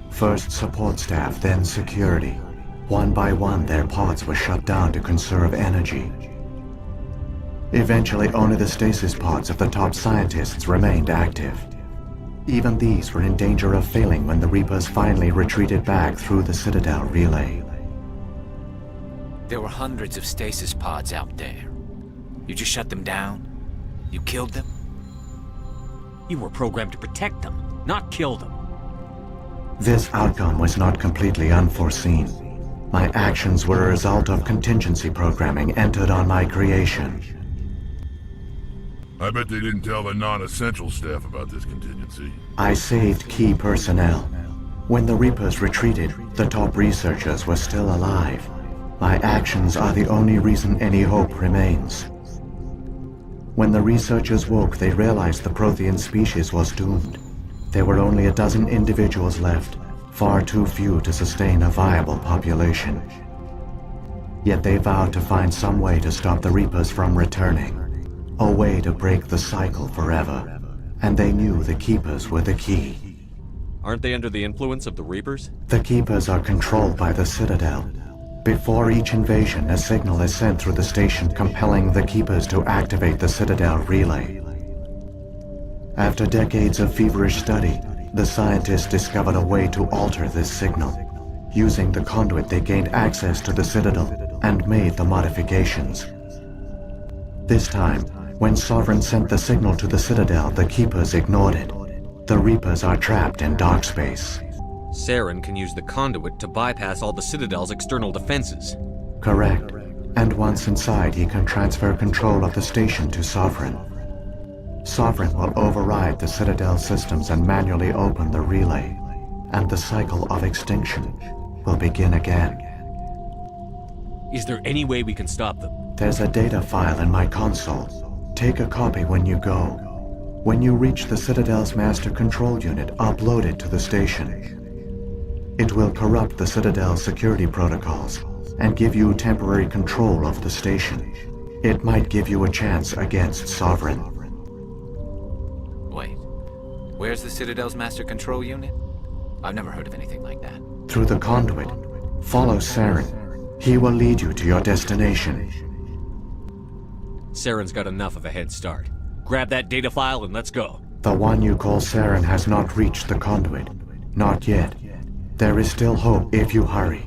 First support staff, then security. One by one, their pods were shut down to conserve energy. Eventually, only the stasis pods of the top scientists remained active. Even these were in danger of failing when the Reapers finally retreated back through the Citadel relay. There were hundreds of stasis pods out there. You just shut them down? You killed them? You were programmed to protect them, not kill them. This outcome was not completely unforeseen. My actions were a result of contingency programming entered on my creation. I bet they didn't tell the non-essential staff about this contingency. I saved key personnel. When the Reapers retreated, the top researchers were still alive. My actions are the only reason any hope remains. When the researchers woke, they realized the Prothean species was doomed. There were only a dozen individuals left, far too few to sustain a viable population. Yet they vowed to find some way to stop the Reapers from returning. A way to break the cycle forever. And they knew the Keepers were the key. Aren't they under the influence of the Reapers? The Keepers are controlled by the Citadel. Before each invasion, a signal is sent through the station compelling the Keepers to activate the Citadel relay. After decades of feverish study, the scientists discovered a way to alter this signal. Using the conduit, they gained access to the Citadel and made the modifications. This time, when Sovereign sent the signal to the Citadel, the Keepers ignored it. The Reapers are trapped in dark space. Saren can use the conduit to bypass all the Citadel's external defenses. Correct. And once inside, he can transfer control of the station to Sovereign. Sovereign will override the Citadel systems and manually open the relay. And the cycle of extinction will begin again. Is there any way we can stop them? There's a data file in my console. Take a copy when you go. When you reach the Citadel's master control unit, upload it to the station. It will corrupt the Citadel's security protocols and give you temporary control of the station. It might give you a chance against Sovereign. Wait, where's the Citadel's master control unit? I've never heard of anything like that. Through the conduit, follow Saren. He will lead you to your destination. Saren's got enough of a head start. Grab that data file and let's go. The one you call Saren has not reached the conduit. Not yet. There is still hope if you hurry.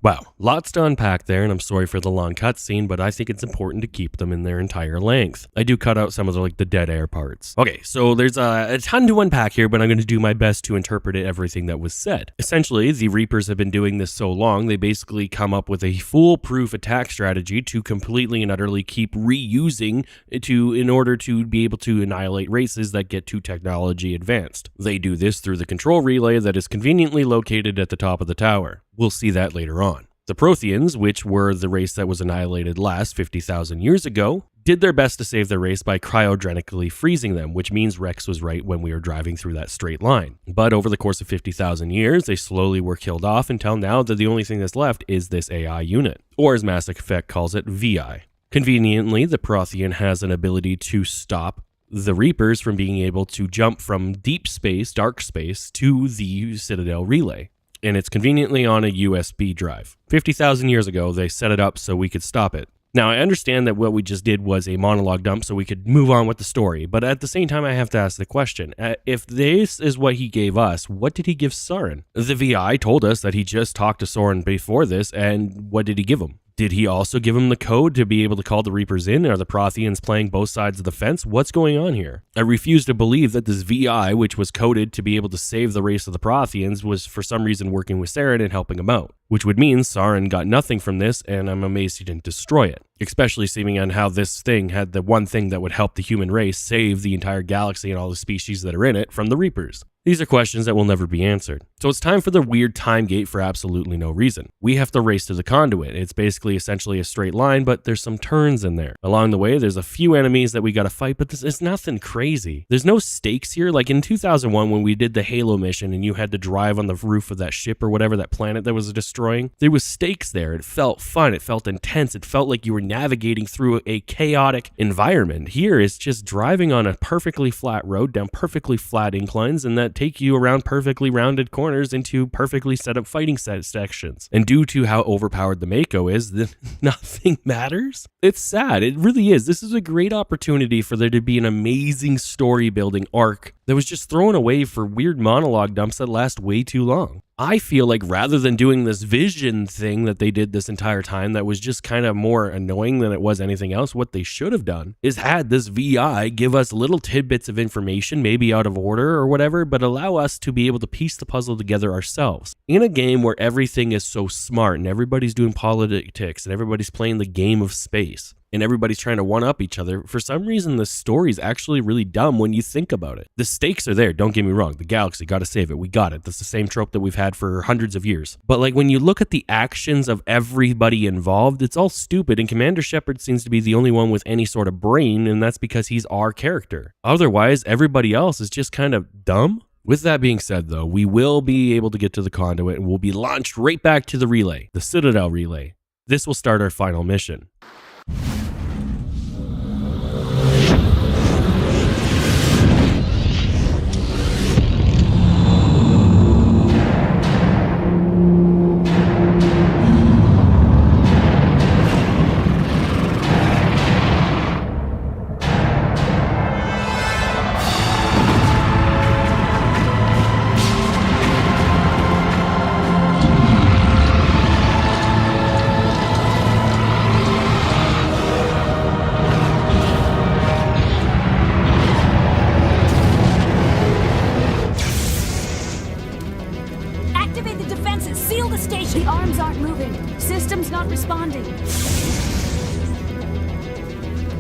Wow, lots to unpack there, and I'm sorry for the long cutscene, but I think it's important to keep them in their entire length. I do cut out some of the dead air parts. Okay, so there's a ton to unpack here, but I'm going to do my best to interpret everything that was said. Essentially, the Reapers have been doing this so long, they basically come up with a foolproof attack strategy to completely and utterly keep reusing in order to be able to annihilate races that get too technology advanced. They do this through the control relay that is conveniently located at the top of the tower. We'll see that later on. The Protheans, which were the race that was annihilated last 50,000 years ago, did their best to save their race by cryogenically freezing them, which means Rex was right when we were driving through that straight line. But over the course of 50,000 years, they slowly were killed off until now that the only thing that's left is this AI unit, or as Mass Effect calls it, VI. Conveniently, the Prothean has an ability to stop the Reapers from being able to jump from deep space, dark space, to the Citadel relay. And it's conveniently on a USB drive. 50,000 years ago, they set it up so we could stop it. Now, I understand that what we just did was a monologue dump so we could move on with the story, but at the same time, I have to ask the question. If this is what he gave us, what did he give Soren? The VI told us that he just talked to Soren before this, and what did he give him? Did he also give him the code to be able to call the Reapers in? Are the Protheans playing both sides of the fence? What's going on here? I refuse to believe that this VI, which was coded to be able to save the race of the Protheans, was for some reason working with Saren and helping him out. Which would mean Soren got nothing from this, and I'm amazed he didn't destroy it. Especially seeming on how this thing had the one thing that would help the human race save the entire galaxy and all the species that are in it from the Reapers. These are questions that will never be answered. So it's time for the weird time gate for absolutely no reason. We have to race to the conduit. It's basically essentially a straight line, but there's some turns in there. Along the way, there's a few enemies that we gotta fight, but this is nothing crazy. There's no stakes here. Like in 2001 when we did the Halo mission and you had to drive on the roof of that ship or whatever, that planet that was destroying, there was stakes there. It felt fun. It felt intense. It felt like you were navigating through a chaotic environment. Here it's just driving on a perfectly flat road down perfectly flat inclines, and that take you around perfectly rounded corners into perfectly set up fighting sections. And due to how overpowered the Mako is, nothing matters. It's sad. It really is. This is a great opportunity for there to be an amazing story building arc that was just thrown away for weird monologue dumps that last way too long. I feel like rather than doing this vision thing that they did this entire time that was just kind of more annoying than it was anything else, what they should have done is had this VI give us little tidbits of information, maybe out of order or whatever, but allow us to be able to piece the puzzle together ourselves. In a game where everything is so smart and everybody's doing politics and everybody's playing the game of space, and everybody's trying to one-up each other, for some reason the story's actually really dumb when you think about it. The stakes are there, don't get me wrong. The galaxy, gotta save it, we got it. That's the same trope that we've had for hundreds of years. But like when you look at the actions of everybody involved, it's all stupid, and Commander Shepard seems to be the only one with any sort of brain, and that's because he's our character. Otherwise, everybody else is just kind of dumb. With that being said, though, we will be able to get to the conduit, and we'll be launched right back to the relay, the Citadel relay. This will start our final mission.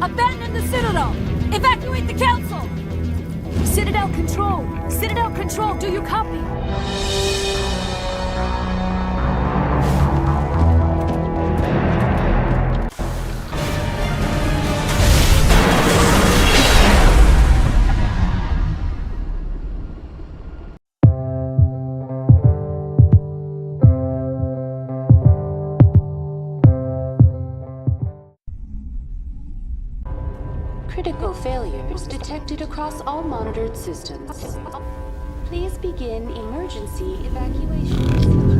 Abandon the Citadel! Evacuate the Council! Citadel Control! Citadel Control, do you copy? Critical failures detected across all monitored systems. Please begin emergency evacuation.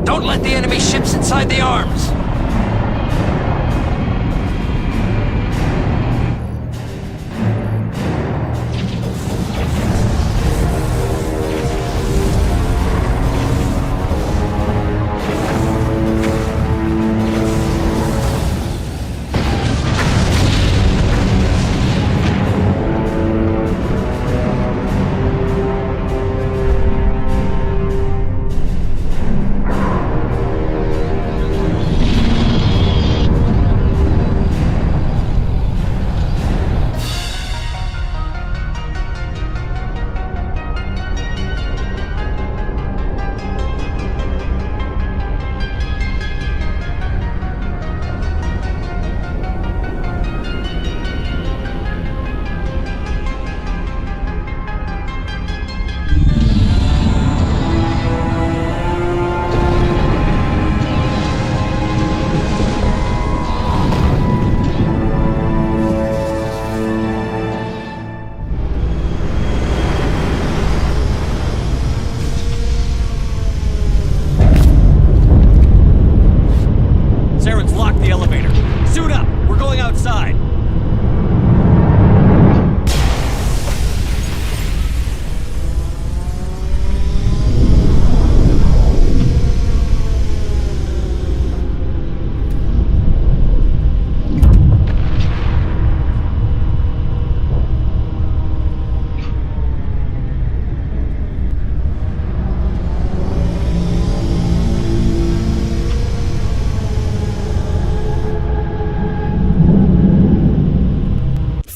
Don't let the enemy ships inside the arms!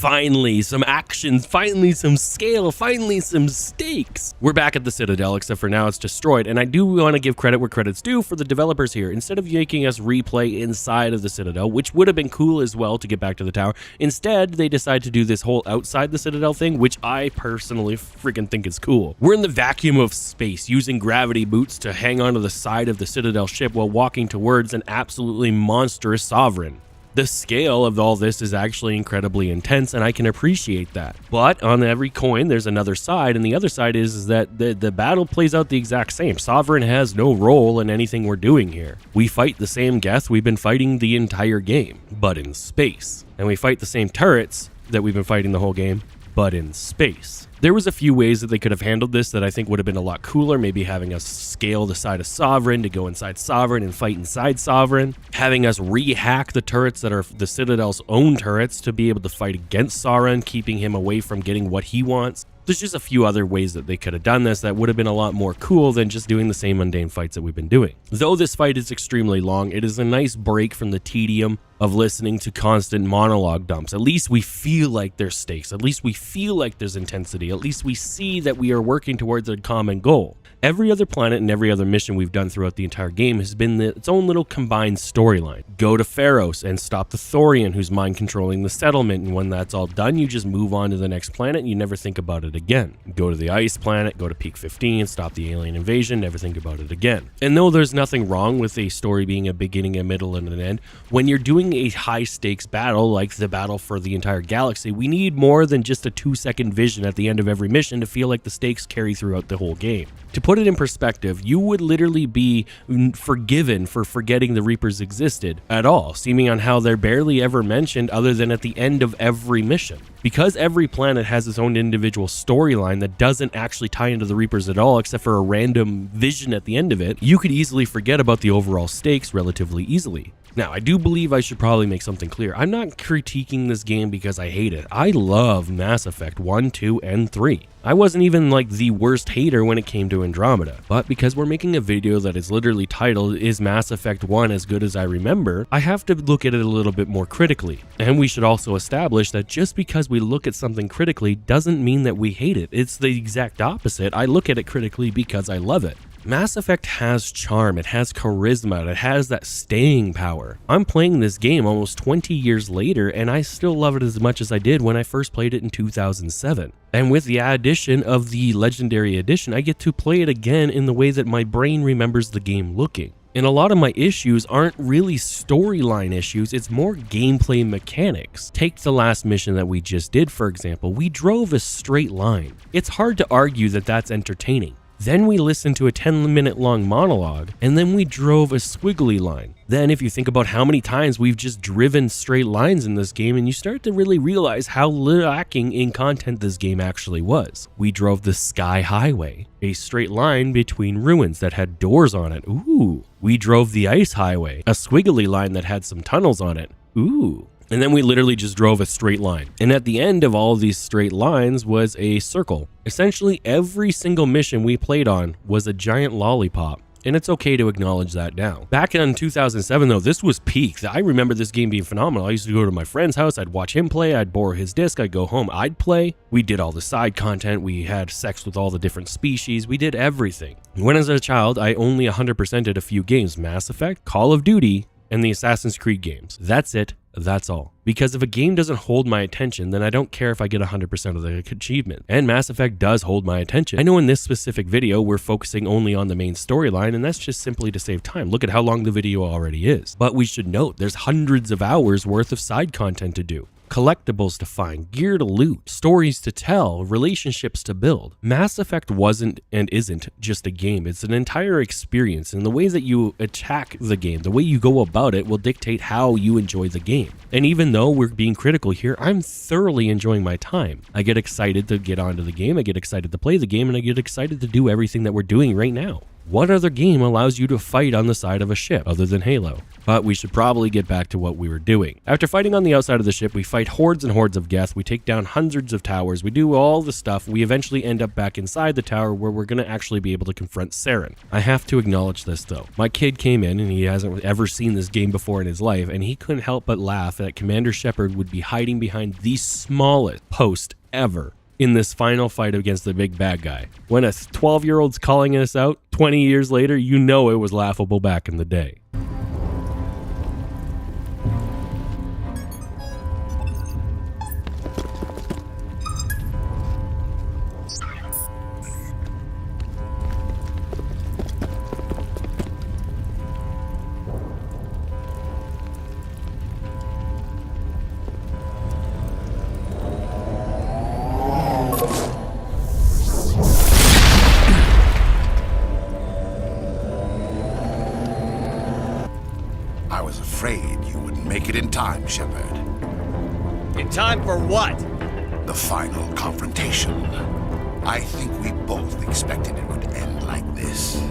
Finally, some action, finally some scale, finally some stakes. We're back at the Citadel, except for now it's destroyed, and I do want to give credit where credit's due for the developers here. Instead of making us replay inside of the Citadel, which would have been cool as well to get back to the tower, instead they decide to do this whole outside the Citadel thing, which I personally freaking think is cool. We're in the vacuum of space, using gravity boots to hang onto the side of the Citadel ship while walking towards an absolutely monstrous Sovereign. The scale of all this is actually incredibly intense, and I can appreciate that. But on every coin, there's another side, and the other side is that the battle plays out the exact same. Sovereign has no role in anything we're doing here. We fight the same Geth we've been fighting the entire game, but in space. And we fight the same turrets that we've been fighting the whole game, but in space. There was a few ways that they could have handled this that I think would have been a lot cooler, maybe having us scale the side of Sovereign to go inside Sovereign and fight inside Sovereign, having us re-hack the turrets that are the Citadel's own turrets to be able to fight against Sauron, keeping him away from getting what he wants. There's just a few other ways that they could have done this that would have been a lot more cool than just doing the same mundane fights that we've been doing. Though this fight is extremely long, it is a nice break from the tedium of listening to constant monologue dumps. At least we feel like there's stakes. At least we feel like there's intensity. At least we see that we are working towards a common goal. Every other planet and every other mission we've done throughout the entire game has been its own little combined storyline. Go to Pharos and stop the Thorian who's mind controlling the settlement, and when that's all done, you just move on to the next planet and you never think about it again. Go to the ice planet, go to Peak 15, stop the alien invasion, never think about it again. And though there's nothing wrong with a story being a beginning, a middle, and an end, when you're doing a high stakes battle like the battle for the entire galaxy, we need more than just a 2-second vision at the end of every mission to feel like the stakes carry throughout the whole game. To put it in perspective, you would literally be forgiven for forgetting the Reapers existed at all, seeming on how they're barely ever mentioned other than at the end of every mission. Because every planet has its own individual storyline that doesn't actually tie into the Reapers at all except for a random vision at the end of it, you could easily forget about the overall stakes relatively easily. Now, I do believe I should probably make something clear. I'm not critiquing this game because I hate it. I love Mass Effect 1, 2, and 3. I wasn't even like the worst hater when it came to Andromeda, but because we're making a video that is literally titled, "Is Mass Effect 1 as good as I remember?" I have to look at it a little bit more critically. And we should also establish that just because we look at something critically doesn't mean that we hate it. It's the exact opposite. I look at it critically because I love it. Mass Effect has charm, it has charisma, it has that staying power. I'm playing this game almost 20 years later and I still love it as much as I did when I first played it in 2007. And with the addition of the Legendary Edition, I get to play it again in the way that my brain remembers the game looking. And a lot of my issues aren't really storyline issues, it's more gameplay mechanics. Take the last mission that we just did, for example. We drove a straight line. It's hard to argue that that's entertaining. Then we listened to a 10-minute long monologue, and then we drove a squiggly line. Then if you think about how many times we've just driven straight lines in this game, and you start to really realize how lacking in content this game actually was. We drove the Sky Highway, a straight line between ruins that had doors on it. Ooh. We drove the Ice Highway, a squiggly line that had some tunnels on it. Ooh. And then we literally just drove a straight line. And at the end of all of these straight lines was a circle. Essentially every single mission we played on was a giant lollipop. And it's okay to acknowledge that now. Back in 2007 though, this was peak. I remember this game being phenomenal. I used to go to my friend's house, I'd watch him play, I'd borrow his disc, I'd go home, I'd play. We did all the side content, we had sex with all the different species, we did everything. When as a child, I only 100%ed a few games, Mass Effect, Call of Duty, and the Assassin's Creed games. That's it. That's all. Because if a game doesn't hold my attention, then I don't care if I get 100% of the achievement. And Mass Effect does hold my attention. I know in this specific video, we're focusing only on the main storyline, and that's just simply to save time. Look at how long the video already is. But we should note, there's hundreds of hours worth of side content to do. Collectibles to find, gear to loot, stories to tell, relationships to build. Mass Effect wasn't and isn't just a game, it's an entire experience, and the way that you attack the game, the way you go about it will dictate how you enjoy the game. And even though we're being critical here, I'm thoroughly enjoying my time. I get excited to get onto the game, I get excited to play the game, and I get excited to do everything that we're doing right now. What other game allows you to fight on the side of a ship other than Halo? But we should probably get back to what we were doing. After fighting on the outside of the ship, we fight hordes and hordes of Geth, we take down hundreds of towers, we do all the stuff, we eventually end up back inside the tower where we're going to actually be able to confront Saren. I have to acknowledge this though. My kid came in and he hasn't ever seen this game before in his life, and he couldn't help but laugh that Commander Shepard would be hiding behind the smallest post ever in this final fight against the big bad guy. When a 12-year-old's calling us out 20 years later, you know it was laughable back in the day. Shepard. In time for what? The final confrontation. I think we both expected it would end like this.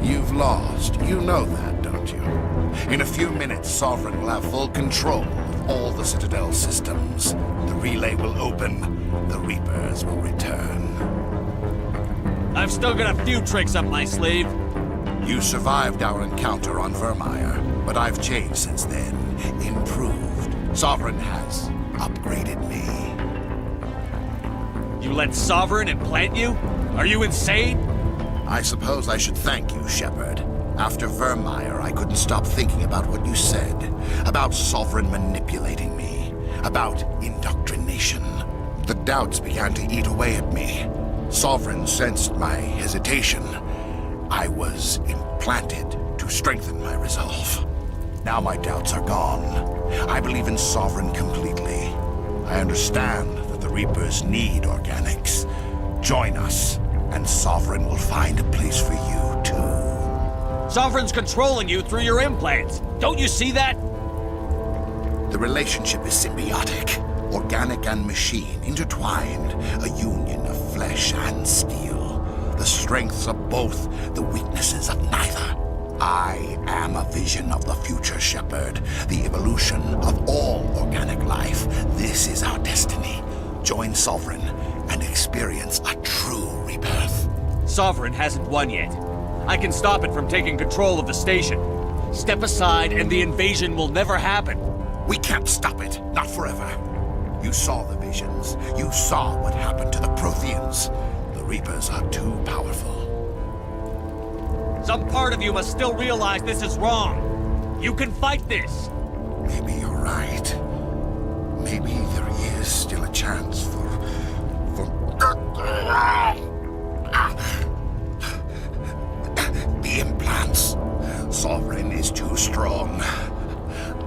You've lost. You know that, don't you? In a few minutes, Sovereign will have full control of all the Citadel systems. The relay will open. The Reapers will return. I've still got a few tricks up my sleeve. You survived our encounter on Vermeer, but I've changed since then. Improved. Sovereign has upgraded me. You let Sovereign implant you? Are you insane? I suppose I should thank you, Shepard. After Vermeer, I couldn't stop thinking about what you said. About Sovereign manipulating me. About indoctrination. The doubts began to eat away at me. Sovereign sensed my hesitation. I was implanted to strengthen my resolve. Now my doubts are gone. I believe in Sovereign completely. I understand that the Reapers need organics. Join us, and Sovereign will find a place for you, too. Sovereign's controlling you through your implants. Don't you see that? The relationship is symbiotic. Organic and machine, intertwined. A union of flesh and steel. The strengths of both, the weaknesses of neither. I am a vision of the future, Shepard. The evolution of all organic life. This is our destiny. Join Sovereign and experience a true rebirth. Sovereign hasn't won yet. I can stop it from taking control of the station. Step aside and the invasion will never happen. We can't stop it. Not forever. You saw the visions. You saw what happened to the Protheans. The Reapers are too powerful. Some part of you must still realize this is wrong. You can fight this. Maybe you're right. Maybe there is still a chance for... The implants. Sovereign is too strong.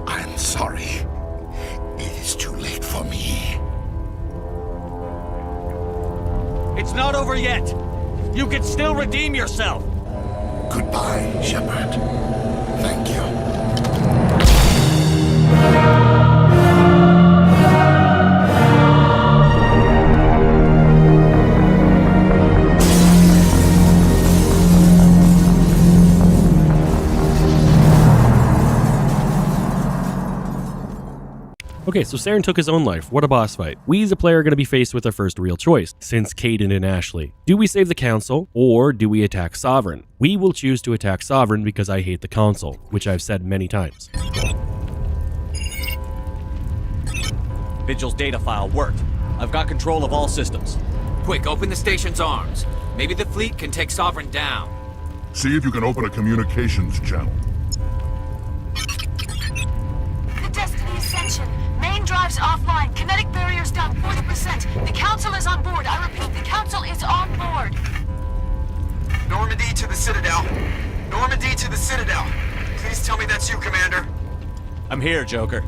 I'm sorry. It is too late for me. It's not over yet. You can still redeem yourself. Goodbye, Shepard. Thank you. Okay, so Saren took his own life. What a boss fight. We as a player are going to be faced with our first real choice, since Kaidan and Ashley. Do we save the Council, or do we attack Sovereign? We will choose to attack Sovereign because I hate the Council, which I've said many times. Vigil's data file worked. I've got control of all systems. Quick, open the station's arms. Maybe the fleet can take Sovereign down. See if you can open a communications channel. The Destiny Ascension. Main drives offline. Kinetic barriers down 40%. The Council is on board. I repeat, the Council is on board. Normandy to the Citadel. Normandy to the Citadel. Please tell me that's you, Commander. I'm here, Joker.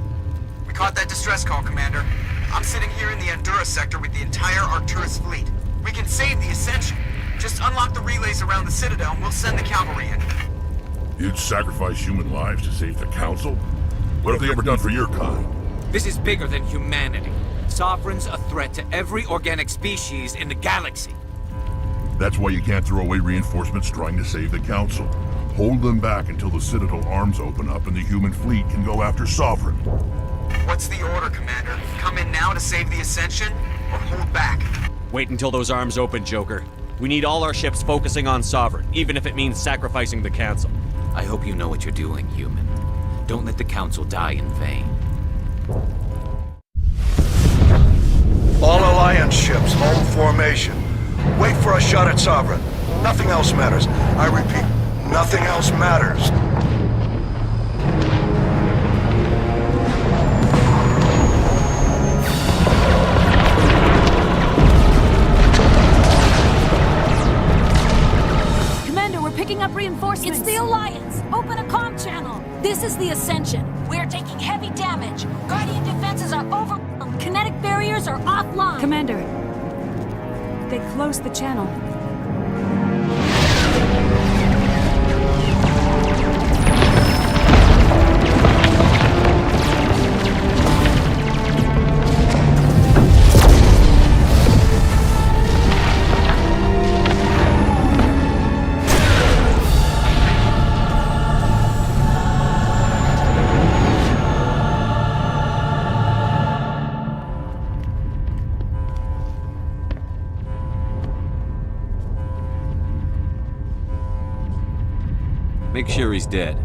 We caught that distress call, Commander. I'm sitting here in the Endura sector with the entire Arcturus fleet. We can save the Ascension. Just unlock the relays around the Citadel and we'll send the cavalry in. You'd sacrifice human lives to save the Council? What have they ever done for your kind? This is bigger than humanity. Sovereign's a threat to every organic species in the galaxy. That's why you can't throw away reinforcements trying to save the Council. Hold them back until the Citadel arms open up and the human fleet can go after Sovereign. What's the order, Commander? Come in now to save the Ascension, or hold back? Wait until those arms open, Joker. We need all our ships focusing on Sovereign, even if it means sacrificing the Council. I hope you know what you're doing, human. Don't let the Council die in vain. All Alliance ships, hold formation. Wait for a shot at Sovereign. Nothing else matters. I repeat, nothing else matters. Commander, we're picking up reinforcements. It's the Alliance! Open a comm channel! This is the Ascension. We're taking heavy damage. Guardian defenses are over. Kinetic barriers are offline. Commander, they closed the channel. Make sure he's dead.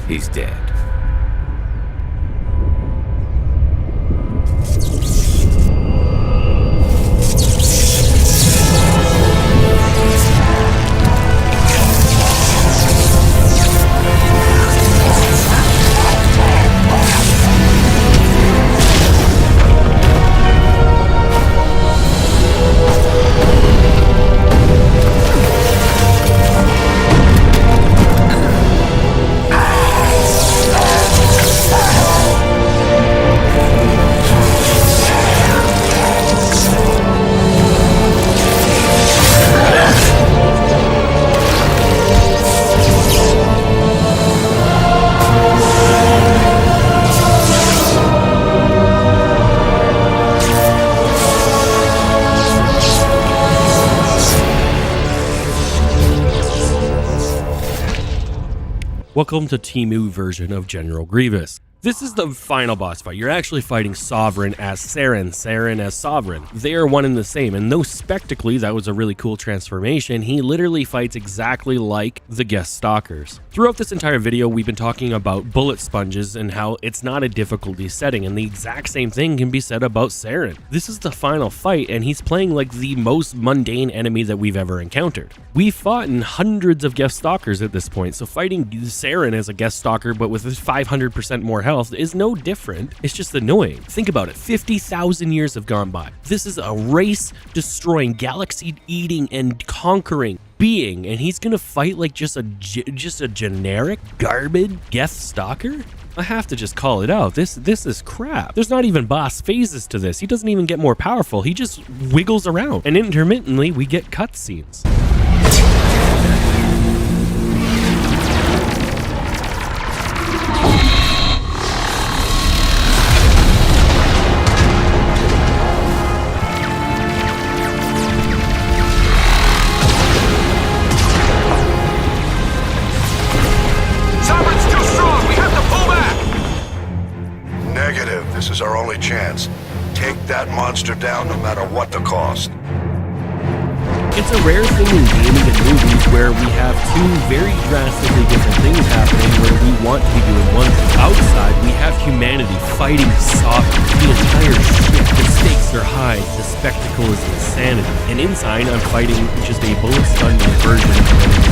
He's dead. Welcome to Temu version of General Grievous. This is the final boss fight. You're actually fighting Sovereign as Saren, Saren as Sovereign. They are one and the same, and though spectacally that was a really cool transformation, he literally fights exactly like the guest stalkers. Throughout this entire video, we've been talking about bullet sponges and how it's not a difficulty setting, and the exact same thing can be said about Saren. This is the final fight, and he's playing like the most mundane enemy that we've ever encountered. We've fought in hundreds of guest stalkers at this point, so fighting Saren as a guest stalker but with 500% more health is no different. It's just annoying. Think about it. 50,000 years have gone by. This is a race-destroying, galaxy-eating, and conquering being, and he's gonna fight like just a generic garbage guest stalker? I have to just call it out. This is crap. There's not even boss phases to this. He doesn't even get more powerful. He just wiggles around, and intermittently we get cutscenes. This is our only chance. Take that monster down no matter what the cost. It's a rare thing in gaming and movies where we have two very drastically different things happening where we want to be doing one thing. Outside, we have humanity fighting Sovereign. The entire ship, the stakes are high, the spectacle is insanity. And inside, I'm fighting just a bullet-stunning version of enemy.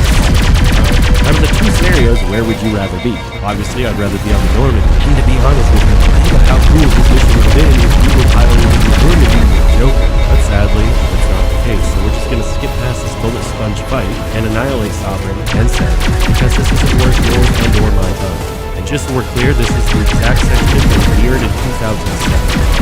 Out of the two scenarios, where would you rather be? Obviously, I'd rather be on the Normandy. And to be honest with you, think about how cool this mission would have been if we were piloting the Normandy with Joker. But sadly, it's not. Okay, so we're just gonna skip past this bullet sponge fight and annihilate Sovereign and Seth, because this isn't worth yours and or my time. And just so we're clear, this is the exact section that premiered in 2007.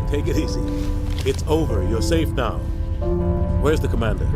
Take it easy. It's over. You're safe now. Where's the commander?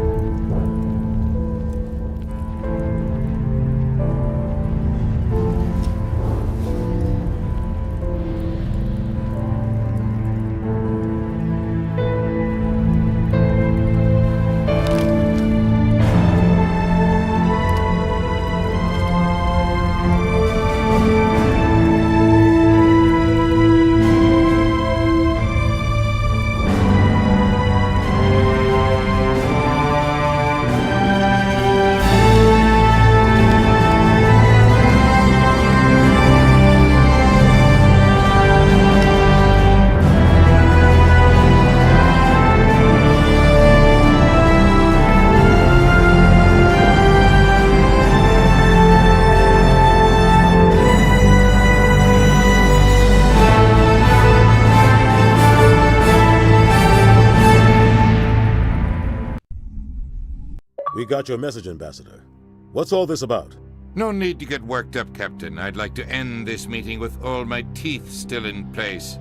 We got your message, Ambassador. What's all this about? No need to get worked up, Captain. I'd like to end this meeting with all my teeth still in place.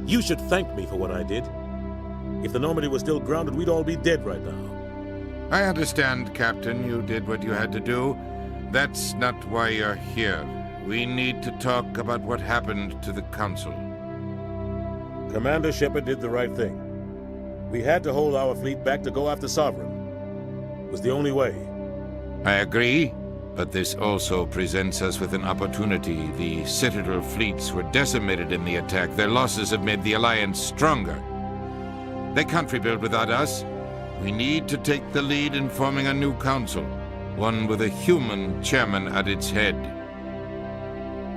You should thank me for what I did. If the Normandy was still grounded, we'd all be dead right now. I understand, Captain. You did what you had to do. That's not why you're here. We need to talk about what happened to the Council. Commander Shepard did the right thing. We had to hold our fleet back to go after Sovereign. It was the only way. I agree, but this also presents us with an opportunity. The Citadel fleets were decimated in the attack. Their losses have made the Alliance stronger. They can't rebuild without us. We need to take the lead in forming a new council, one with a human chairman at its head.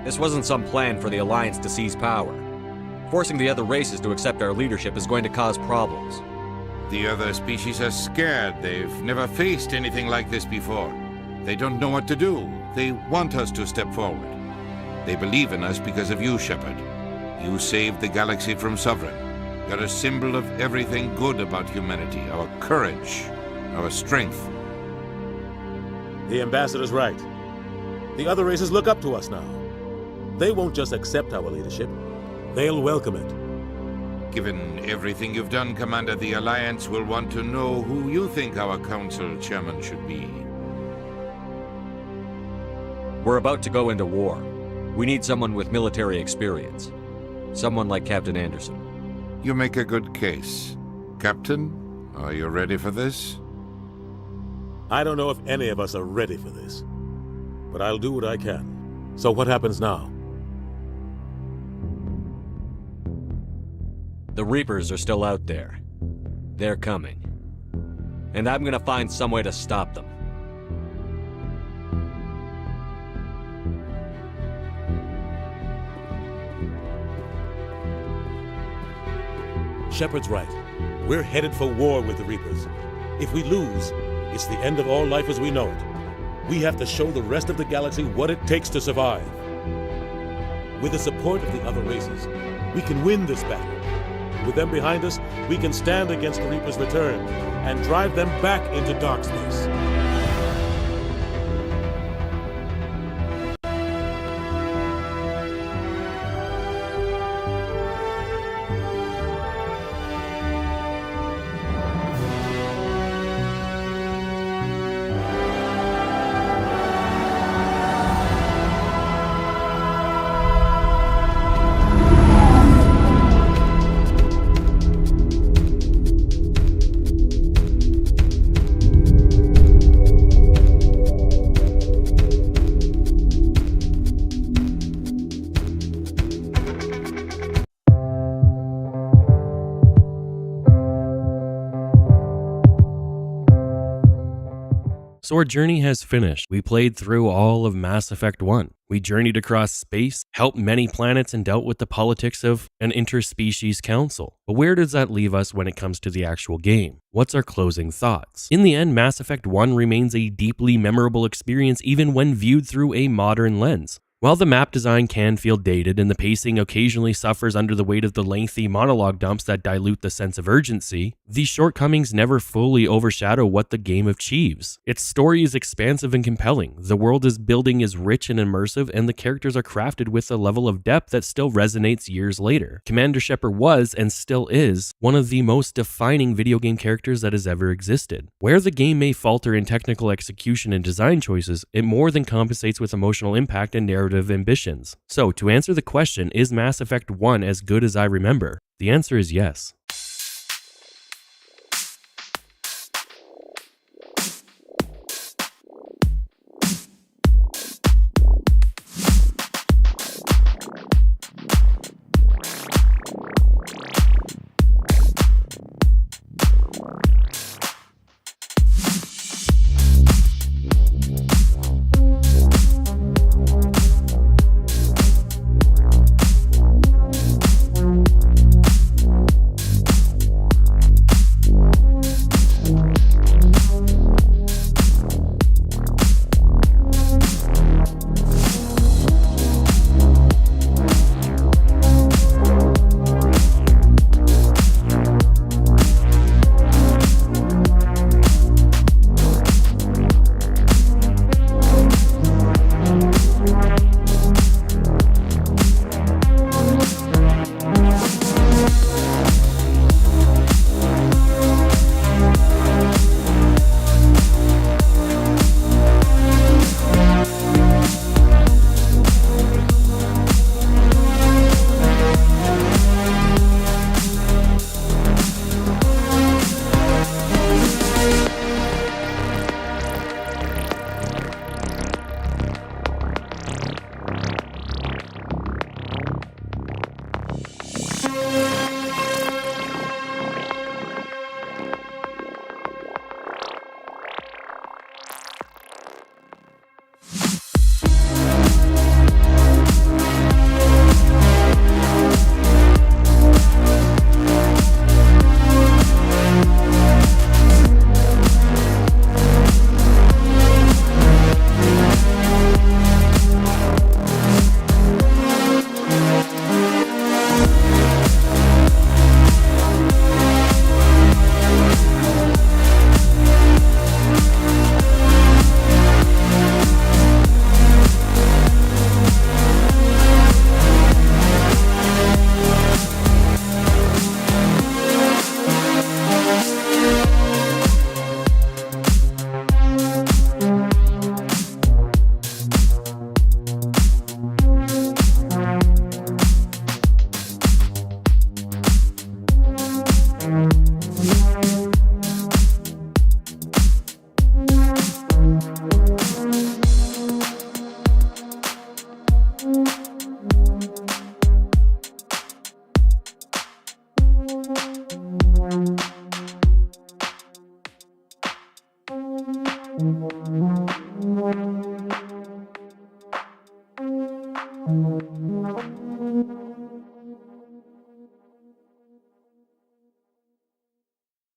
This wasn't some plan for the Alliance to seize power. Forcing the other races to accept our leadership is going to cause problems. The other species are scared. They've never faced anything like this before. They don't know what to do. They want us to step forward. They believe in us because of you, Shepard. You saved the galaxy from Sovereign. You're a symbol of everything good about humanity, our courage, our strength. The Ambassador's right. The other races look up to us now. They won't just accept our leadership. They'll welcome it. Given everything you've done, Commander, the Alliance will want to know who you think our council chairman should be. We're about to go into war. We need someone with military experience. Someone like Captain Anderson. You make a good case. Captain, are you ready for this? I don't know if any of us are ready for this, but I'll do what I can. So what happens now? The Reapers are still out there. They're coming. And I'm gonna find some way to stop them. Shepard's right. We're headed for war with the Reapers. If we lose, it's the end of all life as we know it. We have to show the rest of the galaxy what it takes to survive. With the support of the other races, we can win this battle. With them behind us, we can stand against the Reapers' return and drive them back into dark space. So our journey has finished. We played through all of Mass Effect 1. We journeyed across space, helped many planets, and dealt with the politics of an interspecies council. But where does that leave us when it comes to the actual game? What's our closing thoughts? In the end, Mass Effect 1 remains a deeply memorable experience even when viewed through a modern lens. While the map design can feel dated and the pacing occasionally suffers under the weight of the lengthy monologue dumps that dilute the sense of urgency, these shortcomings never fully overshadow what the game achieves. Its story is expansive and compelling, the world is building is rich and immersive, and the characters are crafted with a level of depth that still resonates years later. Commander Shepard was, and still is, one of the most defining video game characters that has ever existed. Where the game may falter in technical execution and design choices, it more than compensates with emotional impact and narrative ambitions. So, to answer the question, is Mass Effect 1 as good as I remember? The answer is yes.